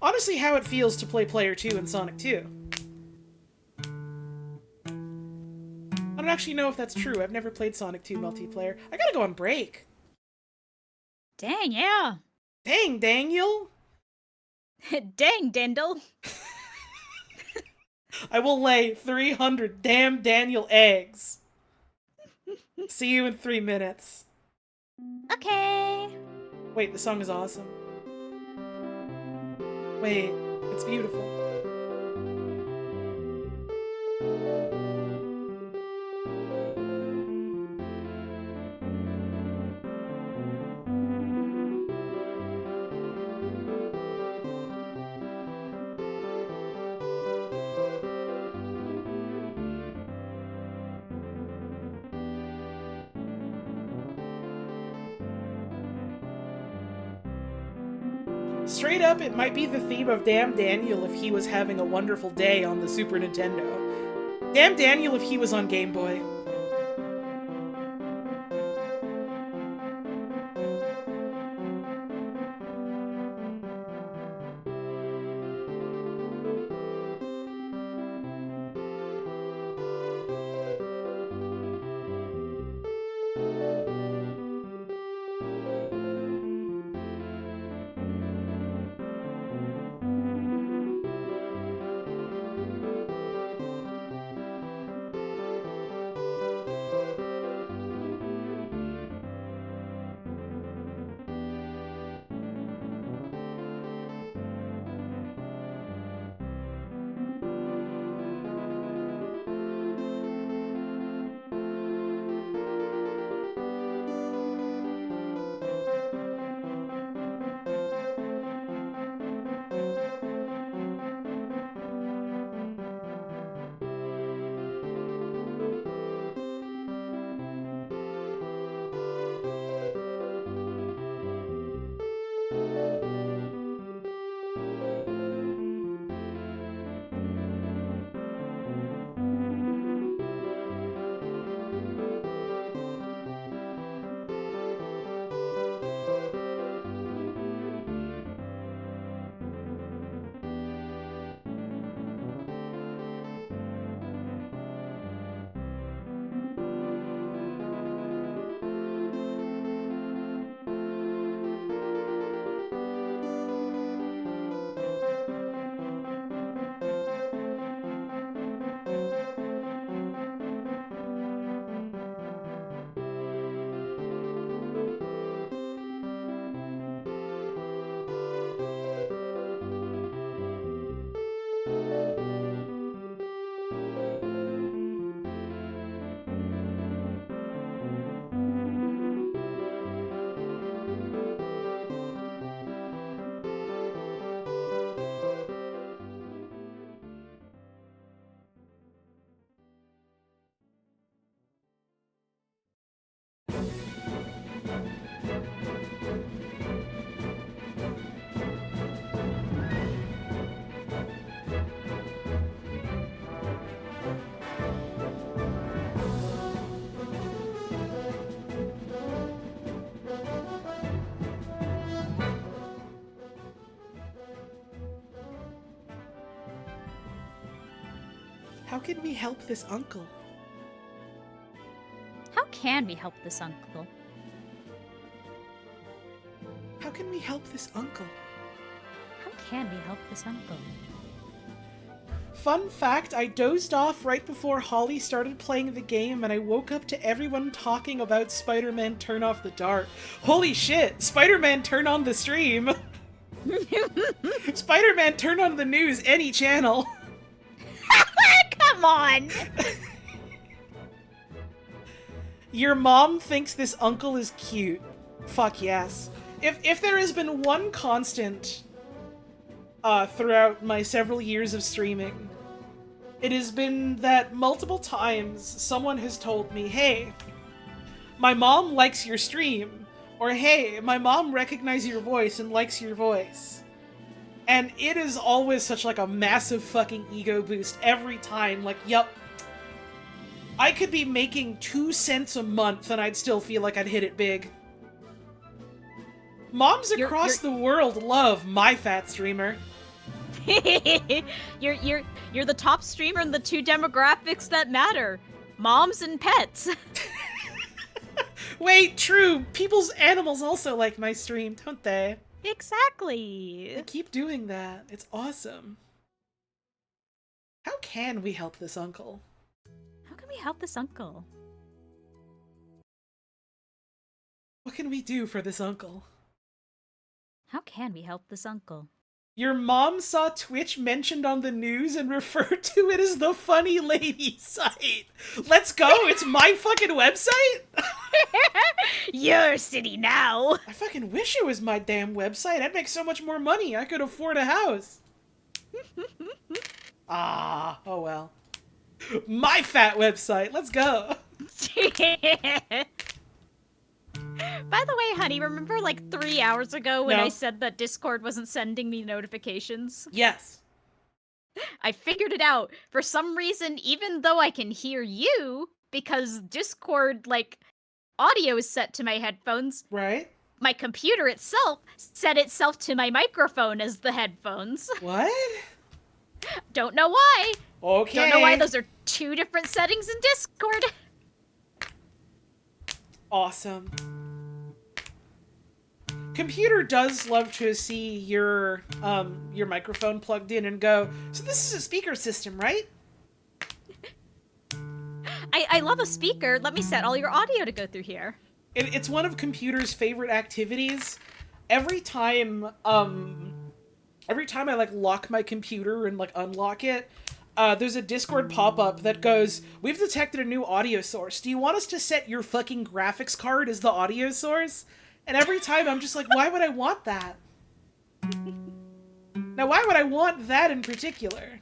Honestly, how it feels to play Player 2 in Sonic 2. I don't actually know if that's true. I've never played Sonic 2 multiplayer. I gotta go on break. Dang, yeah. Dang, Daniel! Dang, Dendel. I will lay 300 damn Daniel eggs. See you in 3 minutes. Okay. Wait, the song is awesome. Wait, it's beautiful. Straight up, it might be the theme of Damn Daniel if he was having a wonderful day on the Super Nintendo. Damn Daniel if he was on Game Boy. can we help this uncle? How can we help this uncle? How can we help this uncle? How can we help this uncle? Fun fact, I dozed off right before Holly started playing the game, and I woke up to everyone talking about Spider-Man Turn Off the Dart. Holy shit! Spider-Man Turn on the stream! Spider-Man Turn on the news, any channel! Come on! Your mom thinks this uncle is cute. Fuck yes. If there has been one constant throughout my several years of streaming, it has been that multiple times someone has told me, hey, my mom likes your stream, or hey, my mom recognizes your voice and likes your voice. And it is always such like a massive fucking ego boost every time, like, yup, I could be making 2 cents a month and I'd still feel like I'd hit it big. Moms across the world love my fat streamer. You're the top streamer in the 2 demographics that matter. Moms and pets. Wait, true. People's animals also like my stream, don't they? Exactly. They keep doing that. It's awesome. How can we help this uncle? How can we help this uncle? What can we do for this uncle? How can we help this uncle? Your mom saw Twitch mentioned on the news and referred to it as the Funny Lady site. Let's go, it's my fucking website? Your city now. I fucking wish it was my damn website. I'd make so much more money. I could afford a house. Ah, oh well. My fat website, let's go. By the way, honey, remember like 3 hours ago when No. I said that Discord wasn't sending me notifications? Yes. I figured it out. For some reason, even though I can hear you, because Discord, like, audio is set to my headphones, Right? my computer itself set itself to my microphone as the headphones. What? Don't know why. Okay. Don't know why those are 2 different settings in Discord. Awesome. Computer does love to see your microphone plugged in and go, so this is a speaker system, right? I love a speaker. Let me set all your audio to go through here. It's one of computer's favorite activities. Every time I like lock my computer and like unlock it, there's a Discord pop-up that goes, we've detected a new audio source. Do you want us to set your fucking graphics card as the audio source? And every time I'm just like, why would I want that? Now, why would I want that in particular?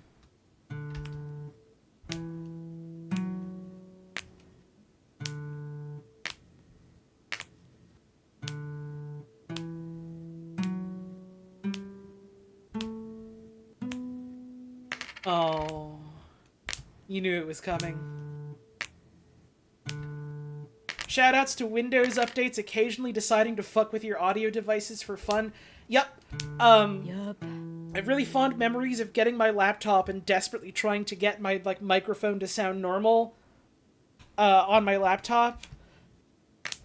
Oh, you knew it was coming. Shoutouts to Windows updates occasionally deciding to fuck with your audio devices for fun. Yup. Yup. I have really fond memories of getting my laptop and desperately trying to get my like microphone to sound normal on my laptop.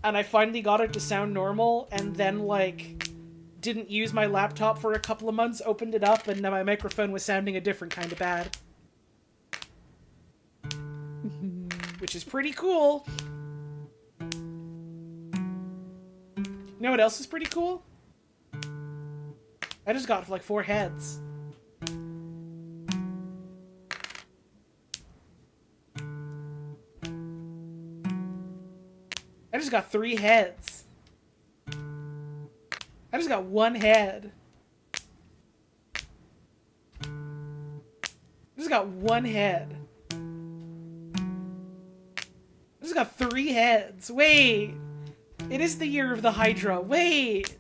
And I finally got it to sound normal, and then like didn't use my laptop for a couple of months, opened it up, and now my microphone was sounding a different kind of bad. Which is pretty cool. You know what else is pretty cool? I just got like 4 heads. I just got 3 heads. I just got 1 head. I just got 1 head. I just got 3 heads. Wait. It is the year of the Hydra. Wait.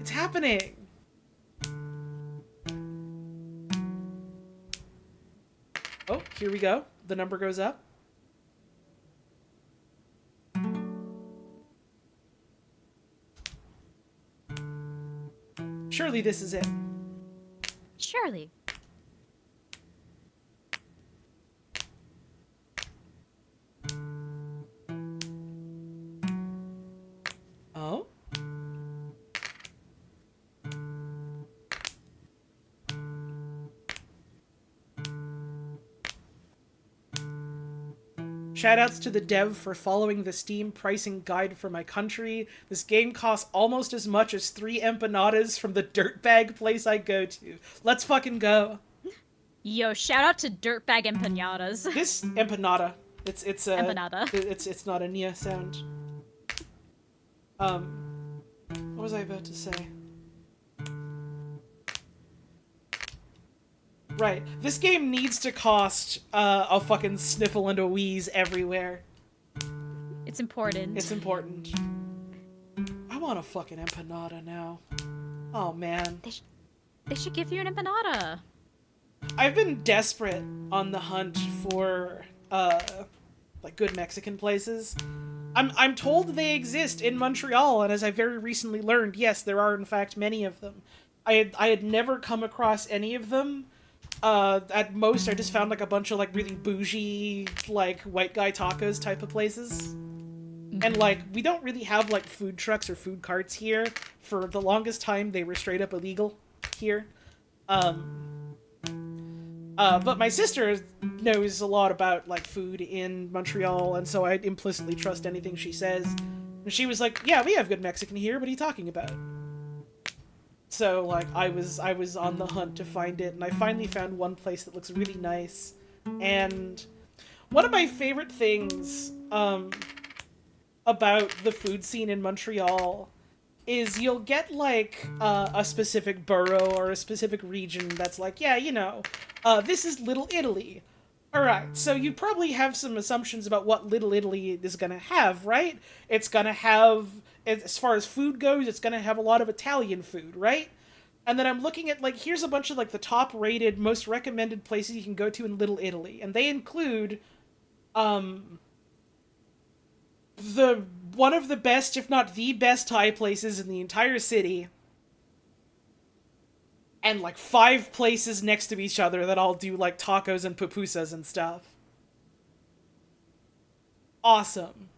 It's happening. Oh, here we go. The number goes up. Surely this is it. Surely. Shoutouts to the dev for following the Steam pricing guide for my country. This game costs almost as much as 3 empanadas from the dirtbag place I go to. Let's fucking go. Yo, shout out to Dirtbag Empanadas. This empanada. It's a Empanada. It's not a Nia sound. What was I about to say? Right. This game needs to cost a fucking sniffle and a wheeze everywhere. It's important. It's important. I want a fucking empanada now. Oh man. They should give you an empanada. I've been desperate on the hunt for like good Mexican places. I'm told they exist in Montreal, and as I very recently learned, yes, there are in fact many of them. I had never come across any of them. At most, I just found like a bunch of like really bougie, like white guy tacos type of places. And like, we don't really have like food trucks or food carts here. For the longest time, they were straight up illegal here. But my sister knows a lot about like food in Montreal, and so I implicitly trust anything she says. And she was like, "Yeah, we have good Mexican here. What are you talking about?" So, like, I was on the hunt to find it, and I finally found one place that looks really nice. And one of my favorite things about the food scene in Montreal is you'll get, like, a specific borough or a specific region that's like, yeah, you know, this is Little Italy. Alright, so you probably have some assumptions about what Little Italy is gonna have, right? It's gonna have, as far as food goes, it's gonna have a lot of Italian food, right? And then I'm looking at, like, here's a bunch of, like, the top-rated, most recommended places you can go to in Little Italy. And they include, one of the best, if not the best Thai places in the entire city. And, like, 5 places next to each other that all do, like, tacos and pupusas and stuff. Awesome.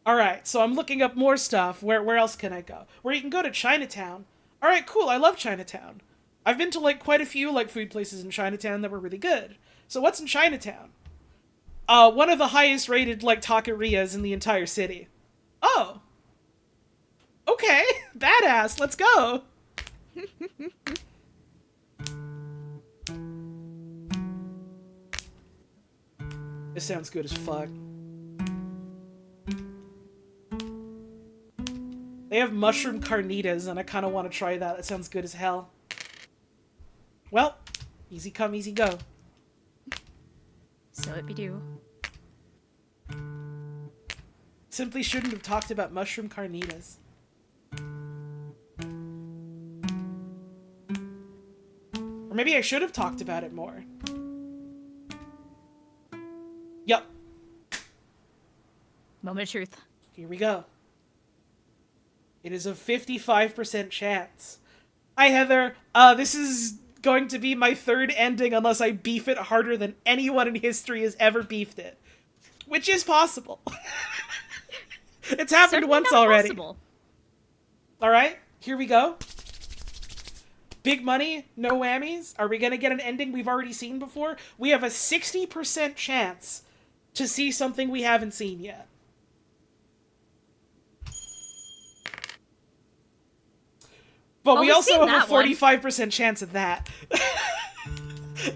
Alright, so I'm looking up more stuff. Where else can I go? Where you can go to Chinatown. Alright, cool, I love Chinatown. I've been to, like, quite a few, like, food places in Chinatown that were really good. So what's in Chinatown? One of the highest rated, like, taquerias in the entire city. Oh. Okay, badass, let's go! This sounds good as fuck. They have mushroom carnitas, and I kind of want to try that. That sounds good as hell. Well, easy come, easy go. So it be do. Simply shouldn't have talked about mushroom carnitas. Or maybe I should have talked about it more. Yup. Moment of truth. Here we go. It is a 55% chance. Hi, Heather. This is going to be my 3rd ending unless I beef it harder than anyone in history has ever beefed it. Which is possible. It's happened Certainly once not already. possible. Alright, here we go. Big money, no whammies. Are we gonna get an ending we've already seen before? We have a 60% chance to see something we haven't seen yet. But Well, we we've also seen have a that one. 45% chance of that.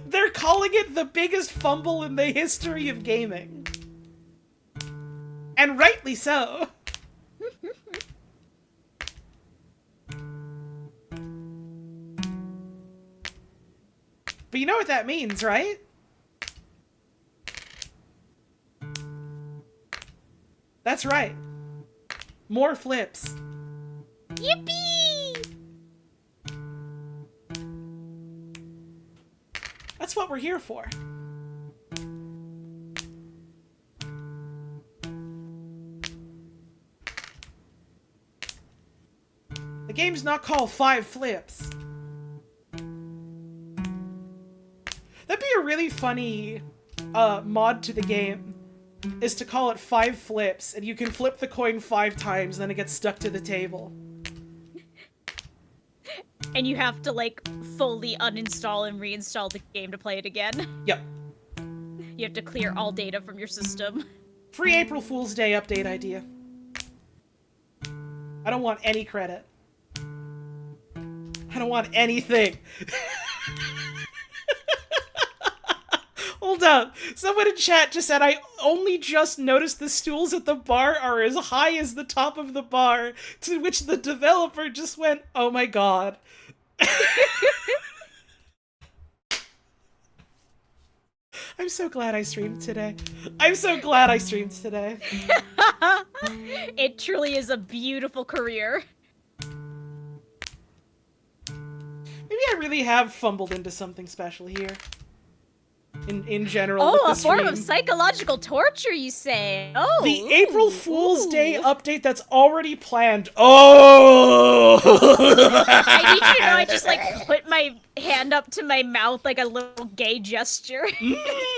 They're calling it the biggest fumble in the history of gaming. And rightly so. But you know what that means, right? That's right. More flips. Yippee! That's what we're here for. The game's not called 5 Flips. That'd be a really funny mod to the game, is to call it 5 Flips, and you can flip the coin 5 times, and then it gets stuck to the table. And you have to, like, fully uninstall and reinstall the game to play it again. Yep. You have to clear all data from your system. Free April Fool's Day update idea. I don't want any credit. I don't want anything. Hold up. Someone in chat just said, I only just noticed the stools at the bar are as high as the top of the bar, to which the developer just went, oh my god. I'm so glad I streamed today. I'm so glad I streamed today. It truly is a beautiful career. Maybe I really have fumbled into something special here. In general, Oh, with the a form of stream. psychological torture, you say? Oh, The ooh, April Fool's ooh. Day update that's already planned. Oh! I need you to know I just like put my hand up to my mouth like a little gay gesture.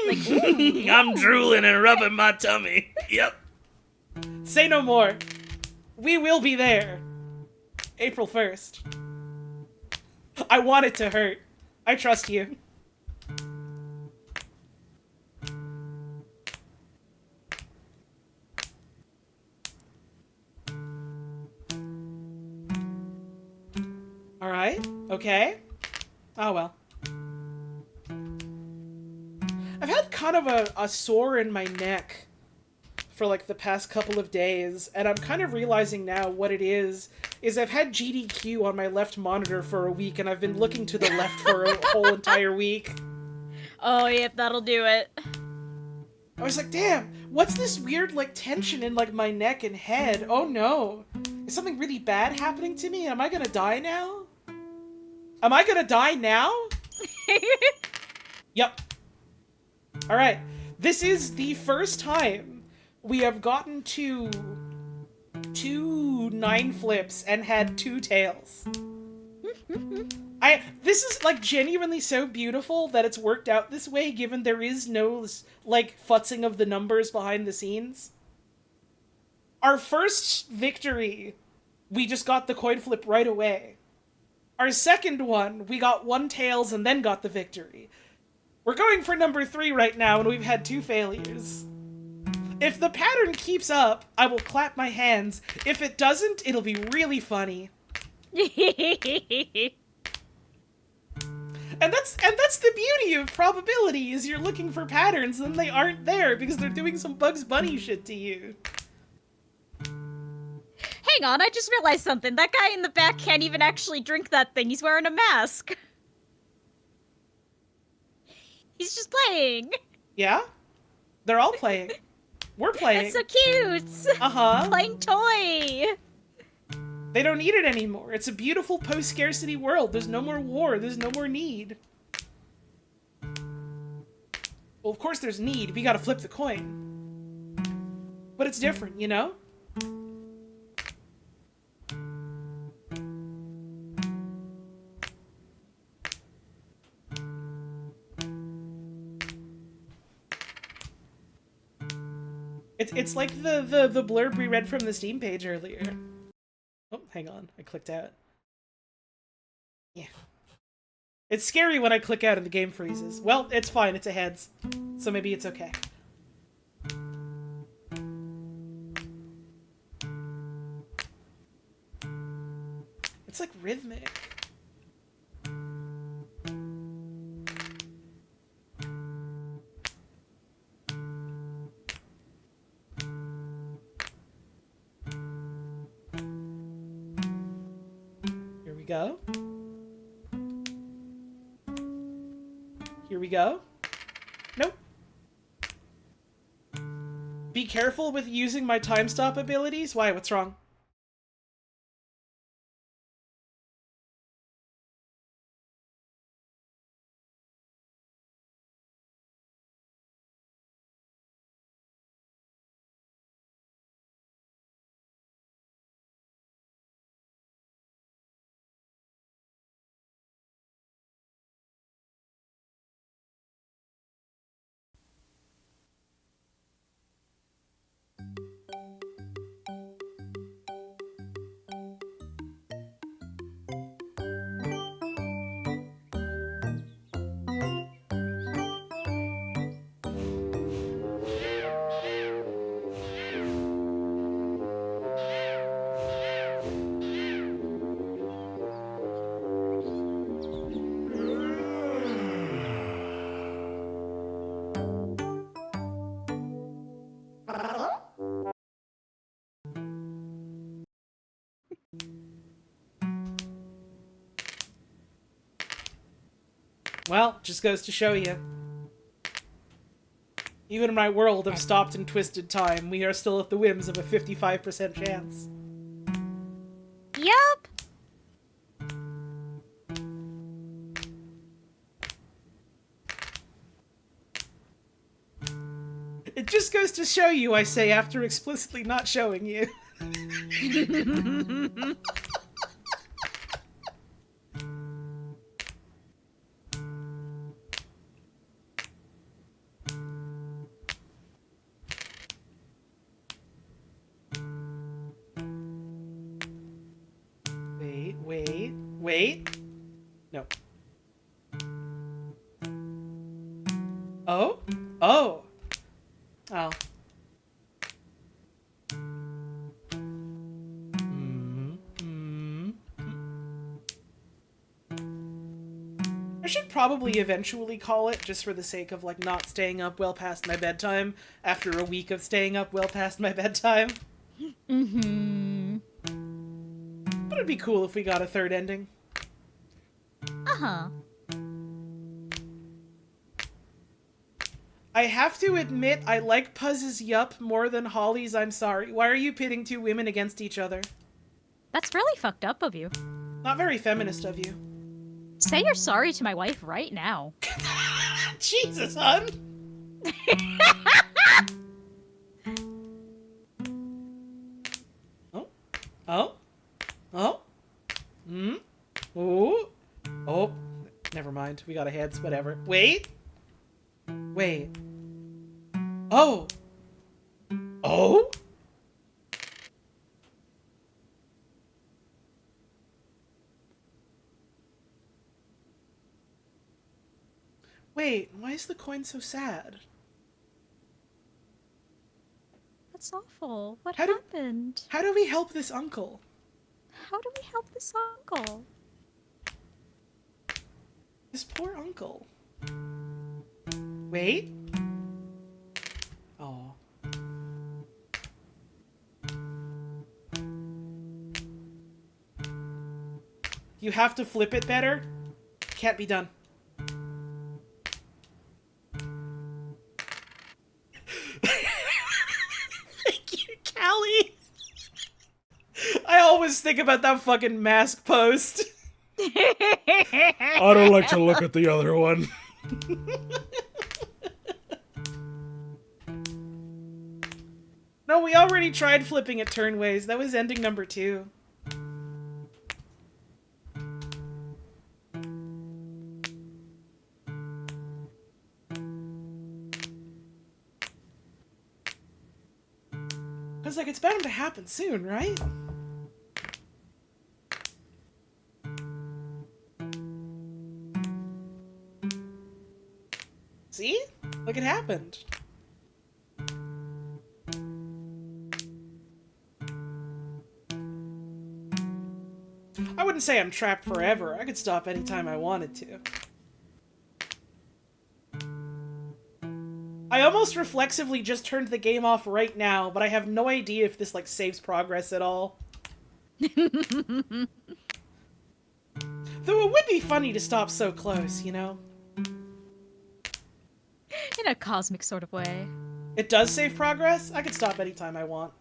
Like, ooh, I'm drooling and rubbing my tummy. Yep. Say no more. We will be there. April 1st. I want it to hurt. I trust you. Alright. Okay. Oh well. I've had kind of a sore in my neck for like the past couple of days, and I'm kind of realizing now what it is I've had GDQ on my left monitor for a week, and I've been looking to the left for a whole entire week. Oh, yep, that'll do it. I was like, damn, what's this weird, like, tension in, like, my neck and head? Oh no. Is something really bad happening to me? Am I gonna die now? Am I gonna die now? Yep. Alright. This is the first time we have gotten to 2 9 flips and had 2 tails. This is, like, genuinely so beautiful that it's worked out this way, given there is no, like, futzing of the numbers behind the scenes. Our first victory, we just got the coin flip right away. Our second one, we got 1 tails and then got the victory. We're going for number 3 right now, and we've had 2 failures. If the pattern keeps up, I will clap my hands. If it doesn't, it'll be really funny. And that's the beauty of probability, is you're looking for patterns and they aren't there because they're doing some Bugs Bunny shit to you. Hang on, I just realized something. That guy in the back can't even actually drink that thing. He's wearing a mask. He's just playing. Yeah? They're all playing. We're playing. That's so cute. Uh-huh. Playing toy. They don't need it anymore. It's a beautiful post-scarcity world. There's no more war. There's no more need. Well, of course there's need. We gotta flip the coin. But it's different, you know? It's like the blurb we read from the Steam page earlier. Oh, hang on. I clicked out. Yeah. It's scary when I click out and the game freezes. Well, it's fine. It's a heads. So maybe it's okay. It's like rhythmic. Here we go. Here we go. Nope. Be careful with using my time stop abilities. Why? What's wrong? Well, just goes to show you. Even in my world of stopped and twisted time, we are still at the whims of a 55% chance. Yup. It just goes to show you, I say, after explicitly not showing you. Wait. No. Oh? Oh. Oh. I should probably eventually call it, just for the sake of, like, not staying up well past my bedtime after a week of staying up well past my bedtime. Mm-hmm. But it'd be cool if we got a third ending. Uh-huh. I have to admit, I like Puzz's Yup more than Holly's I'm Sorry. Why are you pitting two women against each other? That's really fucked up of you. Not very feminist of you. Say you're sorry to my wife right now. Jesus, hon! Oh? Oh? Oh? Hmm? Ooh? Oh. Never mind. We got a heads. Whatever. Wait? Wait. Oh! Oh? Wait, why is the coin so sad? That's awful. What How do- happened? How do we help this uncle? How do we help this uncle? This poor uncle. Wait. Oh. You have to flip it better? Can't be done. Thank you, Callie. I always think about that fucking mask post. I don't like to look at the other one. No, we already tried flipping it turnways. That was ending number 2. Because, like, it's bound to happen soon, right? See? Like, it happened. I wouldn't say I'm trapped forever. I could stop anytime I wanted to. I almost reflexively just turned the game off right now, but I have no idea if this, like, saves progress at all. Though it would be funny to stop so close, you know? In a cosmic sort of way. It does save progress? I can stop anytime I want.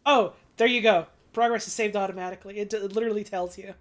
Oh, there you go. Progress is saved automatically. It literally tells you.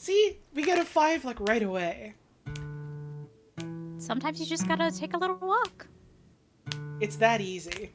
See? We get a 5, like, right away. Sometimes you just gotta take a little walk. It's that easy.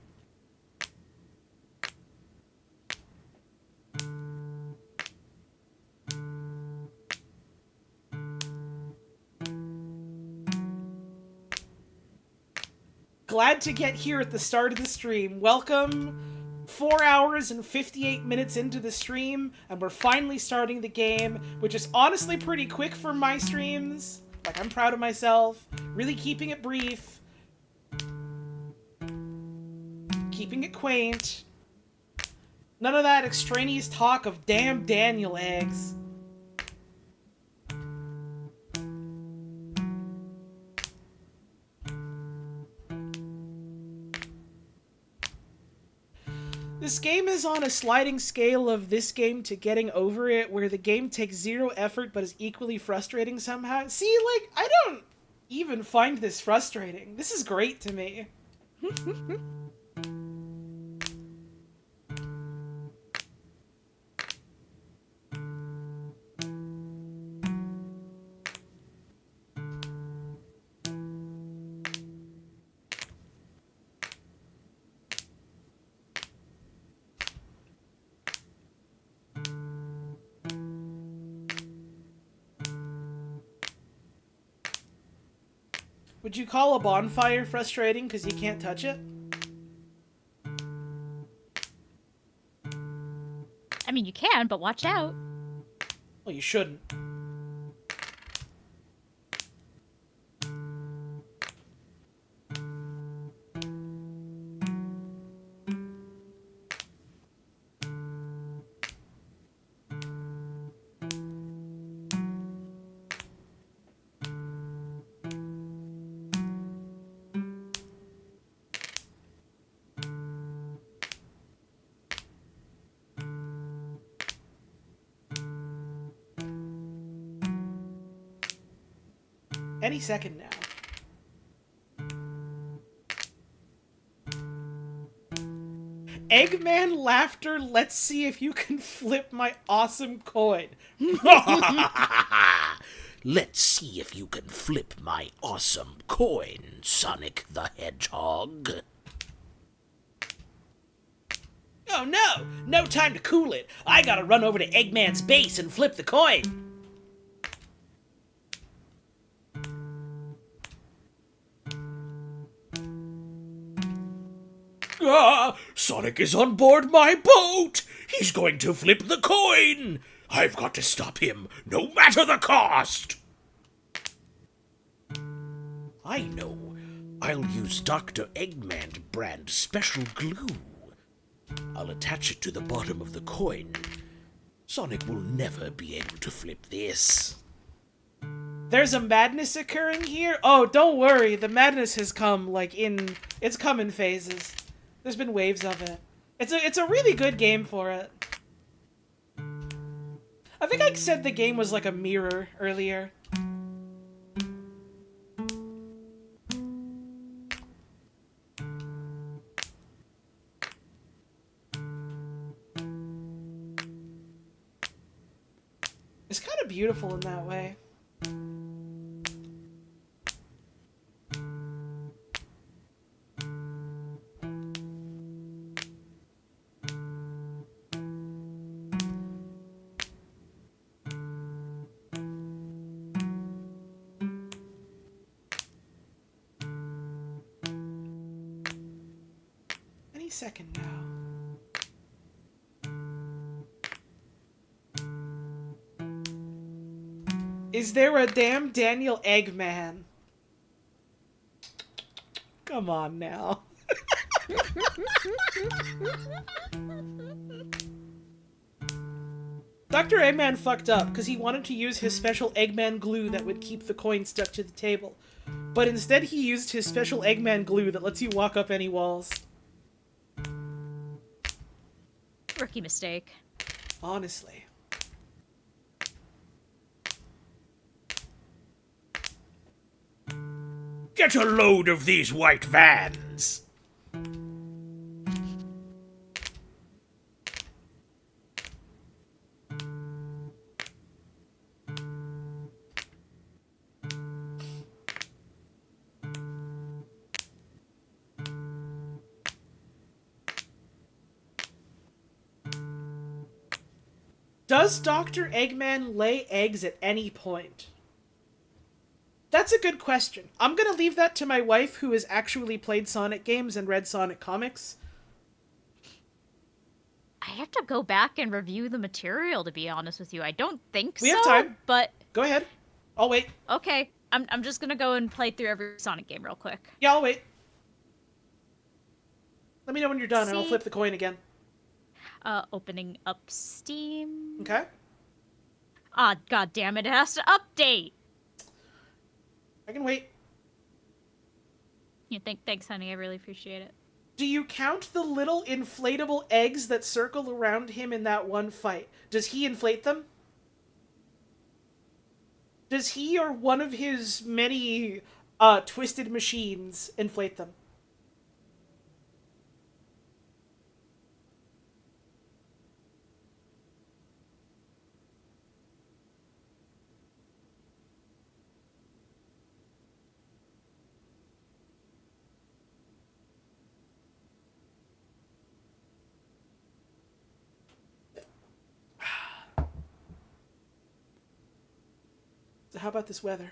Glad to get here at the start of the stream. Welcome. 4 hours and 58 minutes into the stream, and we're finally starting the game, which is honestly pretty quick for my streams. Like, I'm proud of myself. Really keeping it brief. Keeping it quaint. None of that extraneous talk of damn Daniel eggs. This game is on a sliding scale of this game to getting over it, where the game takes zero effort but is equally frustrating somehow. See, like, I don't even find this frustrating. This is great to me. Would you call a bonfire frustrating because you can't touch it? I mean, you can, but watch out. Well, you shouldn't. Any second now. Eggman laughter, let's see if you can flip my awesome coin. Let's see if you can flip my awesome coin, Sonic the Hedgehog. Oh no! No time to cool it. I gotta run over to Eggman's base and flip the coin. Sonic is on board my boat! He's going to flip the coin! I've got to stop him, no matter the cost! I know. I'll use Dr. Eggman brand special glue. I'll attach it to the bottom of the coin. Sonic will never be able to flip this. There's a madness occurring here? Oh, don't worry. The madness has come, it's come in phases. There's been waves of it. It's a really good game for it. I think I said the game was like a mirror earlier. It's kind of beautiful in that way. Any second now. Is there a damn Daniel Eggman? Come on now. Dr. Eggman fucked up because he wanted to use his special Eggman glue that would keep the coin stuck to the table. But instead he used his special Eggman glue that lets you walk up any walls. Rookie mistake. Honestly. Get a load of these white vans! Does Dr. Eggman lay eggs at any point? That's a good question. I'm gonna leave that to my wife, who has actually played Sonic games and read Sonic comics. I have to go back and review the material, to be honest with you. I don't think We so. have time. But Go ahead. I'll wait. okay, I'm just gonna go and play through every Sonic game real quick. Yeah, I'll wait. Let me know when you're done, and I'll See? flip the coin again. Opening up Steam. Okay? Ah, god damn it! It has to update. I can wait. Thanks, honey. I really appreciate it. Do you count the little inflatable eggs that circle around him in that one fight? Does he inflate them? Does he or one of his many twisted machines inflate them? So how about this weather?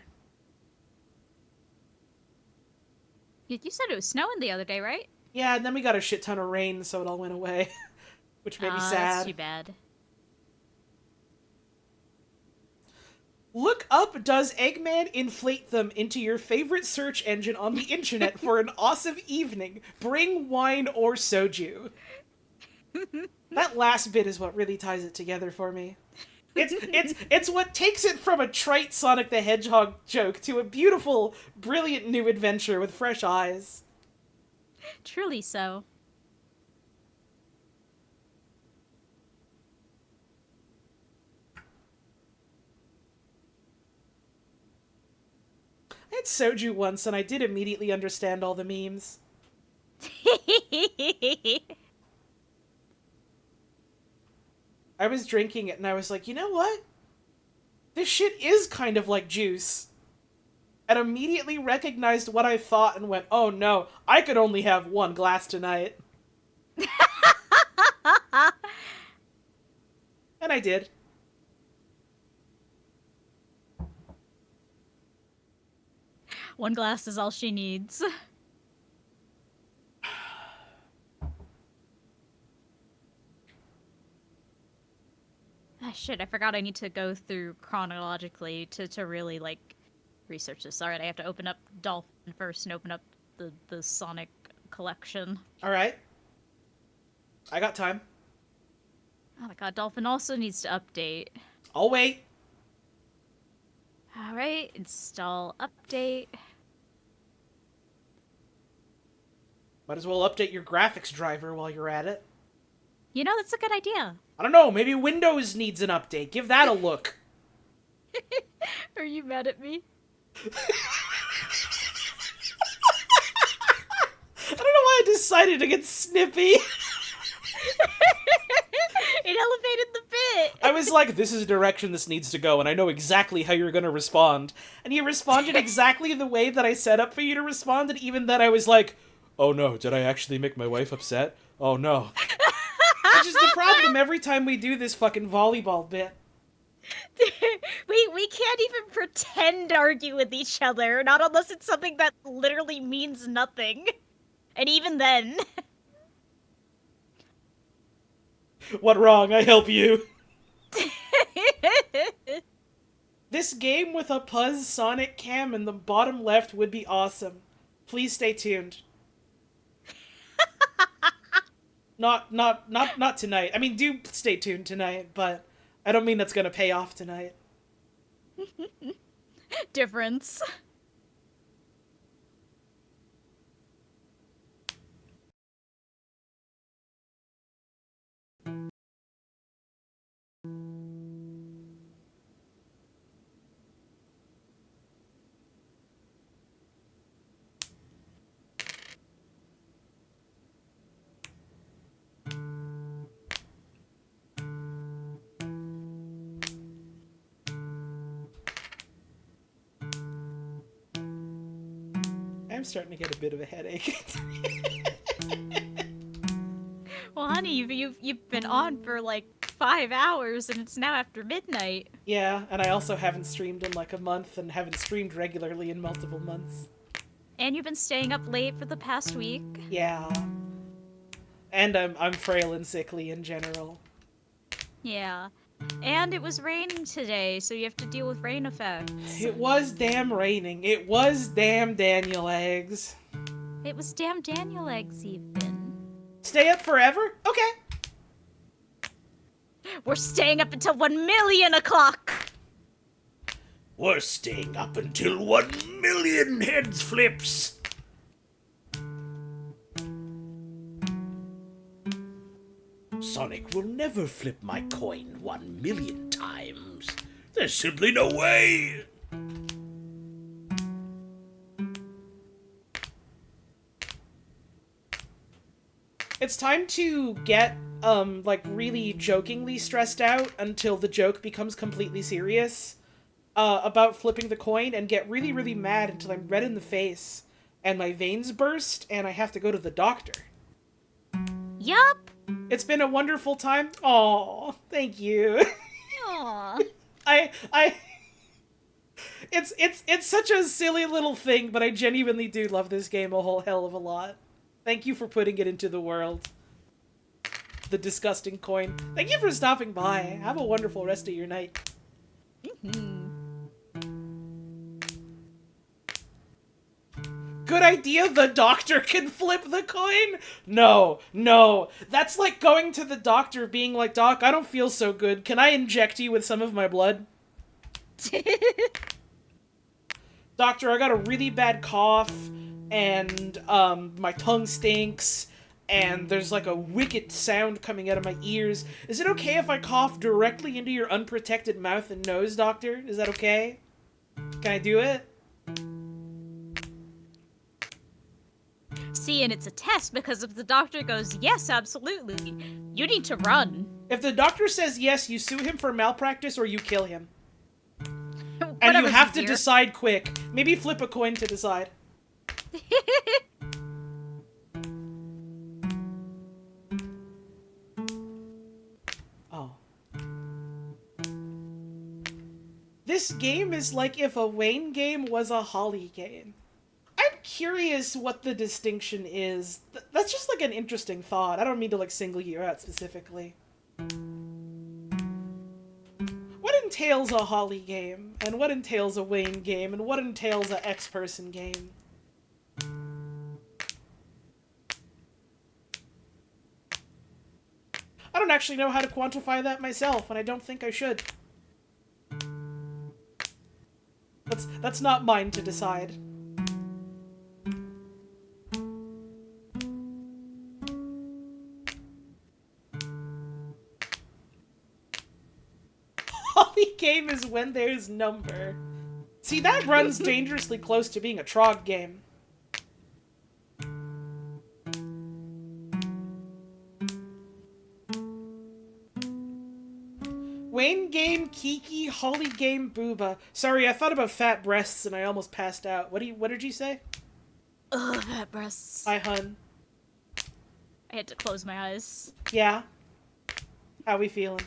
You said it was snowing the other day, right? Yeah, and then we got a shit ton of rain, so it all went away. Which made me sad. That's too bad. Look up, does Eggman inflate them into your favorite search engine on the internet for an awesome evening? Bring wine or soju. That last bit is what really ties it together for me. It's what takes it from a trite Sonic the Hedgehog joke to a beautiful, brilliant new adventure with fresh eyes. Truly so. I had soju once, and I did immediately understand all the memes. I was drinking it, and I was like, you know what? This shit is kind of like juice. And immediately recognized what I thought and went, oh no, I could only have one glass tonight. And I did. One glass is all she needs. Ah, shit, I forgot I need to go through chronologically to really, like, research this. Alright, I have to open up Dolphin first and open up the Sonic collection. Alright. I got time. Oh my god, Dolphin also needs to update. I'll wait. Alright, install update. Might as well update your graphics driver while you're at it. You know, that's a good idea. I don't know, maybe Windows needs an update. Give that a look. Are you mad at me? I don't know why I decided to get snippy. It elevated the bit. I was like, this is a direction this needs to go, and I know exactly how you're gonna respond. And you responded exactly the way that I set up for you to respond, and even then I was like, oh no, did I actually make my wife upset? Oh no. Which is the problem every time we do this fucking volleyball bit. we can't even pretend to argue with each other, not unless it's something that literally means nothing. And even then. What wrong? I help you. This game with a Puzz Sonic cam in the bottom left would be awesome. Please stay tuned. Not tonight. I mean, do stay tuned tonight, but I don't mean that's gonna pay off tonight. Difference. I'm starting to get a bit of a headache. Well, honey, you've been on for like 5 hours and it's now after midnight. Yeah, and I also haven't streamed in like a month and haven't streamed regularly in multiple months. And you've been staying up late for the past week. Yeah. And I'm frail and sickly in general. Yeah. And it was raining today, so you have to deal with rain effects. It was damn raining. It was damn Daniel eggs. It was damn Daniel eggs, even. Stay up forever? Okay. We're staying up until 1,000,000 o'clock! We're staying up until 1,000,000 heads flips. Sonic will never flip my coin 1,000,000 times. There's simply no way. It's time to get, like, really jokingly stressed out until the joke becomes completely serious about flipping the coin, and get really, really mad until I'm red in the face and my veins burst and I have to go to the doctor. Yup! It's been a wonderful time. Aw, thank you. Aww. It's such a silly little thing, but I genuinely do love this game a whole hell of a lot. Thank you for putting it into the world. The disgusting coin. Thank you for stopping by. Have a wonderful rest of your night. Good idea, the doctor can flip the coin? No, no. That's like going to the doctor being like, Doc, I don't feel so good. Can I inject you with some of my blood? Doctor, I got a really bad cough, and my tongue stinks, and there's like a wicked sound coming out of my ears. Is it okay if I cough directly into your unprotected mouth and nose, Doctor? Is that okay? Can I do it? See, and it's a test, because if the doctor goes, yes, absolutely, you need to run. If the doctor says yes, you sue him for malpractice or you kill him. And you Whatever's have to easier. decide quick. Maybe flip a coin to decide. Oh. This game is like if a Wayne game was a Holly game. I'm curious what the distinction is. That's just like an interesting thought. I don't mean to like single you out specifically. What entails a Holly game? And what entails a Wayne game? And what entails a X-Person game? I don't actually know how to quantify that myself, and I don't think I should. That's not mine to decide. Holly game is when there's number. See, that runs dangerously close to being a Trog game. Wayne game, Kiki, Holly game, Booba. Sorry, I thought about fat breasts and I almost passed out. What did you say? Ugh, fat breasts. Hi, hun. I had to close my eyes. Yeah? How we feeling?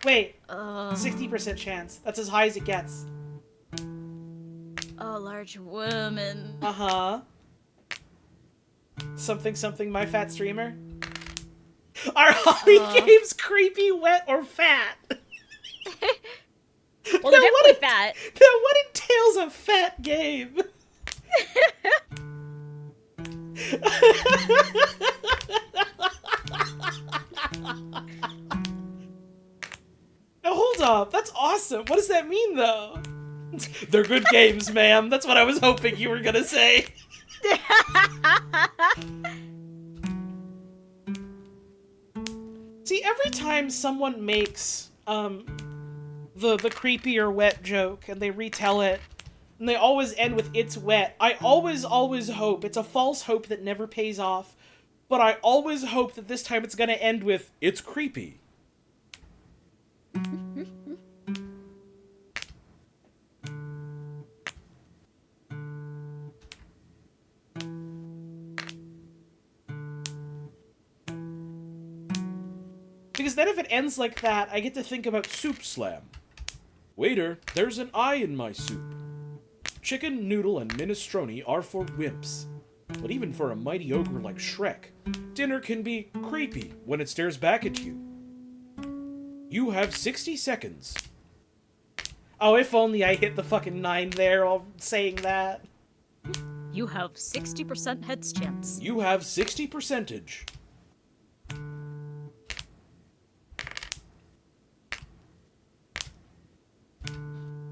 Wait, 60%. 60% chance. That's as high as it gets. A large woman. Uh-huh. Something something my fat streamer? Are Holly games creepy, wet, or fat? Well, they're definitely fat. Then what entails a fat game? Now hold up, that's awesome. What does that mean, though? They're good games, ma'am. That's what I was hoping you were gonna say. See, every time someone makes the creepy or wet joke and they retell it, and they always end with "it's wet," I always hope, it's a false hope that never pays off, but I always hope that this time it's gonna end with "it's creepy." Because then if it ends like that, I get to think about Soup Slam. Waiter, there's an eye in my soup. Chicken, noodle, and minestrone are for wimps. But even for a mighty ogre like Shrek, dinner can be creepy when it stares back at you. You have 60 seconds. Oh, if only I hit the fucking 9 there while saying that. You have 60% heads chance. You have 60 percentage.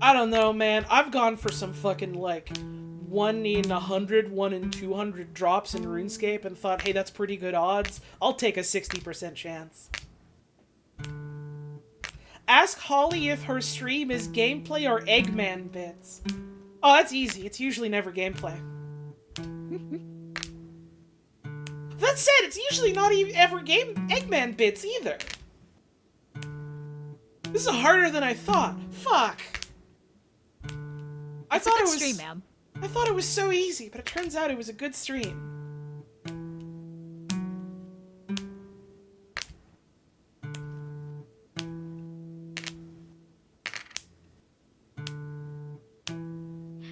I don't know, man. I've gone for some fucking, like, 1 in 100, 1 in 200 drops in RuneScape and thought, hey, that's pretty good odds. I'll take a 60% chance. Ask Holly if her stream is gameplay or Eggman bits. Oh, that's easy. It's usually never gameplay. That said, it's usually not even ever Eggman bits either. This is harder than I thought. Fuck. I thought it was stream, ma'am. I thought it was so easy, but it turns out it was a good stream.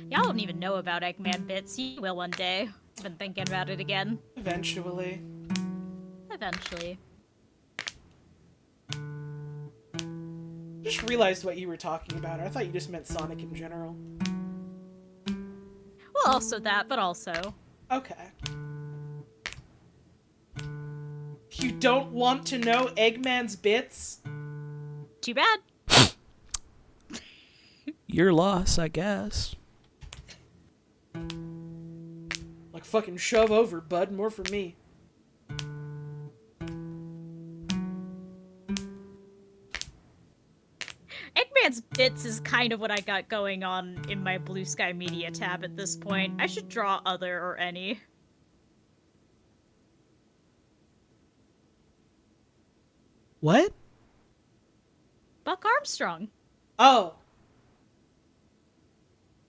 Y'all don't even know about Eggman bits. You will one day. I've been thinking about it again. Eventually. Eventually. Just realized what you were talking about. I thought you just meant Sonic in general. Well, also that, but also. Okay. You don't want to know Eggman's bits? Too bad. Your loss, I guess. Like fucking shove over, bud. More for me. Eggman's bits is kind of what I got going on in my Blue Sky Media tab at this point. I should draw other or any. What? Buck Armstrong. Oh.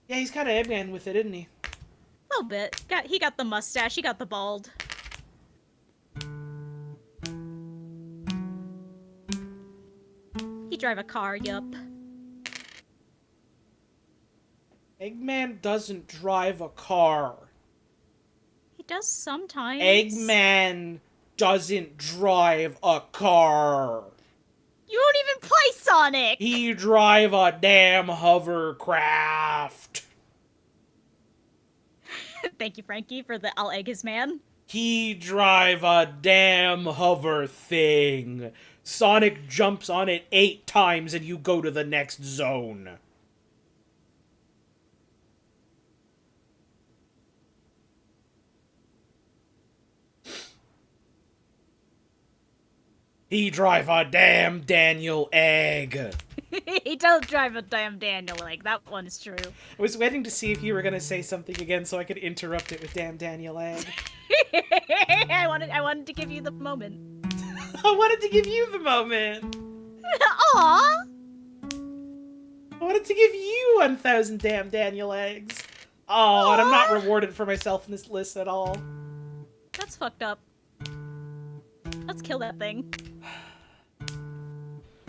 Yeah, he's kind of Eggman with it, isn't he? A little bit. He got the mustache, he got the bald. He drive a car, yup. Eggman doesn't drive a car. He does sometimes. Eggman doesn't drive a car. You don't even play Sonic! He drive a damn hovercraft. Thank you, Frankie, for the I'll egg his man. He drive a damn hover thing. Sonic jumps on it 8 times and you go to the next zone. He drive a damn Daniel egg. He don't drive a damn Daniel egg. That one is true. I was waiting to see if you were gonna say something again so I could interrupt it with damn Daniel egg. I wanted to give you the moment. I wanted to give you the moment. Aww! I wanted to give you 1,000 damn Daniel eggs. Oh, and I'm not rewarded for myself in this list at all. That's fucked up. Let's kill that thing.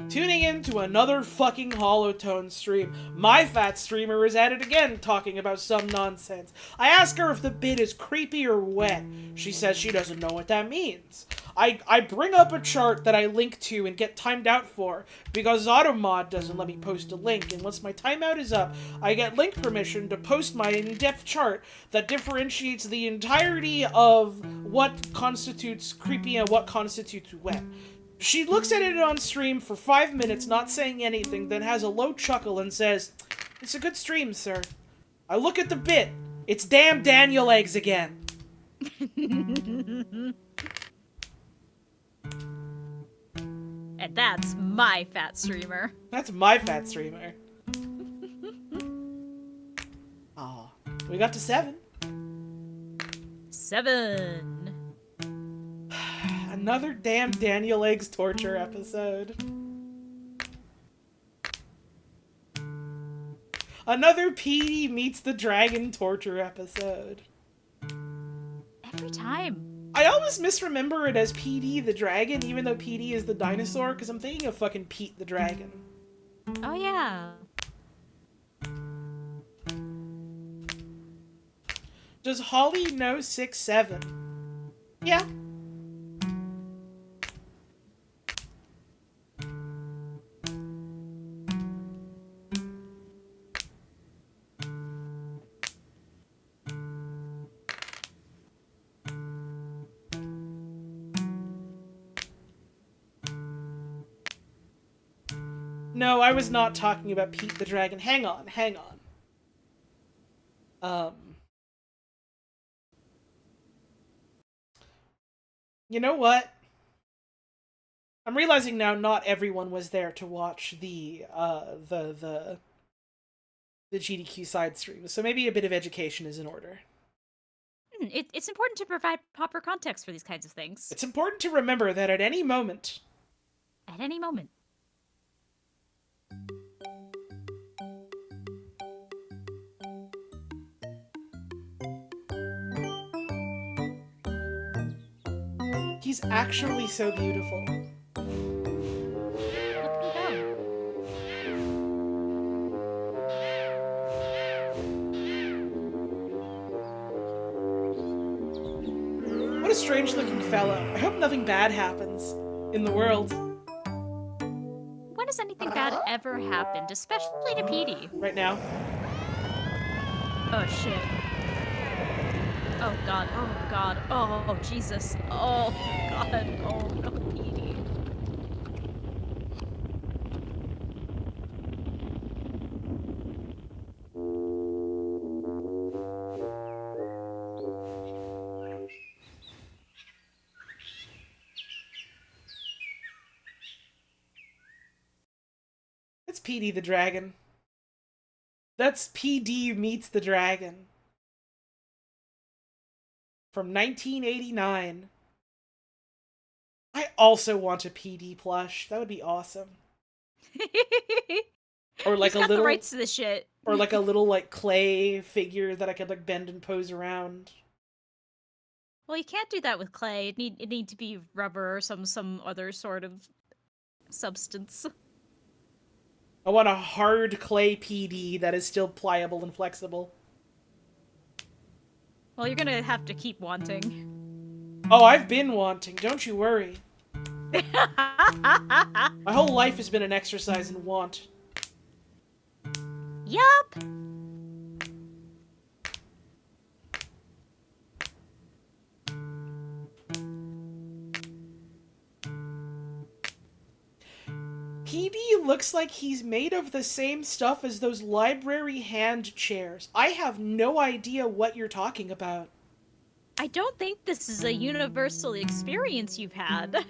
Tuning in to another fucking Holotone stream. My fat streamer is at it again, talking about some nonsense. I ask her if the bit is creepy or wet. She says she doesn't know what that means. I bring up a chart that I link to and get timed out for, because Automod doesn't let me post a link, and once my timeout is up, I get link permission to post my in-depth chart that differentiates the entirety of what constitutes creepy and what constitutes wet. She looks at it on stream for 5 minutes, not saying anything, then has a low chuckle and says, "It's a good stream, sir." I look at the bit. It's damn Daniel eggs again. And that's my fat streamer. That's my fat streamer. Aw. We got to 7. 7. Another damn Daniel Eggs torture episode. Another Petey meets the dragon torture episode. Every time. I always misremember it as PD the dragon, even though PD is the dinosaur, because I'm thinking of fucking Pete the dragon. Oh, yeah. Does Holly know 6'7"? Yeah. No, I was not talking about Pete the dragon. Hang on. You know what? I'm realizing now not everyone was there to watch the GDQ side stream, so maybe a bit of education is in order. It's important to provide proper context for these kinds of things. It's important to remember that at any moment... At any moment. He's actually so beautiful. Look at him go. What a strange-looking fellow. I hope nothing bad happens in the world. When has anything bad ever happened, especially to Petey? Right now. Oh, shit. Oh, God. Oh, God. Oh, Jesus. Oh, God. Oh, no, Petey. It's PD the dragon. That's PD meets the dragon. From 1989. I also want a PD plush. That would be awesome. Or like He's got the rights to this shit. Or like a little like clay figure that I could like bend and pose around. Well, you can't do that with clay. It need to be rubber or some other sort of substance. I want a hard clay PD that is still pliable and flexible. Well, you're gonna have to keep wanting. Oh, I've been wanting. Don't you worry. My whole life has been an exercise in want. Yup. PD looks like he's made of the same stuff as those library hand chairs. I have no idea what you're talking about. I don't think this is a universal experience you've had.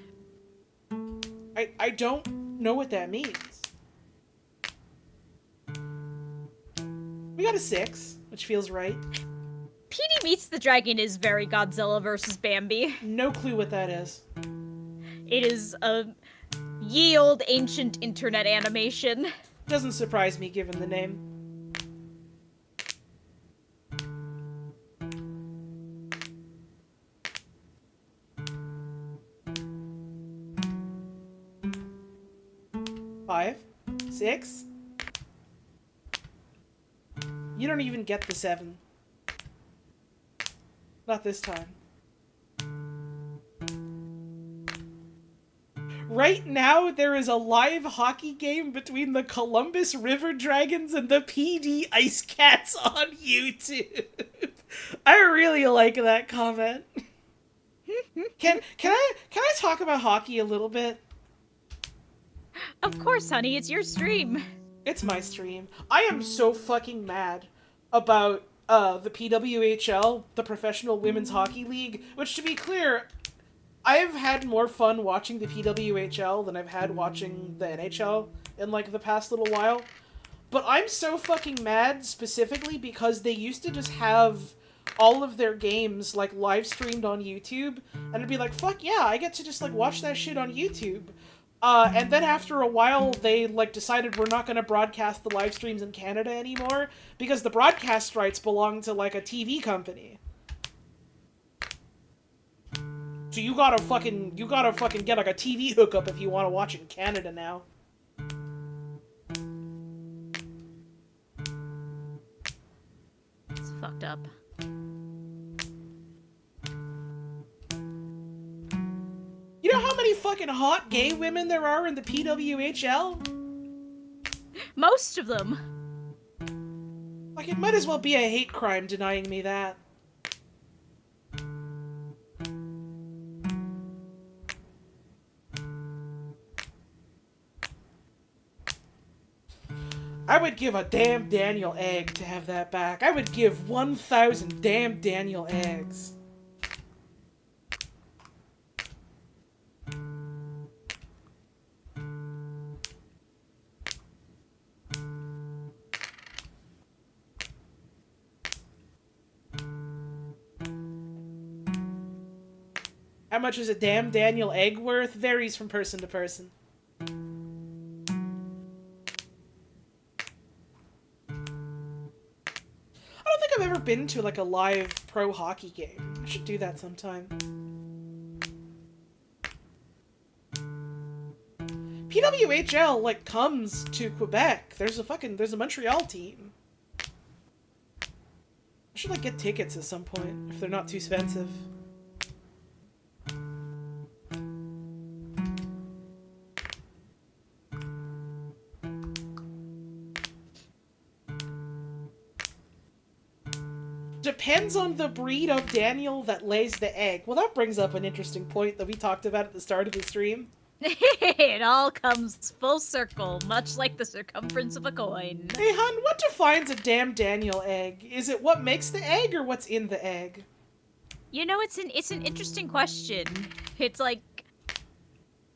I don't know what that means. We got a 6, which feels right. Petey Meets the Dragon is very Godzilla versus Bambi. No clue what that is. It is a ye old ancient internet animation. Doesn't surprise me given the name. Five, 6. You don't even get the 7. Not this time. Right now, there is a live hockey game between the Columbus River Dragons and the PD Ice Cats on YouTube. I really like that comment. Can I talk about hockey a little bit? Of course, honey, it's your stream. It's my stream. I am so fucking mad about the PWHL, the Professional Women's Hockey League, which, to be clear, I've had more fun watching the PWHL than I've had watching the NHL in, like, the past little while. But I'm so fucking mad specifically because they used to just have all of their games, like, live streamed on YouTube, and it'd be like, fuck yeah, I get to just, like, watch that shit on YouTube. And then after a while, they, like, decided we're not going to broadcast the live streams in Canada anymore because the broadcast rights belong to, like, a TV company. So you gotta fucking get like a TV hookup if you want to watch it in Canada now. It's fucked up. You know how many fucking hot gay women there are in the PWHL? Most of them. Like, it might as well be a hate crime denying me that. I would give a damn Daniel egg to have that back. I would give 1,000 damn Daniel eggs. How much is a damn Daniel egg worth? Varies from person to person. I don't think I've ever been to like a live pro hockey game. I should do that sometime. PWHL like comes to Quebec. There's a Montreal team. I should like get tickets at some point if they're not too expensive. Depends on the breed of Daniel that lays the egg. Well, that brings up an interesting point that we talked about at the start of the stream. It all comes full circle, much like the circumference of a coin. Hey, hun, what defines a damn Daniel egg? Is it what makes the egg or what's in the egg? You know, it's an interesting question. It's like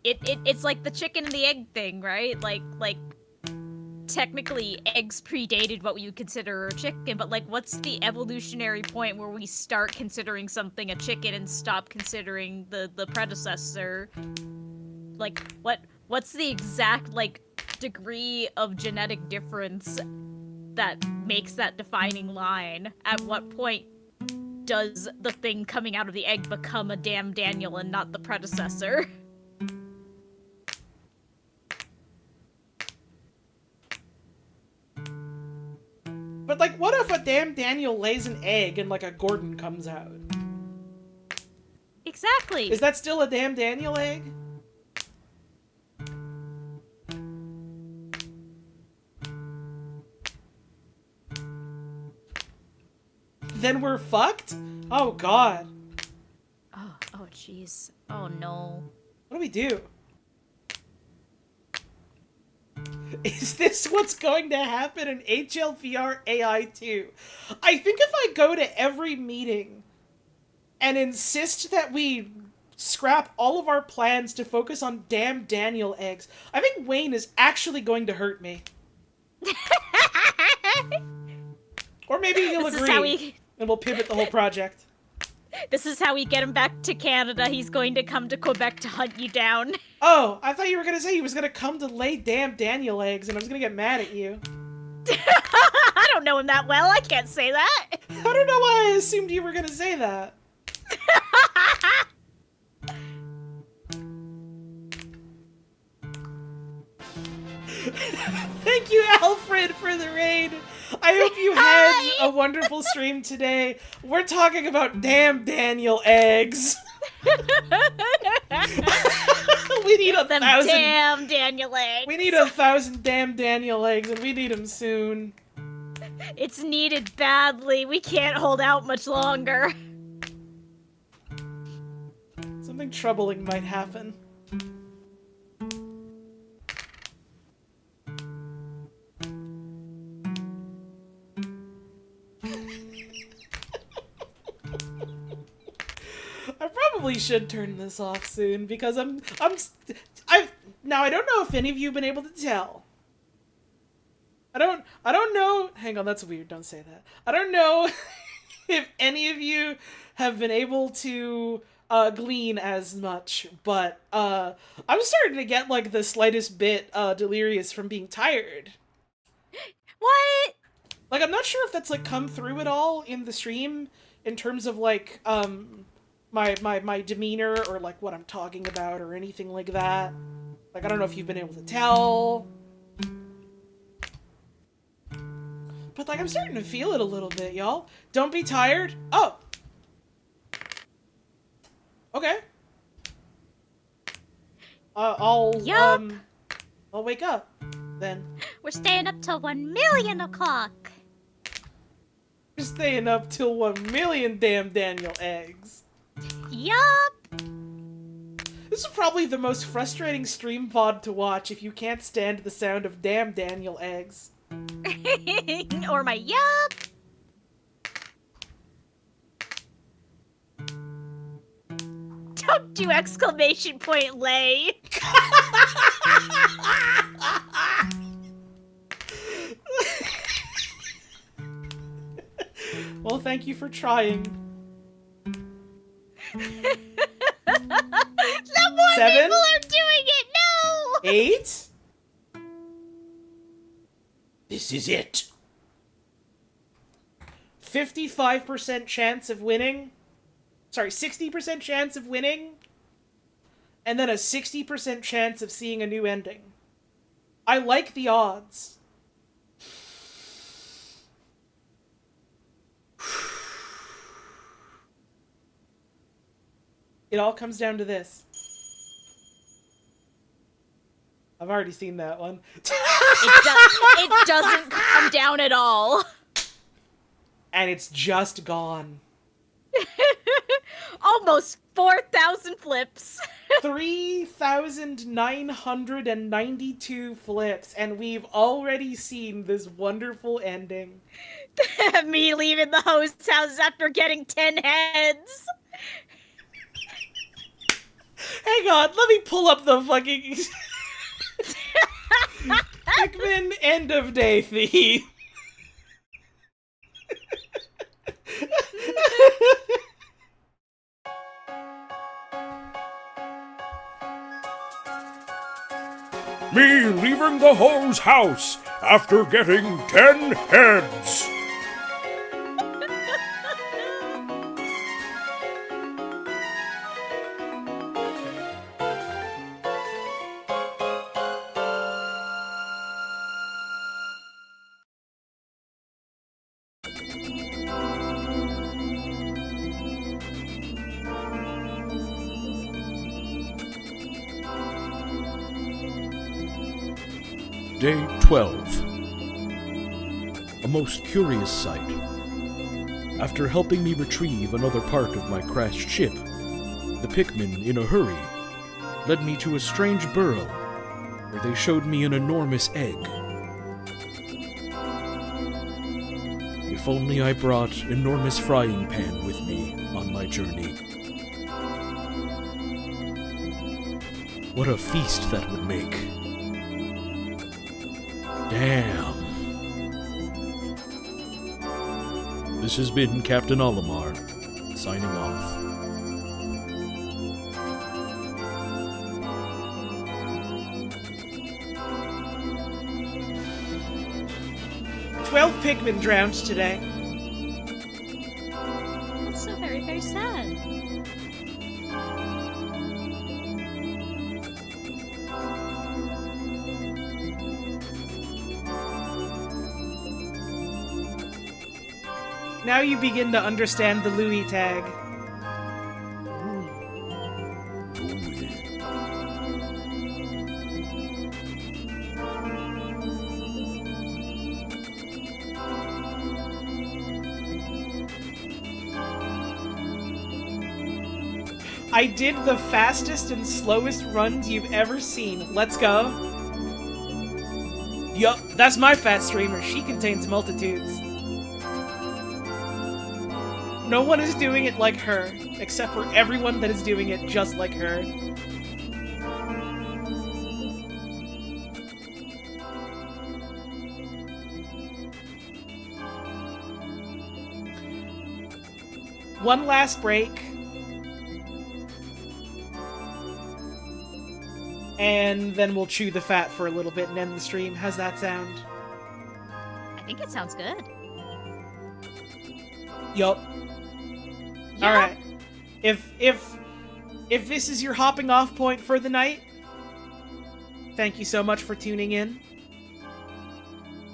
it's like the chicken and the egg thing, right? Like technically eggs predated what we would consider a chicken, but like what's the evolutionary point where we start considering something a chicken and stop considering the predecessor? Like what's the exact like degree of genetic difference that makes that defining line? At what point does the thing coming out of the egg become a damn Daniel and not the predecessor? But like, what if a damn Daniel lays an egg and like a Gordon comes out? Exactly. Is that still a damn Daniel egg? Then we're fucked? Oh god. Oh jeez. Oh no. What do we do? Is this what's going to happen in HLVR AI 2? I think if I go to every meeting and insist that we scrap all of our plans to focus on damn Daniel eggs, I think Wayne is actually going to hurt me. Or maybe he'll This is agree, how we- and we'll pivot the whole project. This is how we get him back to Canada. He's going to come to Quebec to hunt you down. Oh, I thought you were going to say he was going to come to lay damn Daniel eggs, and I was going to get mad at you. I don't know him that well. I can't say that. I don't know why I assumed you were going to say that. Thank you, Alfred, for the raid. I hope you had a wonderful stream today. We're talking about damn Daniel eggs. We need Them 1,000. damn Daniel eggs. We need 1,000 damn Daniel eggs, and we need them soon. It's needed badly. We can't hold out much longer. Something troubling might happen. I probably should turn this off soon because now I don't know if any of you have been able to tell. I don't know. Hang on, that's weird. Don't say that. I don't know if any of you have been able to glean as much, but I'm starting to get like the slightest bit delirious from being tired. What? Like, I'm not sure if that's like come through at all in the stream in terms of like my demeanor or like what I'm talking about or anything like that. Like, I don't know if you've been able to tell. But like, I'm starting to feel it a little bit, y'all. Don't be tired. Oh. Okay. Yup. I'll wake up then. We're staying up till 1,000,000 o'clock. We're staying up till 1,000,000 damn Daniel eggs. Yup. This is probably the most frustrating stream VOD to watch if you can't stand the sound of damn Daniel eggs. Or my yup. Don't do exclamation point lay. Well, thank you for trying. The more 7? people are doing it, no! 8? This is it. 55% chance of winning. Sorry, 60% chance of winning. And then a 60% chance of seeing a new ending. I like the odds. It all comes down to this. I've already seen that one. It doesn't come down at all. And it's just gone. Almost 4,000 flips. 3,992 flips, and we've already seen this wonderful ending. Me leaving the host's house after getting 10 heads. Hang on, let me pull up the fucking Pikmin end of day theme. Me leaving the hoe's house after getting 10 heads. Day 12. A most curious sight. After helping me retrieve another part of my crashed ship, the Pikmin, in a hurry, led me to a strange burrow, where they showed me an enormous egg. If only I brought enormous frying pan with me on my journey. What a feast that would make. Damn. This has been Captain Olimar, signing off. Twelve Pikmin drowned today. That's so very, very sad. Now you begin to understand the Louis tag. I did the fastest and slowest runs you've ever seen. Let's go. Yup, that's my fat streamer. She contains multitudes. No one is doing it like her, except for everyone that is doing it just like her. One last break. And then we'll chew the fat for a little bit and end the stream. How's that sound? I think it sounds good. Yup. Yeah. Alright. If this is your hopping off point for the night, thank you so much for tuning in.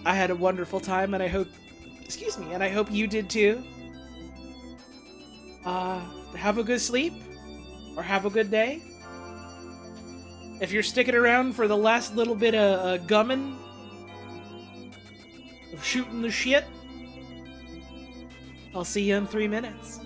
I had a wonderful time, and I hope, and I hope you did too. Have a good sleep, or have a good day. If you're sticking around for the last little bit of gumming, of shooting the shit, I'll see you in 3 minutes.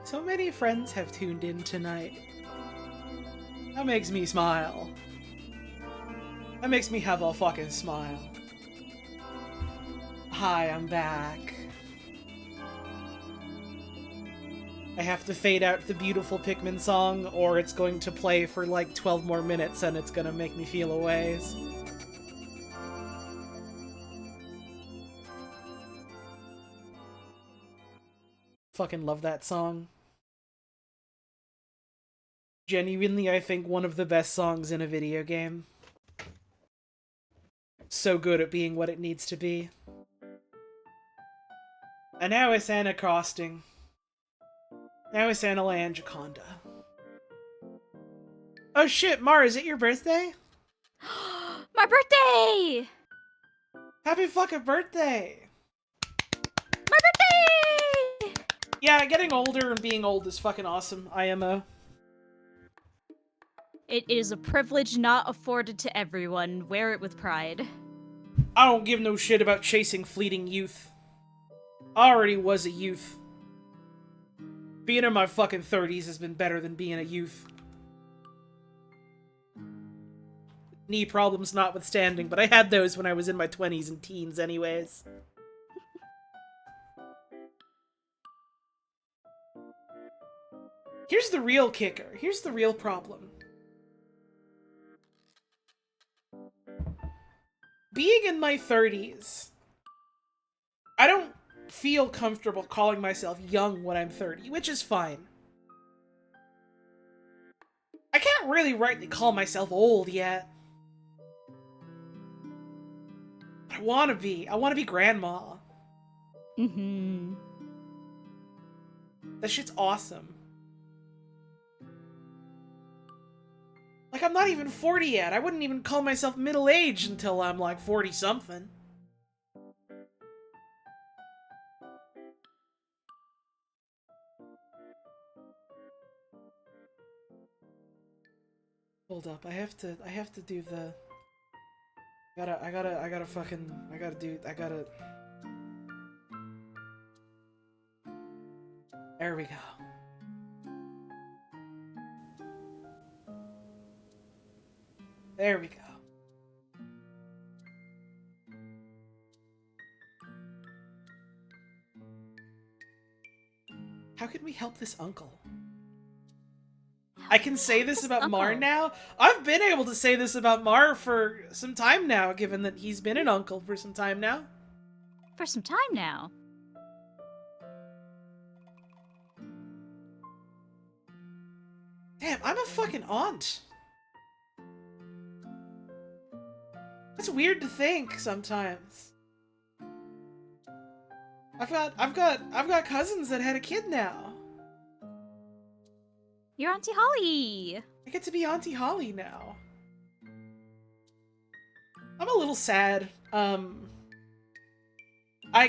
So many friends have tuned in tonight. That makes me smile. That makes me have a fucking smile. Hi, I'm back. I have to fade out the beautiful Pikmin song, or it's going to play for like 12 more minutes and it's gonna make me feel a ways. Fucking love that song. Genuinely, I think one of the best songs in a video game. So good at being what it needs to be. And now it's Anna Crosting. Now it's Anna Anjaconda. Oh shit, Mar, is it your birthday? My birthday! Happy fucking birthday! My birthday! Yeah, getting older and being old is fucking awesome, IMO. It is a privilege not afforded to everyone. Wear it with pride. I don't give no shit about chasing fleeting youth. I already was a youth. Being in my fucking 30s has been better than being a youth. Knee problems notwithstanding, but I had those when I was in my 20s and teens anyways. Here's the real kicker. Here's the real problem. Being in my 30s, I don't feel comfortable calling myself young when I'm 30, which is fine. I can't really rightly call myself old yet. I wanna be. I wanna be grandma. Mm-hmm. That shit's awesome. Like, I'm not even 40 yet. I wouldn't even call myself middle-aged until I'm like 40-something. Hold up, I have to do the... I gotta... There we go. There we go. How can we help this uncle? I can say this about Mar now. I've been able to say this about Mar for some time now, given that he's been an uncle for some time now. For some time now. Damn, I'm a fucking aunt. That's weird to think sometimes. I've got cousins that had a kid now. You're Auntie Holly. I get to be Auntie Holly now. I'm a little sad. I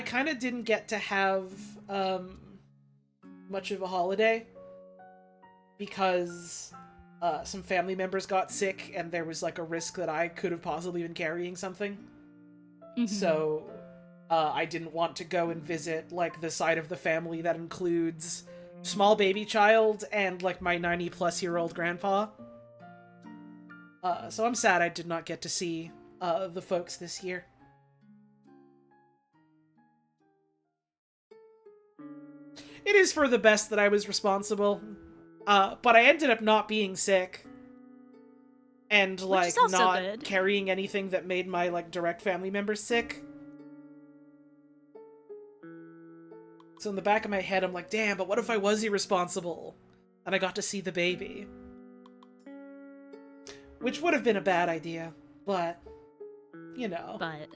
kind of didn't get to have much of a holiday because some family members got sick and there was like a risk that I could have possibly been carrying something. Mm-hmm. So I didn't want to go and visit like the side of the family that includes small baby child and like my 90-plus-year-old grandpa. So I'm sad I did not get to see the folks this year. It is for the best that I was responsible, but I ended up not being sick and like not good. carrying anything that made my like direct family members sick. So in the back of my head, I'm like, damn, but what if I was irresponsible and I got to see the baby? Which would have been a bad idea, but, you know. But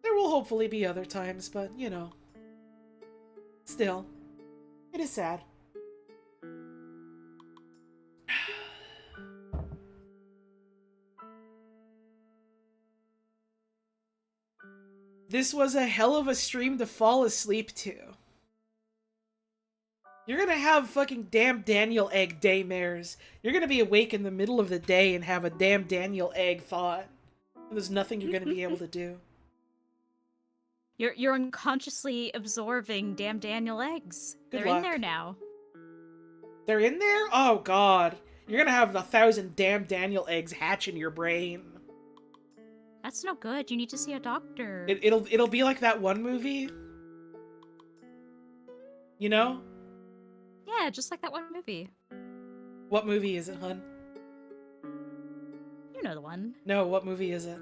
there will hopefully be other times, but, you know. Still, it is sad. This was a hell of a stream to fall asleep to. You're gonna have fucking damn Daniel egg daymares. You're gonna be awake in the middle of the day and have a damn Daniel egg thought. And there's nothing you're gonna be able to do. You're unconsciously absorbing damn Daniel eggs. Good They're luck. in there now. They're in there? Oh god. You're gonna have 1,000 damn Daniel eggs hatch in your brain. That's no good. You need to see a doctor. It'll be like that one movie. You know? Yeah, just like that one movie. What movie is it, hun? You know the one. No, what movie is it?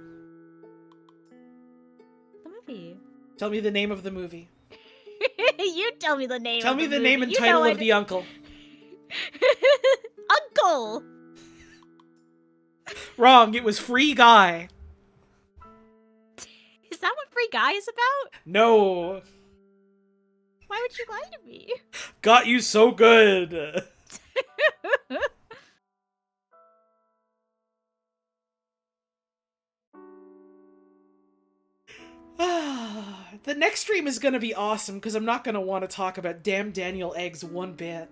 The movie. Tell me the name of the movie. You tell me the name. Tell of me the the name and movie. title of the uncle. Uncle. Wrong, it was Free Guy. Is that what Free Guy is about? No. Why would you lie to me? Got you so good. The next stream is gonna be awesome because I'm not gonna want to talk about damn Daniel eggs one bit.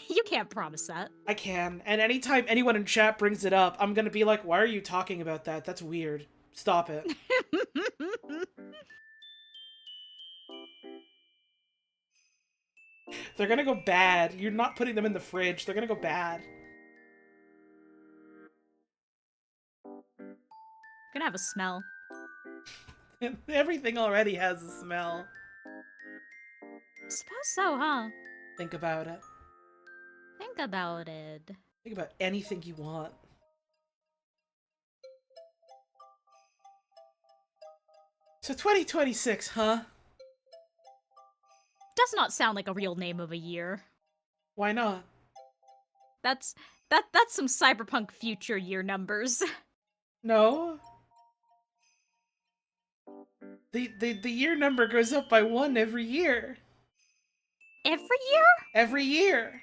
You can't promise that. I can, and anytime anyone in chat brings it up, I'm gonna be like, why are you talking about that? That's weird. Stop it. They're gonna go bad. You're not putting them in the fridge. They're gonna go bad. Gonna have a smell. Everything already has a smell. Suppose so, huh? Think about it. Think about it. Think about anything you want. So 2026, huh? Does not sound like a real name of a year. Why not? That's some cyberpunk future year numbers. No. The year number goes up by 1 every year. Every year? Every year.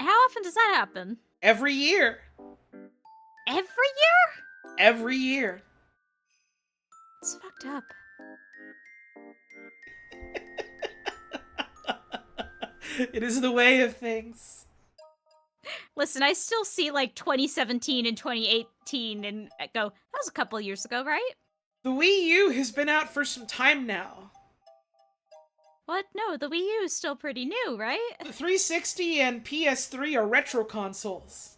How often does that happen? Every year. Every year? Every year. It's fucked up. It is the way of things. Listen, I still see like 2017 and 2018 and I go, that was a couple years ago, right? The Wii U has been out for some time now. What? No, the Wii U is still pretty new, right? The 360 and PS3 are retro consoles.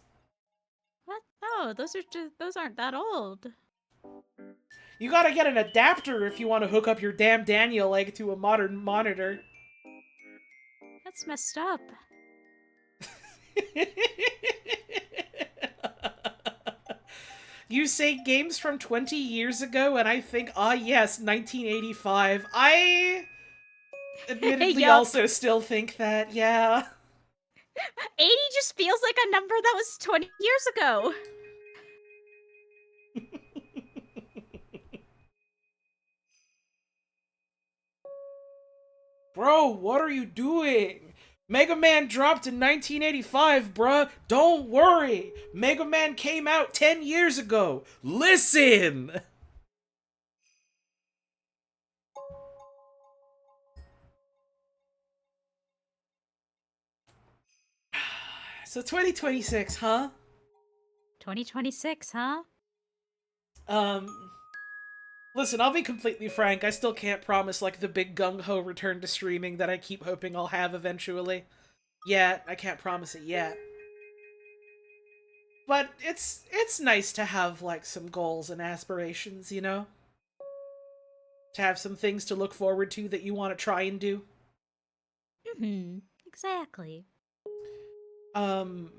What? No, those aren't that old. You gotta get an adapter if you want to hook up your damn Daniel egg to a modern monitor. That's messed up. You say games from 20 years ago, and I think, ah yes, 1985. I admittedly Yup. also still think that, yeah. 80 just feels like a number that was 20 years ago. Bro, what are you doing? Mega Man dropped in 1985, bruh. Don't worry. Mega Man came out 10 years ago. Listen! So 2026, huh? 2026, huh? Listen, I'll be completely frank. I still can't promise, like, the big gung-ho return to streaming that I keep hoping I'll have eventually. Yet. I can't promise it yet. But it's nice to have, like, some goals and aspirations, you know? To have some things to look forward to that you want to try and do. Exactly. So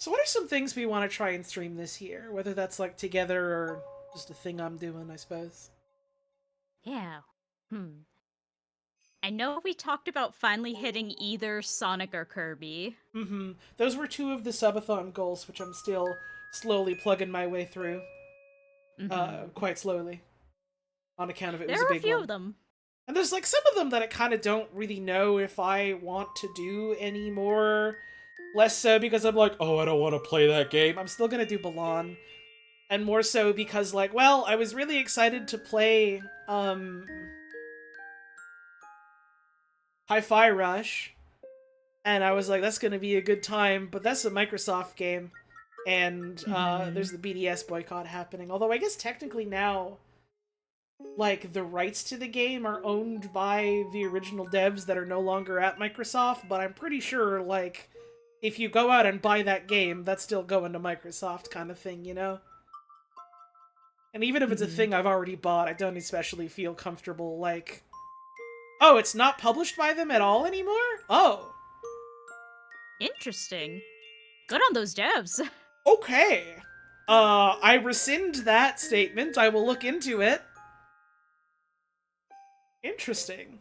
what are some things we want to try and stream this year? Whether that's, like, together or just a thing I'm doing, I suppose. Yeah. I know we talked about finally hitting either Sonic or Kirby. Those were two of the subathon goals, which I'm still slowly plugging my way through. Quite slowly. On account of it was a There are a big few one. of them. And there's, like, some of them that I kind of don't really know if I want to do anymore. Less so because I'm like, oh, I don't want to play that game. I'm still gonna do Balan. And more so because, like, well, I was really excited to play, Hi-Fi Rush. And I was like, that's gonna be a good time, but that's a Microsoft game. And, there's the BDS boycott happening. Although I guess technically now, like, the rights to the game are owned by the original devs that are no longer at Microsoft, but I'm pretty sure, like, if you go out and buy that game, that's still going to Microsoft kind of thing, you know? And even if it's a thing I've already bought, I don't especially feel comfortable, like, oh, it's not published by them at all anymore? Oh. Interesting. Good on those devs. Okay. I rescind that statement. I will look into it. Interesting.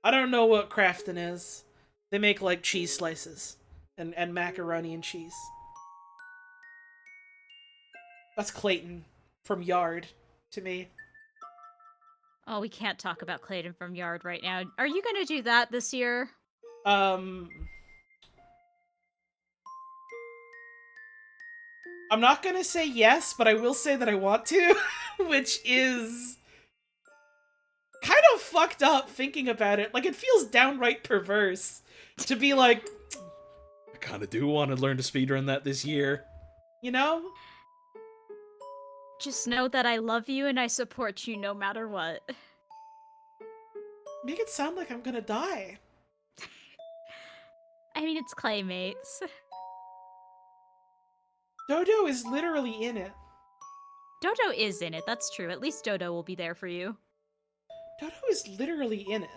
I don't know what Crafton is. They make, like, cheese slices. And macaroni and cheese. That's Clayton from Yard to me. Oh, we can't talk about Clayton from Yard right now. Are you gonna do that this year? I'm not gonna say yes, but I will say that I want to, which is kind of fucked up thinking about it. Like, it feels downright perverse to be like, I kind of do want to learn to speedrun that this year. You know? Just know that I love you and I support you no matter what. Make it sound like I'm gonna die. I mean, it's Claymates. Dodo is literally in it. Dodo is in it, that's true. At least Dodo will be there for you. Dodo is literally in it.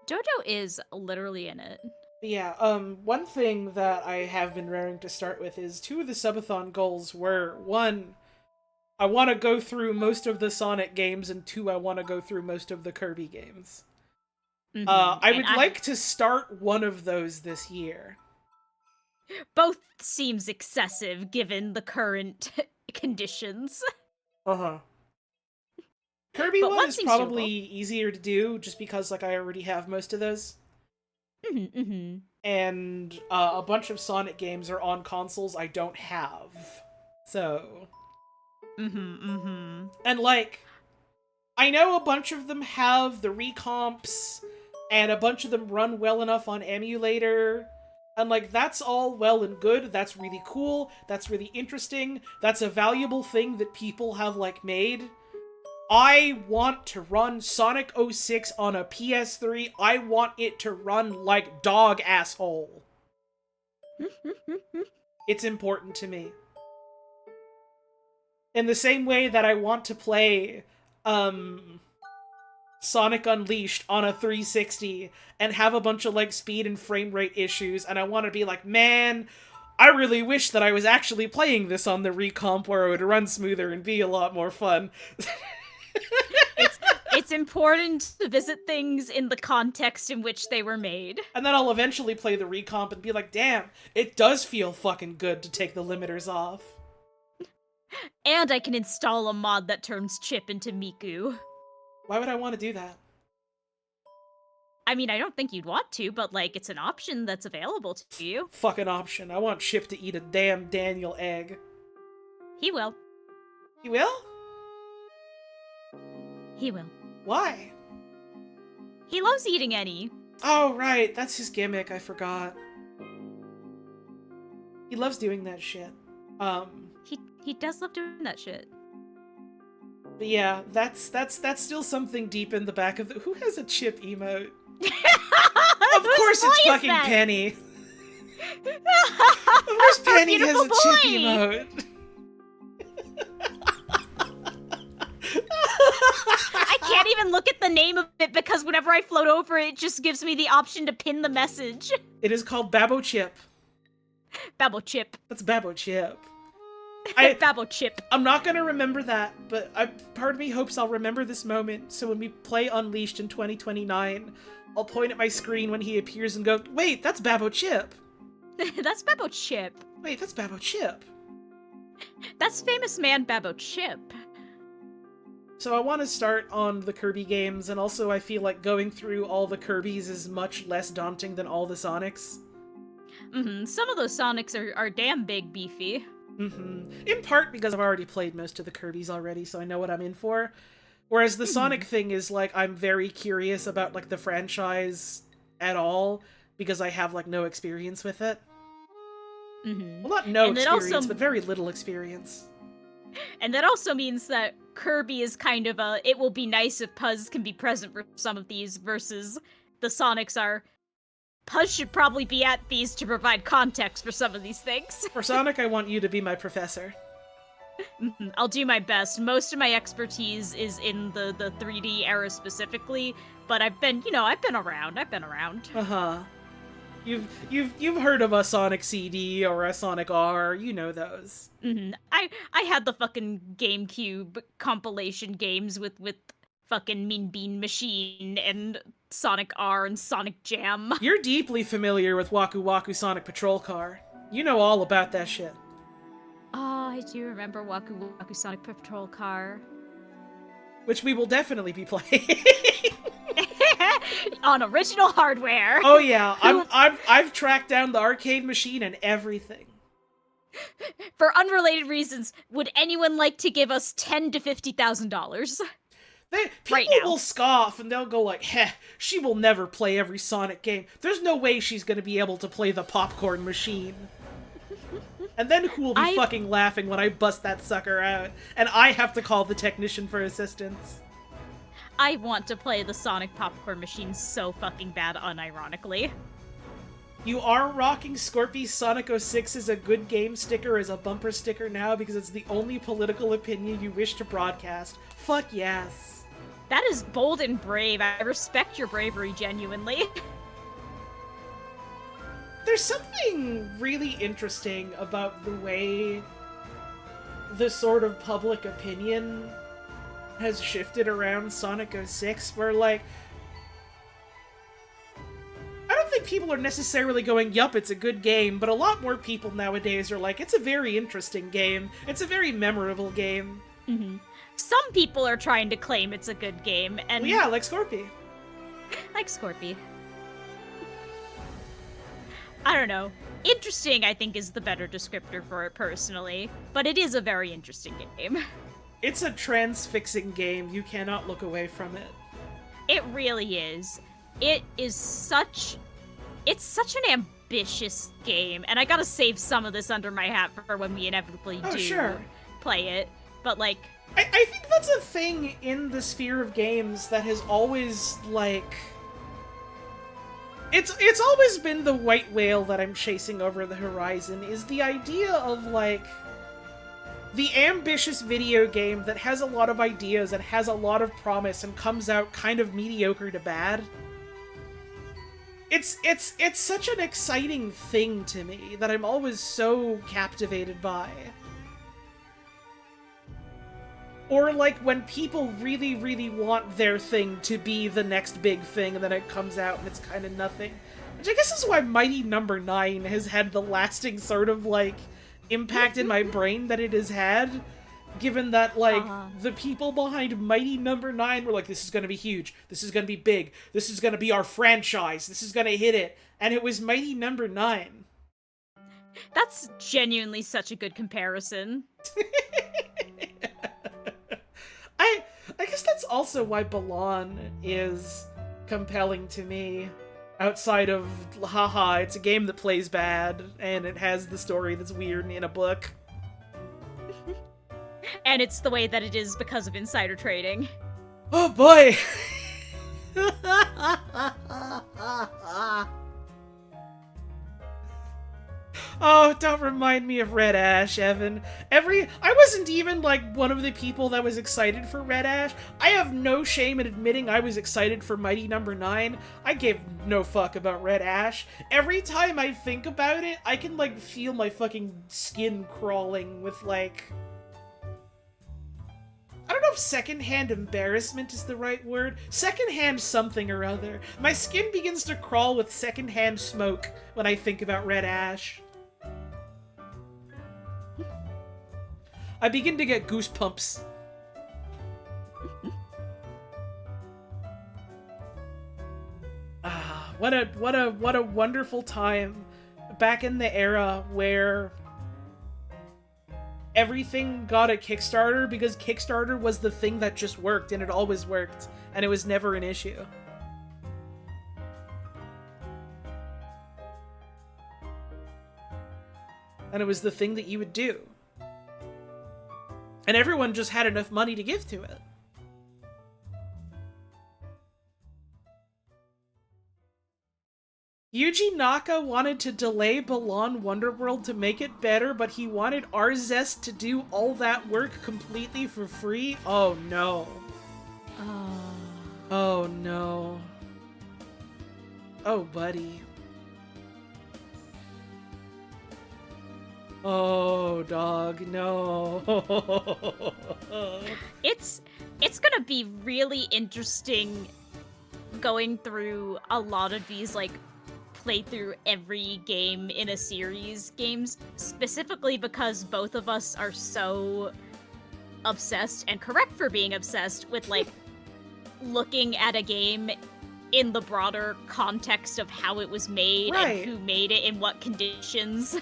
Dodo is literally in it. But yeah, one thing that I have been raring to start with is 2 of the subathon goals were, 1, I want to go through most of the Sonic games, and 2, I want to go through most of the Kirby games. I would like to start one of those this year. Both seems excessive given the current conditions. Uh-huh. Kirby But one one is seems probably doable. easier to do, just because, like, I already have most of those. And a bunch of Sonic games are on consoles I don't have. So... And, like, I know a bunch of them have the recomps, and a bunch of them run well enough on emulator, and, like, that's all well and good, that's really cool, that's really interesting, that's a valuable thing that people have, like, made. I want to run Sonic 06 on a PS3, I want it to run like dog asshole. It's important to me. In the same way that I want to play, Sonic Unleashed on a 360 and have a bunch of, like, speed and frame rate issues, and I want to be like, man, I really wish that I was actually playing this on the recomp where it would run smoother and be a lot more fun. It's important to visit things in the context in which they were made. And then I'll eventually play the recomp and be like, damn, it does feel fucking good to take the limiters off. And I can install a mod that turns Chip into Miku. Why would I want to do that? I mean, I don't think you'd want to, but, like, it's an option that's available to you. Fucking option. I want Chip to eat a damn Daniel egg. He will. He will? He will. Why? He loves eating any. Oh, right. That's his gimmick. I forgot. He loves doing that shit. He does love doing that shit. But yeah, that's still something deep in the back of the... Who has a Chip emote? Of course it's fucking Penny. Of course Penny has a Chip emote. I can't even look at the name of it because whenever I float over it just gives me the option to pin the message. It is called Babbo Chip. Babbo Chip. That's Babbo Chip. Babbo Chip. I'm not gonna remember that, but part of me hopes I'll remember this moment, so when we play Unleashed in 2029, I'll point at my screen when he appears and go, wait, that's Babbo Chip! That's Babbo Chip. Wait, that's Babbo Chip. That's famous man Babbo Chip. So I want to start on the Kirby games, and also I feel like going through all the Kirbys is much less daunting than all the Sonics. Some of those Sonics are damn big beefy. In part because I've already played most of the Kirbys already, so I know what I'm in for. Whereas the Sonic thing is, like, I'm very curious about, like, the franchise at all, because I have, like, no experience with it. Well, not no experience, but very little experience. And that also means that Kirby is kind of a, it will be nice if Puzz can be present for some of these, versus the Sonics are, Puzz should probably be at these to provide context for some of these things. For Sonic, I want you to be my professor. I'll do my best. Most of my expertise is in the 3D era specifically, but I've been around. Uh-huh. You've heard of a Sonic CD or a Sonic R, you know those. I had the fucking GameCube compilation games with fucking Mean Bean Machine and Sonic R and Sonic Jam. You're deeply familiar with Waku Waku Sonic Patrol Car. You know all about that shit. Oh, I do remember Waku Waku Sonic Patrol Car. Which we will definitely be playing. On original hardware. Oh yeah, I've tracked down the arcade machine and everything. For unrelated reasons, would anyone like to give us $10,000 to $50,000? People will scoff and they'll go like, heh, she will never play every Sonic game. There's no way she's gonna be able to play the popcorn machine. And then who will be fucking laughing when I bust that sucker out, and I have to call the technician for assistance. I want to play the Sonic popcorn machine so fucking bad, unironically. You are rocking Scorpy Sonic 06 as a good game sticker as a bumper sticker now because it's the only political opinion you wish to broadcast. Fuck yes. That is bold and brave. I respect your bravery, genuinely. There's something really interesting about the way the sort of public opinion has shifted around Sonic 06, where, like, I don't think people are necessarily going, yup, it's a good game, but a lot more people nowadays are like, it's a very interesting game. It's a very memorable game. Mm-hmm. Some people are trying to claim it's a good game, and... Well, yeah, like Scorpy. Like Scorpy. I don't know. Interesting, I think, is the better descriptor for it, personally. But it is a very interesting game. It's a transfixing game. You cannot look away from it. It really is. It is such... It's such an ambitious game, and I gotta save some of this under my hat for when we inevitably do play it. But, like... I think that's a thing in the sphere of games that has always, like... It's always been the white whale that I'm chasing over the horizon, is the idea of, like, the ambitious video game that has a lot of ideas and has a lot of promise and comes out kind of mediocre to bad. It's such an exciting thing to me that I'm always so captivated by. Or, like, when people really, really want their thing to be the next big thing, and then it comes out and it's kind of nothing. Which I guess is why Mighty Number 9 has had the lasting sort of, like, impact in my brain that it has had. Given that, like, the people behind Mighty Number 9 were like, this is gonna be huge, this is gonna be big, this is gonna be our franchise, this is gonna hit it. And it was Mighty Number 9. That's genuinely such a good comparison. I guess that's also why Balan is compelling to me. Outside of, haha, it's a game that plays bad, and it has the story that's weird in a book. And it's the way that it is because of insider trading. Oh boy! Oh, don't remind me of Red Ash, Evan. I wasn't even, like, one of the people that was excited for Red Ash. I have no shame in admitting I was excited for Mighty Number 9. I gave no fuck about Red Ash. Every time I think about it, I can, like, feel my fucking skin crawling with, like... I don't know if secondhand embarrassment is the right word. Secondhand something or other. My skin begins to crawl with secondhand smoke when I think about Red Ash. I begin to get goosebumps. What a wonderful time back in the era where everything got a Kickstarter because Kickstarter was the thing that just worked, and it always worked, and it was never an issue. And it was the thing that you would do. And everyone just had enough money to give to it. Yuji Naka wanted to delay Balan Wonderworld to make it better, but he wanted Arzest to do all that work completely for free? Oh no. Oh no. Oh buddy. Oh, dog, no. It's gonna be really interesting going through a lot of these, like, play through every game in a series games, specifically because both of us are so obsessed, and correct for being obsessed, with, like, looking at a game in the broader context of how it was made and who made it in what conditions.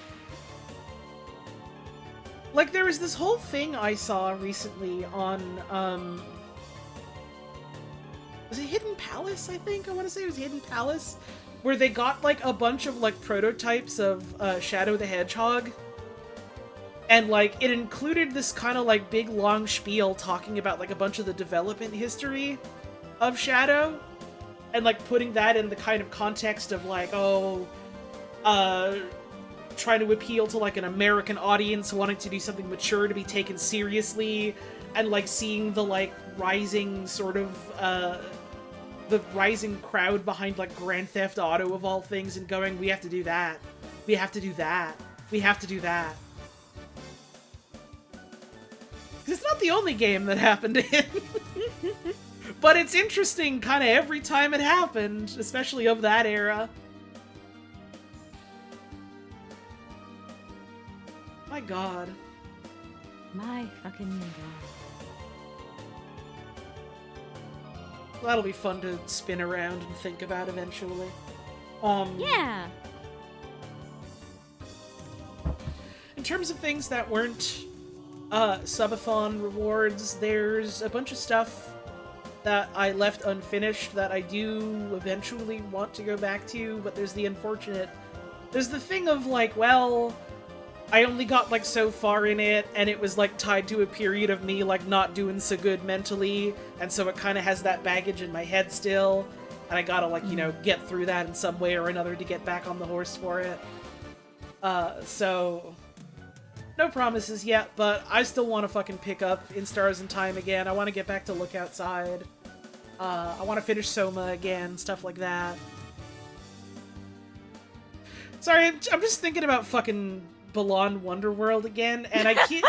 Like, there was this whole thing I saw recently on, was it Hidden Palace, I think? I want to say it was Hidden Palace, where they got, like, a bunch of, like, prototypes of Shadow the Hedgehog. And, like, it included this kind of, like, big, long spiel talking about, like, a bunch of the development history of Shadow. And, like, putting that in the kind of context of, like, oh, trying to appeal to like an American audience wanting to do something mature to be taken seriously, and like seeing the like rising sort of the rising crowd behind like Grand Theft Auto of all things, and going, we have to do that, we have to do that, we have to do that. It's not the only game that happened in. But it's interesting kind of every time it happened, especially of that era. My god. My fucking god. That'll be fun to spin around and think about eventually. Yeah. In terms of things that weren't subathon rewards, there's a bunch of stuff that I left unfinished that I do eventually want to go back to, but there's the thing of like, well, I only got like so far in it, and it was like tied to a period of me like not doing so good mentally, and so it kind of has that baggage in my head still, and I gotta like, you know, get through that in some way or another to get back on the horse for it. So no promises yet, but I still want to fucking pick up In Stars and Time again. I want to get back to Look Outside. I want to finish Soma again, stuff like that. Sorry, I'm just thinking about fucking Balan Wonderworld again, and I keep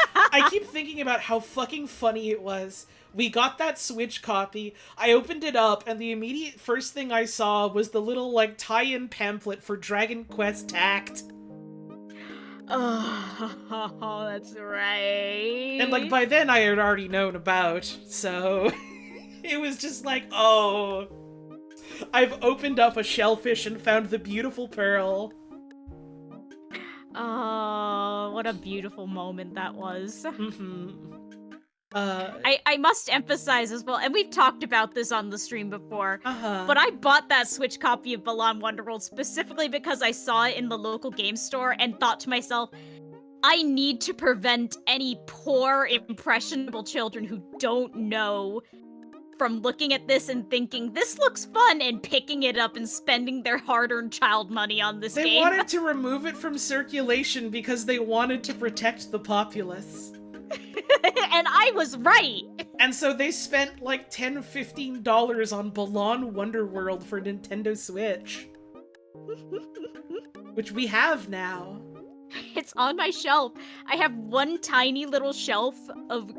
thinking about how fucking funny it was. We got that Switch copy, I opened it up, and the immediate first thing I saw was the little, like, tie-in pamphlet for Dragon Quest Tact. Oh, that's right. And, like, by then I had already known about, so it was just like, oh, I've opened up a shellfish and found the beautiful pearl. Oh, what a beautiful moment that was. Mm-hmm. I must emphasize as well, and we've talked about this on the stream before, but I bought that Switch copy of Balan Wonderworld specifically because I saw it in the local game store and thought to myself, I need to prevent any poor, impressionable children who don't know from looking at this and thinking, this looks fun, and picking it up and spending their hard-earned child money on this game. They wanted to remove it from circulation because they wanted to protect the populace. And I was right! And so they spent like $10, $15 on Balan Wonderworld for Nintendo Switch. Which we have now. It's on my shelf. I have one tiny little shelf of,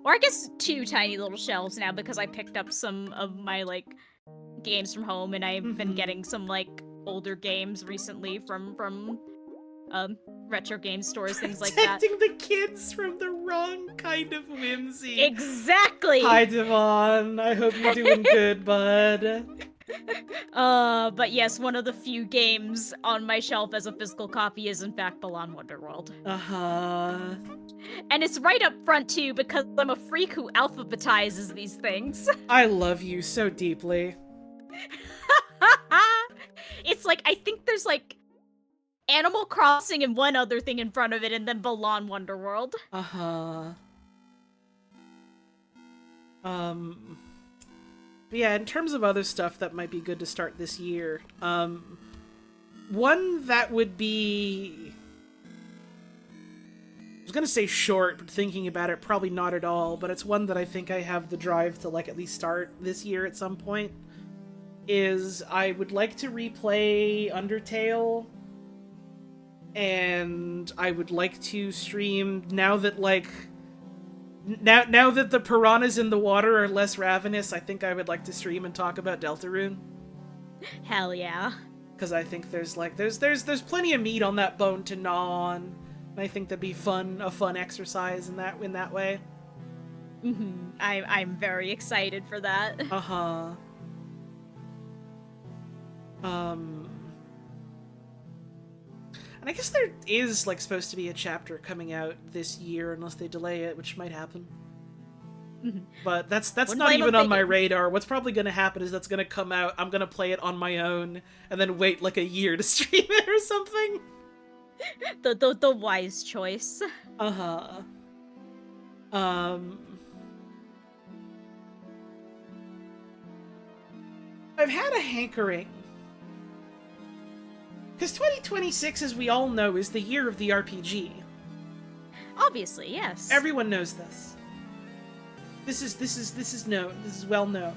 or I guess two tiny little shelves now, because I picked up some of my, like, games from home, and I've been getting some, like, older games recently from retro game stores, things like that. Protecting the kids from the wrong kind of whimsy. Exactly! Hi, Devon. I hope you're doing good, bud. But yes, one of the few games on my shelf as a physical copy is in fact Balan Wonderworld. Uh-huh. And it's right up front too, because I'm a freak who alphabetizes these things. I love you so deeply. It's like, I think there's like Animal Crossing and one other thing in front of it, and then Balan Wonderworld. Uh-huh. But yeah, in terms of other stuff that might be good to start this year, one that would be, I was gonna say short, but thinking about it, probably not at all, but it's one that I think I have the drive to, like, at least start this year at some point, is I would like to replay Undertale, and I would like to stream, now that, like, now that the piranhas in the water are less ravenous, I think I would like to stream and talk about Deltarune. Hell yeah. Because I think there's plenty of meat on that bone to gnaw on. And I think that'd be a fun exercise in that way. I'm very excited for that. Uh-huh. And I guess there is, like, supposed to be a chapter coming out this year, unless they delay it, which might happen. But that's not even on my radar. What's probably going to happen is that's going to come out, I'm going to play it on my own, and then wait, like, a year to stream it or something. The wise choice. Uh-huh. I've had a hankering Because 2026, as we all know, is the year of the RPG. Obviously, yes. Everyone knows this. This is known. This is well known.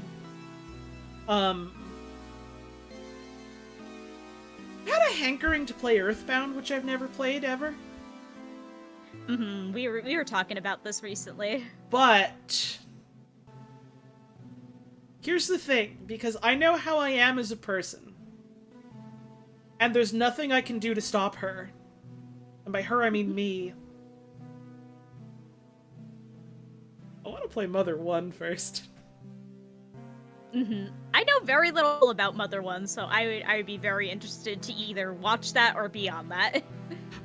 I had a hankering to play Earthbound, which I've never played ever. We were talking about this recently. But here's the thing, because I know how I am as a person. And there's nothing I can do to stop her. And by her, I mean me. I want to play Mother 1 first. I know very little about Mother 1, so I would be very interested to either watch that or be on that.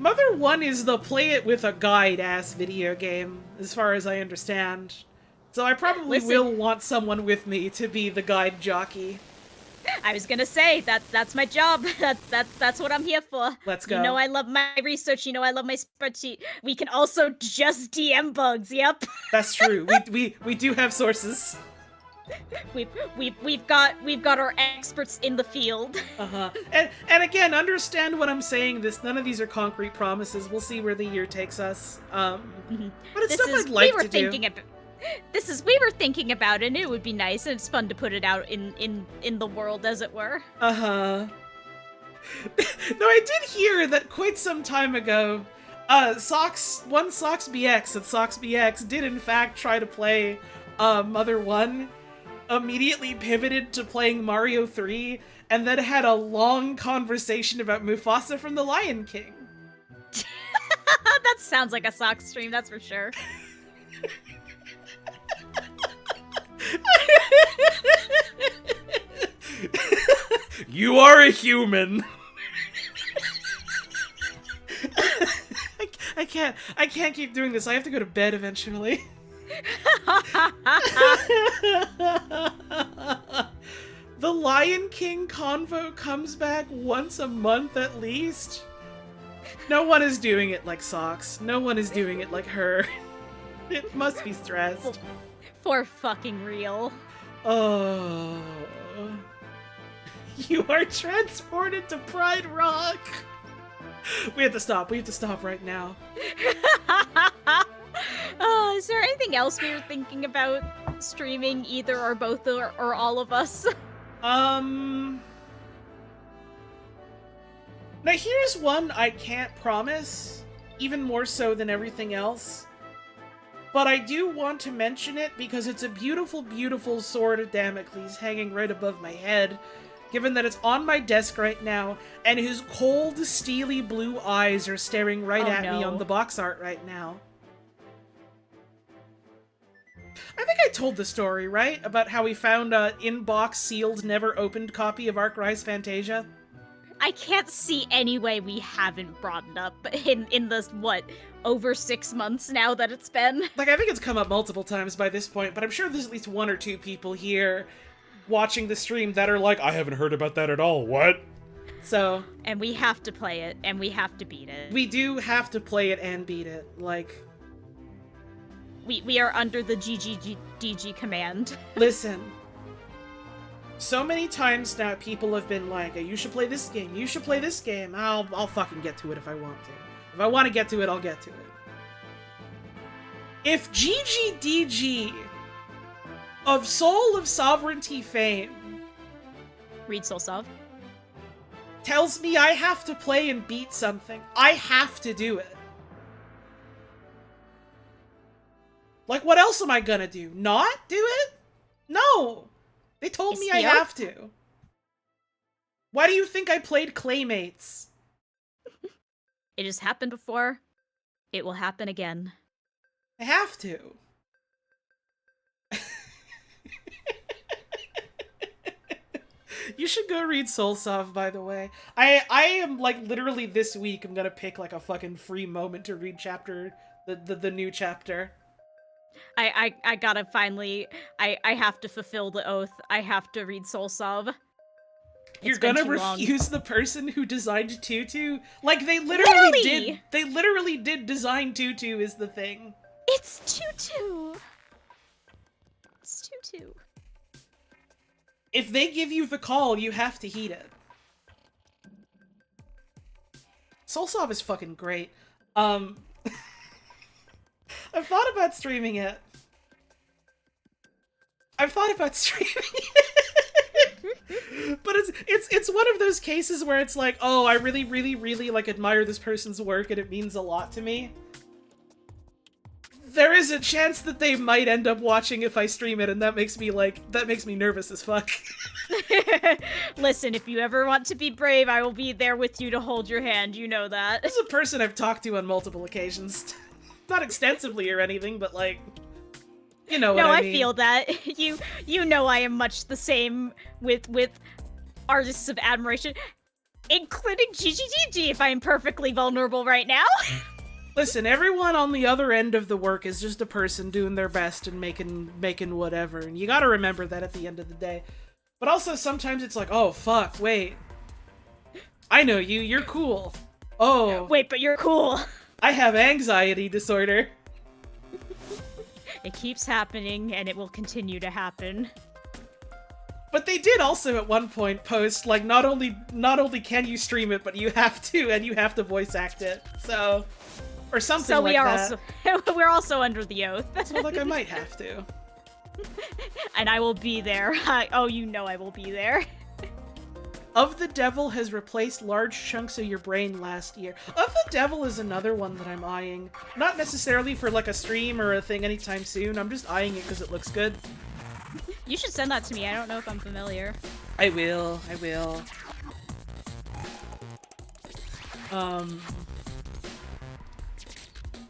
Mother 1 is the play it with a guide-ass video game, as far as I understand. So I probably will want someone with me to be the guide jockey. I was gonna say, that's my job. That's what I'm here for. Let's go. You know I love my research, you know I love my spreadsheet. We can also just DM bugs, yep. That's true. We do have sources. We've got our experts in the field. And again, understand what I'm saying. None of these are concrete promises. We'll see where the year takes us. But it's stuff I'd like to do. We were thinking about it, and it would be nice, and it's fun to put it out in the world, as it were. No, I did hear that quite some time ago, Sox BX at Sox BX did in fact try to play Mother 1, immediately pivoted to playing Mario 3, and then had a long conversation about Mufasa from The Lion King. That sounds like a Sox stream, that's for sure. You are a human. I can't keep doing this. I have to go to bed eventually. The Lion King convo comes back once a month at least. No one is doing it like Socks. No one is doing it like her. It must be stressed. For fucking real. Oh. You are transported to Pride Rock. We have to stop. We have to stop right now. Is there anything else we were thinking about streaming, either or both or all of us? Now here's one I can't promise, even more so than everything else. But I do want to mention it because it's a beautiful, beautiful sword of Damocles hanging right above my head, given that it's on my desk right now, and his cold, steely blue eyes are staring right at me on the box art right now. I think I told the story, right? About how we found a in-box, sealed, never-opened copy of Ark Rise Fantasia? I can't see any way we haven't brought it up in the, what, over 6 months now that it's been? Like, I think it's come up multiple times by this point, but I'm sure there's at least 1 or 2 people here watching the stream that are like, I haven't heard about that at all, what? So... And we have to play it, and we have to beat it. We do have to play it and beat it, like... We are under the GGDG command. Listen. So many times now people have been like, you should play this game, you should play this game. I'll fucking get to it if I want to. If I want to get to it, I'll get to it. If GGDG of Soul of Sovereignty fame Read Soul Sov tells me I have to play and beat something, I have to do it. Like, what else am I gonna do? Not do it? No! They told me I have to. Why do you think I played Claymates? It has happened before. It will happen again. I have to. You should go read Soulsov, by the way. I am, like, literally this week, I'm gonna pick, like, a fucking free moment to read the new chapter. I gotta finally, I have to fulfill the oath. I have to read Soul Sov. You're gonna refuse the person who designed Tutu? Like, they literally did design Tutu is the thing. It's Tutu. It's Tutu. If they give you the call, you have to heed it. Soulsov is fucking great. I've thought about streaming it. But it's one of those cases where it's like, oh, I really, really, really like admire this person's work and it means a lot to me. There is a chance that they might end up watching if I stream it, and that makes me nervous as fuck. Listen, if you ever want to be brave, I will be there with you to hold your hand. You know that. This is a person I've talked to on multiple occasions. Not extensively or anything, but like, you know what I mean. I feel that. You know I am much the same with artists of admiration, including GGGG if I am perfectly vulnerable right now. Listen, everyone on the other end of the work is just a person doing their best and making whatever, and you gotta remember that at the end of the day. But also sometimes it's like, oh fuck, wait. I know you, you're cool. Oh. Wait, but you're cool. I have anxiety disorder. It keeps happening, and it will continue to happen. But they did also at one point post, like, not only can you stream it, but you have to voice act it. So, or something so like that. We're also under the oath. So, like, I might have to. And I will be there. Oh, you know I will be there. Of the Devil has replaced large chunks of your brain last year. Of the Devil is another one that I'm eyeing. Not necessarily for, like, a stream or a thing anytime soon. I'm just eyeing it because it looks good. You should send that to me. I don't know if I'm familiar. I will.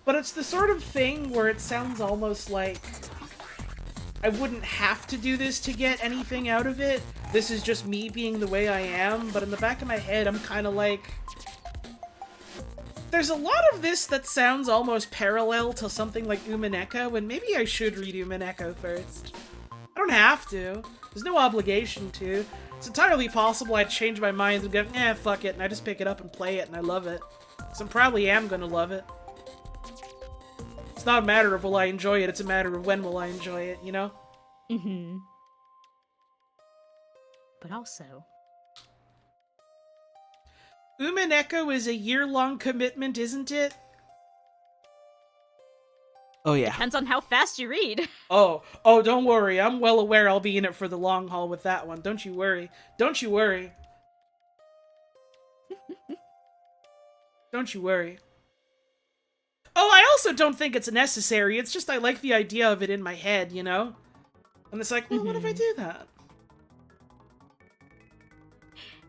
But it's the sort of thing where it sounds almost like I wouldn't have to do this to get anything out of it. This is just me being the way I am, but in the back of my head, I'm kind of like... There's a lot of this that sounds almost parallel to something like Umineko, and maybe I should read Umineko first. I don't have to. There's no obligation to. It's entirely possible I'd change my mind and go, fuck it, and I just pick it up and play it, and I love it. So I probably am gonna love it. It's not a matter of will I enjoy it, it's a matter of when will I enjoy it, you know? Mm-hmm. But also... Umineko is a year-long commitment, isn't it? Oh, yeah. Depends on how fast you read. Oh, don't worry. I'm well aware I'll be in it for the long haul with that one. Don't you worry. Don't you worry. Don't you worry. Oh, I also don't think it's necessary. It's just I like the idea of it in my head, you know? And it's like, well, what if I do that?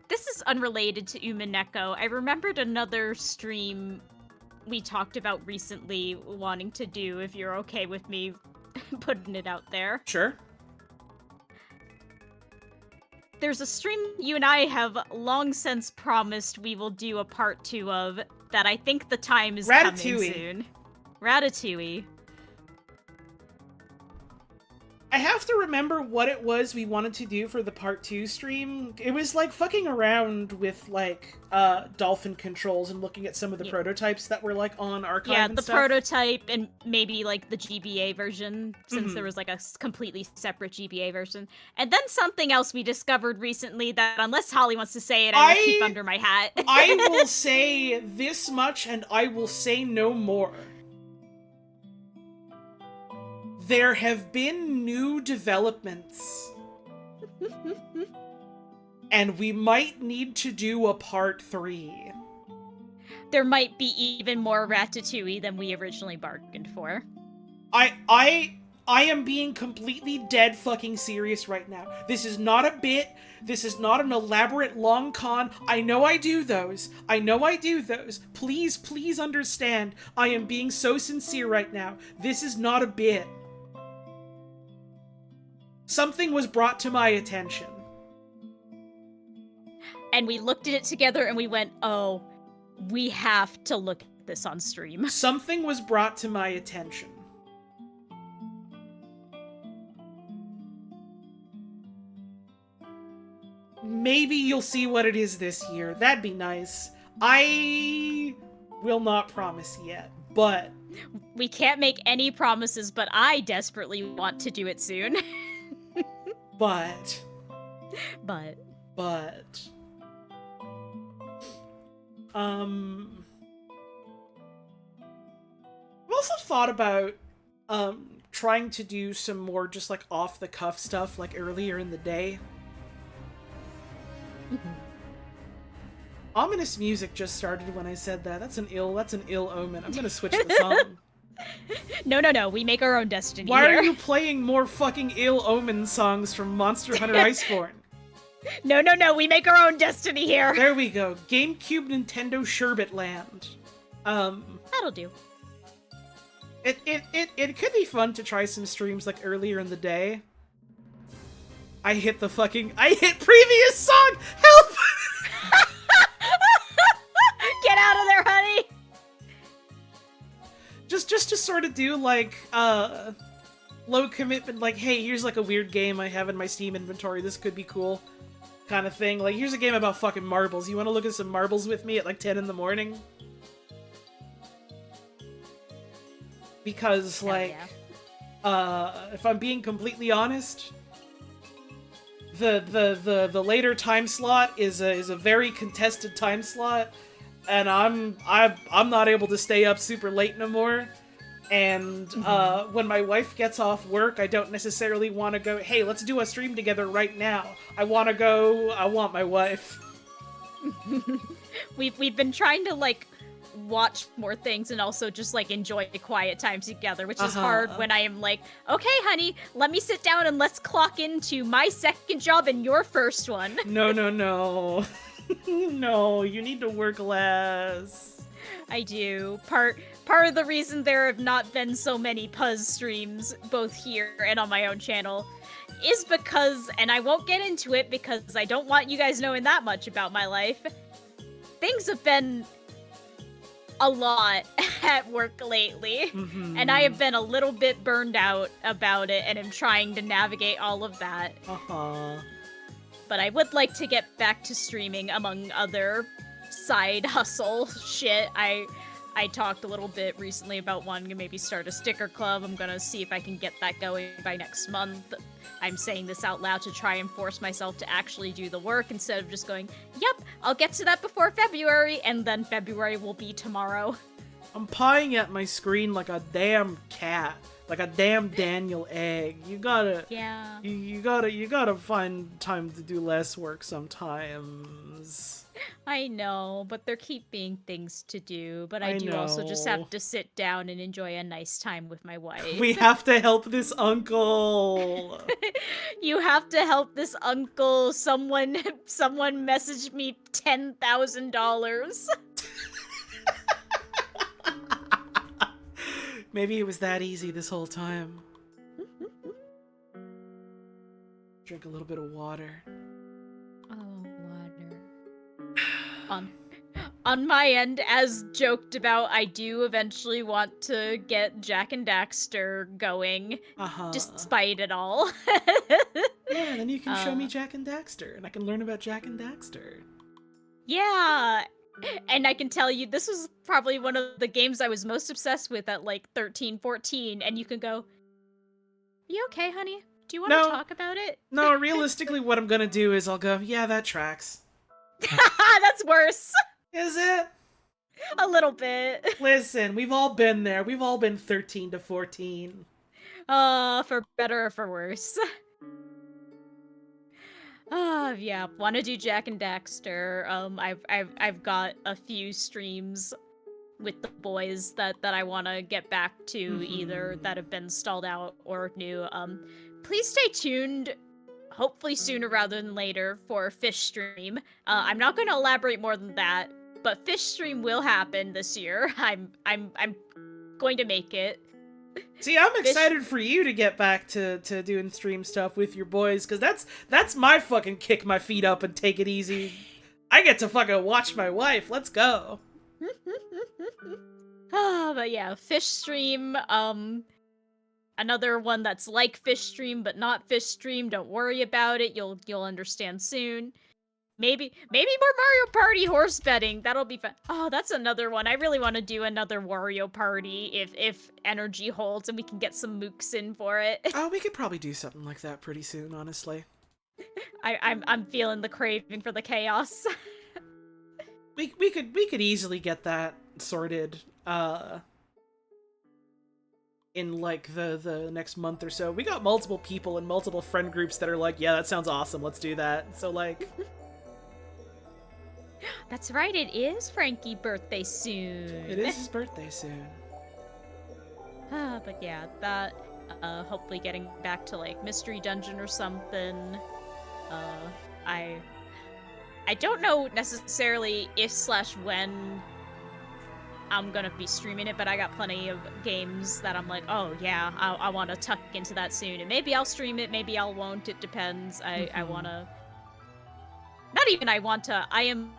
This is unrelated to Umineko. I remembered another stream we talked about recently wanting to do, if you're okay with me putting it out there. Sure. There's a stream you and I have long since promised we will do a part 2 of that I think the time is coming soon. Ratatouille. I have to remember what it was we wanted to do for the part 2 stream. It was like fucking around with like dolphin controls and looking at some of the prototypes that were like on archive and the stuff. Prototype and maybe like the GBA version, since there was like a completely separate GBA version. And then something else we discovered recently that unless Holly wants to say it, I will keep under my hat. I will say this much and I will say no more. There have been new developments. And we might need to do a part 3. There might be even more Ratatouille than we originally bargained for. I am being completely dead fucking serious right now. This is not a bit. This is not an elaborate long con. I know I do those. Please, please understand. I am being so sincere right now. This is not a bit. Something was brought to my attention. And we looked at it together and we went, oh, we have to look at this on stream. Something was brought to my attention. Maybe you'll see what it is this year. That'd be nice. I will not promise yet, but... We can't make any promises, but I desperately want to do it soon. But... I've also thought about trying to do some more just like off the cuff stuff like earlier in the day. Ominous music just started when I said that. That's an ill omen. I'm gonna switch the song. No, we make our own destiny Why here. are you playing more fucking ill omen songs from Monster Hunter Iceborne? No, we make our own destiny here. There we go. GameCube Nintendo Sherbet Land. That'll do. It could be fun to try some streams like earlier in the day. I hit previous song! Help! Get out of there, honey! Just to sort of do like low commitment, like, hey, here's like a weird game I have in my Steam inventory, this could be cool kind of thing. Like, here's a game about fucking marbles. You want to look at some marbles with me at like 10 in the morning? Because like if I'm being completely honest, the later time slot is a very contested time slot, and I'm not able to stay up super late no more. And when my wife gets off work, I don't necessarily want to go, hey, let's do a stream together right now. I want my wife. We've been trying to like watch more things and also just like enjoy the quiet time together, which is hard when I am like, okay, honey, let me sit down and let's clock into my second job and your first one. No. No, you need to work less. I do. Part of the reason there have not been so many Puzz streams, both here and on my own channel, is because, and I won't get into it because I don't want you guys knowing that much about my life, things have been a lot at work lately, and I have been a little bit burned out about it, and am trying to navigate all of that. But I would like to get back to streaming, among other side hustle shit. I talked a little bit recently about wanting to maybe start a sticker club. I'm gonna see if I can get that going by next month. I'm saying this out loud to try and force myself to actually do the work instead of just going, yep, I'll get to that before February, and then February will be tomorrow. I'm pawing at my screen like a damn cat. Like a damn Daniel egg. You gotta... Yeah. You gotta find time to do less work sometimes. I know, but there keep being things to do. But I do know. also just have to sit down and enjoy a nice time with my wife. We have to help this uncle. You have to help this uncle. Someone messaged me $10,000. Maybe it was that easy this whole time. Drink a little bit of water. Oh, water. On my end, as joked about, I do eventually want to get Jack and Daxter going, despite it all. Yeah, then you can show me Jack and Daxter, and I can learn about Jack and Daxter. Yeah, and I can tell you, this was probably one of the games I was most obsessed with at like 13, 14, and you can go, you okay, honey? Do you want to talk about it? No, realistically, what I'm gonna do is I'll go, yeah, that tracks. That's worse. Is it? A little bit. Listen, we've all been there. We've all been 13 to 14. For better or for worse. Yeah, want to do Jack and Daxter. I've got a few streams with the boys that I want to get back to, either that have been stalled out or new. Please stay tuned, hopefully sooner rather than later, for Fish Stream. I'm not going to elaborate more than that, but Fish Stream will happen this year. I'm going to make it. See, I'm excited for you to get back to doing stream stuff with your boys, because that's my fucking kick my feet up and take it easy. I get to fucking watch my wife. Let's go. But yeah, Fish Stream, another one that's like Fish Stream but not Fish Stream. Don't worry about it. You'll understand soon. Maybe more Mario Party horse betting. That'll be fun. Oh, that's another one. I really want to do another Wario Party if energy holds and we can get some mooks in for it. Oh, we could probably do something like that pretty soon, honestly. I'm feeling the craving for the chaos. we could easily get that sorted in like the next month or so. We got multiple people and multiple friend groups that are like, yeah, that sounds awesome, let's do that. So like That's right, it is Frankie's birthday soon. it is his birthday soon. But yeah, that hopefully getting back to like Mystery Dungeon or something. I don't know necessarily if/when I'm gonna be streaming it, but I got plenty of games that I'm like, oh yeah, I want to tuck into that soon, and maybe I'll stream it, maybe I won't. It depends. I want to. Not even I want to. I am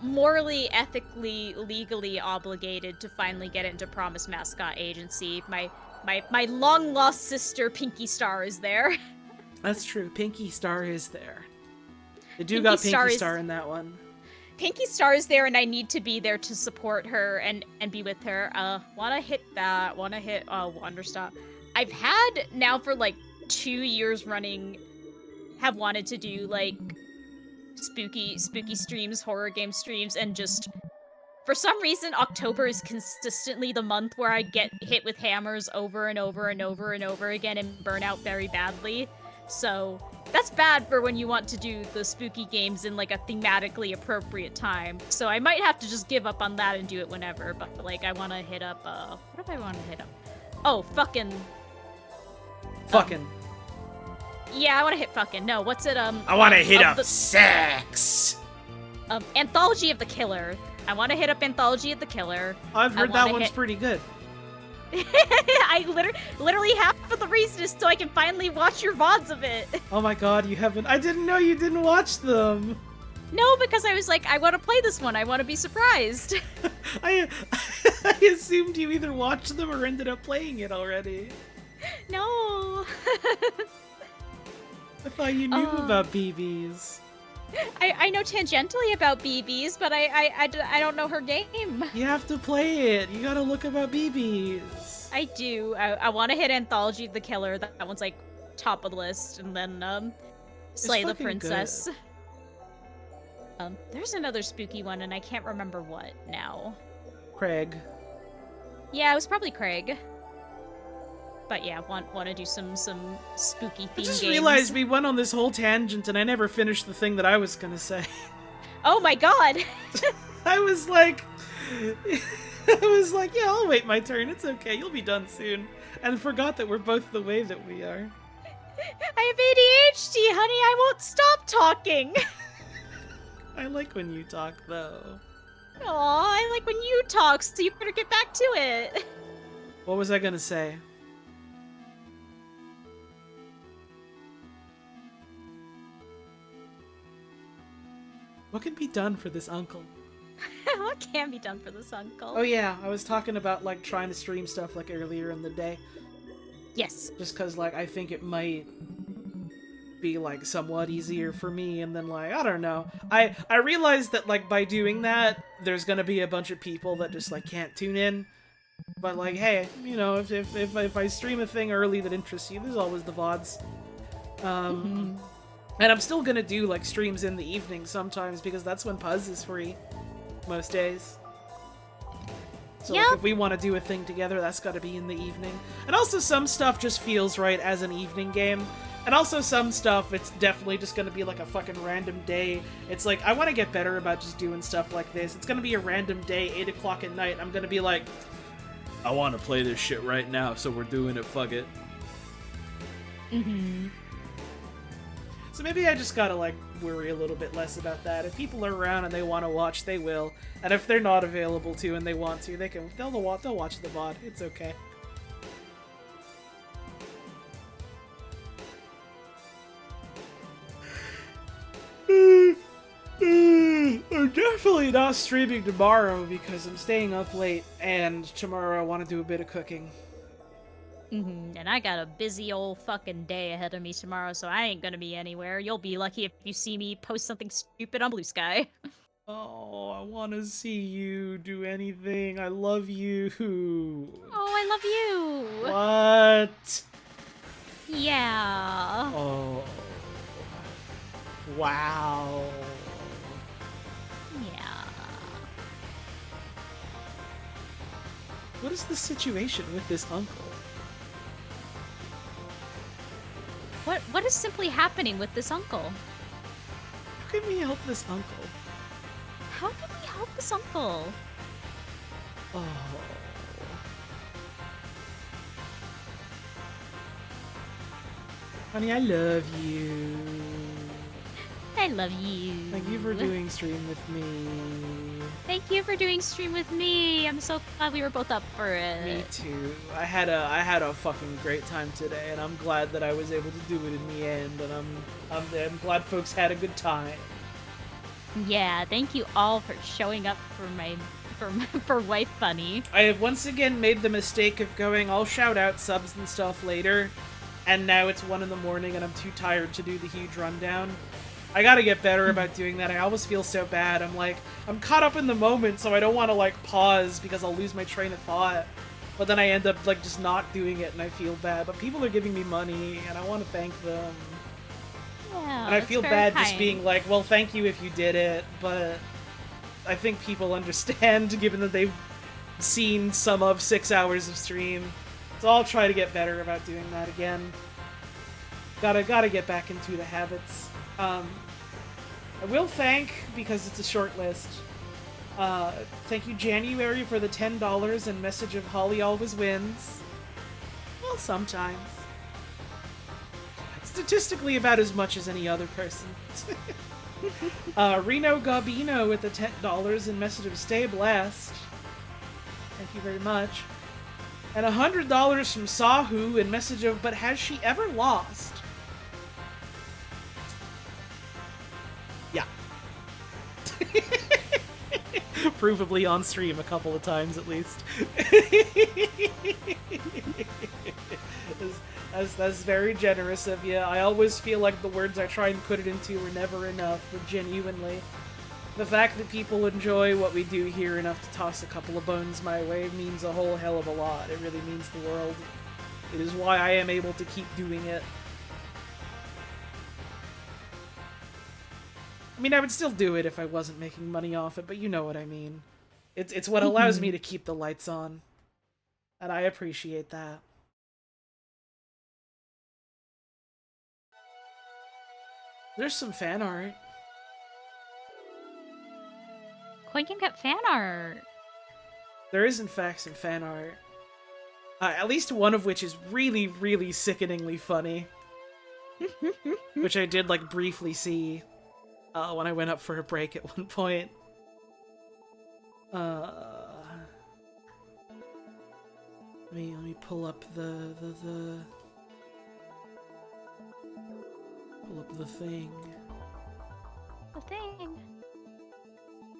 morally, ethically, legally obligated to finally get into Promise Mascot Agency. My long lost sister Pinky Star is there. That's true. Pinky Star is there. They do Pinky got Star Pinky is- Star in that one. Pinky Star is there, and I need to be there to support her and be with her. Wanna hit that? Wanna hit Wonderstop? I've had now for like 2 years running, have wanted to do like spooky streams, horror game streams, and just for some reason October is consistently the month where I get hit with hammers over and over and over and over again and burn out very badly. So that's bad for when you want to do the spooky games in like a thematically appropriate time. So I might have to just give up on that and do it whenever, but like I want to hit up what do I want to hit up? Oh, fucking yeah, I want to hit fucking. No, what's it I want to hit up the sex. Anthology of the Killer. I want to hit up Anthology of the Killer. I've heard that wanna one's hit- pretty good. I literally half of the reason is so I can finally watch your VODs of it. Oh my god, you haven't. I didn't know you didn't watch them. No, because I was like, I want to play this one. I want to be surprised. I assumed you either watched them or ended up playing it already. No. I thought you knew about BBs. I know tangentially about BBs, but I don't know her game. You have to play it. You gotta look about BBs. I do. I want to hit Anthology of the Killer. That one's like top of the list, and then Slay the fucking Princess. There's another spooky one, and I can't remember what now. Craig. Yeah, it was probably Craig. But yeah, want to do some spooky theme I just games. realized we went on this whole tangent and I never finished the thing that I was gonna say. Oh my god! I was like, yeah, I'll wait my turn. It's okay. You'll be done soon. And forgot that we're both the way that we are. I have ADHD, honey. I won't stop talking. I like when you talk, though. Aw, I like when you talk, so you better get back to it. What was I gonna say? What can be done for this uncle? What can be done for this uncle? Oh yeah, I was talking about like trying to stream stuff like earlier in the day. Yes. Just cause like I think it might be like somewhat easier for me, and then like I don't know. I realized that like by doing that, there's gonna be a bunch of people that just like can't tune in. But like, hey, you know, if I stream a thing early that interests you, there's always the VODs. And I'm still gonna do like streams in the evening sometimes because that's when Puzz is free most days. So like, Yep. if we want to do a thing together, that's got to be in the evening. And also some stuff just feels right as an evening game. And also some stuff, it's definitely just going to be like a fucking random day. It's like, I want to get better about just doing stuff like this. It's going to be a random day, 8 o'clock at night. I'm going to be like, I want to play this shit right now, so we're doing it, fuck it. So maybe I just gotta like worry a little bit less about that. If people are around and they want to watch, they will. And if they're not available to and they want to, they'll watch the VOD. It's okay. I'm definitely not streaming tomorrow because I'm staying up late, and tomorrow I want to do a bit of cooking. And I got a busy old fucking day ahead of me tomorrow, so I ain't gonna be anywhere. You'll be lucky if you see me post something stupid on Blue Sky. Oh, I want to see you do anything. I love you. Oh, I love you. What? Yeah. Oh. Wow. Yeah. What is the situation with this uncle? What is simply happening with this uncle? How can we help this uncle? How can we help this uncle? Oh. Honey, I love you. I love you. Thank you for doing stream with me. Thank you for doing stream with me. I'm so glad we were both up for it. Me too. I had a fucking great time today, and I'm glad that I was able to do it in the end. And I'm glad folks had a good time. Yeah, thank you all for showing up for Wife Funny. I have once again made the mistake of going, I'll shout out subs and stuff later, and now it's 1 in the morning and I'm too tired to do the huge rundown. I gotta get better about doing that. I always feel so bad. I'm caught up in the moment, so I don't want to, like, pause because I'll lose my train of thought. But then I end up, like, just not doing it and I feel bad. But people are giving me money and I want to thank them. Yeah, And I feel bad kind. just being like, well, thank you if you did it, but I think people understand given that they've seen some of 6 hours of stream. So I'll try to get better about doing that again. Gotta get back into the habits. I will thank, because it's a short list, thank you January for the $10 and message of Holly always wins. Well, sometimes. Statistically about as much as any other person. Reno Gabino with the $10 and message of stay blessed. Thank you very much. And $100 from Sahu and message of but has she ever lost? Yeah. Provably on stream a couple of times at least. That's very generous of you. I always feel like the words I try and put it into are never enough, but genuinely. The fact that people enjoy what we do here enough to toss a couple of bones my way means a whole hell of a lot. It really means the world. It is why I am able to keep doing it. I mean, I would still do it if I wasn't making money off it, but you know what I mean. It's what allows me to keep the lights on. And I appreciate that. There's some fan art. Coin can get fan art. There is, in fact, some fan art. At least one of which is really, really sickeningly funny. Which I did, like, briefly see when I went up for a break at one point. Let me pull up pull up the thing. The thing.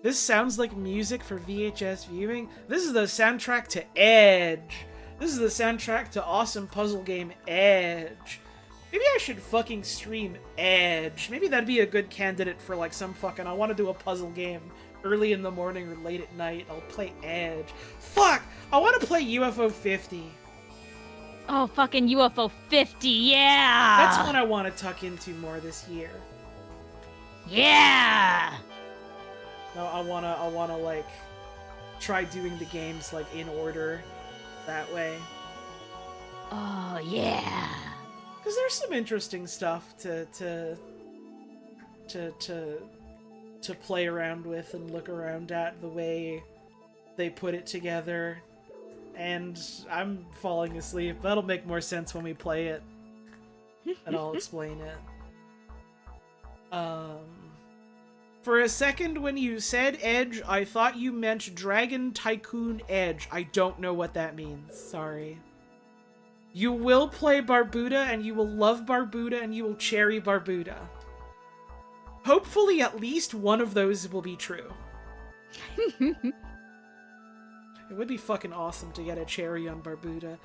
This sounds like music for VHS viewing. This is the soundtrack to Edge. This is the soundtrack to awesome puzzle game Edge. Maybe I should fucking stream Edge. Maybe that'd be a good candidate for like some fucking, I want to do a puzzle game early in the morning or late at night. I'll play Edge. Fuck! I want to play UFO 50. Oh, fucking UFO 50, yeah! That's one I want to tuck into more this year. Yeah! No, I wanna like try doing the games like in order that way. Oh yeah. Because there's some interesting stuff to play around with and look around at the way they put it together. And I'm falling asleep. That'll make more sense when we play it. And I'll explain it. For a second when you said Edge, I thought you meant Dragon Tycoon Edge. I don't know what that means. Sorry. You will play Barbuda, and you will love Barbuda, and you will cherry Barbuda. Hopefully at least one of those will be true. It would be fucking awesome to get a cherry on Barbuda.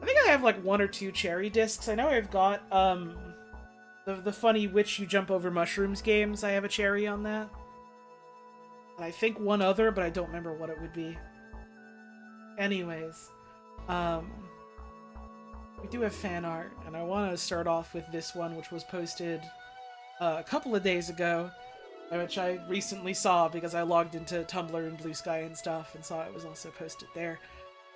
I think I have like 1 or 2 cherry discs. I know I've got, the funny Witch You Jump Over Mushrooms games. I have a cherry on that. And I think one other, but I don't remember what it would be. Anyways, we do have fan art, and I want to start off with this one, which was posted a couple of days ago, which I recently saw because I logged into Tumblr and Blue Sky and stuff and saw it was also posted there.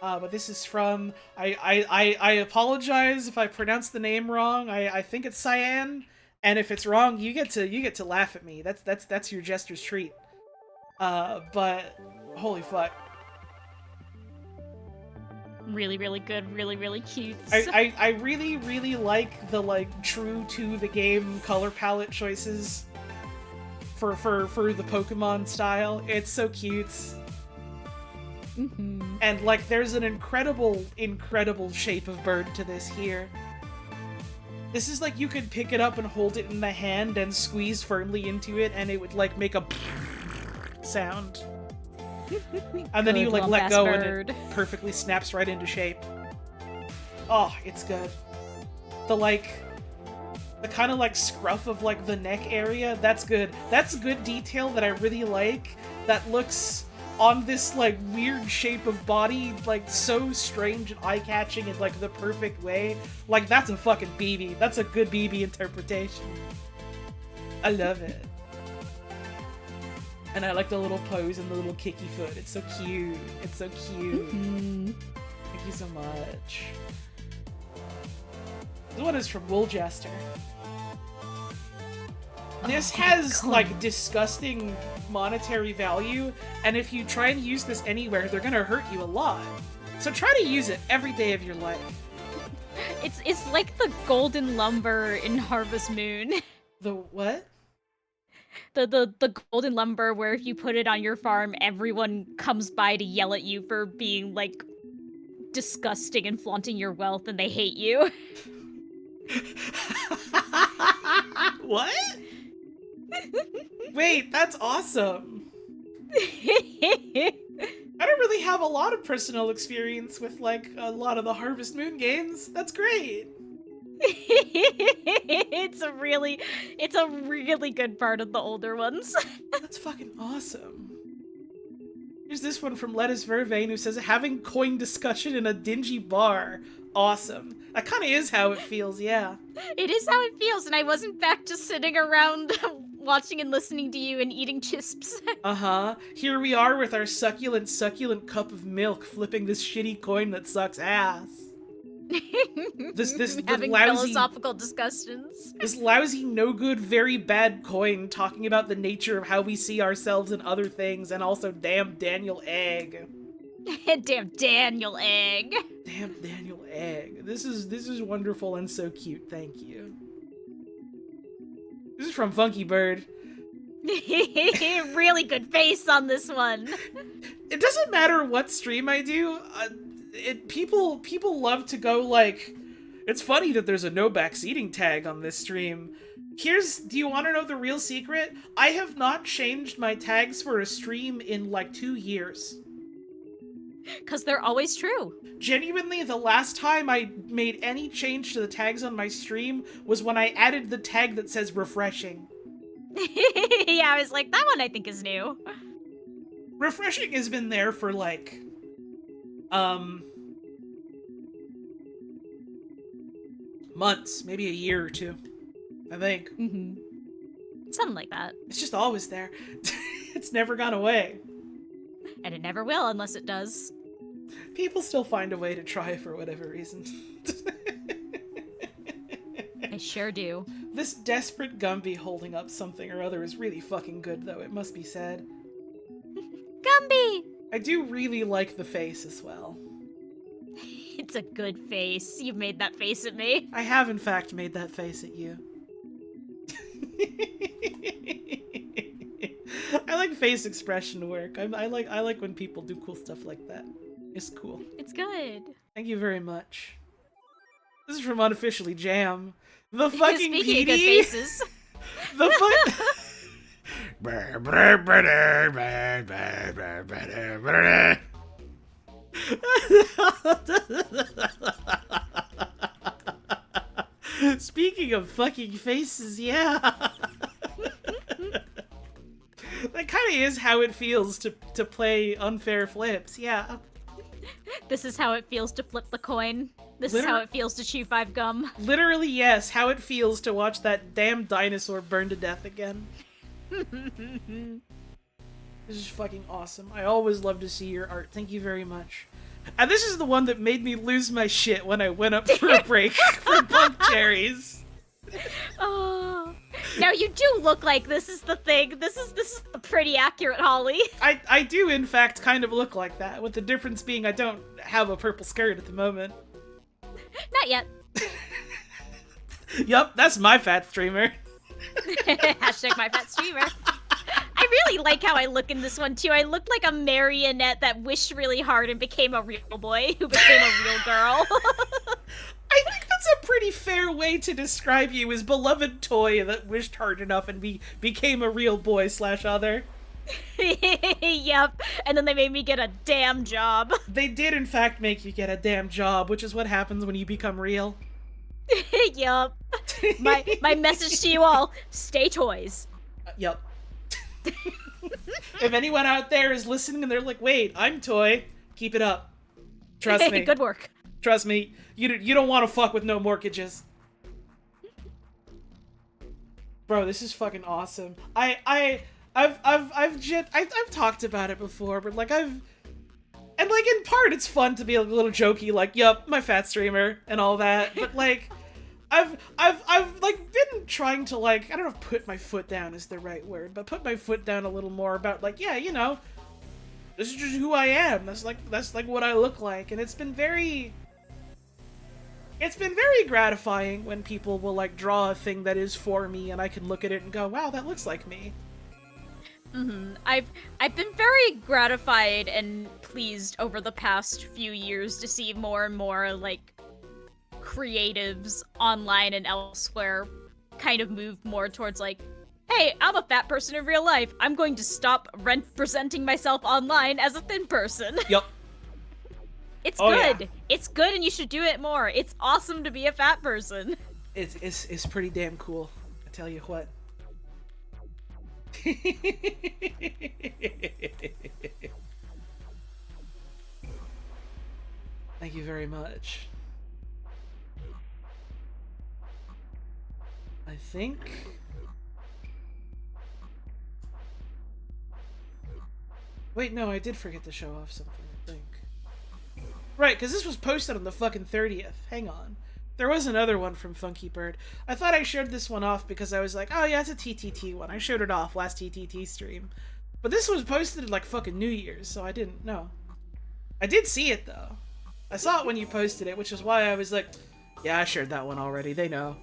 But this is from I apologize if I pronounce the name wrong. I think it's Cyan, and if it's wrong, you get to laugh at me. That's your jester's treat. But holy fuck. Really, really good, really, really cute. I really, really like the, like, true to the game color palette choices for the Pokemon style. It's so cute. Mm-hmm. And, like, there's an incredible shape of bird to this here. This is like you could pick it up and hold it in the hand and squeeze firmly into it, and it would, like, make a sound. And then you, like, let go and it perfectly snaps right into shape. Oh, it's good. The kind of, like, scruff of, like, the neck area, that's good. That's good detail that I really like, that looks on this, like, weird shape of body, like, so strange and eye-catching in, like, the perfect way. Like, that's a fucking BB. That's a good BB interpretation. I love it. And I like the little pose and the little kicky foot. It's so cute. It's so cute. Mm-hmm. Thank you so much. This one is from Wooljaster. This has, like, disgusting monetary value, and if you try and use this anywhere, they're gonna hurt you a lot. So try to use it every day of your life. It's like the golden lumber in Harvest Moon. The what? The golden lumber where if you put it on your farm, everyone comes by to yell at you for being, like, disgusting and flaunting your wealth, and they hate you. What? Wait, that's awesome. I don't really have a lot of personal experience with, like, a lot of the Harvest Moon games. That's great. It's a really good part of the older ones. That's fucking awesome. Here's this one from Lettuce Vervain who says, having coin discussion in a dingy bar. Awesome. That kind of is how it feels, yeah. It is how it feels, and I wasn't back just sitting around watching and listening to you and eating chisps. Uh-huh. Here we are with our succulent cup of milk, flipping this shitty coin that sucks ass. This Having lousy, philosophical discussions. This lousy, no good, very bad coin talking about the nature of how we see ourselves and other things, and also damn Daniel Egg. Damn Daniel Egg. Damn Daniel Egg. This is wonderful and so cute. Thank you. This is from Funky Bird. Really good face on this one. It doesn't matter what stream I do. People love to go like, it's funny that there's a no backseating tag on this stream. Do you want to know the real secret? I have not changed my tags for a stream in like 2 years. Because they're always true. Genuinely, the last time I made any change to the tags on my stream was when I added the tag that says refreshing. Yeah, I was like, that one I think is new. Refreshing has been there for like, months, maybe a year or two, I think. Mm-hmm. Something like that. It's just always there. It's never gone away. And it never will unless it does. People still find a way to try for whatever reason. I sure do. This desperate Gumby holding up something or other is really fucking good, though, it must be said. Gumby! I do really like the face as well. It's a good face. You've made that face at me. I have, in fact, made that face at you. I like face expression work. I like when people do cool stuff like that. It's cool. It's good. Thank you very much. This is from Unofficially Jam. The fucking Speaking of good PD. faces. The Speaking of fucking faces, yeah. That kind of is how it feels to play unfair flips, yeah. This is how it feels to flip the coin. This is how it feels to chew 5 gum. Literally, yes, how it feels to watch that damn dinosaur burn to death again. This is fucking awesome. I always love to see your art. Thank you very much. And this is the one that made me lose my shit when I went up for a break for bunk cherries. Oh. Now you do look like this is the thing. This is a pretty accurate Holly. I do, in fact, kind of look like that, with the difference being I don't have a purple skirt at the moment. Not yet. Yup, that's my fat streamer. Hashtag my fat streamer. I really like how I look in this one, too. I look like a marionette that wished really hard and became a real boy who became a real girl. I think that's a pretty fair way to describe you, as beloved toy that wished hard enough and became a real boy / other. Yep, and then they made me get a damn job. They did, in fact, make you get a damn job, which is what happens when you become real. Yup. My message to you all, stay toys. Yup. If anyone out there is listening and they're like, wait, I'm toy, keep it up. Trust me. Good work. Trust me, you don't want to fuck with no mortgages. Bro, this is fucking awesome. I've talked about it before, but like in part it's fun to be a little jokey, like, yup, my fat streamer and all that. But like, I've like been trying to, like, I don't know if put my foot down is the right word, but put my foot down a little more about, like, yeah, you know, this is just who I am. That's like what I look like, and it's been very gratifying when people will, like, draw a thing that is for me, and I can look at it and go, wow, that looks like me. I've been very gratified and pleased over the past few years to see more and more, like, creatives online and elsewhere kind of move more towards, like, hey, I'm a fat person in real life. I'm going to stop presenting myself online as a thin person. Yup. It's Oh, good. yeah. It's good, and you should do it more. It's awesome to be a fat person. It's pretty damn cool, I tell you what. Thank you very much. I think... Wait, no, I did forget to show off something, I think. Right, because this was posted on the fucking 30th. Hang on. There was another one from Funky Bird. I thought I showed this one off because I was like, oh yeah, it's a TTT one. I showed it off last TTT stream. But this was posted like fucking New Year's, so I didn't know. I did see it, though. I saw it when you posted it, which is why I was like, yeah, I shared that one already. They know.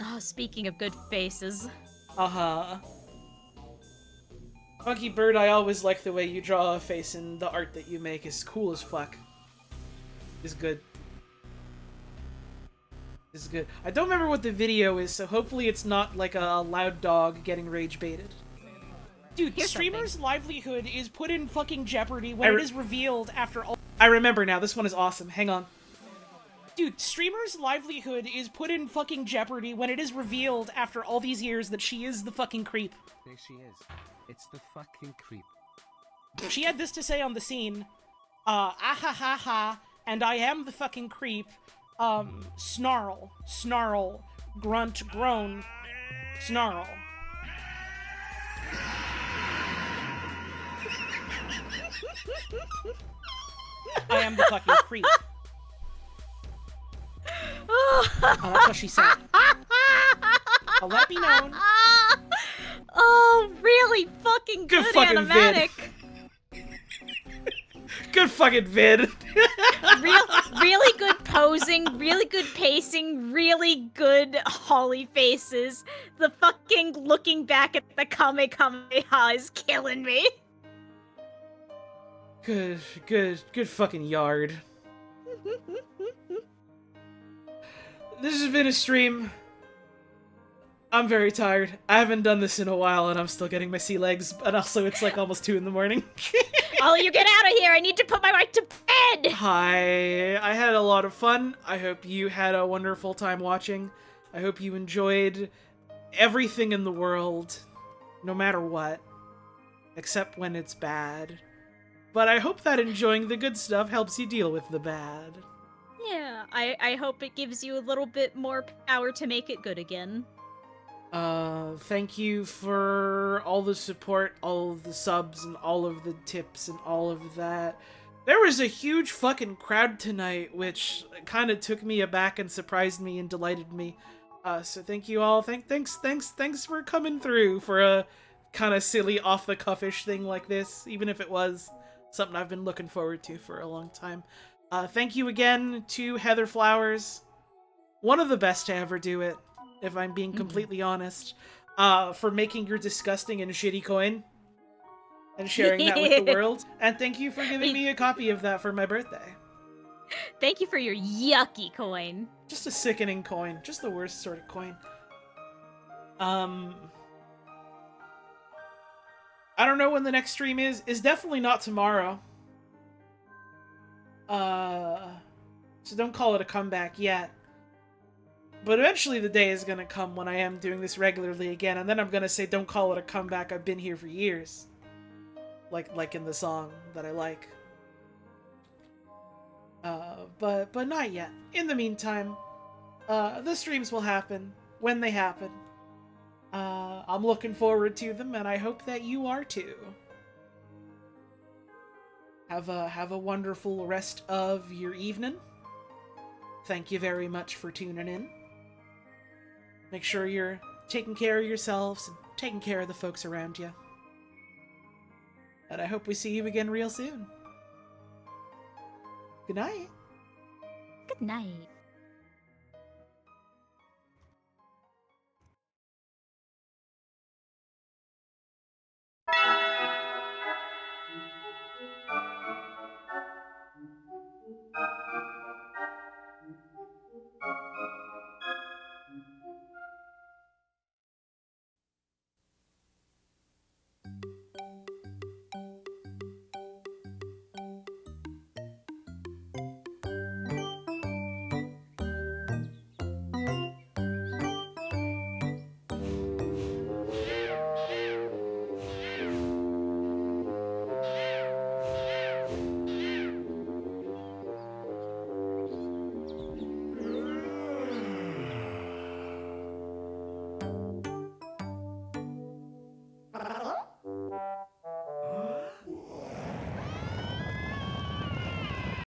Oh, speaking of good faces. Uh-huh. Funky Bird, I always like the way you draw a face, and the art that you make is cool as fuck. It's good. It's good. I don't remember what the video is, so hopefully it's not like a loud dog getting rage baited. Dude, Here's streamers' livelihood is put in fucking jeopardy when it is revealed after all— I remember now, this one is awesome. Hang on. Dude, streamers' livelihood is put in fucking jeopardy when it is revealed after all these years that she is the fucking creep. There she is. It's the fucking creep. She had this to say on the scene. Ah ha ha ha, and I am the fucking creep. Snarl, snarl, grunt, groan, snarl. I am the fucking creep. That's what she said. I'll let it be known. Oh, really fucking Good good fucking animatic. Good fucking vid. Really good posing, really good pacing, really good Holly faces. The fucking looking back at the Kamehameha is killing me. Good fucking yard. This has been a stream. I'm very tired. I haven't done this in a while, and I'm still getting my sea legs, but also it's like almost 2 in the morning. Oh, you get out of here! I need to put my wife to bed! Hi, I had a lot of fun. I hope you had a wonderful time watching. I hope you enjoyed everything in the world, no matter what, except when it's bad. But I hope that enjoying the good stuff helps you deal with the bad. Yeah, I hope it gives you a little bit more power to make it good again. Thank you for all the support, all of the subs, and all of the tips, and all of that. There was a huge fucking crowd tonight, which kind of took me aback and surprised me and delighted me. So thank you all. Thanks for coming through for a kind of silly off the cuffish thing like this, even if it was something I've been looking forward to for a long time. Thank you again to Heather Flowers, one of the best to ever do it, if I'm being completely honest, for making your disgusting and shitty coin and sharing that with the world. And thank you for giving me a copy of that for my birthday. Thank you for your yucky coin. Just a sickening coin. Just the worst sort of coin. I don't know when the next stream is. It's definitely not tomorrow. So don't call it a comeback yet. But eventually the day is gonna come when I am doing this regularly again, and then I'm gonna say, don't call it a comeback, I've been here for years. Like in the song that I like. But not yet. In the meantime, the streams will happen when they happen. I'm looking forward to them, and I hope that you are too. Have a wonderful rest of your evening. Thank you very much for tuning in. Make sure you're taking care of yourselves and taking care of the folks around you. And I hope we see you again real soon. Good night. Good night.